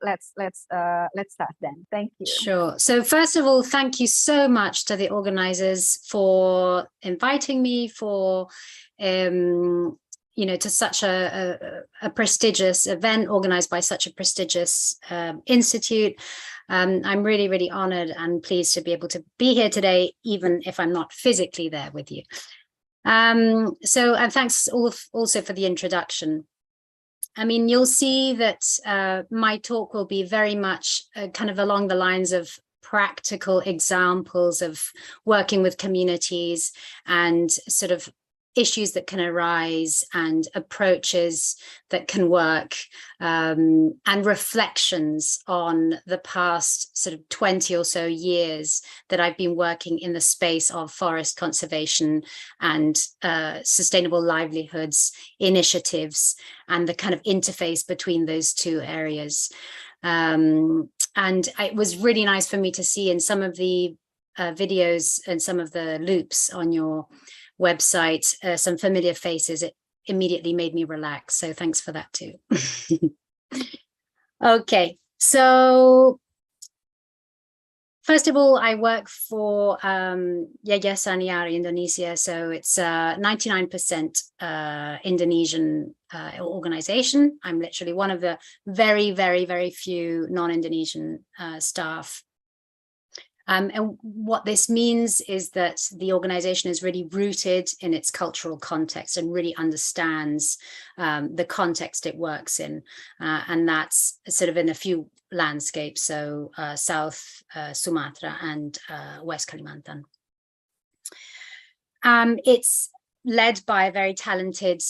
Let's start then. Thank you. Sure. So first of all, thank you so much to the organizers for inviting me, for you know, to such a prestigious event organized by such a prestigious institute. I'm really, really honored and pleased to be able to be here today, even if I'm not physically there with you. And thanks also for the introduction. I mean, you'll see that my talk will be very much kind of along the lines of practical examples of working with communities and sort of issues that can arise and approaches that can work, and reflections on the past sort of 20 or so years that I've been working in the space of forest conservation and sustainable livelihoods initiatives, and the kind of interface between those two areas. And it was really nice for me to see in some of the videos and some of the loops on your website, some familiar faces. It immediately made me relax. So thanks for that too. Okay, so first of all, I work for Yayasan Yari Indonesia. So it's a 99% Indonesian organization. I'm literally one of the very, very, very few non-Indonesian staff. And what this means is that the organization is really rooted in its cultural context and really understands the context it works in. And that's sort of in a few landscapes, so South Sumatra and West Kalimantan. It's led by a very talented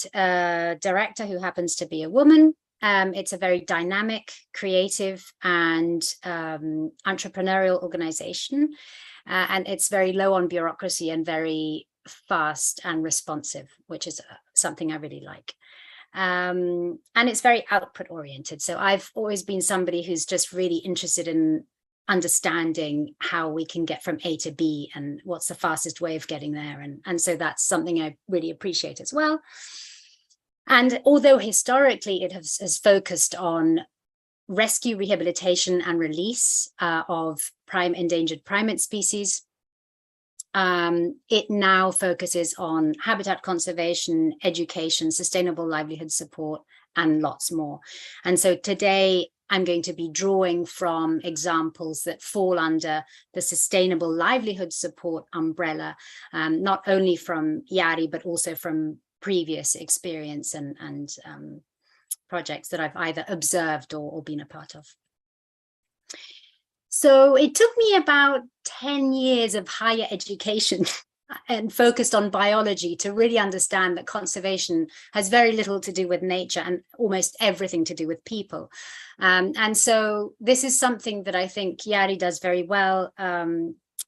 director who happens to be a woman. It's a very dynamic, creative, and entrepreneurial organization, and it's very low on bureaucracy and very fast and responsive, which is something I really like. And it's very output oriented. So I've always been somebody who's just really interested in understanding how we can get from A to B and what's the fastest way of getting there. And so that's something I really appreciate as well. And although historically it has focused on rescue, rehabilitation, and release of endangered primate species, it now focuses on habitat conservation, education, sustainable livelihood support, and lots more. And so today I'm going to be drawing from examples that fall under the Sustainable Livelihood Support umbrella, not only from YARI, but also from previous experience and projects that I've either observed or been a part of. So it took me about 10 years of higher education and focused on biology to really understand that conservation has very little to do with nature and almost everything to do with people. And so this is something that I think YARI does very well.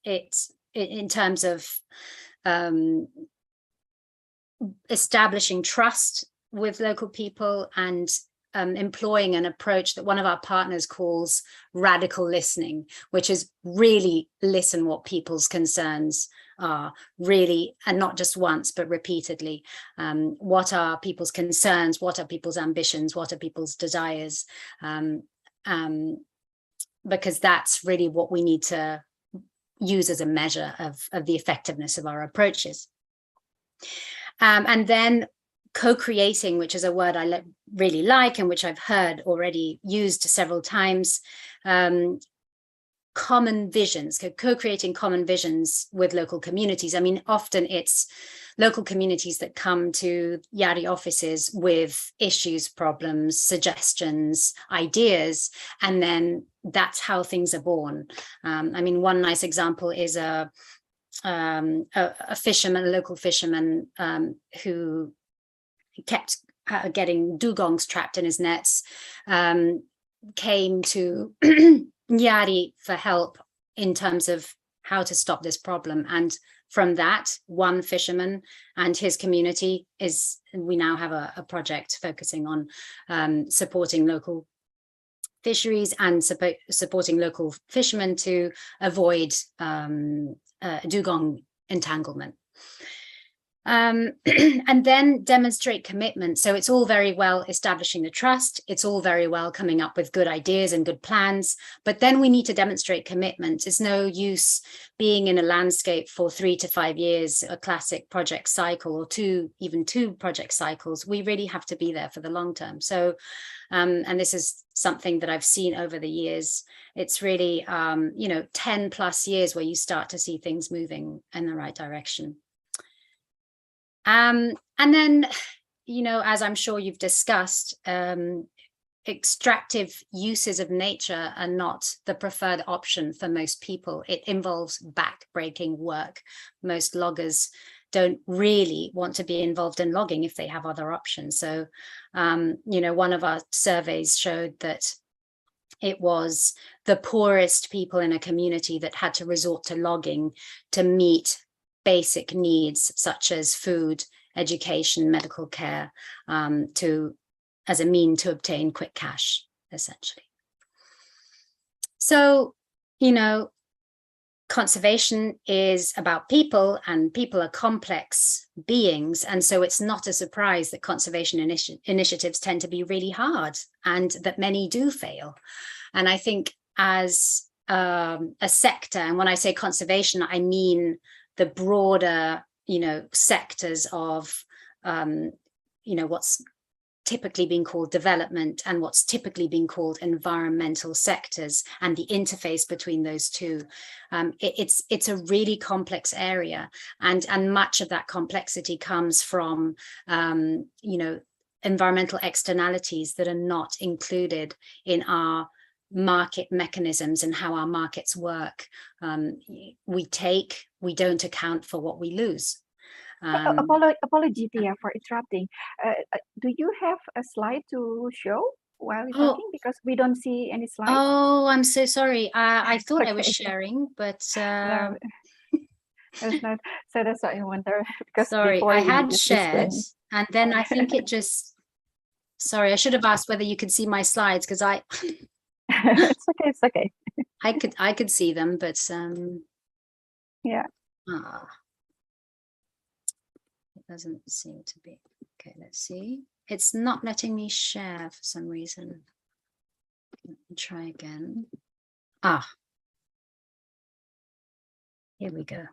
It's in terms of establishing trust with local people and employing an approach that one of our partners calls radical listening, which is really listen what people's concerns are, really, and not just once, but repeatedly. What are people's concerns? What are people's ambitions? What are people's desires? Because that's really what we need to use as a measure of the effectiveness of our approaches. And then co-creating, which is a word I really like and which I've heard already used several times, common visions, co-creating common visions with local communities. I mean, often it's local communities that come to YARI offices with issues, problems, suggestions, ideas, and then that's how things are born. I mean, one nice example is a fisherman, a local fisherman who kept getting dugongs trapped in his nets, came to YARI for help in terms of how to stop this problem. And from that, one fisherman and his community we now have a project focusing on supporting local fisheries and supporting local fishermen to avoid dugong entanglement. And then demonstrate commitment. So it's all very well establishing the trust. It's all very well coming up with good ideas and good plans, but then we need to demonstrate commitment. It's no use being in a landscape for 3 to 5 years, a classic project cycle, or even two project cycles. We really have to be there for the long term. So, and this is something that I've seen over the years. It's really, 10 plus years where you start to see things moving in the right direction. And then, as I'm sure you've discussed, extractive uses of nature are not the preferred option for most people. It involves back-breaking work. Most loggers don't really want to be involved in logging if they have other options. So, one of our surveys showed that it was the poorest people in a community that had to resort to logging to meet basic needs such as food, education, medical care, as a mean to obtain quick cash, essentially. So, conservation is about people, and people are complex beings. And so it's not a surprise that conservation initiatives tend to be really hard and that many do fail. And I think as a sector, and when I say conservation, I mean the broader, sectors of, what's typically being called development and what's typically being called environmental sectors, and the interface between those two. It's a really complex area, and much of that complexity comes from, environmental externalities that are not included in our market mechanisms and how our markets work. We don't account for what we lose. Apology, Tia, for interrupting. Do you have a slide to show while we're talking? Because we don't see any slides. Oh, I'm so sorry. I thought I was sharing, but no, it's not. So that's what I wonder. Because sorry, I had shared, and then I think it just. Sorry, I should have asked whether you could see my slides, because I. It's okay. It's okay. I could see them, but yeah. It doesn't seem to be. Okay, let's see. It's not letting me share for some reason. Let me try again. Here we go.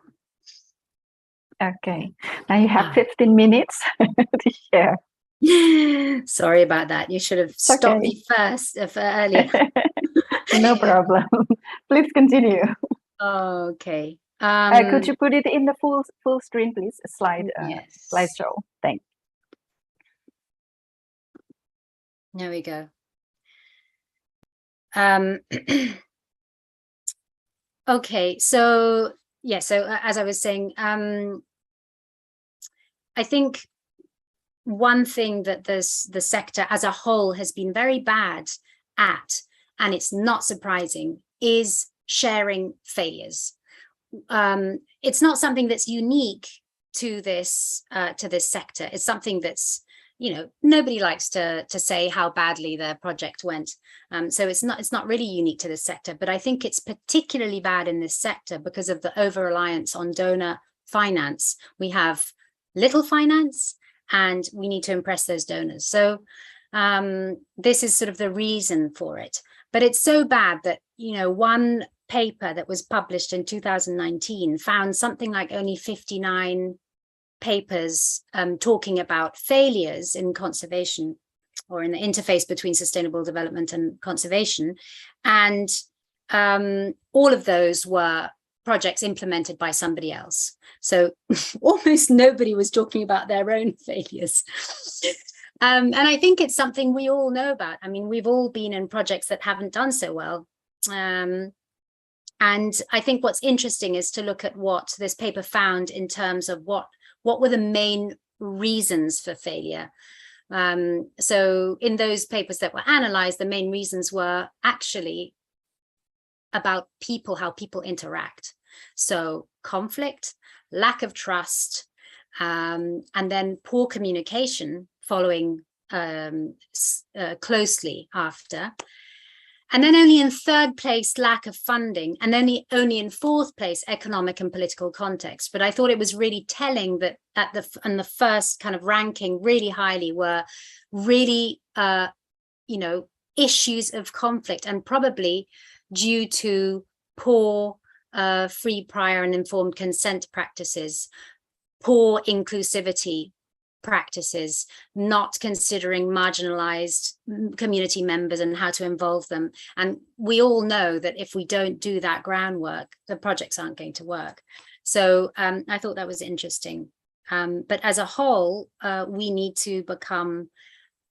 Okay, now you have 15 minutes to share. Sorry about that. You should have stopped me first earlier. No problem. Please continue. Okay. Could you put it in the full screen, please? Yes. Slideshow. Thanks. There we go. Okay, so yeah, so as I was saying, I think one thing that the sector as a whole has been very bad at, and it's not surprising, is sharing failures. It's not something that's unique to this sector. It's something that's, you know, nobody likes to say how badly their project went. So it's not really unique to this sector, but I think it's particularly bad in this sector because of the over-reliance on donor finance. We have little finance and we need to impress those donors. So this is sort of the reason for it. But it's so bad that, you know, one paper that was published in 2019 found something like only 59 papers talking about failures in conservation, or in the interface between sustainable development and conservation. And all of those were projects implemented by somebody else. So almost nobody was talking about their own failures. And I think it's something we all know about. I mean, we've all been in projects that haven't done so well. And I think what's interesting is to look at what this paper found in terms of what were the main reasons for failure. So in those papers that were analyzed, the main reasons were actually about people, how people interact. So conflict, lack of trust, and then poor communication following closely after. And then only in third place, lack of funding, and only in fourth place, economic and political context. But I thought it was really telling that in the first kind of ranking really highly were really, you know, issues of conflict, and probably due to poor free, prior and informed consent practices, poor inclusivity practices, not considering marginalized community members and how to involve them. And we all know that if we don't do that groundwork, the projects aren't going to work. So I thought that was interesting. But as a whole, we need to become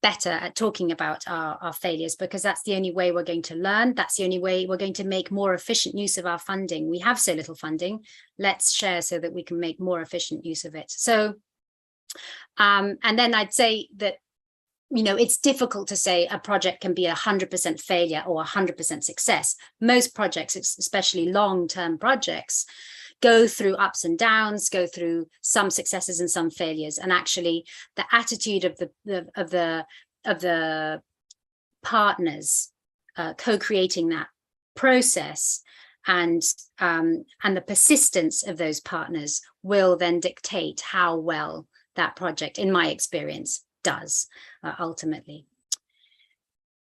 better at talking about our failures, because that's the only way we're going to learn. That's the only way we're going to make more efficient use of our funding. We have so little funding. Let's share so that we can make more efficient use of it. So and then I'd say that, you know, it's difficult to say a project can be 100% failure or 100% success. Most projects, especially long-term projects, go through ups and downs, go through some successes and some failures. And actually, the attitude of the partners co-creating that process and the persistence of those partners will then dictate how well that project, in my experience, does ultimately.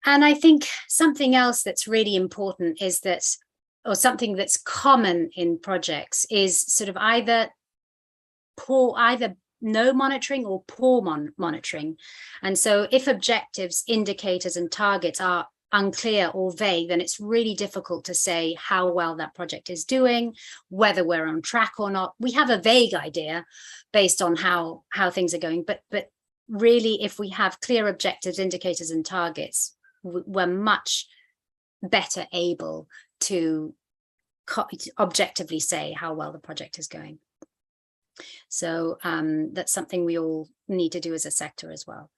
And I think something else that's really important is that, or something that's common in projects, is sort of either no monitoring or poor monitoring. And so if objectives, indicators and targets are unclear or vague, then it's really difficult to say how well that project is doing, whether we're on track or not. We have a vague idea based on how things are going, but really, if we have clear objectives, indicators and targets, we're much better able to objectively say how well the project is going. So that's something we all need to do as a sector as well.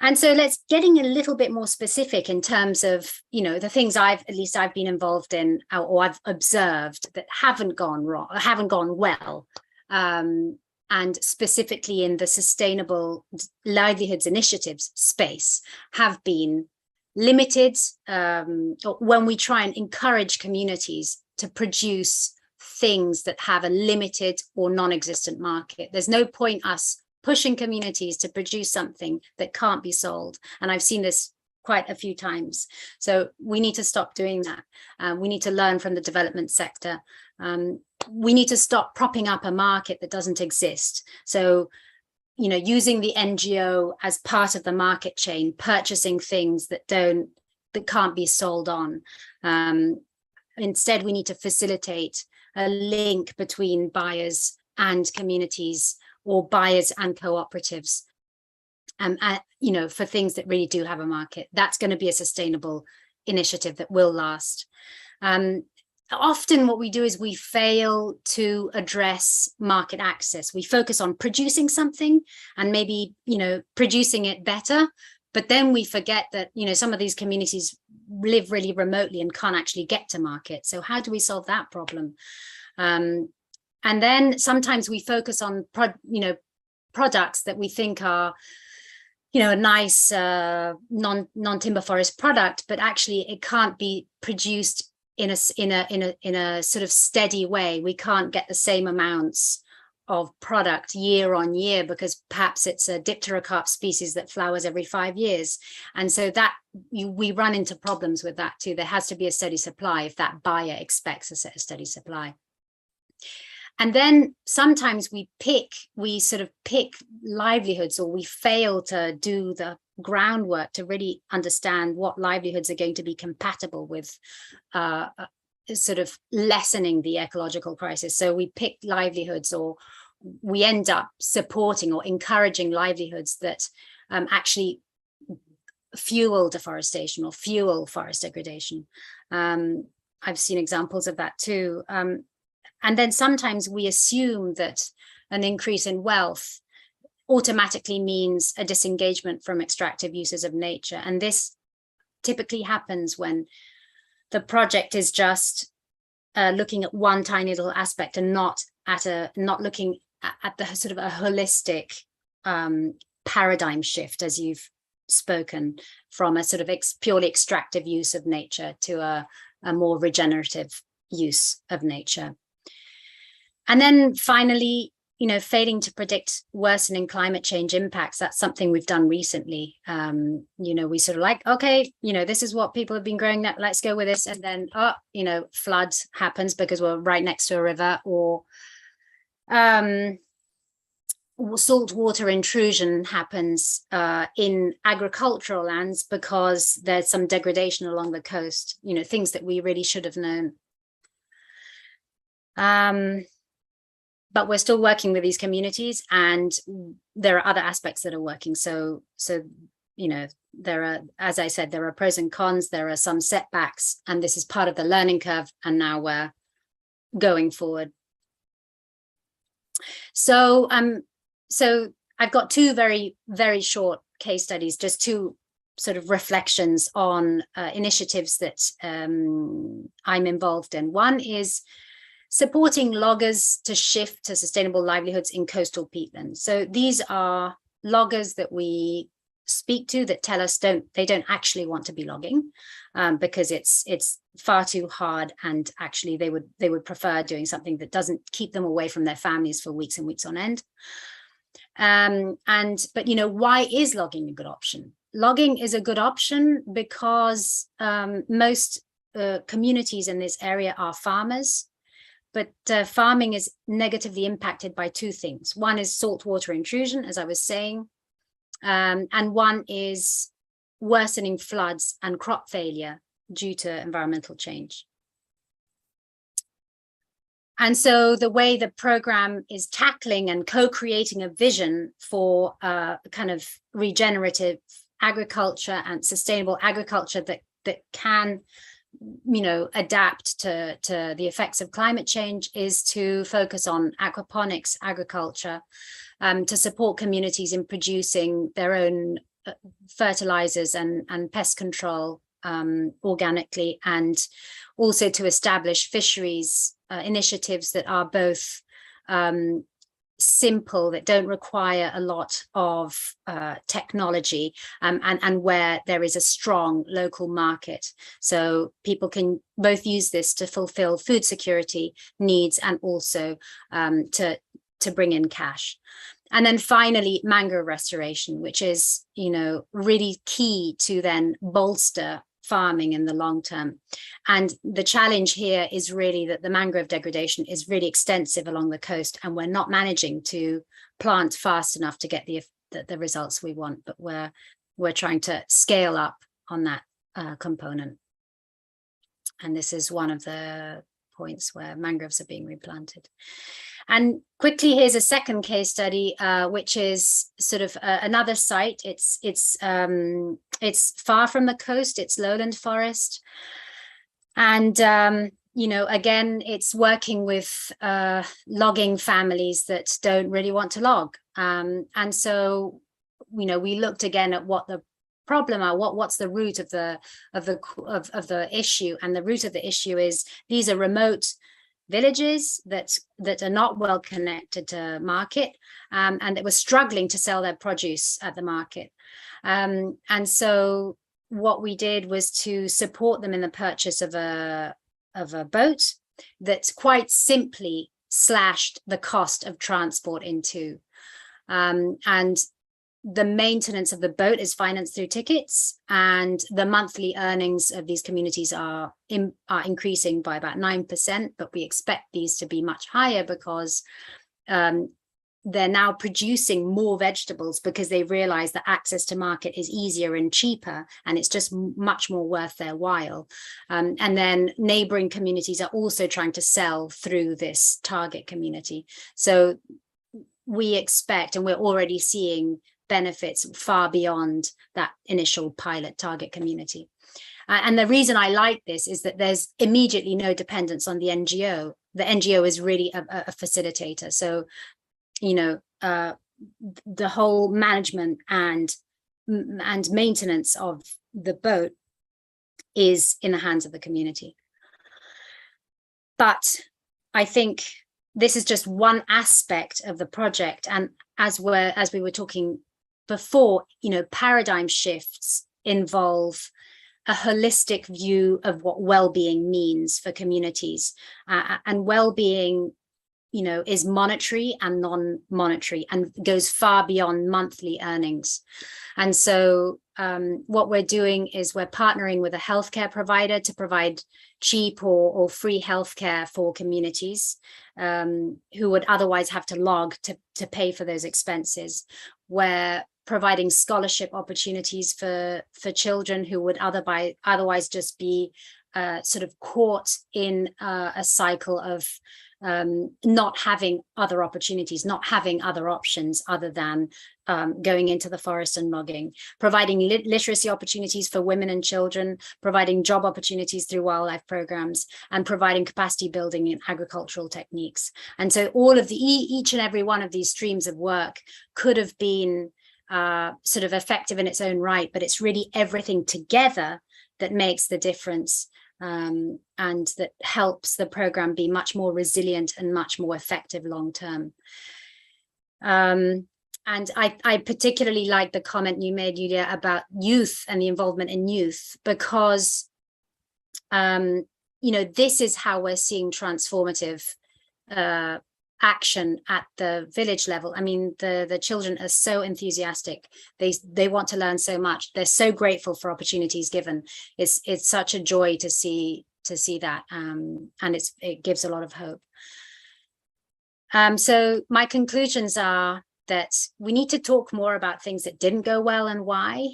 And so getting a little bit more specific in terms of, you know, the things at least I've been involved in, or I've observed that haven't gone wrong, or haven't gone well. And specifically in the sustainable livelihoods initiatives space have been limited when we try and encourage communities to produce things that have a limited or non-existent market. There's no point us pushing communities to produce something that can't be sold. And I've seen this quite a few times. So we need to stop doing that. We need to learn from the development sector. We need to stop propping up a market that doesn't exist. So using the NGO as part of the market chain, purchasing things that can't be sold on. Instead, we need to facilitate a link between buyers and communities, or buyers and cooperatives, for things that really do have a market. That's going to be a sustainable initiative that will last. Often what we do is we fail to address market access. We focus on producing something and maybe, producing it better, but then we forget that, some of these communities live really remotely and can't actually get to market. So how do we solve that problem? And then sometimes we focus on, products that we think are, a nice non-timber forest product, but actually it can't be produced in a sort of steady way. We can't get the same amounts of product year on year because perhaps it's a dipterocarp species that flowers every 5 years. And so that we run into problems with that too. There has to be a steady supply if that buyer expects a steady supply. And then sometimes we sort of pick livelihoods, or we fail to do the groundwork to really understand what livelihoods are going to be compatible with sort of lessening the ecological crisis. So we pick livelihoods, or we end up supporting or encouraging livelihoods that actually fuel deforestation or fuel forest degradation. I've seen examples of that too. And then sometimes we assume that an increase in wealth automatically means a disengagement from extractive uses of nature. And this typically happens when the project is just looking at one tiny little aspect and not looking at the sort of a holistic paradigm shift, as you've spoken, from a sort of purely extractive use of nature to a more regenerative use of nature. And then finally, failing to predict worsening climate change impacts. That's something we've done recently. We sort of like, okay, this is what people have been growing, let's go with this. And then, flood happens because we're right next to a river, or saltwater intrusion happens in agricultural lands because there's some degradation along the coast, things that we really should have known. But we're still working with these communities, and there are other aspects that are working. So there are, as I said, there are pros and cons, there are some setbacks, and this is part of the learning curve, and now we're going forward. So I've got two very, very short case studies, just two sort of reflections on initiatives that I'm involved in. One is supporting loggers to shift to sustainable livelihoods in coastal peatlands. So these are loggers that we speak to that tell us they don't actually want to be logging because it's far too hard, and actually they would prefer doing something that doesn't keep them away from their families for weeks and weeks on end. But why is logging a good option? Logging is a good option because most communities in this area are farmers. But farming is negatively impacted by two things. One is saltwater intrusion, as I was saying, and one is worsening floods and crop failure due to environmental change. And so the way the program is tackling and co-creating a vision for kind of regenerative agriculture and sustainable agriculture that can adapt to the effects of climate change is to focus on aquaponics agriculture, to support communities in producing their own fertilizers and pest control organically, and also to establish fisheries initiatives that are both simple, that don't require a lot of technology, and where there is a strong local market. So people can both use this to fulfill food security needs and also to bring in cash. And then finally, mangrove restoration, which is, really key to then bolster farming in the long term. And the challenge here is really that the mangrove degradation is really extensive along the coast, and we're not managing to plant fast enough to get the results we want, but we're trying to scale up on that component. And this is one of the points where mangroves are being replanted. And quickly, here's a second case study, which is sort of another site. It's far from the coast. It's lowland forest, and you know, again, it's working with logging families that don't really want to log. And so, you know, we looked again at what the problem are, what's the root of the issue, and the root of the issue is these are remote villages that are not well connected to market, and that were struggling to sell their produce at the market. And so what we did was to support them in the purchase of a boat that quite simply slashed the cost of transport in two. And the maintenance of the boat is financed through tickets, and the monthly earnings of these communities are increasing by about 9%, but we expect these to be much higher because they're now producing more vegetables because they realize that access to market is easier and cheaper, and it's just much more worth their while. And then neighboring communities are also trying to sell through this target community. So we expect, and we're already seeing benefits far beyond that initial pilot target community. And the reason I like this is that there's immediately no dependence on the NGO. The NGO is really a facilitator. So, you know, the whole management and maintenance of the boat is in the hands of the community. But I think this is just one aspect of the project. And as we were talking before, you know, paradigm shifts involve a holistic view of what well-being means for communities, and well-being, you know, is monetary and non-monetary and goes far beyond monthly earnings. And so what we're doing is we're partnering with a healthcare provider to provide cheap or free healthcare for communities who would otherwise have to log to pay for those expenses. We're providing scholarship opportunities for children who would otherwise just be sort of caught in a cycle of not having other opportunities, not having other options other than going into the forest and logging, providing literacy opportunities for women and children, providing job opportunities through wildlife programs, and providing capacity building in agricultural techniques. And so all of each and every one of these streams of work could have been sort of effective in its own right, but it's really everything together that makes the difference. And that helps the program be much more resilient and much more effective long term. And I particularly like the comment you made, Julia, about youth and the involvement in youth, because you know, this is how we're seeing transformative action at the village level. I mean, the children are so enthusiastic. They want to learn so much. They're so grateful for opportunities given. It's such a joy to see that, and it gives a lot of hope. So my conclusions are that we need to talk more about things that didn't go well and why.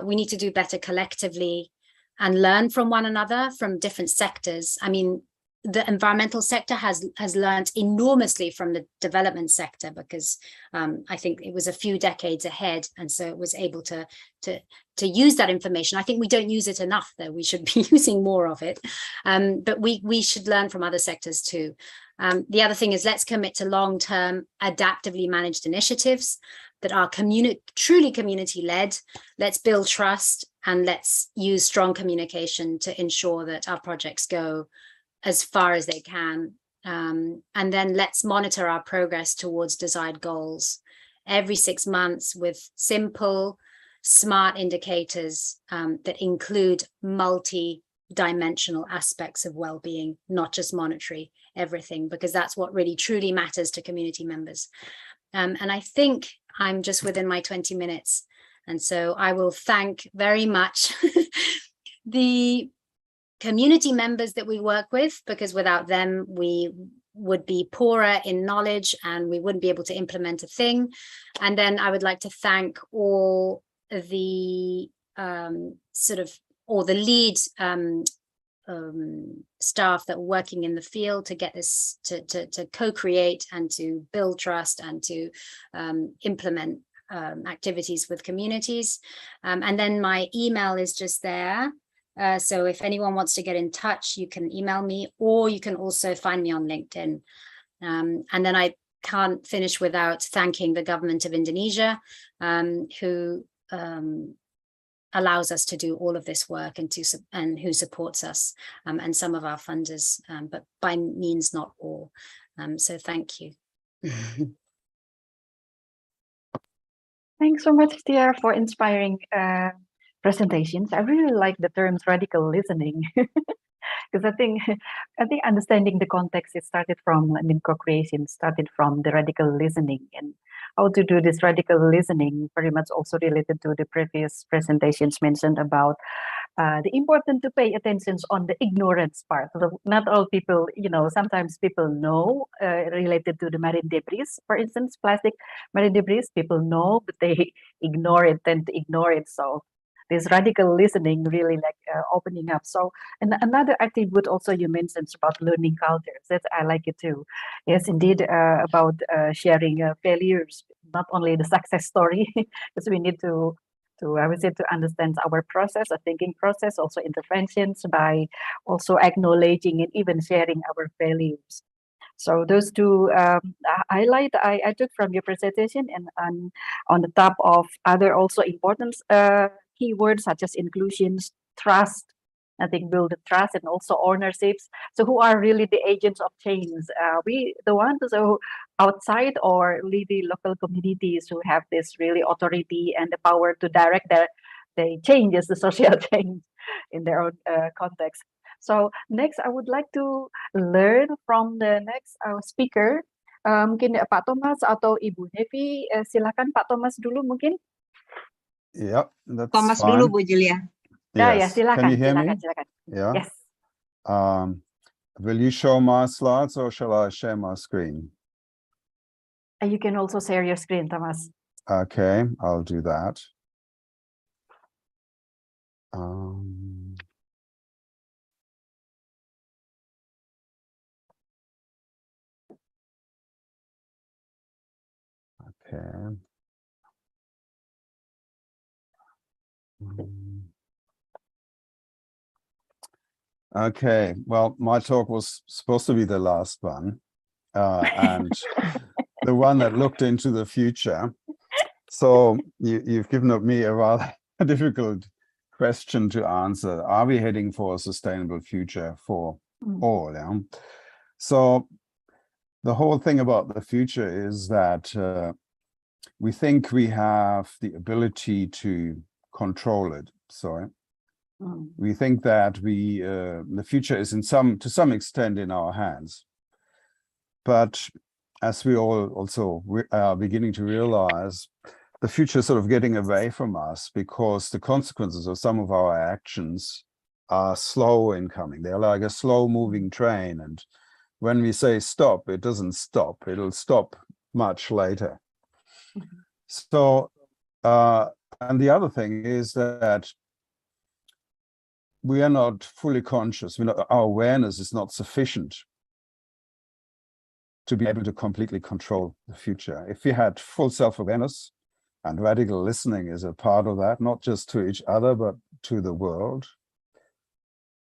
We need to do better collectively and learn from one another from different sectors. I mean, the environmental sector has learned enormously from the development sector, because I think it was a few decades ahead, and so it was able to use that information. I think we don't use it enough, though. We should be using more of it, but we should learn from other sectors too. The other thing is, let's commit to long-term adaptively managed initiatives that are truly community-led. Let's build trust, and let's use strong communication to ensure that our projects go as far as they can. And then let's monitor our progress towards desired goals every 6 months with simple, smart indicators that include multi-dimensional aspects of well-being, not just monetary, everything, because that's what really truly matters to community members. And I think I'm just within my 20 minutes. And so I will thank very much the community members that we work with, because without them, we would be poorer in knowledge and we wouldn't be able to implement a thing. And then I would like to thank all the all the lead staff that are working in the field to get this to co-create and to build trust and to implement activities with communities. And then my email is just there. So if anyone wants to get in touch, you can email me, or you can also find me on LinkedIn. And then I can't finish without thanking the government of Indonesia, who allows us to do all of this work and who supports us, and some of our funders, but by means not all. So thank you. Thanks so much, Tia, for inspiring presentations. I really like the terms radical listening, because I think understanding the context, it started from, co-creation started from the radical listening, and how to do this radical listening very much also related to the previous presentations mentioned about the important to pay attention on the ignorance part. So not all people, sometimes people know related to the marine debris, for instance, plastic marine debris, people know, but they tend to ignore it. So this radical listening really opening up. So, and another attribute also you mentioned about learning cultures. I like it too. Yes, indeed, about sharing failures, not only the success story, because we need to I would say to understand our process, a thinking process, also interventions by also acknowledging and even sharing our failures. So those two highlight I took from your presentation, and on the top of other also important keywords such as inclusions, trust, I think build the trust, and also ownerships. So who are really the agents of change? The ones who outside or really the local communities who have this really authority and the power to direct the changes, the social change in their own context. So next, I would like to learn from the next speaker. Mungkin Pak Thomas atau Ibu Nevi, silakan Pak Thomas dulu mungkin. Yeah, that's Thomas fine. dulu Bu Julia. Yeah, Yes. silakan, Can you hear me? silakan. Yeah. Yes. Will you show my slides or shall I share my screen? You can also share your screen, Thomas. Okay, I'll do that. Okay. Okay, well, my talk was supposed to be the last one, and the one that looked into the future. So you've given me a rather difficult question to answer. Are we heading for a sustainable future for all? Yeah? So the whole thing about the future is that we think we have the ability to control it. So we think that the future is to some extent in our hands. But as we all also are beginning to realize, the future is sort of getting away from us because the consequences of some of our actions are slow in coming. They're like a slow moving train. And when we say stop, it doesn't stop. It'll stop much later. So, and the other thing is that we are not fully conscious. Our awareness is not sufficient to be able to completely control the future. If we had full self-awareness, and radical listening is a part of that, not just to each other, but to the world,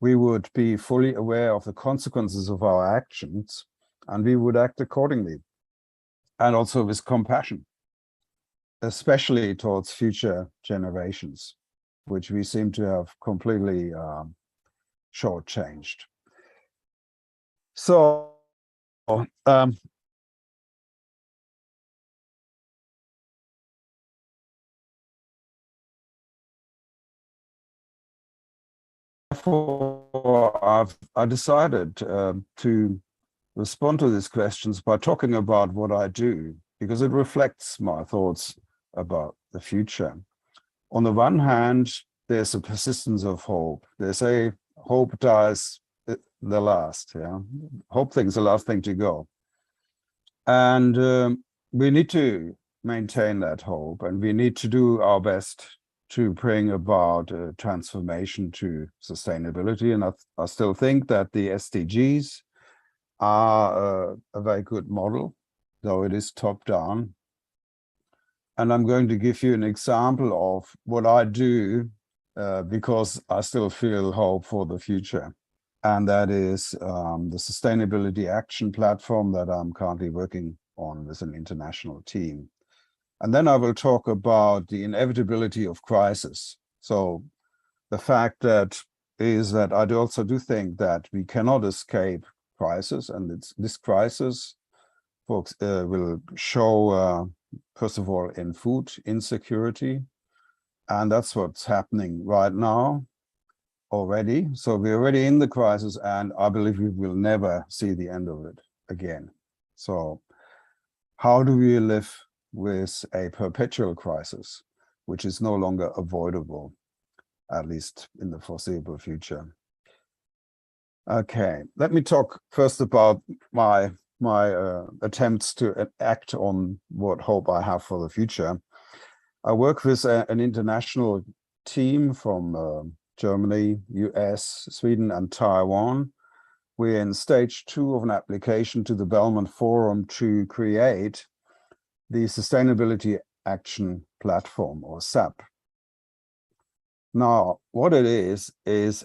we would be fully aware of the consequences of our actions, and we would act accordingly, and also with compassion, especially towards future generations, which we seem to have completely shortchanged. So, therefore, I decided to respond to these questions by talking about what I do, because it reflects my thoughts about the future. On the one hand, there's a persistence of hope. They say hope dies the last. Yeah, hope thing's the last thing to go, and we need to maintain that hope, and we need to do our best to bring about a transformation to sustainability. And I still think that the SDGs are a very good model, though it is top down. And I'm going to give you an example of what I do because I still feel hope for the future. And that is the Sustainability Action Platform that I'm currently working on with an international team. And then I will talk about the inevitability of crisis. So the fact that is that I also do think that we cannot escape crisis, and this crisis will show, first of all, in food insecurity, and that's what's happening right now already. So we're already in the crisis, and I believe we will never see the end of it again. So how do we live with a perpetual crisis, which is no longer avoidable, at least in the foreseeable future? Okay, let me talk first about my attempts to act on what hope I have for the future. I work with an international team from Germany, US, Sweden, and Taiwan. We're in stage 2 of an application to the Belmont Forum to create the Sustainability Action Platform, or SAP. Now, what it is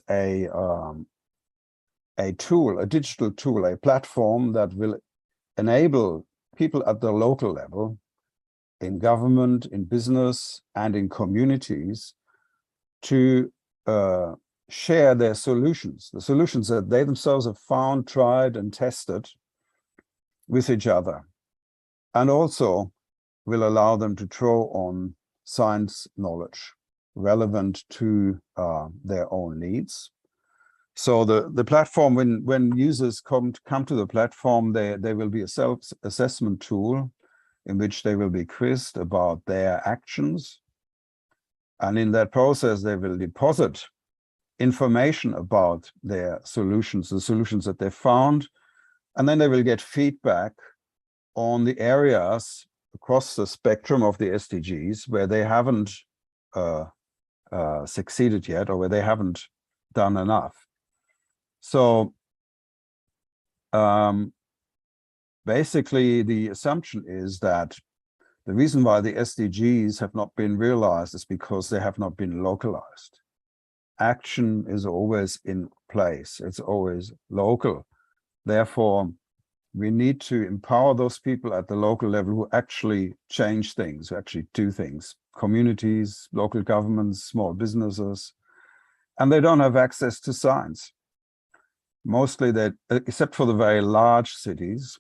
a tool, a digital tool, a platform that will enable people at the local level, in government, in business, and in communities, to share their solutions, the solutions that they themselves have found, tried, and tested with each other, and also will allow them to draw on science knowledge relevant to their own needs. So the platform, when users come to the platform, there will be a self-assessment tool in which they will be quizzed about their actions. And in that process, they will deposit information about their solutions, the solutions that they found, and then they will get feedback on the areas across the spectrum of the SDGs where they haven't succeeded yet, or where they haven't done enough. So basically, the assumption is that the reason why the SDGs have not been realized is because they have not been localized. Action is always in place, it's always local. Therefore, we need to empower those people at the local level who actually change things, who actually do things. Communities, local governments, small businesses, and they don't have access to science. Mostly that, except for the very large cities,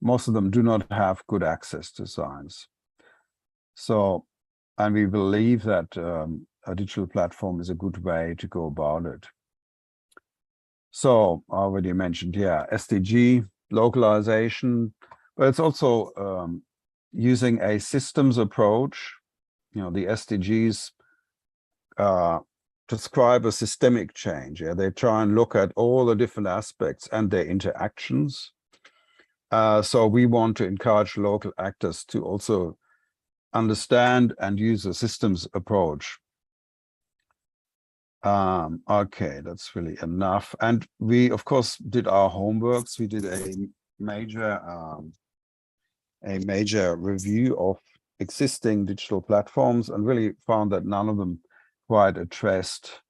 most of them do not have good access to science. So, and we believe that a digital platform is a good way to go about it. So I already mentioned, yeah, SDG, localization, but it's also using a systems approach. You know, the SDGs describe a systemic change. Yeah, they try and look at all the different aspects and their interactions. So we want to encourage local actors to also understand and use a systems approach. Okay, that's really enough. And we, of course, did our homeworks. We did a major review of existing digital platforms and really found that none of them quite addressed,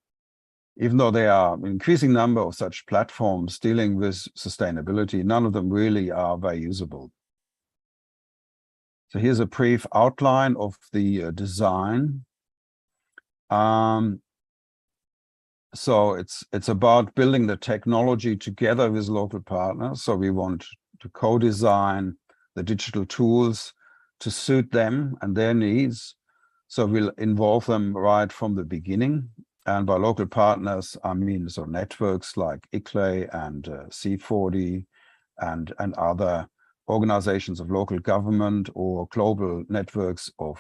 even though there are an increasing number of such platforms dealing with sustainability, none of them really are very usable. So here's a brief outline of the design. So it's about building the technology together with local partners. So we want to co-design the digital tools to suit them and their needs. So we'll involve them right from the beginning. And by local partners, I mean so networks like ICLEI and C40 and other organizations of local government or global networks of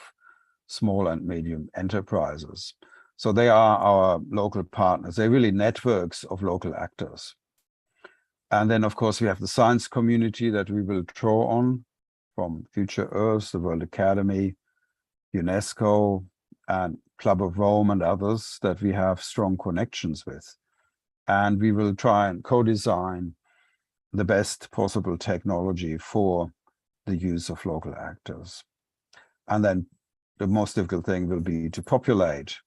small and medium enterprises. So they are our local partners. They're really networks of local actors. And then, of course, we have the science community that we will draw on from Future Earth, the World Academy, UNESCO, and Club of Rome and others that we have strong connections with. And we will try and co-design the best possible technology for the use of local actors. And then the most difficult thing will be to populate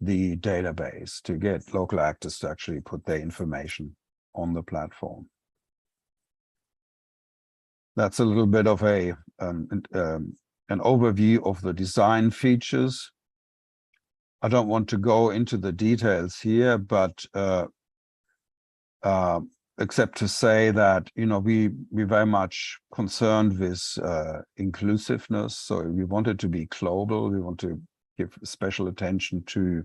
the database, to get local actors to actually put their information on the platform. That's a little bit of an overview of the design features. I don't want to go into the details here, but except to say that, you know, we're very much concerned with inclusiveness. So we want it to be global. We want to give special attention to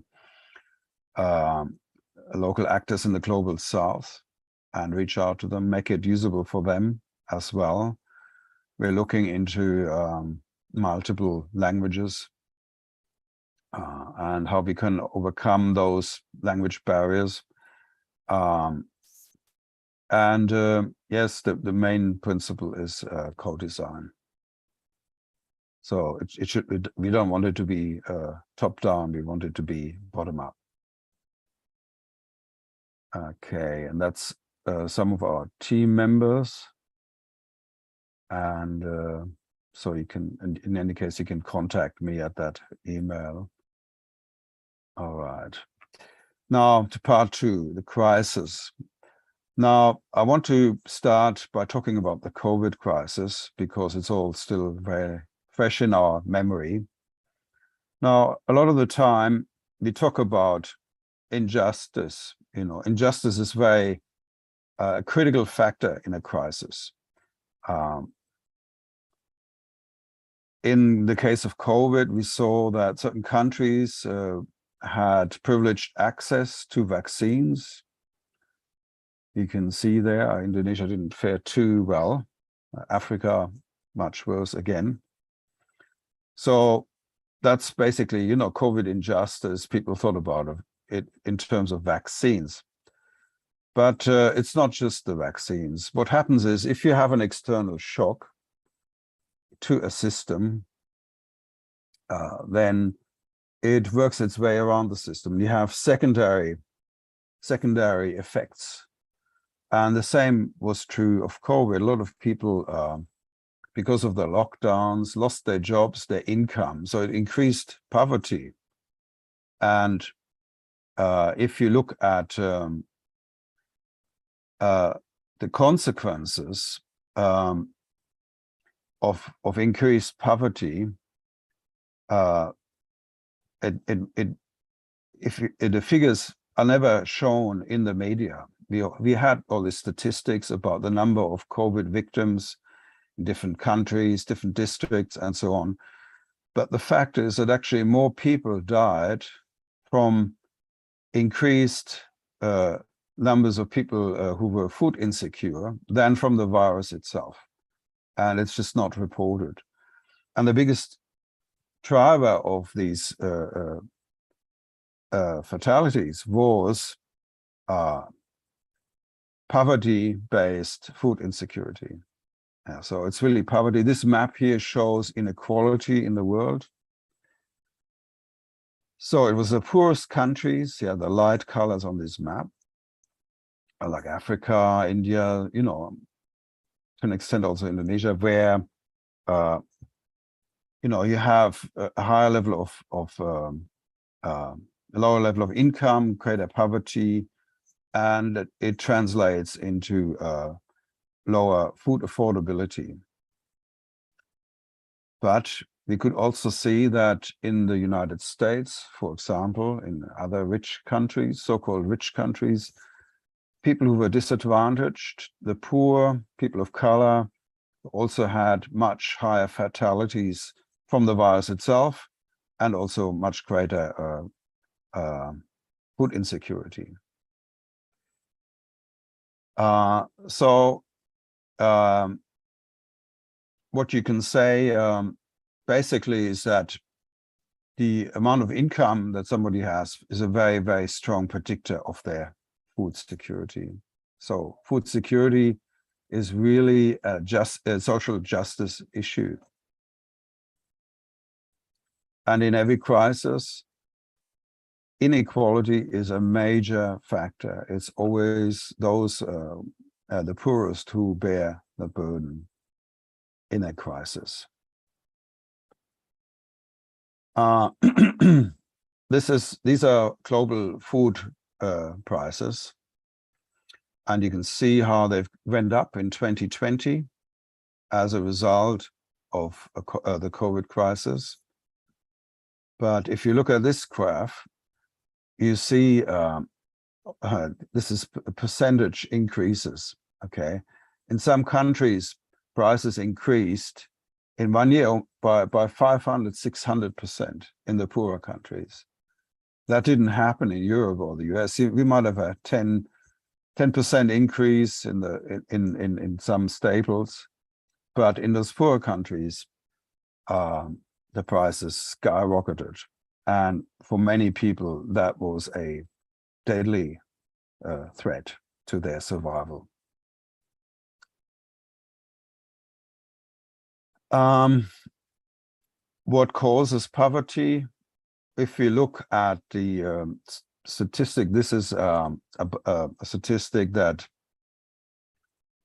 local actors in the global south and reach out to them, make it usable for them as well. We're looking into multiple languages and how we can overcome those language barriers. Yes, the main principle is co-design. So it should, we don't want it to be top down, we want it to be bottom up. Okay, and that's some of our team members. And so you can, in any case, you can contact me at that email. All right. Now to part two, the crisis. Now, I want to start by talking about the COVID crisis because it's all still very fresh in our memory. Now, a lot of the time we talk about injustice. You know, injustice is very a critical factor in a crisis. In the case of COVID, we saw that certain countries had privileged access to vaccines. You can see there, Indonesia didn't fare too well. Africa, much worse again. So that's basically, you know, COVID injustice. People thought about it in terms of vaccines. But it's not just the vaccines. What happens is if you have an external shock to a system, then it works its way around the system. You have secondary effects. And the same was true of COVID. A lot of people, because of the lockdowns, lost their jobs, their income. So it increased poverty. And if you look at the consequences of increased poverty, the figures are never shown in the media. We had all the statistics about the number of COVID victims in different countries, different districts, and so on. But the fact is that actually more people died from increased numbers of people who were food insecure than from the virus itself. And it's just not reported. And the biggest driver of these fatalities was poverty-based food insecurity. Yeah, so it's really poverty. This map here shows inequality in the world. So it was the poorest countries, yeah, the light colors on this map, like Africa, India, you know, to an extent also Indonesia, where you know, you have a higher level of a lower level of income, greater poverty, and it translates into lower food affordability. But we could also see that in the United States, for example, in other rich countries, so-called rich countries, people who were disadvantaged, the poor, people of color, also had much higher fatalities from the virus itself, and also much greater food insecurity. What you can say basically is that the amount of income that somebody has is a very, very strong predictor of their food security. So food security is really a social justice issue. And in every crisis, inequality is a major factor. It's always those, the poorest, who bear the burden in a crisis. These are global food prices, and you can see how they've went up in 2020 as a result of the COVID crisis. But if you look at this graph, you see this is percentage increases. Okay, in some countries, prices increased in 1 year by 500–600% in the poorer countries. That didn't happen in Europe or the US. We might have a 10% increase in some staples, but in those poorer countries, the prices skyrocketed. And for many people, that was a deadly threat to their survival. What causes poverty? If we look at the statistic, this is a statistic that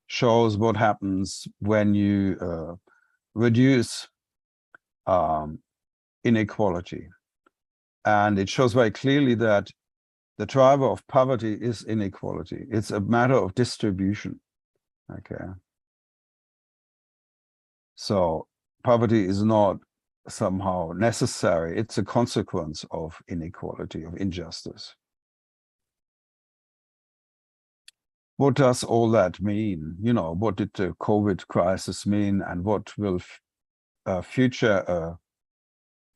shows what happens when you reduce inequality. And it shows very clearly that the driver of poverty is inequality. It's a matter of distribution. Okay. So poverty is not somehow necessary. It's a consequence of inequality, of injustice. What does all that mean? You know, what did the COVID crisis mean, and what will future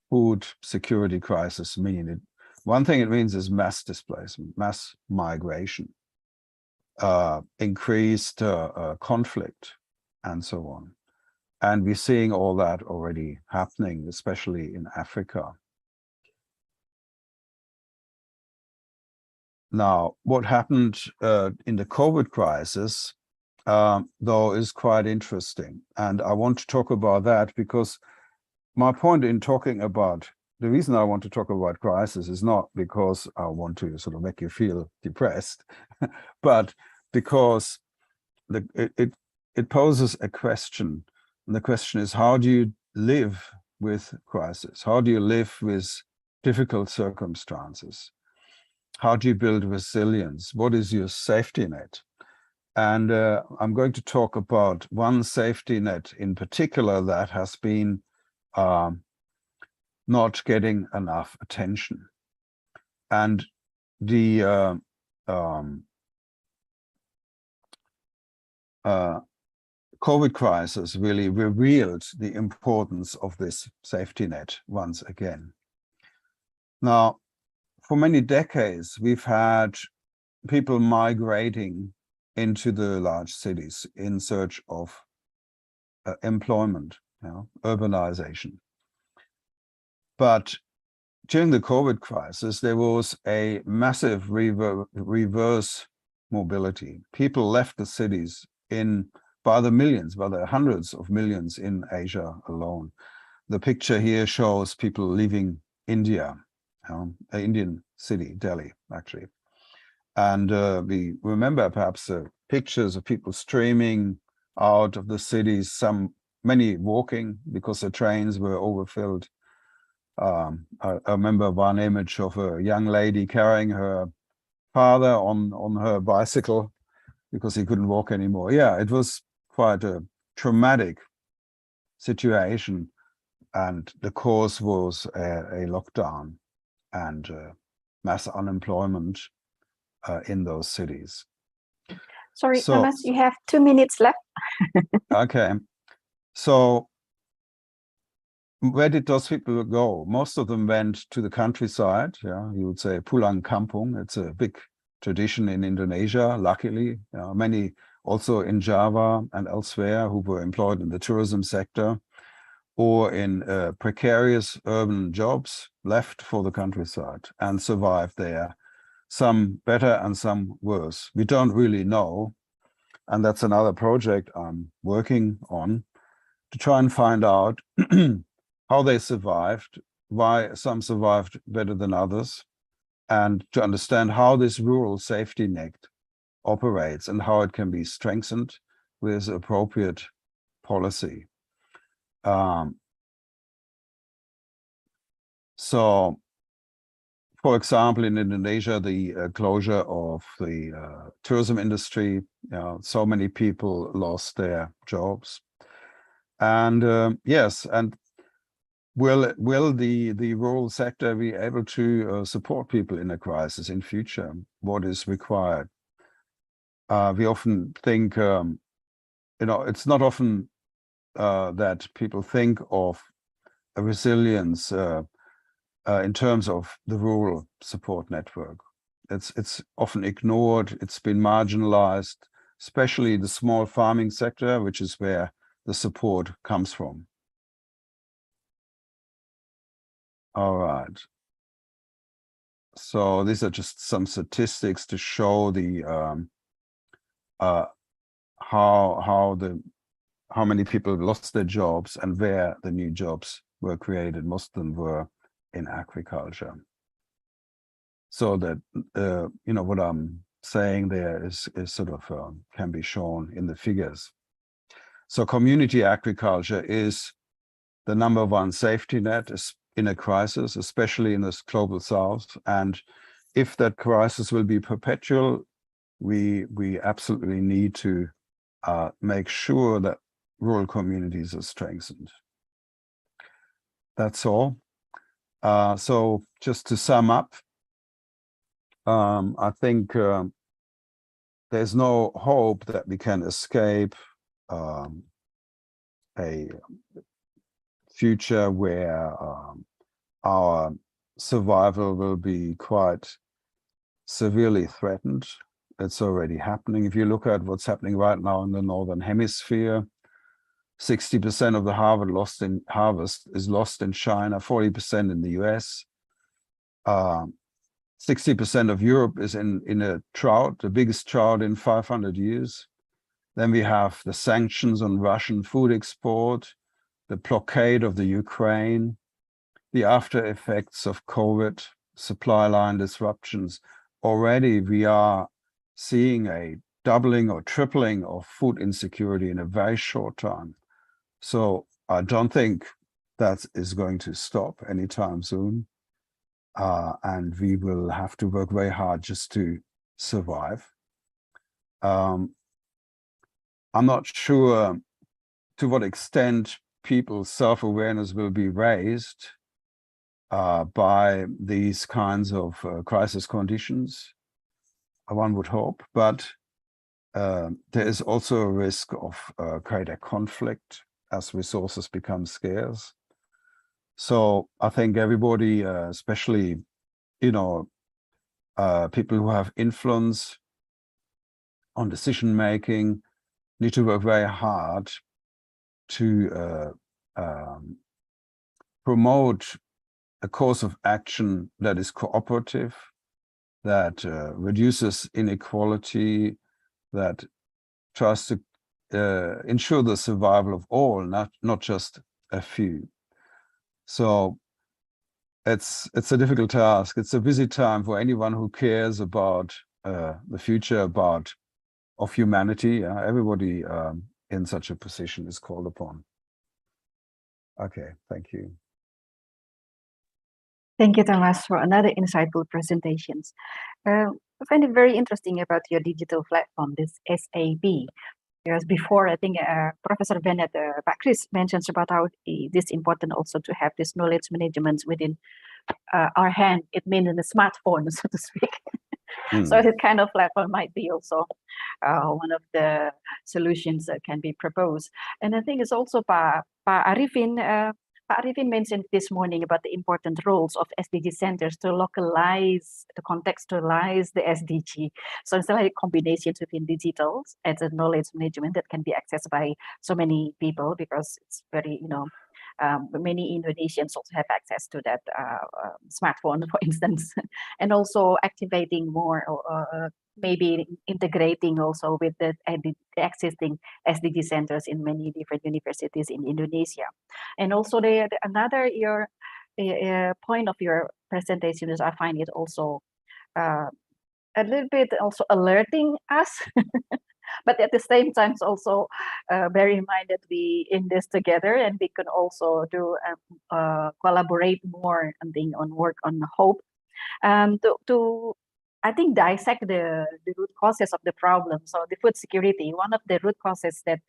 food security crisis mean? One thing it means is mass displacement, mass migration, increased conflict, and so on. And we're seeing all that already happening, especially in Africa. Now, what happened in the COVID crisis, though, is quite interesting. And I want to talk about that because my point in talking about, the reason I want to talk about crisis is not because I want to sort of make you feel depressed, but because it poses a question. And the question is, how do you live with crisis? How do you live with difficult circumstances? How do you build resilience? What is your safety net? And I'm going to talk about one safety net in particular that has been not getting enough attention. And the COVID crisis really revealed the importance of this safety net once again. Now, for many decades, we've had people migrating into the large cities in search of employment, urbanization. But during the COVID crisis, there was a massive reverse mobility. People left the cities by the millions, by the hundreds of millions in Asia alone. The picture here shows people leaving India, an Indian city, Delhi, actually. And we remember perhaps pictures of people streaming out of the cities, many walking because the trains were overfilled. I remember one image of a young lady carrying her father on her bicycle because he couldn't walk anymore. Yeah, it was quite a traumatic situation, and the cause was a lockdown and mass unemployment in those cities. Sorry, Thomas, you have 2 minutes left. Okay, so where did those people go? Most of them went to the countryside. Yeah, you would say pulang kampung. It's a big tradition in Indonesia, luckily. Many also in Java and elsewhere who were employed in the tourism sector or in precarious urban jobs left for the countryside and survived there. some better and some worse. We don't really know. And that's another project I'm working on, to try and find out how they survived, why some survived better than others, and to understand how this rural safety net operates and how it can be strengthened with appropriate policy. So, for example, in Indonesia, the closure of the tourism industry, so many people lost their jobs. And yes, and will the rural sector be able to support people in a crisis in future? What is required? We often think, it's not often that people think of a resilience in terms of the rural support network. It's often ignored, it's been marginalized, especially the small farming sector, which is where the support comes from. All right. So these are just some statistics to show the how many people lost their jobs and where the new jobs were created. Most of them were in agriculture. So that what I'm saying there is sort of can be shown in the figures. So community agriculture is the #1 safety net in a crisis, especially in this global south. And if that crisis will be perpetual, we absolutely need to make sure that rural communities are strengthened. That's all. So just to sum up, I think there's no hope that we can escape a future where our survival will be quite severely threatened. It's already happening. If you look at what's happening right now in the Northern Hemisphere, 60% of the harvest is lost in China, 40% in the US. 60% of Europe is in a drought, the biggest drought in 500 years. Then we have the sanctions on Russian food export, the blockade of the Ukraine, the after effects of COVID, supply line disruptions. Already we are seeing a doubling or tripling of food insecurity in a very short time. So I don't think that is going to stop anytime soon. And we will have to work very hard just to survive. I'm not sure to what extent people's self-awareness will be raised by these kinds of crisis conditions. One would hope, but there is also a risk of greater conflict as resources become scarce. So I think everybody, especially, people who have influence on decision making, need to work very hard to promote a course of action that is cooperative, that reduces inequality, that tries to ensure the survival of all, not just a few. So it's a difficult task. It's a busy time for anyone who cares about the future of humanity. Everybody in such a position is called upon. Okay, thank you. Thank you, Thomas, for another insightful presentations. I find it very interesting about your digital platform, this SAB. Because before, I think Professor Bennett, Pak Chris mentions about how it is important also to have this knowledge management within our hand. It means in the smartphone, so to speak. So this kind of platform might be also one of the solutions that can be proposed. And I think it's also Pak Arifin mentioned this morning about the important roles of SDG centers to localize, to contextualize the SDG. So it's like combinations within digital and the knowledge management that can be accessed by so many people, because it's very, Many Indonesians also have access to that smartphone, for instance, and also activating more, maybe integrating also with the existing SDG centers in many different universities in Indonesia. And also another point of your presentation is, I find it also a little bit also alerting us, but at the same time also bear in mind that we in this together, and we can also do collaborate more on work on hope, to I think dissect the root causes of the problem. So the food security, one of the root causes that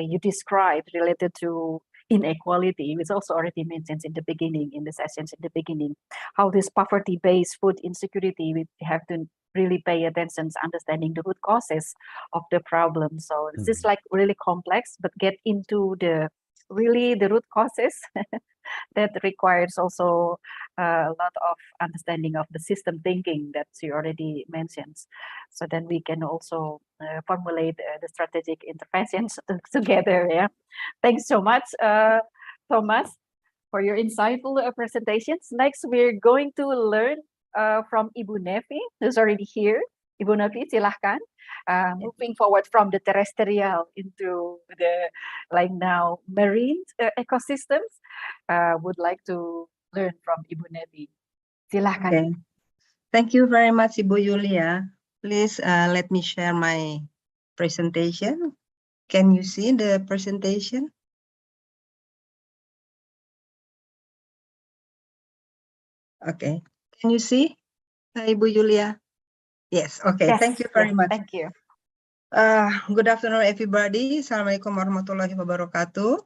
you described related to inequality, which also already mentioned in the beginning, in the sessions in the beginning, how this poverty-based food insecurity, we have to really pay attention to understanding the root causes of the problem. So this is like really complex, but get into the root causes that requires also a lot of understanding of the system thinking that you already mentioned. So then we can also formulate the strategic interventions together. Yeah. Thanks so much, Thomas, for your insightful presentations. Next, we're going to learn from Ibu Nevi, who's already here. Ibu Nevi, silahkan. Moving forward from the terrestrial into the now marine ecosystems, would like to learn from Ibu Nevi. Silahkan. Okay. Thank you very much, Ibu Yulia. Please let me share my presentation. Can you see the presentation? Okay. Can you see, Ibu Yulia? Yes. Okay. Yes, Thank you very much. Thank you. Good afternoon, everybody. Assalamualaikum warahmatullahi wabarakatuh.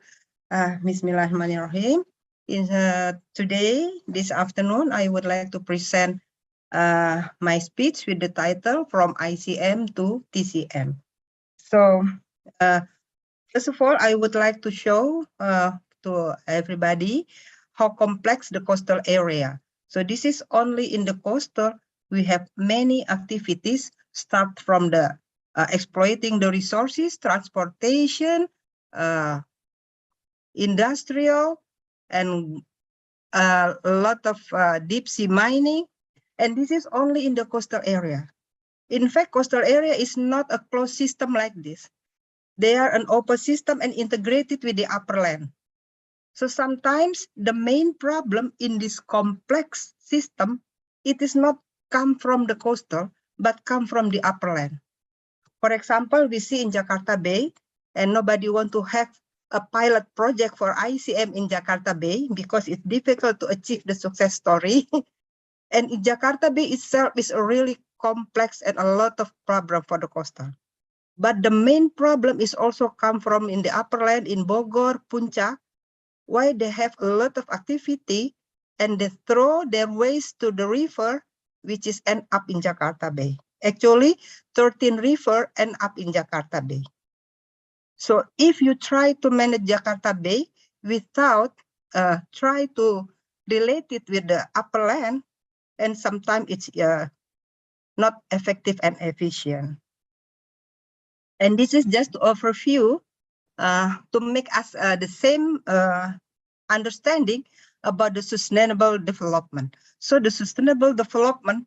Bismillahirrahmanirrahim. Today, this afternoon, I would like to present my speech with the title From ICM to TCM. So, first of all, I would like to show to everybody how complex the coastal area. So this is only in the coastal. We have many activities, start from the exploiting the resources, transportation, industrial, and a lot of deep sea mining. And this is only in the coastal area. In fact, coastal area is not a closed system like this. They are an open system and integrated with the upper land. So sometimes the main problem in this complex system, it is not come from the coastal, but come from the upper land. For example, we see in Jakarta Bay, and nobody want to have a pilot project for ICM in Jakarta Bay because it's difficult to achieve the success story. And in Jakarta Bay itself is a really complex and a lot of problem for the coastal. But the main problem is also come from in the upper land in Bogor, Puncak, why they have a lot of activity and they throw their waste to the river, which is end up in Jakarta Bay. Actually, 13 rivers end up in Jakarta Bay. So if you try to manage Jakarta Bay without try to relate it with the upper land, and sometimes it's not effective and efficient. And this is just to overview to make us the same understanding about the sustainable development. So the sustainable development,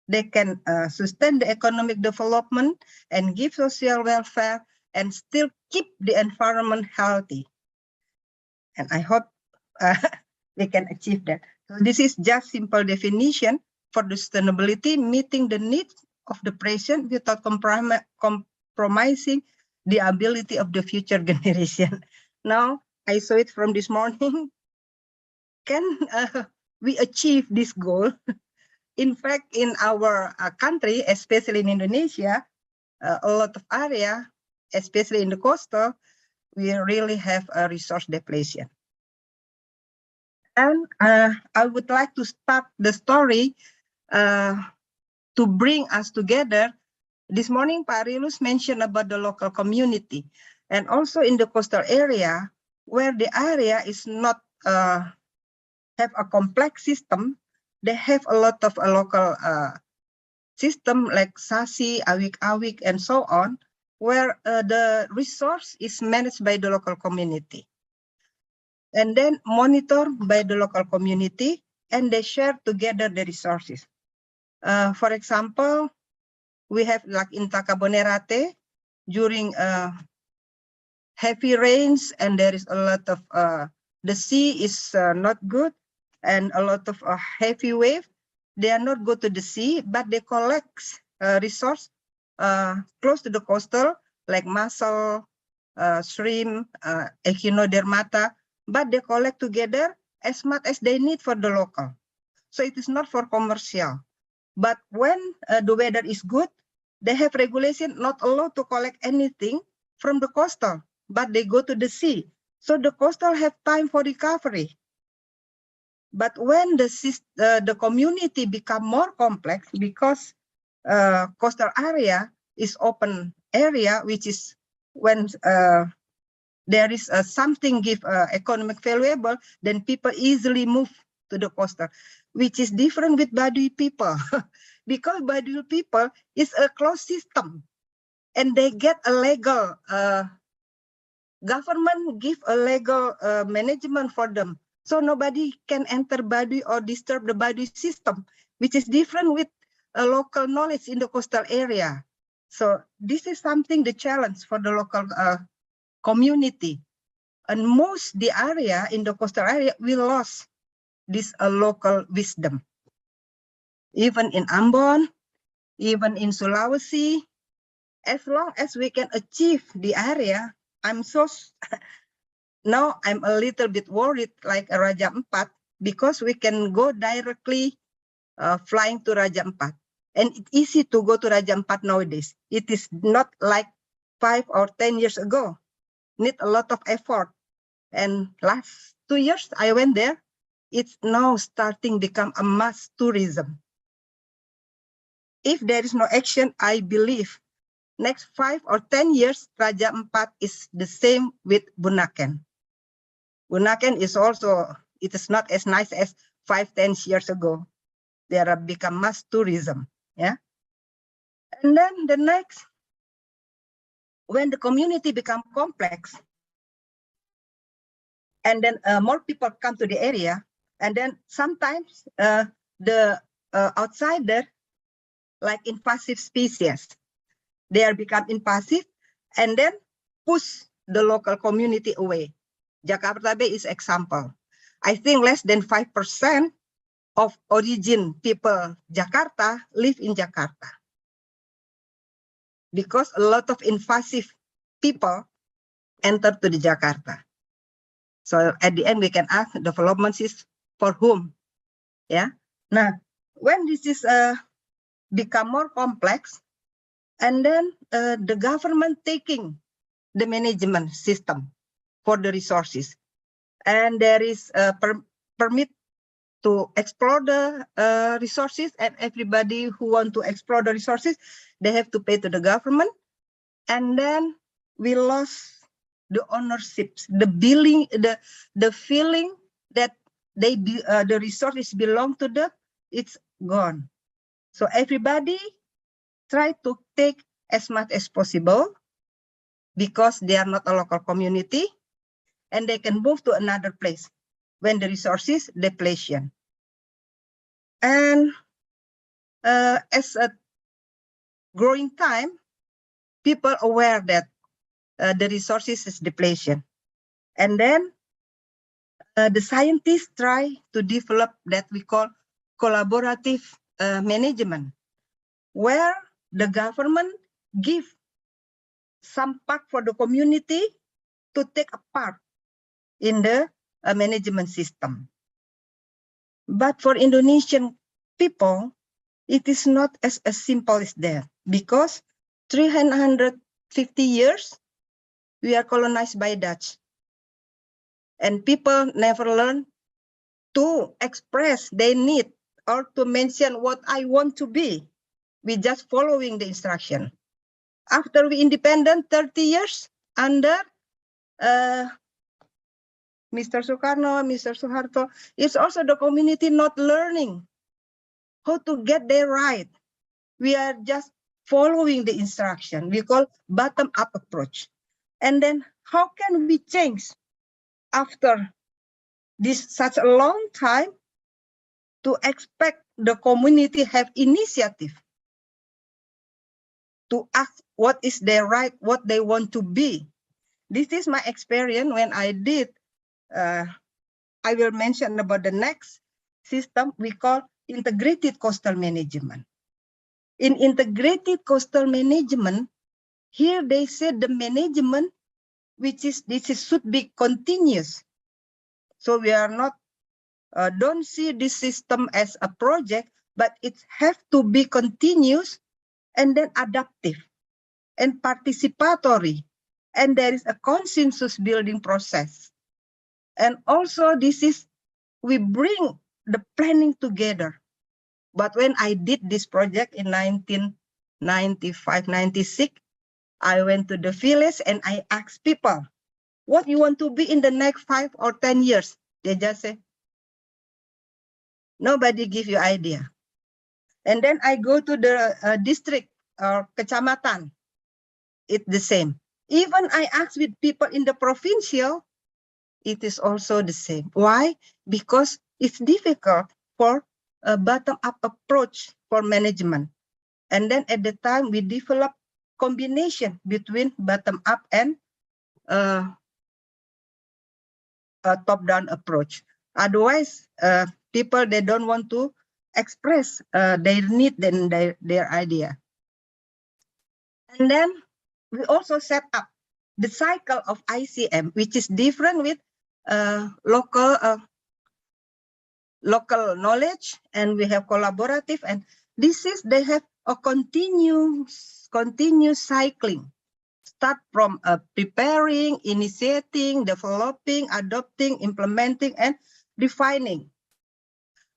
they can sustain the economic development and give social welfare and still keep the environment healthy. And I hope we can achieve that. So this is just simple definition for the sustainability, meeting the needs of the present without compromising the ability of the future generation. Now, I saw it from this morning. Can we achieve this goal? In fact, in our country, especially in Indonesia, a lot of area, especially in the coastal, we really have a resource depletion. And I would like to start the story to bring us together. This morning, Pak Rilus mentioned about the local community. And also in the coastal area, where the area is not have a complex system, they have a lot of local system like Sasi, Awik-Awik, and so on, where the resource is managed by the local community. and then monitored by the local community, and they share together the resources. For example, we have like in Tacabonerate, during heavy rains, and there is a lot of, the sea is not good, and a lot of heavy wave. They are not go to the sea, but they collect resource close to the coastal, like mussel, shrimp, echinodermata, but they collect together as much as they need for the local. So it is not for commercial. But when the weather is good, they have regulation not allowed to collect anything from the coastal, but they go to the sea. So the coastal have time for recovery. But when the community become more complex, because coastal area is open area, which is when there is something give economic valuable, then people easily move to the coastal, which is different with Baduy people. Because Baduy people is a closed system, and they get a legal, government give a legal management for them. So nobody can enter Baduy or disturb the Baduy system, which is different with a local knowledge in the coastal area. So this is something, the challenge for the local community. And most the area in the coastal area, we lost this local wisdom. Even in Ambon, even in Sulawesi, as long as we can achieve the area, now I'm a little bit worried like Raja Ampat, because we can go directly flying to Raja Ampat. And it's easy to go to Raja Ampat nowadays. It is not like 5 or 10 years ago. Need a lot of effort. And last 2 years I went there. It's now starting become a mass tourism. If there is no action, I believe next 5 or 10 years, Raja Ampat is the same with Bunaken. Bunaken is also, it is not as nice as 5-10 years ago. They have become mass tourism. Yeah. And then the next, when the community become complex, and then more people come to the area, and then sometimes the outsider, like invasive species, they are become invasive, and then push the local community away. Jakarta Bay is example. I think less than 5% of origin people Jakarta live in Jakarta, because a lot of invasive people enter to the Jakarta. So at the end we can ask, development is for whom? Yeah. Now, when this is become more complex, and then the government taking the management system for the resources, and there is a permit to explore the resources, and everybody who want to explore the resources, they have to pay to the government. And then we lost the ownership, the billing, the feeling that the resources belong to them, it's gone. So everybody try to take as much as possible, because they are not a local community, and they can move to another place when the resources depletion. And as a growing time, people aware that the resources is depletion. And then the scientists try to develop that we call collaborative management, where the government give some part for the community to take a part in the management system. But for Indonesian people, it is not as simple as that, because 350 years we are colonized by Dutch, and people never learn to express their need or to mention what I want to be. We just following the instruction. After we independent 30 years under Mr. Sukarno, Mr. Suharto, it's also the community not learning how to get their right. We are just following the instruction. We call bottom-up approach. And then how can we change after this such a long time to expect the community have initiative to ask what is their right, what they want to be. This is my experience when I did. I will mention about the next system we call integrated coastal management. In integrated coastal management, here they said the management, should be continuous. So we are not, don't see this system as a project, but it has to be continuous and then adaptive and participatory. And there is a consensus building process. And also we bring the planning together. But when I did this project in 1995, 96, I went to the village and I asked people, what you want to be in the next 5 or 10 years? They just say, nobody give you idea. And then I go to the district or kecamatan, it's the same. Even I ask with people in the provincial, it is also the same. Why? Because it's difficult for a bottom-up approach for management. And then at the time we develop combination between bottom-up and a top-down approach. Otherwise, people, they don't want to express their need and their idea. And then we also set up the cycle of ICM, which is different with local knowledge, and we have collaborative, and they have a continuous cycling. Start from preparing, initiating, developing, adopting, implementing, and defining.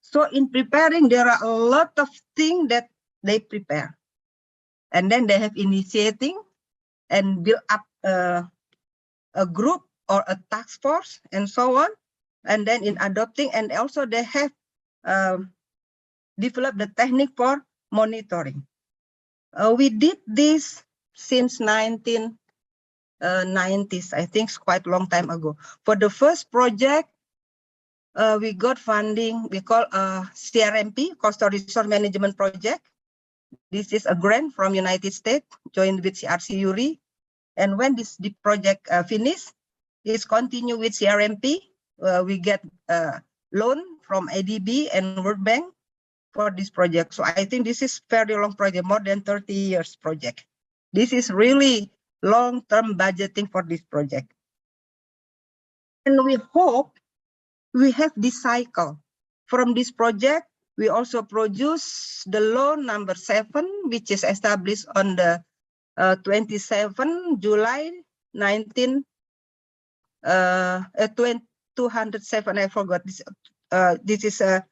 So in preparing, there are a lot of things that they prepare. And then they have initiating and build up a group or a task force and so on. And then in adopting, and also they have developed the technique for monitoring. We did this since 1990s, I think it's quite a long time ago. For the first project, we got funding, we call CRMP, Coastal Resource Management Project. This is a grant from United States, joined with CRC URI. And when the project finished, it's continue with CRMP. We get a loan from ADB and World Bank for this project. So I think this is very long project, more than 30 years project. This is really long-term budgeting for this project. And we hope we have this cycle. From this project, we also produce the law number 7, which is established on the 27 July 207, I forgot this. This is a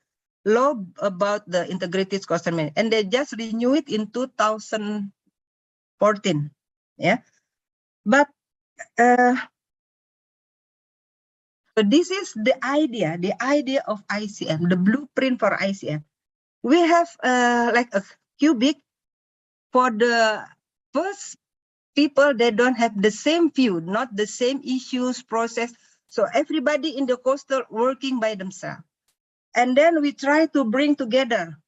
law about the integrated coastal management, and they just renew it in 2014. Yeah, but so this is the idea of ICM, the blueprint for ICM. We have like a cubic for the first people. They don't have the same view, not the same issues, process. So everybody in the coastal working by themselves. And then we try to bring together,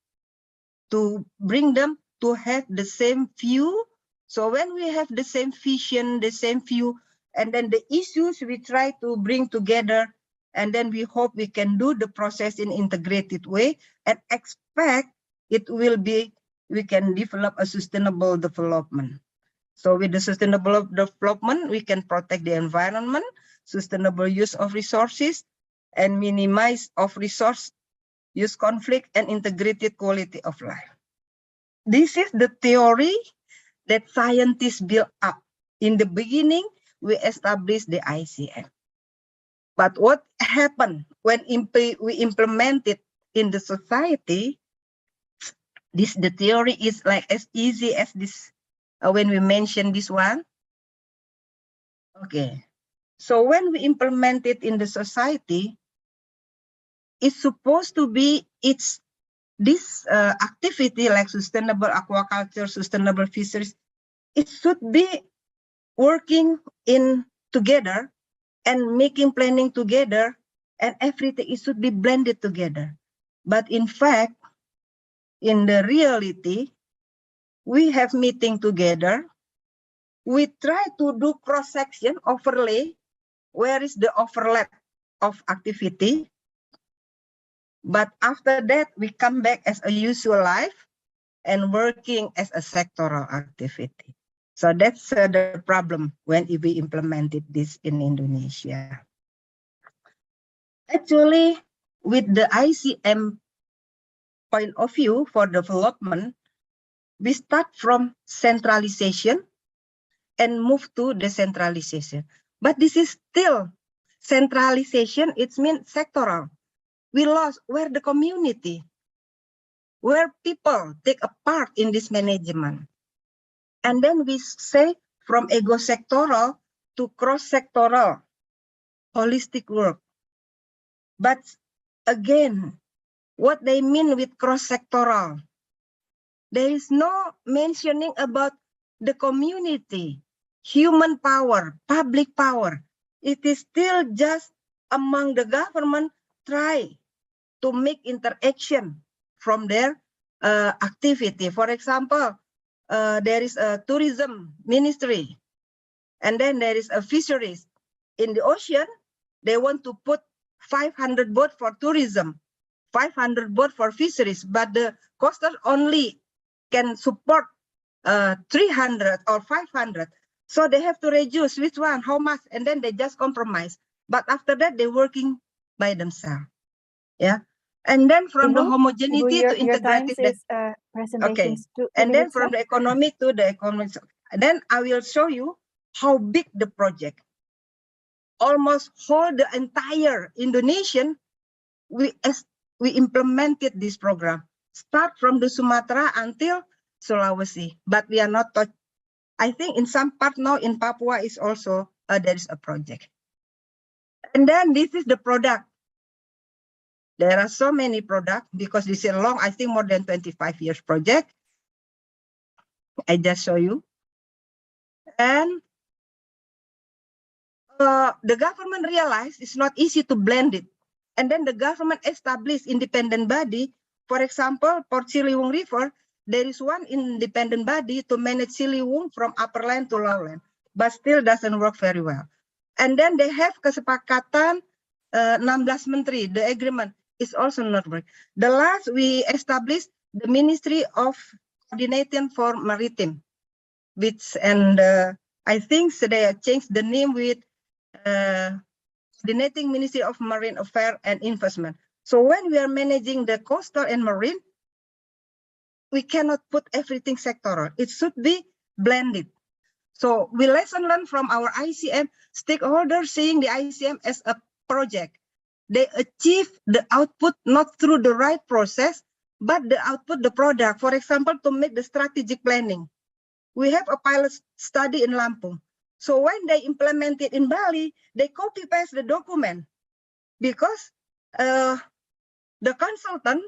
to bring them to have the same view. So when we have the same vision, the same view, and then the issues we try to bring together, and then we hope we can do the process in integrated way and expect it will be, we can develop a sustainable development. So with the sustainable development, we can protect the environment, sustainable use of resources, and minimize of resource use conflict and integrated quality of life. This is the theory that scientists built up. In the beginning, we established the ICM. But what happened when we implement it in the society? The theory is like as easy as this. When we mention this one, okay. So when we implement it in the society, it's supposed to be this activity like sustainable aquaculture, sustainable fisheries. It should be working in together and making planning together and everything it should be blended together. But in fact, in the reality, we have meeting together. We try to do cross-section overlay. Where is the overlap of activity? But after that, we come back as a usual life and working as a sectoral activity. So that's the problem when we implemented this in Indonesia. Actually, with the ICM point of view for development, we start from centralization and move to decentralization. But this is still centralization, it means sectoral. We lost where the community, where people take a part in this management. And then we say from ego-sectoral to cross-sectoral, holistic work. But again, what they mean with cross-sectoral, there is no mentioning about the community, human power, public power. It is still just among the government try to make interaction from their activity. For example, there is a tourism ministry, and then there is a fisheries. In the ocean, they want to put 500 boats for tourism, 500 boats for fisheries, but the coasters only can support 300 or 500. So they have to reduce which one, how much, and then they just compromise. But after that, they're working by themselves. Yeah. And then from the homogeneity to integrative. Okay. And then from the economic to the economic. Then I will show you how big the project. Almost whole the entire Indonesian, we implemented this program. Start from the Sumatra until Sulawesi, but we are not touch. I think in some part now in Papua is also there is a project. And then this is the product. There are so many products because this is a long, I think more than 25 years project. I just show you. And the government realized it's not easy to blend it. And then the government established independent body. For example, for Ciliwung River, there is one independent body to manage Ciliwung from upperland to lowland, but still doesn't work very well. And then they have kesepakatan 16 menteri, the agreement is also not working. The last, we established the Ministry of Coordinating for Maritime, which, and I think they changed the name with Coordinating Ministry of Marine Affairs and Investment. So when we are managing the coastal and marine, we cannot put everything sectoral. It should be blended. So we lesson learned from our ICM stakeholders seeing the ICM as a project. They achieve the output not through the right process, but the output, the product. For example, to make the strategic planning. We have a pilot study in Lampung. So when they implement it in Bali, they copy paste the document because the consultant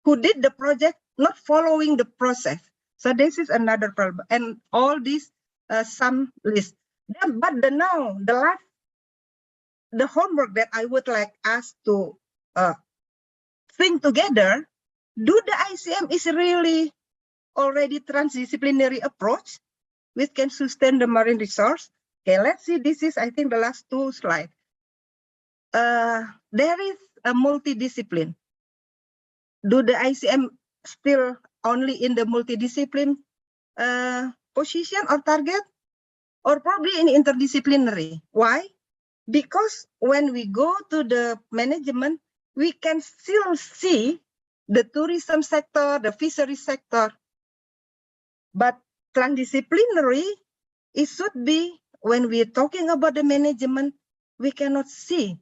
who did the project not following the process. So this is another problem. And all these some list. But the homework that I would like us to think together, do the ICM is really already transdisciplinary approach which can sustain the marine resource? Okay, let's see. This is, I think, the last two slides. There is a multidiscipline. Do the ICM still only in the multidiscipline position or target? Or probably in interdisciplinary. Why? Because when we go to the management, we can still see the tourism sector, the fishery sector. But transdisciplinary, it should be, when we're talking about the management, we cannot see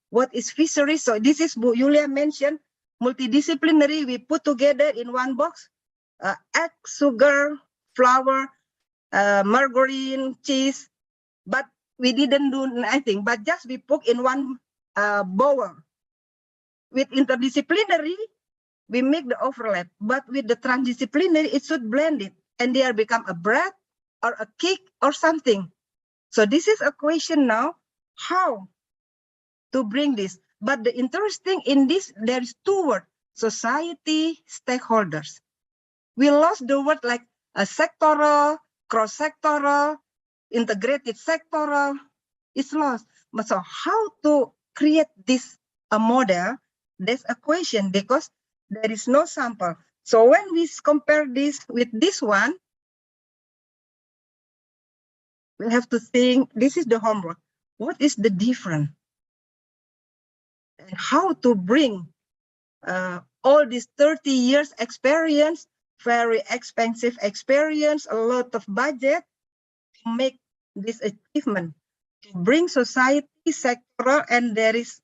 what is fishery. So this is what Julia mentioned, multidisciplinary, we put together in one box, egg, sugar, flour, margarine, cheese, but we didn't do anything, but just we put in one bowl. With interdisciplinary, we make the overlap, but with the transdisciplinary, it should blend it, and they are become a bread or a cake or something. So this is a question now, how to bring this. But the interesting in this, there is two words: society, stakeholders. We lost the word like a sectoral, cross-sectoral, integrated sectoral. It's lost. But so how to create this a model? That's a question, because there is no sample. So when we compare this with this one, we have to think, this is the homework. What is the difference? And how to bring all this 30 years experience, very expensive experience, a lot of budget to make this achievement, to bring society, sectoral, and there is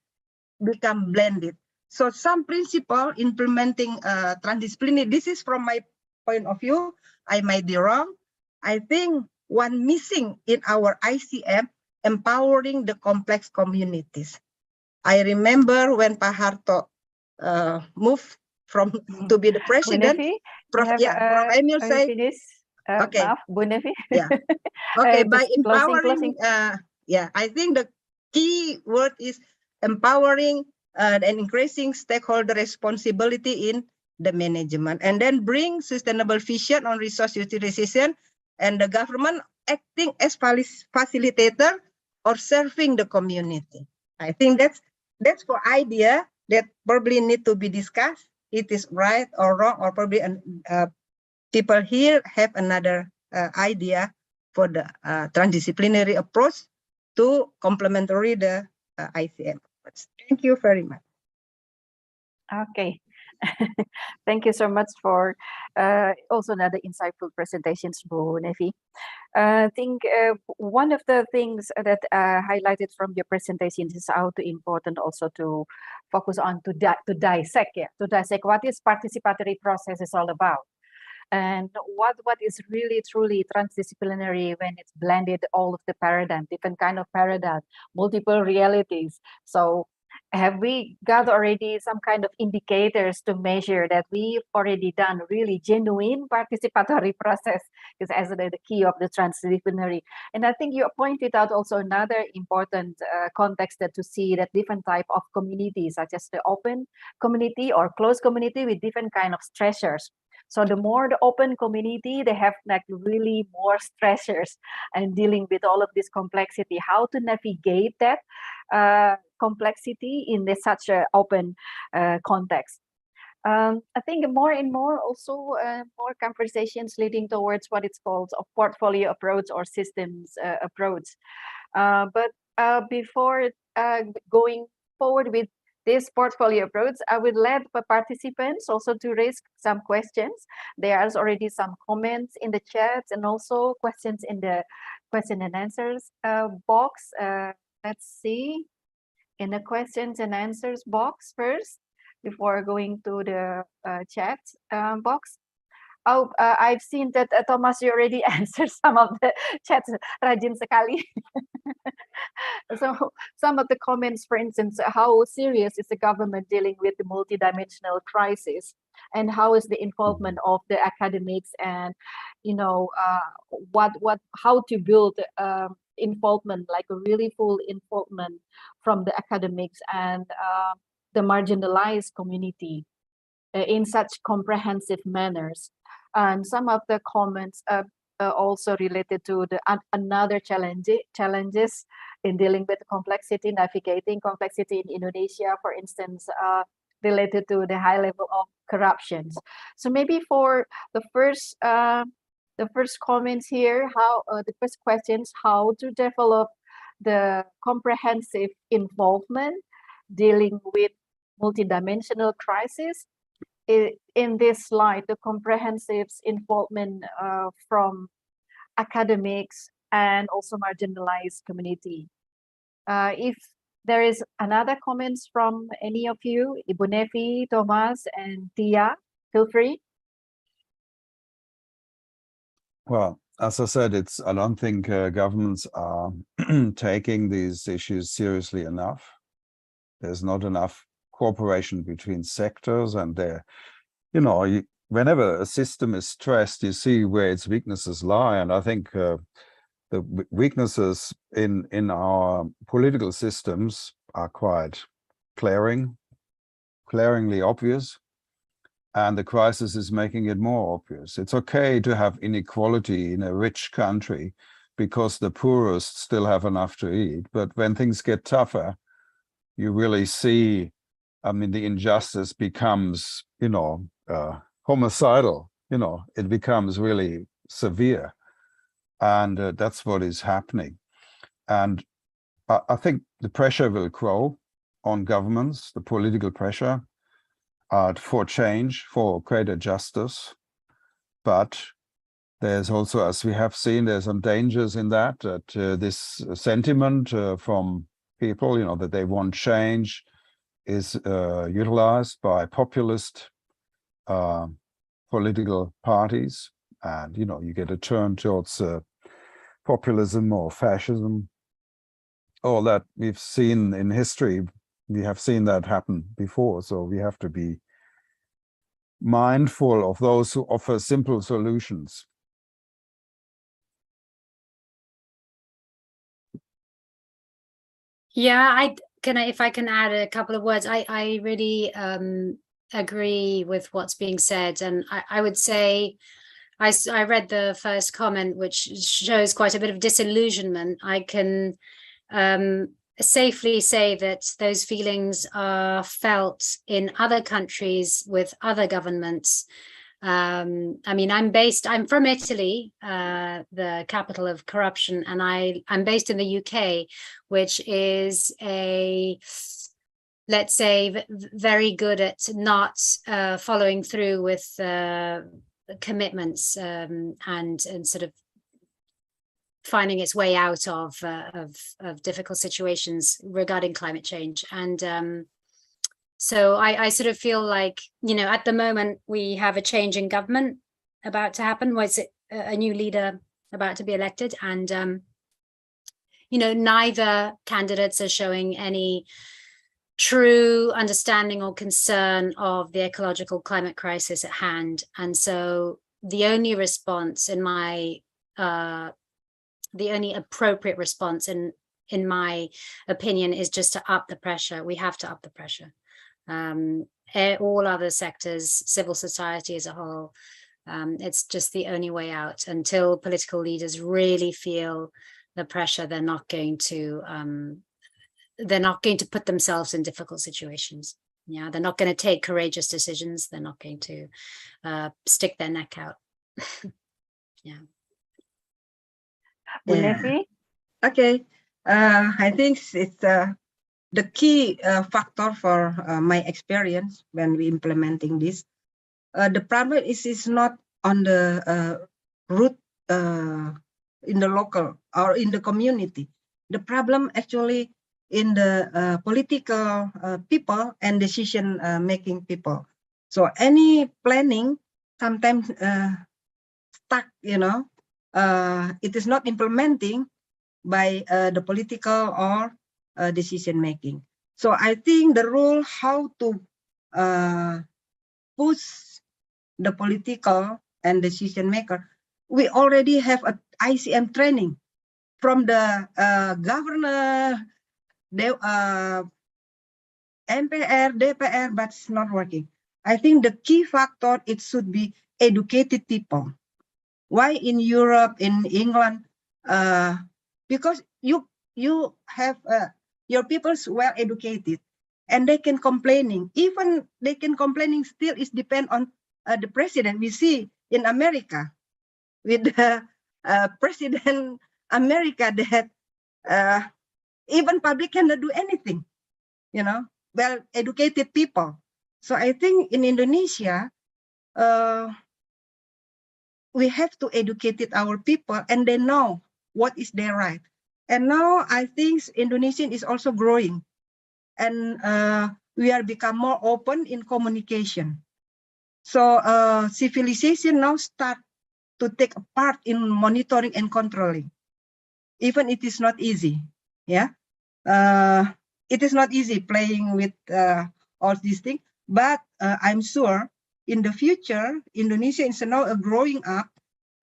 become blended. So some principle implementing transdisciplinary, this is from my point of view, I might be wrong. I think one missing in our ICM, empowering the complex communities. I remember when Pak Harto moved from to be the president, Prof. Emil said, okay, maaf, Bu Nevi. Yeah. Okay, by Just empowering, yeah, I think the key word is empowering and increasing stakeholder responsibility in the management, and then bring sustainable vision on resource utilization, and the government acting as facilitator or serving the community. I think that's for idea that probably need to be discussed. It is right or wrong, or probably people here have another idea for the transdisciplinary approach to complementary the ICM. Thank you very much. Okay. Thank you so much for also another insightful presentations, Bu Nevi. I think one of the things that highlighted from your presentations is how to important also to focus on to dissect what is participatory process is all about. And what is really truly transdisciplinary when it's blended all of the paradigm, different kind of paradigm, multiple realities. So have we got already some kind of indicators to measure that we've already done really genuine participatory process, is as the key of the transdisciplinary. And I think you pointed out also another important context that to see that different type of communities, such as the open community or closed community with different kind of stressors. So the more the open community, they have like really more stressors and dealing with all of this complexity, how to navigate that complexity in such an open context. I think more and more also more conversations leading towards what it's called a portfolio approach or systems approach. But before going forward with this portfolio approach, I would let the participants also to raise some questions. There are already some comments in the chat and also questions in the question and answers box. Let's see, in the questions and answers box first, before going to the chat box. Oh, I've seen that Thomas, you already answered some of the chats. Rajin sekali. So some of the comments, for instance, how serious is the government dealing with the multidimensional crisis, and how is the involvement of the academics, and you know how to build involvement, like a really full involvement from the academics and the marginalized community in such comprehensive manners. And some of the comments also related to the another challenges in dealing with complexity, navigating complexity in Indonesia, for instance, related to the high level of corruptions. So maybe for the first comments here, how the first questions, how to develop the comprehensive involvement dealing with multidimensional crisis. In this slide, the comprehensive involvement from academics and also marginalized community. If there is another comments from any of you, Ibu Nevi, Thomas, and Tia, feel free. Well, as I said, I don't think governments are taking these issues seriously enough. There's not enough cooperation between sectors, and whenever a system is stressed, you see where its weaknesses lie. And I think the weaknesses in our political systems are quite glaringly obvious, and the crisis is making it more obvious. It's okay to have inequality in a rich country because the poorest still have enough to eat, but when things get tougher, you really see, I mean, the injustice becomes, homicidal, it becomes really severe. And that's what is happening. And I think the pressure will grow on governments, the political pressure for change, for greater justice. But there's also, as we have seen, there's some dangers in that this sentiment from people, that they want change is utilized by populist political parties. And, you get a turn towards populism or fascism. All that we've seen in history, we have seen that happen before. So we have to be mindful of those who offer simple solutions. Yeah, if I can add a couple of words, I really agree with what's being said, and I would say I read the first comment, which shows quite a bit of disillusionment. I can safely say that those feelings are felt in other countries with other governments. I mean, I'm from Italy, the capital of corruption, and I'm based in the UK, which is let's say, very good at not following through with commitments and sort of finding its way out of difficult situations regarding climate change. And so I sort of feel like, at the moment we have a change in government about to happen, where it's a new leader about to be elected, and neither candidates are showing any true understanding or concern of the ecological climate crisis at hand. And so the only response the only appropriate response in my opinion is just to up the pressure. We have to up the pressure. All other sectors, civil society as a whole, it's just the only way out. Until political leaders really feel the pressure, they're not going to put themselves in difficult situations. Yeah, they're not going to take courageous decisions. They're not going to stick their neck out. Yeah. Yeah. Okay. I think it's the key factor for my experience when we implementing this. The problem is not on the root in the local or in the community. The problem actually in the political people and decision making people. So any planning sometimes stuck, it is not implementing by the political or decision making. So I think the rule how to push the political and decision maker, we already have a ICM training from the governor, MPR, DPR, but it's not working. I think the key factor, it should be educated people. Why in Europe, in England? Because you have your people's well educated, and they can complaining. Even they can complaining still is depend on the president. We see in America with the President America that even public cannot do anything, well educated people. So I think in Indonesia, we have to educate our people and they know what is their right. And now I think Indonesian is also growing, and we are become more open in communication. So civilization now start to take a part in monitoring and controlling. Even it is not easy, yeah. It is not easy playing with all these things, but I'm sure in the future, Indonesia is now growing up,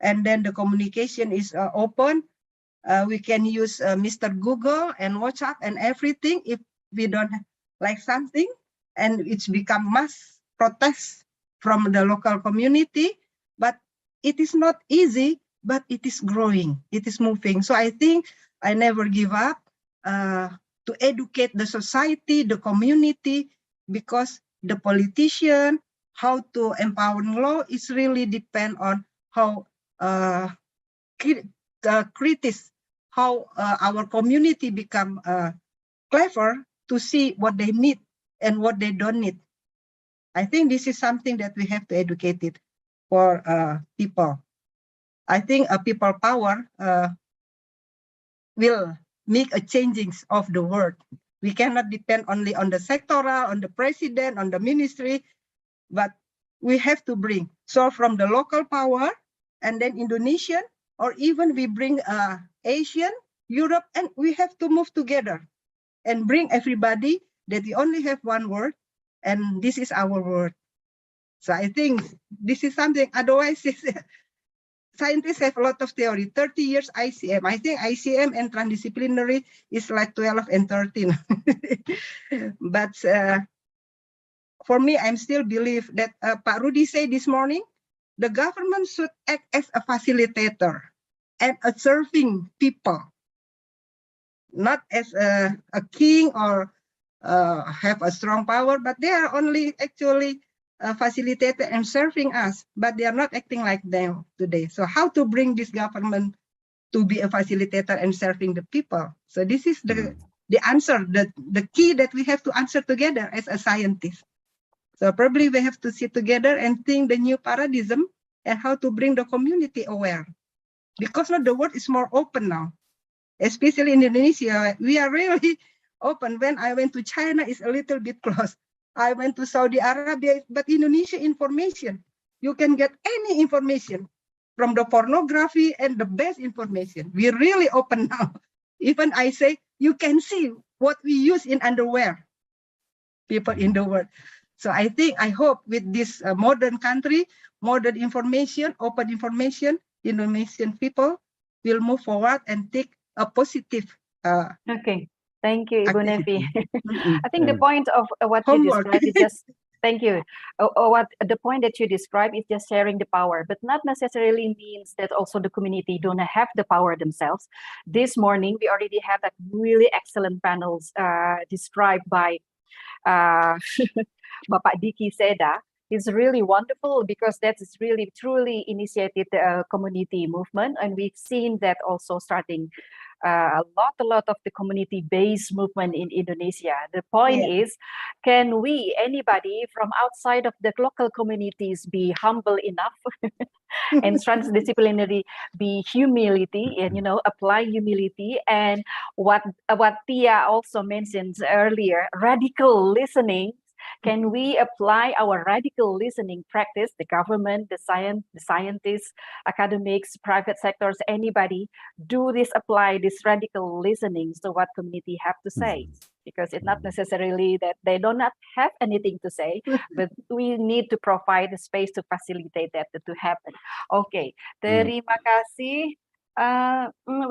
and then the communication is open. We can use Mr. Google and WhatsApp and everything. If we don't like something, and it's become mass protest from the local community, but it is not easy, but it is growing, it is moving. So I think I never give up to educate the society, the community, because the politician, how to empower law is really depend on how how our community become clever to see what they need and what they don't need. I think this is something that we have to educate it for people. I think a people power will make a changings of the world. We cannot depend only on the sectoral, on the president, on the ministry, but we have to bring. So from the local power and then Indonesian, or even we bring Asian, Europe, and we have to move together and bring everybody that we only have one word, and this is our word. So I think this is something, otherwise scientists have a lot of theory, 30 years ICM. I think ICM and transdisciplinary is like 12 and 13. But for me, I'm still believe that Pak Rudy said this morning, the government should act as a facilitator and a serving people, not as a king or have a strong power, but they are only actually facilitator and serving us, but they are not acting like them today. So how to bring this government to be a facilitator and serving the people? So this is the answer, the key that we have to answer together as a scientist. So probably we have to sit together and think the new paradigm and how to bring the community aware. Because now the world is more open now, especially in Indonesia. We are really open. When I went to China, it's a little bit closed. I went to Saudi Arabia, but Indonesia information, you can get any information from the pornography and the best information. We're really open now. Even I say, you can see what we use in underwear, people in the world. So I think, I hope with this modern country, modern information, open information, Indonesian people will move forward and take a positive Okay, thank you, Ibu Nevi. activity. I think the point of what you described is just, thank you. What the point that you described is just sharing the power, but not necessarily means that also the community don't have the power themselves. This morning, we already had a really excellent panels described by Bapak Diki Seda. It's really wonderful because that is really truly initiated community movement, and we've seen that also starting a lot of the community-based movement in Indonesia. The point is, can we, anybody from outside of the local communities, be humble enough and transdisciplinary, be humility, and apply humility, and what Tia also mentioned earlier, radical listening. Can we apply our radical listening practice, the government, the scientists, academics, private sectors, anybody, do this, apply this radical listening to what community have to say? Because it's not necessarily that they do not have anything to say, but we need to provide the space to facilitate that to happen. Okay, terima kasih.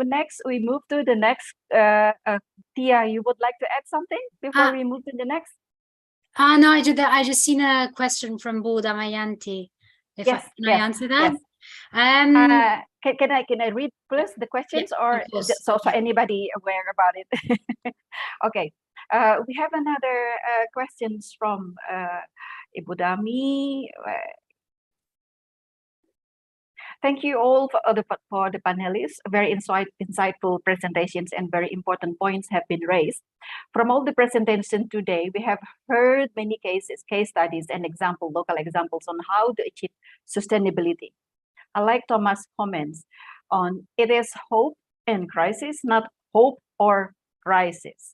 Next, we move to the next. Tia, you would like to add something before we move to the next? No, I just seen a question from Bu Damayanti. Can I answer that? Yes. Can I read first the questions, or so anybody aware about it? Okay. We have another questions from Ibu Dami. Thank you all for the panelists. Very insightful presentations and very important points have been raised. From all the presentations today, we have heard many cases, case studies, and local examples on how to achieve sustainability. I like Thomas' comments on it is hope and crisis, not hope or crisis.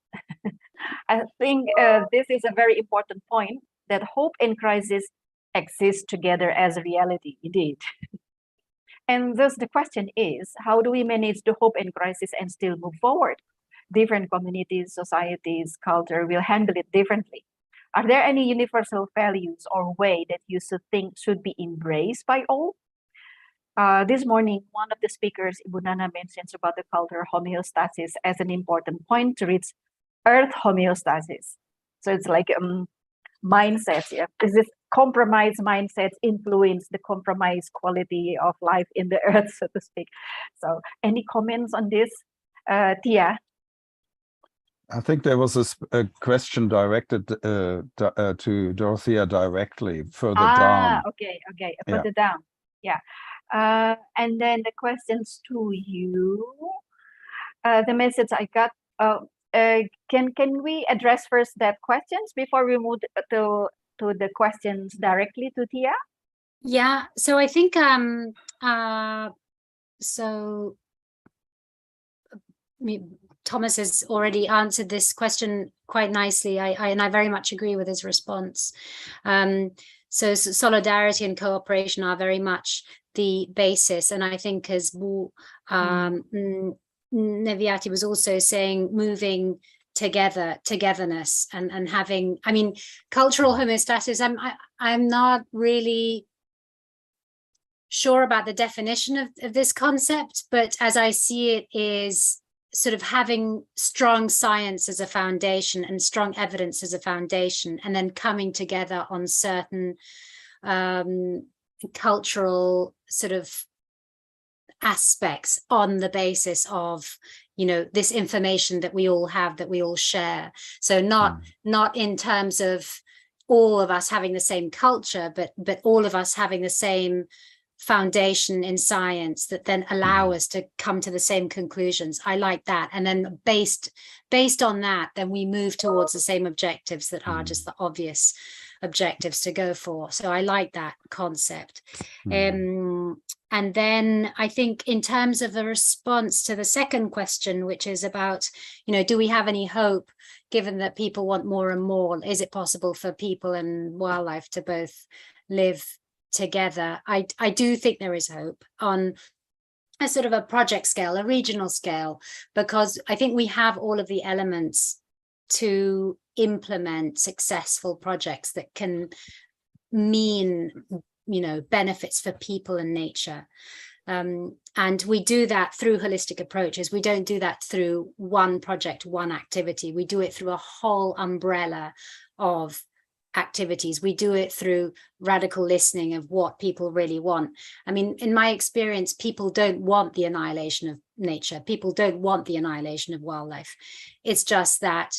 I think this is a very important point, that hope and crisis exist together as a reality, indeed. And thus the question is, how do we manage the hope and crisis and still move forward? Different communities, societies, culture will handle it differently. Are there any universal values or way that you think should be embraced by all? This morning, one of the speakers, Ibu Nana, mentions about the cultural homeostasis as an important point to reach earth homeostasis. So it's like mindsets. Yeah, is this compromise mindsets influence the compromise quality of life in the earth, so to speak? So, any comments on this, Tia? I think there was a question directed to Dorothea directly further down. Okay, further down. Yeah. And then the questions to you. The message I got. Can we address first that questions before we move to the questions directly to Tia? Yeah. So I think Thomas has already answered this question quite nicely. I very much agree with his response. So solidarity and cooperation are very much the basis. And I think, as Neviati was also saying, moving together, togetherness, and having, I mean, cultural homeostasis, I'm not really sure about the definition of this concept, but as I see it, is sort of having strong science as a foundation and strong evidence as a foundation, and then coming together on certain cultural sort of aspects on the basis of, you know, this information that we all have, that we all share. So not in terms of all of us having the same culture, but all of us having the same foundation in science that then allow us to come to the same conclusions. I like that. And then based on that, then we move towards the same objectives that are just the obvious objectives to go for. So I like that concept. And then I think in terms of the response to the second question, which is about, you know, do we have any hope given that people want more and more? Is it possible for people and wildlife to both live together? I do think there is hope on a sort of a project scale, a regional scale, because I think we have all of the elements to implement successful projects that can mean, you know, benefits for people and nature. And we do that through holistic approaches. We don't do that through one project, one activity. We do it through a whole umbrella of activities. We do it through radical listening of what people really want. I mean, in my experience, people don't want the annihilation of nature. People don't want the annihilation of wildlife. It's just that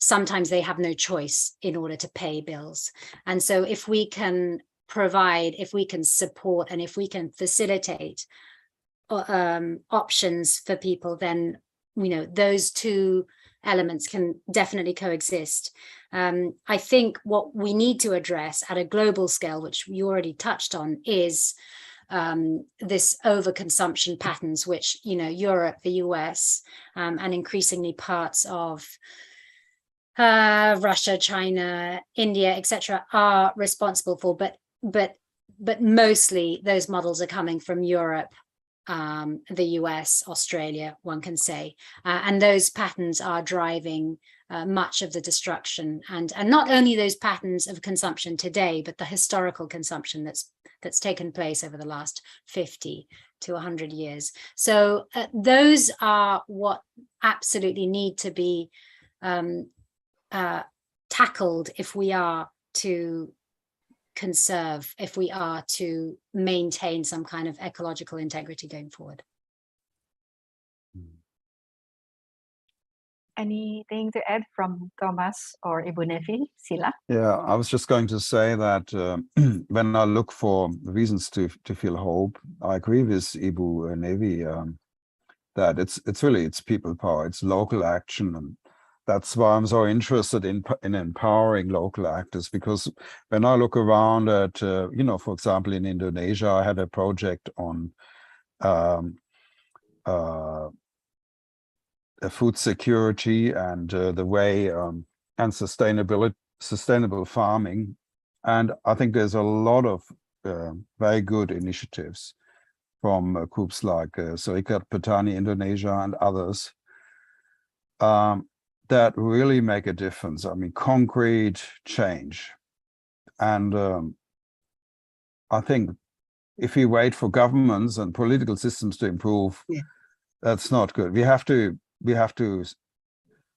sometimes they have no choice in order to pay bills. And so if we can provide, if we can support, and if we can facilitate options for people, then, you know, those two elements can definitely coexist. I think what we need to address at a global scale, which you already touched on, is this overconsumption patterns, which, you know, Europe, the US, and increasingly parts of Russia, China, India, etc., are responsible for. But mostly those models are coming from Europe, the US, Australia, one can say, and those patterns are driving much of the destruction, and not only those patterns of consumption today, but the historical consumption that's taken place over the last 50 to 100 years. So those are what absolutely need to be tackled if we are to conserve, if we are to maintain some kind of ecological integrity going forward. Anything to add from Thomas or Ibu Nevi? Sila? Yeah, I was just going to say that when I look for reasons to feel hope, I agree with Ibu Nevi that it's people power, it's local action, and that's why I'm so interested in empowering local actors. Because when I look around at, you know, for example, in Indonesia, I had a project on food security and the way and sustainable farming, and I think there's a lot of very good initiatives from groups like Serikat Petani Indonesia and others that really make a difference. I mean, concrete change. And I think if we wait for governments and political systems to improve, that's not good. We have to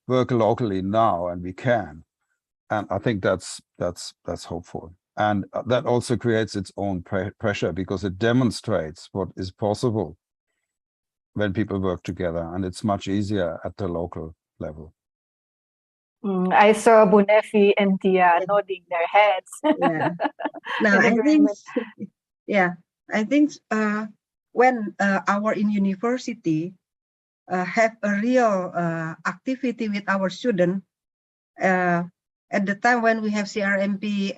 work locally now, and we can. I think that's hopeful. And that also creates its own pressure, because it demonstrates what is possible when people work together, and it's much easier at the local level. I saw Bu Nevi and Tia nodding their heads. Yeah. Now I think, yeah, I think when our in university have a real activity with our student, at the time when we have CRMP,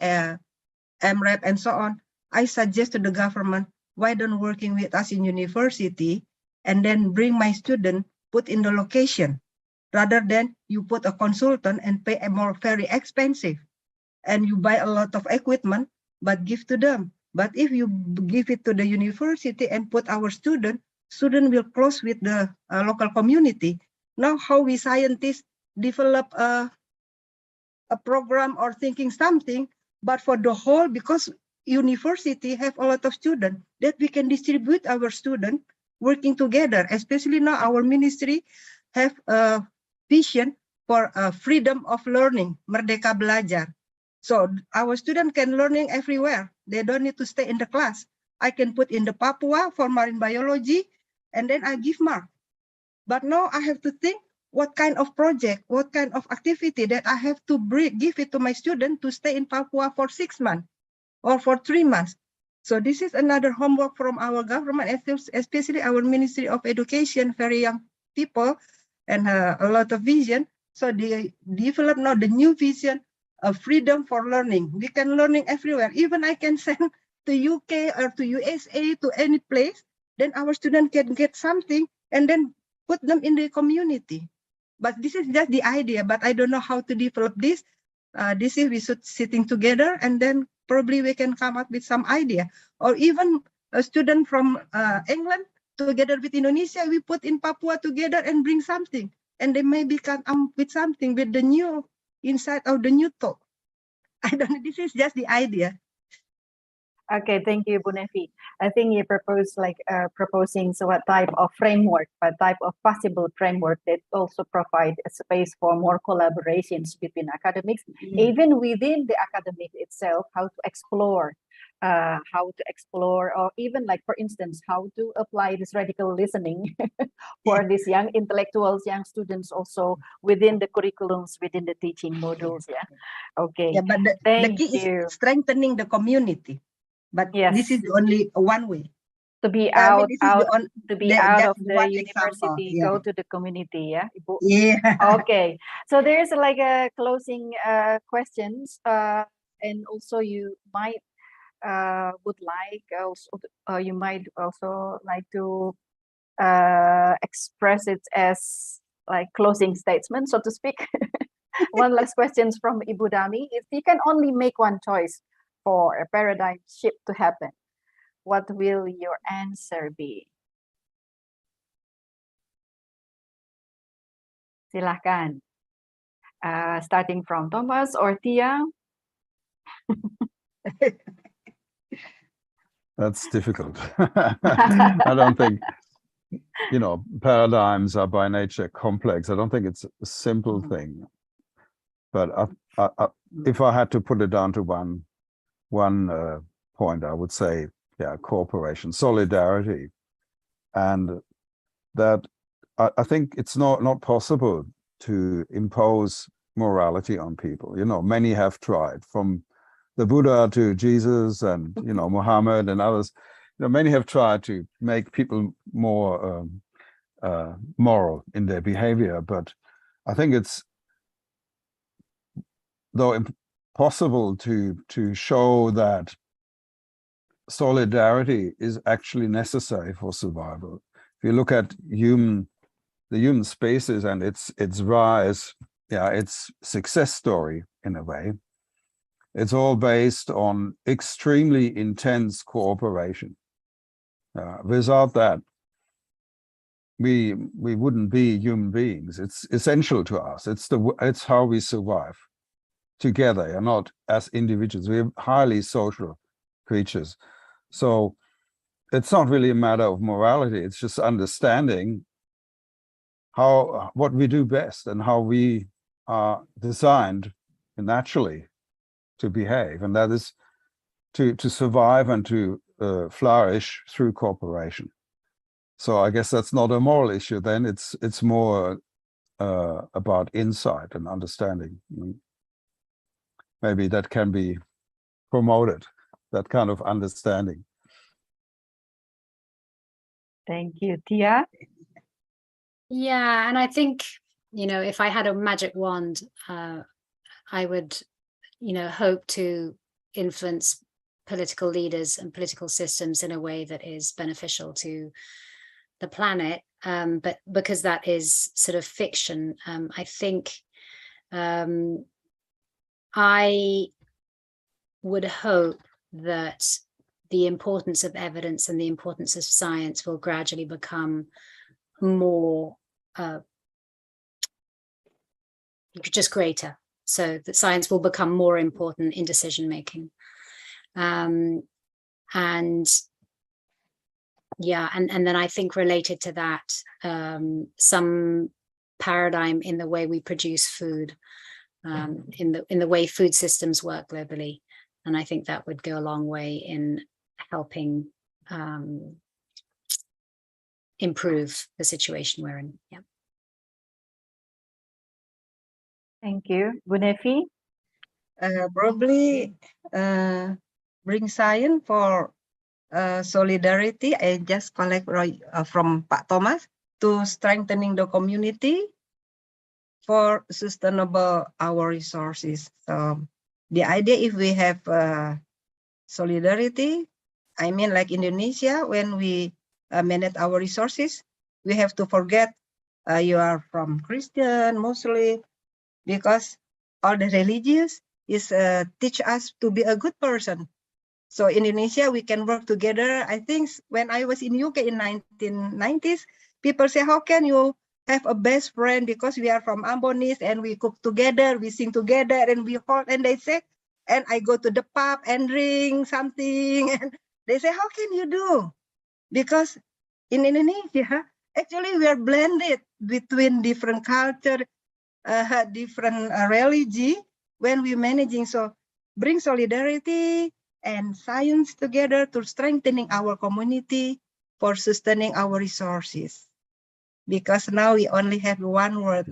MREP, and so on, I suggest to the government, why don't working with us in university and then bring my student, put in the location, rather than you put a consultant and pay a more very expensive, and you buy a lot of equipment, but give to them. But if you give it to the university and put our student will close with the local community. Now how we scientists develop a program or thinking something, but for the whole, because university have a lot of students, that we can distribute our students working together, especially now our ministry have a vision for freedom of learning, Merdeka Belajar. So our students can learning everywhere. They don't need to stay in the class. I can put in the Papua for marine biology, and then I give mark. But now I have to think what kind of project, what kind of activity that I have to give it to my student to stay in Papua for 6 months or for 3 months. So this is another homework from our government, especially our Ministry of Education, very young people and a lot of vision. So they develop now the new vision of freedom for learning. We can learning everywhere. Even I can send to UK or to USA, to any place, then our student can get something and then put them in the community. But this is just the idea, but I don't know how to develop this. This is we should sitting together, and then probably we can come up with some idea. Or even a student from England together with Indonesia, we put in Papua together and bring something. And they maybe come with something with the new insight or the new thought. I don't know, this is just the idea. Okay, thank you, Bu Nevi. I think you propose proposing so what type of framework, what type of possible framework that also provide a space for more collaborations between academics, even within the academic itself, how to explore, or even like, for instance, how to apply this radical listening for these young intellectuals, young students also within the curriculums, within the teaching modules. Yeah. Okay. Yeah, but the key is strengthening the community. But this is only one way. To be out of the university, go to the community, yeah. Yeah. Okay. So there's like a closing questions, and also you might would like also you might also like to express it as like closing statement, so to speak. One last questions from Ibu Dami. If you can only make one choice for a paradigm shift to happen, what will your answer be? Silahkan. Starting from Thomas or Tia. That's difficult. I don't think, paradigms are by nature complex. I don't think it's a simple thing. But if I had to put it down to one point, I would say, cooperation, solidarity. And that I think it's not possible to impose morality on people. Many have tried, from the Buddha to Jesus and, Muhammad and others. Many have tried to make people more moral in their behavior. But I think it's, though impossible to show that solidarity is actually necessary for survival. If you look at the human species and its rise, its success story in a way, it's all based on extremely intense cooperation. Without that, we wouldn't be human beings. It's essential to us. It's how we survive together, and not as individuals. We're highly social creatures. So it's not really a matter of morality. It's just understanding what we do best and how we are designed naturally to behave, and that is to survive and to flourish through cooperation. So I guess that's not a moral issue then, it's more about insight and understanding. Maybe that can be promoted, that kind of understanding. Thank you, Tia. Yeah, and I think, if I had a magic wand, I would, hope to influence political leaders and political systems in a way that is beneficial to the planet. But because that is sort of fiction, I think I would hope that the importance of evidence and the importance of science will gradually become more just greater, so that science will become more important in decision making. And then I think related to that, some paradigm in the way we produce food, in the way food systems work globally, and I think that would go a long way in helping improve the situation we're in. Yeah. Thank you. Bu Nevi? Probably bring science for solidarity. I just collect from Pak Thomas to strengthening the community for sustainable our resources. So the idea, if we have solidarity, I mean like Indonesia, when we manage our resources, we have to forget you are from Christian, Muslim, because all the religious is teach us to be a good person. So in Indonesia, we can work together. I think when I was in UK in 1990s, people say, how can you have a best friend, because we are from Ambonese and we cook together, we sing together, and we hold, and they say, and I go to the pub and drink something, and they say, how can you do? Because in Indonesia, actually we are blended between different culture, different religion when we're managing. So bring solidarity and science together to strengthening our community for sustaining our resources. Because now we only have one word.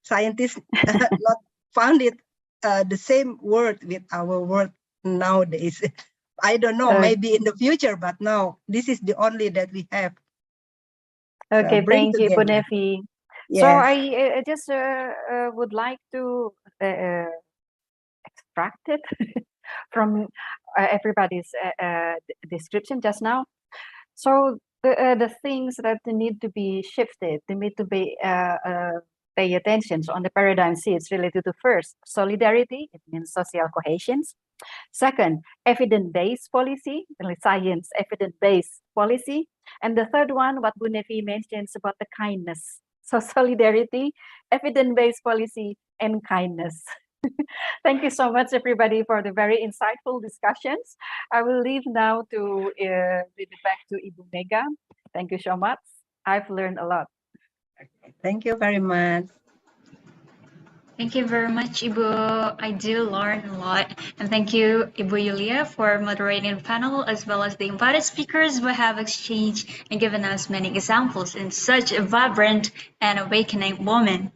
Scientists not found it the same word with our word nowadays. I don't know, maybe in the future, but now this is the only that we have. Okay, thank you, Bu Nevi. Yes. So I just would like to extract it from everybody's description just now. So the things that need to be shifted, they need to be pay attention on the paradigm shifts related to, first, solidarity, it means social cohesion. Second, evidence-based policy, science evidence-based policy. And the third one, what Bu Nevi mentions about the kindness. So solidarity, evidence-based policy, and kindness. Thank you so much, everybody, for the very insightful discussions. I will leave now to leave it back to Ibu Mega. Thank you so much. I've learned a lot. Thank you very much. Thank you very much, Ibu. I do learn a lot. And thank you, Ibu Yulia, for moderating the panel, as well as the invited speakers who have exchanged and given us many examples in such a vibrant and awakening moment.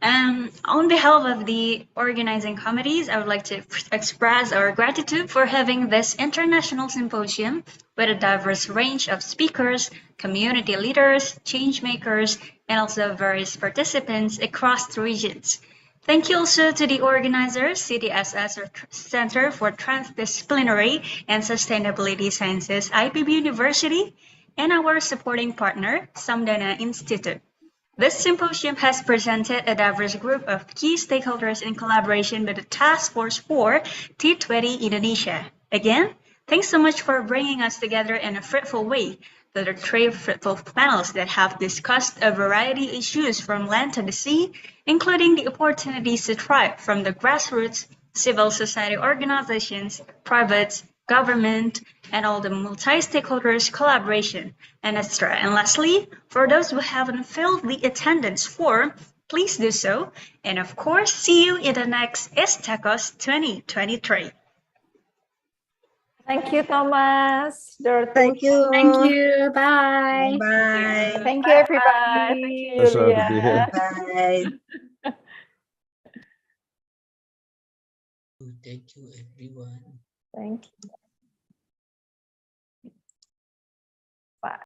On behalf of the organizing committees, I would like to express our gratitude for having this international symposium with a diverse range of speakers, community leaders, change makers, and also various participants across the regions. Thank you also to the organizers, CTSS, or Center for Transdisciplinary and Sustainability Sciences, IPB University, and our supporting partner, Samdana Institute. This symposium has presented a diverse group of key stakeholders in collaboration with the Task Force for T20 Indonesia. Again, thanks so much for bringing us together in a fruitful way. There are 3 fruitful panels that have discussed a variety of issues from land to the sea, including the opportunities to thrive from the grassroots, civil society organizations, private, government, and all the multi-stakeholders collaboration, and etc. And lastly, for those who haven't filled the attendance form, please do so. And of course, see you in the next ISTAKCOS 2023. Thank you, Thomas. Dorothy. Thank you. Thank you. Bye. Bye. Thank you, everybody. Thank you, Pleasure to Yulia. be here. Bye. Thank you, everyone. Thank you.